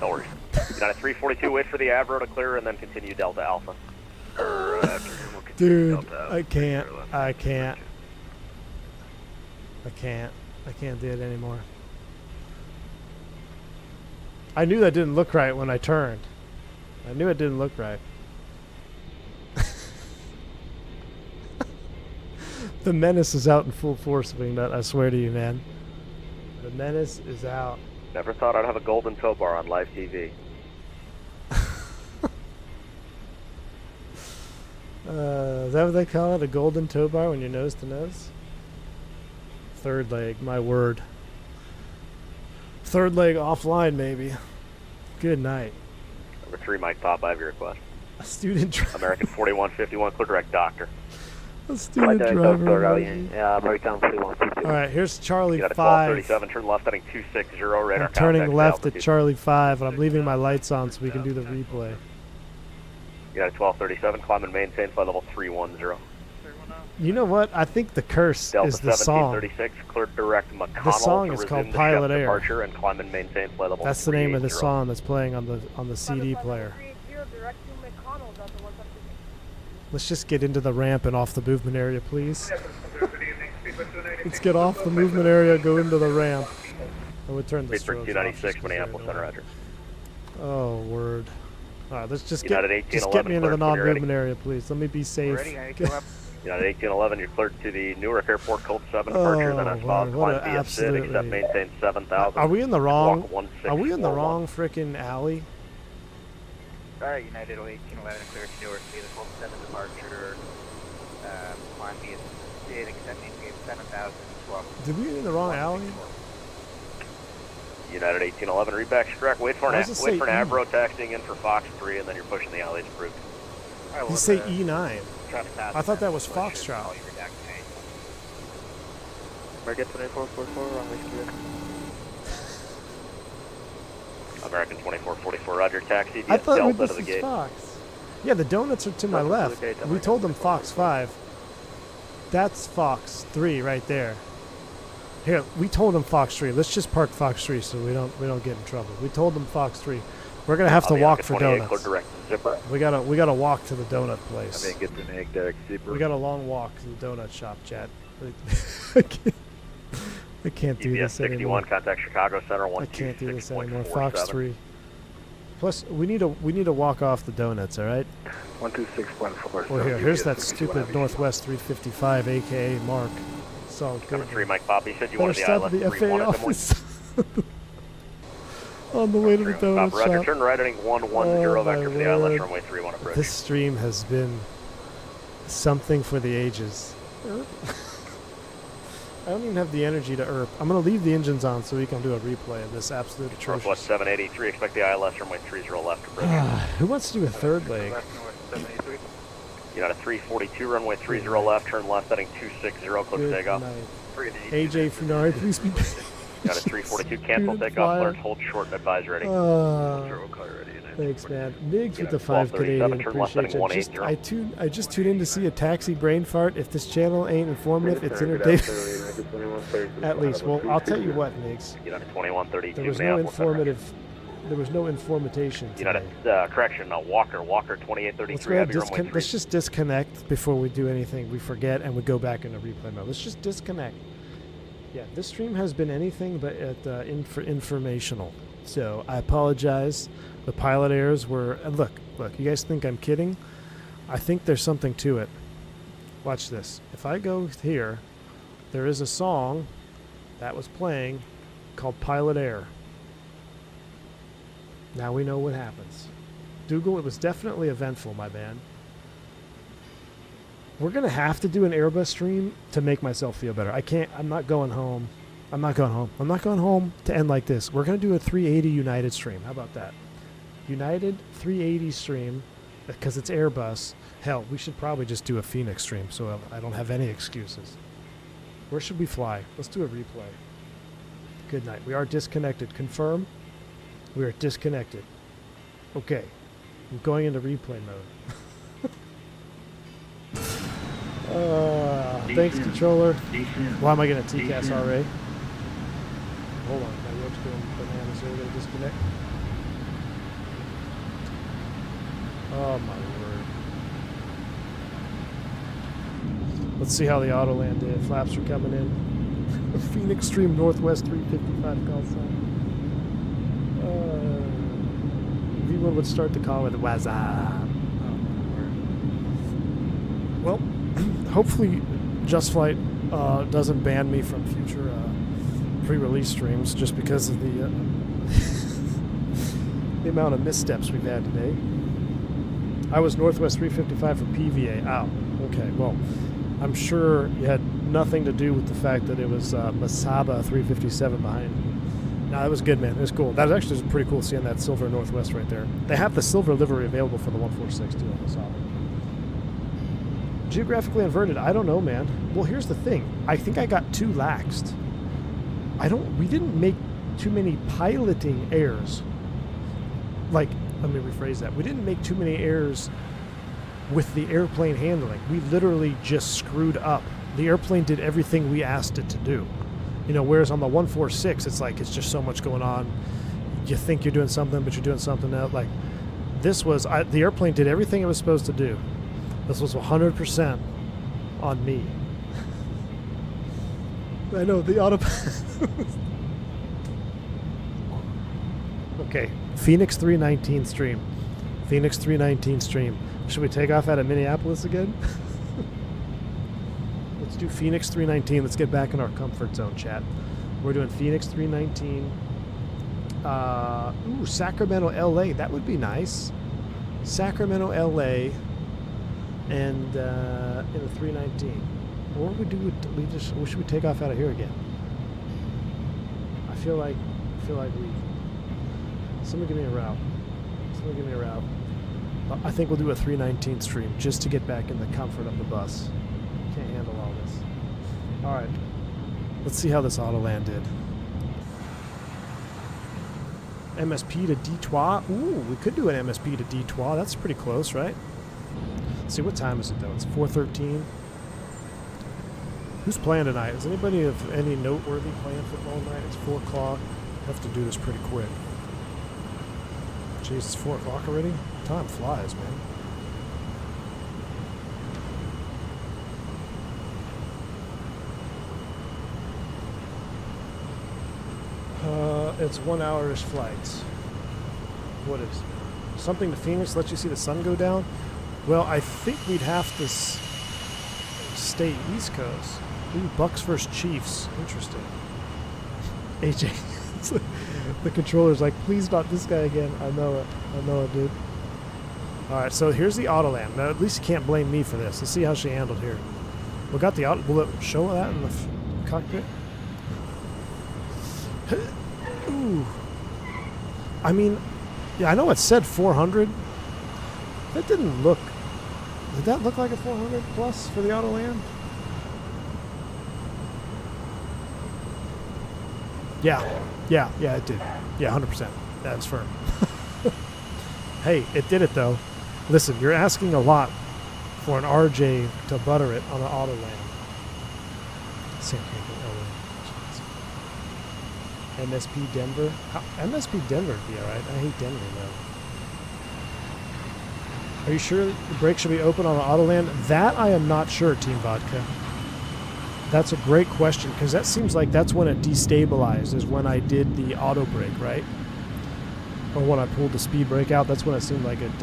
No worries. United 342, wait for the Avro to clear and then continue Delta Alpha. Dude, I can't. I can't do it anymore. I knew that didn't look right when I turned. I knew it didn't look right. The menace is out in full force, Wingnut. I swear to you, man. The menace is out. Never thought I'd have a golden tow bar on live TV. Is that what they call it? A golden tow bar when you're nose to nose? Third leg, my word. Third leg offline, maybe. Good night. Number 3, Mike Pop, I have your request. A student driver. American 4151, clear direct doctor. A student driver. Yeah, American 4152. Alright, here's Charlie United 5. 1237, turn left heading 260, radar I'm turning contact left at altitude. Charlie 5, and I'm leaving my lights on so we can do the replay. United 1237, climb and maintain flight level 310. You know what? I think the curse Delta is the song. 1736, cleared direct McConnell The song to is resume called the Pilot chef Air. departure and climb and maintain flight level That's the name of the 380. song that's playing on the CD player. Let's just get into the ramp and off the movement area, please. Let's get off the movement area, go into the ramp. I would turn the Pittsburgh strobes 296, off. Minneapolis Center, Roger. Oh, word. Alright, let's just get United me into the 1811, cleared when you're non-movement area, please. Let me be safe. United 1811, you're cleared to the Newark Airport Code 7 departure, then as follows, what climb a via SID, except absolutely- maintain 7000. Are we in the wrong? Walk Are we in the 1641. wrong frickin' alley? Alright, United 1811, clear to Newark via the Code 7 departure. Climb via SID, except maintain 7000. Did we get in the wrong alley? United 1811, read back correct. Wait for Why an does it wait say for an E? Avro taxiing in for Fox 3, and then you're pushing the alley to approved. You say E9. I thought that was Foxtrot. American 2444, runway clear. American 2444, Roger, taxi I via thought Delta this to the was gate. Fox. Yeah, the donuts are to my left. We told them Fox 5. That's Fox 3 right there. Here, we told them Fox 3. Let's just park Fox 3 so we don't get in trouble. We told them Fox 3. We're gonna have to walk for donuts. Direct zipper. We gotta walk to the donut place. I mean, get the egg direct zipper. We got a long walk to the donut shop, Chad. I can't do EPS this 61, anymore. contact Chicago Center I can't do this anymore. 126.47. Fox 3. Plus, we need to walk off the donuts. All right. 126.4. Well, here's that stupid Northwest 355, aka Mark. It's all good. Number 3, Mike Poppy said you Better wanted the stop ILS at the 3 FAA one in Des Moines. office. On the way to the donut Roger, shop. turn right heading 110 vector for the ILS runway 31 approach. This stream has been something for the ages. I don't even have the energy to erp. I'm going to leave the engines on so we can do a replay of this absolute atrocious. Northwest 783, expect the ILS runway 30 left approach. Who wants to do a third leg? United 342, runway 30 left, turn left heading 260, clear for takeoff. AJ Funari, please be United 342, cancel takeoff, alert, hold short and advise ready. Thanks, man. Migs with the 5 Canadian, appreciate you. I just tuned in to see a taxi brain fart. If this channel ain't informative, it's entertaining. At least. Well, I'll tell you what, Migs. United 2132, there was no informative. There was no information today. United, correction, Walker 2833. Let's just disconnect before we do anything. We forget and we go back into replay mode. Let's just disconnect. Yeah, this stream has been anything but informational. So I apologize. The pilot errors were... Look, you guys think I'm kidding? I think there's something to it. Watch this. If I go here, there is a song that was playing called Pilot Error. Now we know what happens. Dougal, it was definitely eventful, my man. We're going to have to do an Airbus stream to make myself feel better. I'm not going home. I'm not going home to end like this. We're going to do a 380 United stream. How about that? United 380 stream, because it's Airbus. Hell, we should probably just do a Fenix stream so I don't have any excuses. Where should we fly? Let's do a replay. Good night. We are disconnected. Confirm. We are disconnected. Okay. I'm going into replay mode. Thanks, controller. Why am I getting a TCAS RA? Hold on. My rope's going bananas here. We're going to disconnect. Oh, my word. Let's see how the auto land did. Flaps are coming in. Phoenix Stream Northwest 355 call sign. V1 would start the call with Waza. Well, hopefully JustFlight doesn't ban me from future pre-release streams just because of the the amount of missteps we've had today. I was Northwest 355 for PVA. Ow. Okay, well, I'm sure it had nothing to do with the fact that it was Masaba 357 behind me. No, that was good, man. It was cool. That was actually pretty cool seeing that silver Northwest right there. They have the silver livery available for the 146 too on Masaba. Geographically inverted, I don't know, man. Well, here's the thing. I think I got too laxed. We didn't make too many piloting errors. Like, let me rephrase that. We didn't make too many errors with the airplane handling. We literally just screwed up. The airplane did everything we asked it to do. You know, whereas on the 146, it's like it's just so much going on. You think you're doing something, but you're doing something else. Like, this was, the airplane did everything it was supposed to do. This was 100% on me. I know, the autopilot. Okay, Phoenix 319 stream. Phoenix 319 stream. Should we take off out of Minneapolis again? Let's do Phoenix 319. Let's get back in our comfort zone, chat. We're doing Phoenix 319. Ooh, Sacramento, LA. That would be nice. Sacramento, LA, and in the 319. Or should we take off out of here again? I feel like we. Someone give me a route. I think we'll do a 319 stream just to get back in the comfort of the bus. Can't handle all this. All right. Let's see how this auto land did. MSP to Detroit. Ooh, we could do an MSP to Detroit. That's pretty close, right? Let's see, what time is it though? It's 4:13. Who's playing tonight? Is anybody of any noteworthy playing football tonight? It's 4 o'clock. I have to do this pretty quick. Jeez, it's 4 o'clock already? Time flies, man. It's 1 hour-ish flights. What is something to Phoenix? Let you see the sun go down? Well, I think we'd have to stay East Coast. Ooh, Bucks versus Chiefs. Interesting. AJ. The controller's like, please not this guy again. I know it. I know it, dude. Alright, so here's the auto land. Now, at least you can't blame me for this. Let's see how she handled here. We got the auto. Will it show that in the cockpit? Ooh. I mean, yeah, I know it said 400. That didn't look... Did that look like a 400 plus for the auto land? Yeah, it did. Yeah, 100%. That's firm. Hey, it did it though. Listen, you're asking a lot for an RJ to butter it on an auto land. San Diego, LA. MSP Denver. MSP Denver would be alright. I hate Denver though. Are you sure the brakes should be open on an auto land? That I am not sure, Team Vodka. That's a great question, because that seems like that's when it destabilized, is when I did the auto brake, right? Or when I pulled the speed brake out, that's when it seemed like it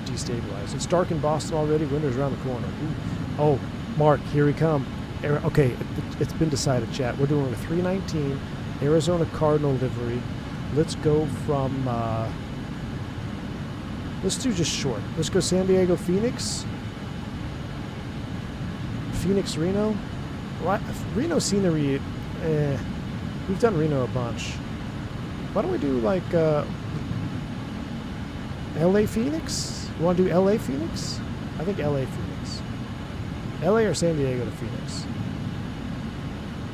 destabilized. It's dark in Boston already. Winter's around the corner. Ooh. Oh, Mark, here we come. Okay, it's been decided, chat. We're doing a 319 Arizona Cardinal livery. Let's go from... let's do just short. Let's go San Diego, Phoenix. Phoenix, Reno. Reno scenery, we've done Reno a bunch. Why don't we do like LA Phoenix? You want to do LA Phoenix? I think LA Phoenix. LA or San Diego to Phoenix.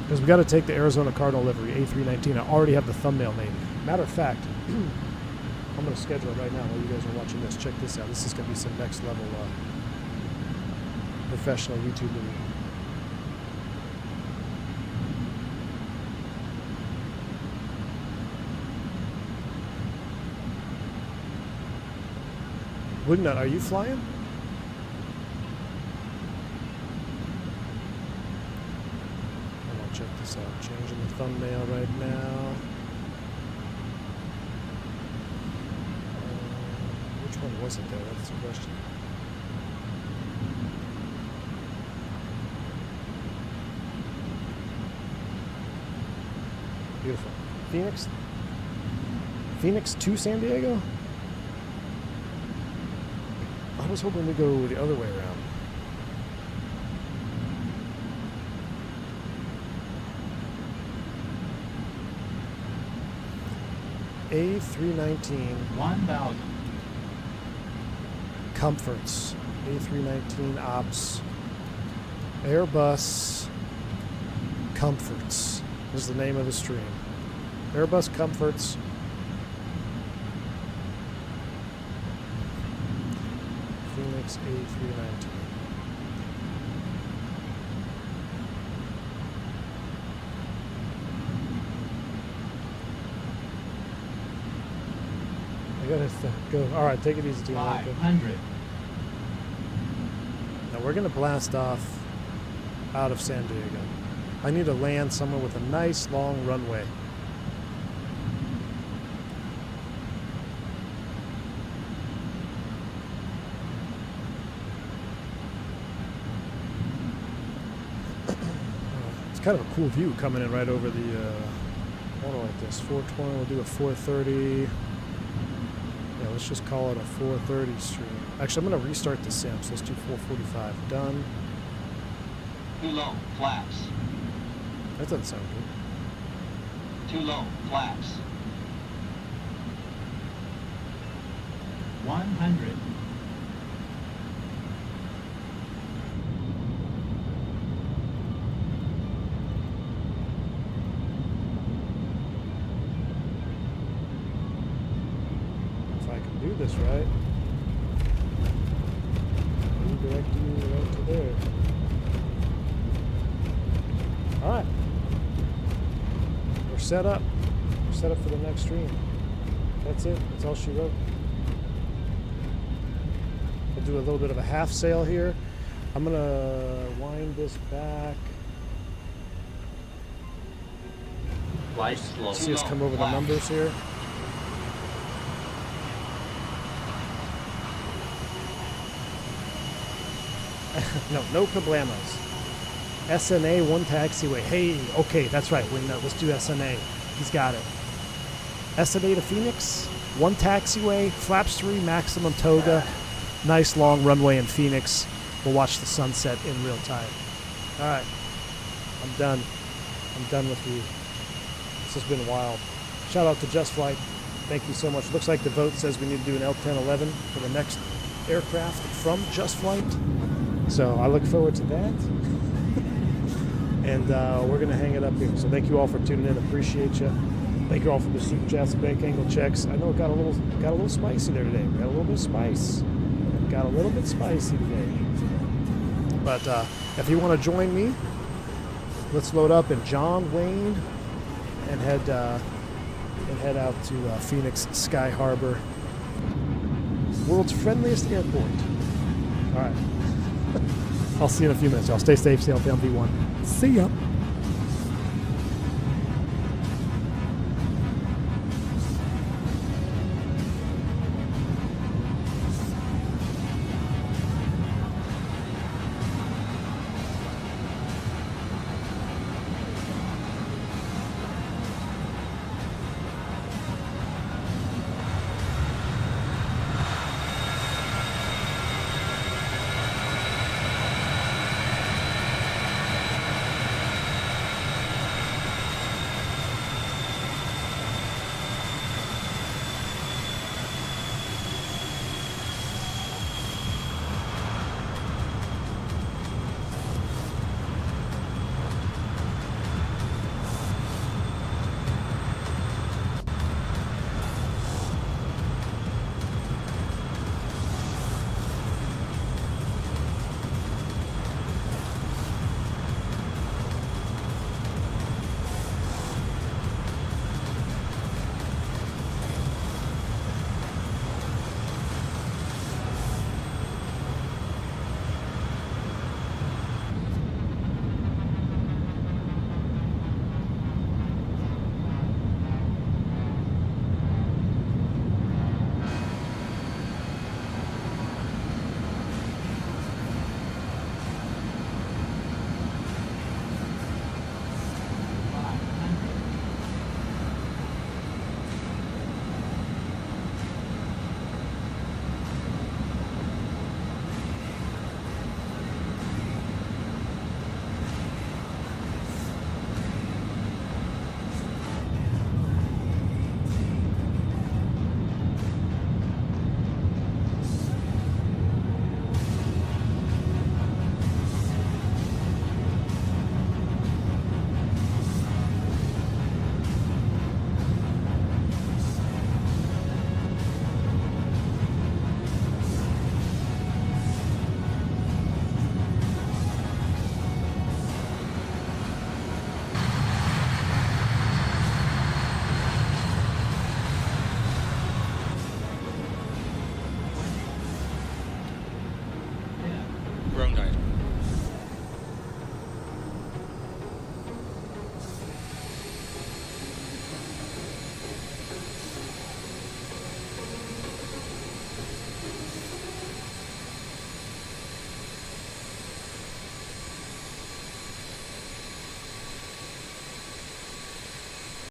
Because we got to take the Arizona Cardinal livery, A319. I already have the thumbnail made. Matter of fact, I'm going to schedule it right now while you guys are watching this. Check this out. This is going to be some next level professional YouTube video. Wingnut, are you flying? Hold on, check this out. Changing the thumbnail right now. Which one was it though? That's the question. Beautiful. Phoenix? Phoenix to San Diego? I was hoping to go the other way around. A319. 1,000. Comforts. A319 Ops. Airbus Comforts is the name of the stream. Airbus Comforts. Fenix A319. I gotta go. All right, take it easy, team. 500. Now we're gonna blast off out of San Diego. I need to land somewhere with a nice long runway. It's kind of a cool view coming in right over the water like this. 420, we'll do a 430. Yeah, let's just call it a 430 stream. Actually, I'm going to restart the sim, so let's do 445. Done. Too low, flaps. That doesn't sound good. Too low, flaps. 100. If I can do this right. Redirect you right to there. Alright. We're set up. We're set up for the next stream. That's it. That's all she wrote. We'll do a little bit of a half sail here. I'm going to wind this back. Fly slow. See us come over the numbers here. No kablamos. SNA, one taxiway. Hey, okay, that's right. Let's do SNA. He's got it. SNA to Phoenix, 1 taxiway, flaps 3, maximum Toga, nice long runway in Phoenix. We'll watch the sunset in real time. All right, I'm done. I'm done with you. This has been wild. Shout out to JustFlight. Thank you so much. Looks like the vote says we need to do an L1011 for the next aircraft from JustFlight. So I look forward to that. And we're going to hang it up here. So thank you all for tuning in. Appreciate you. Thank you all for the super chats and bank angle checks. I know it got a little spicy there today. We got a little bit of spice. Got a little bit spicy today. But if you want to join me, let's load up in John Wayne and head out to Phoenix Sky Harbor, world's friendliest airport. All right. I'll see you in a few minutes, y'all. Stay safe. Stay healthy on V1. See ya.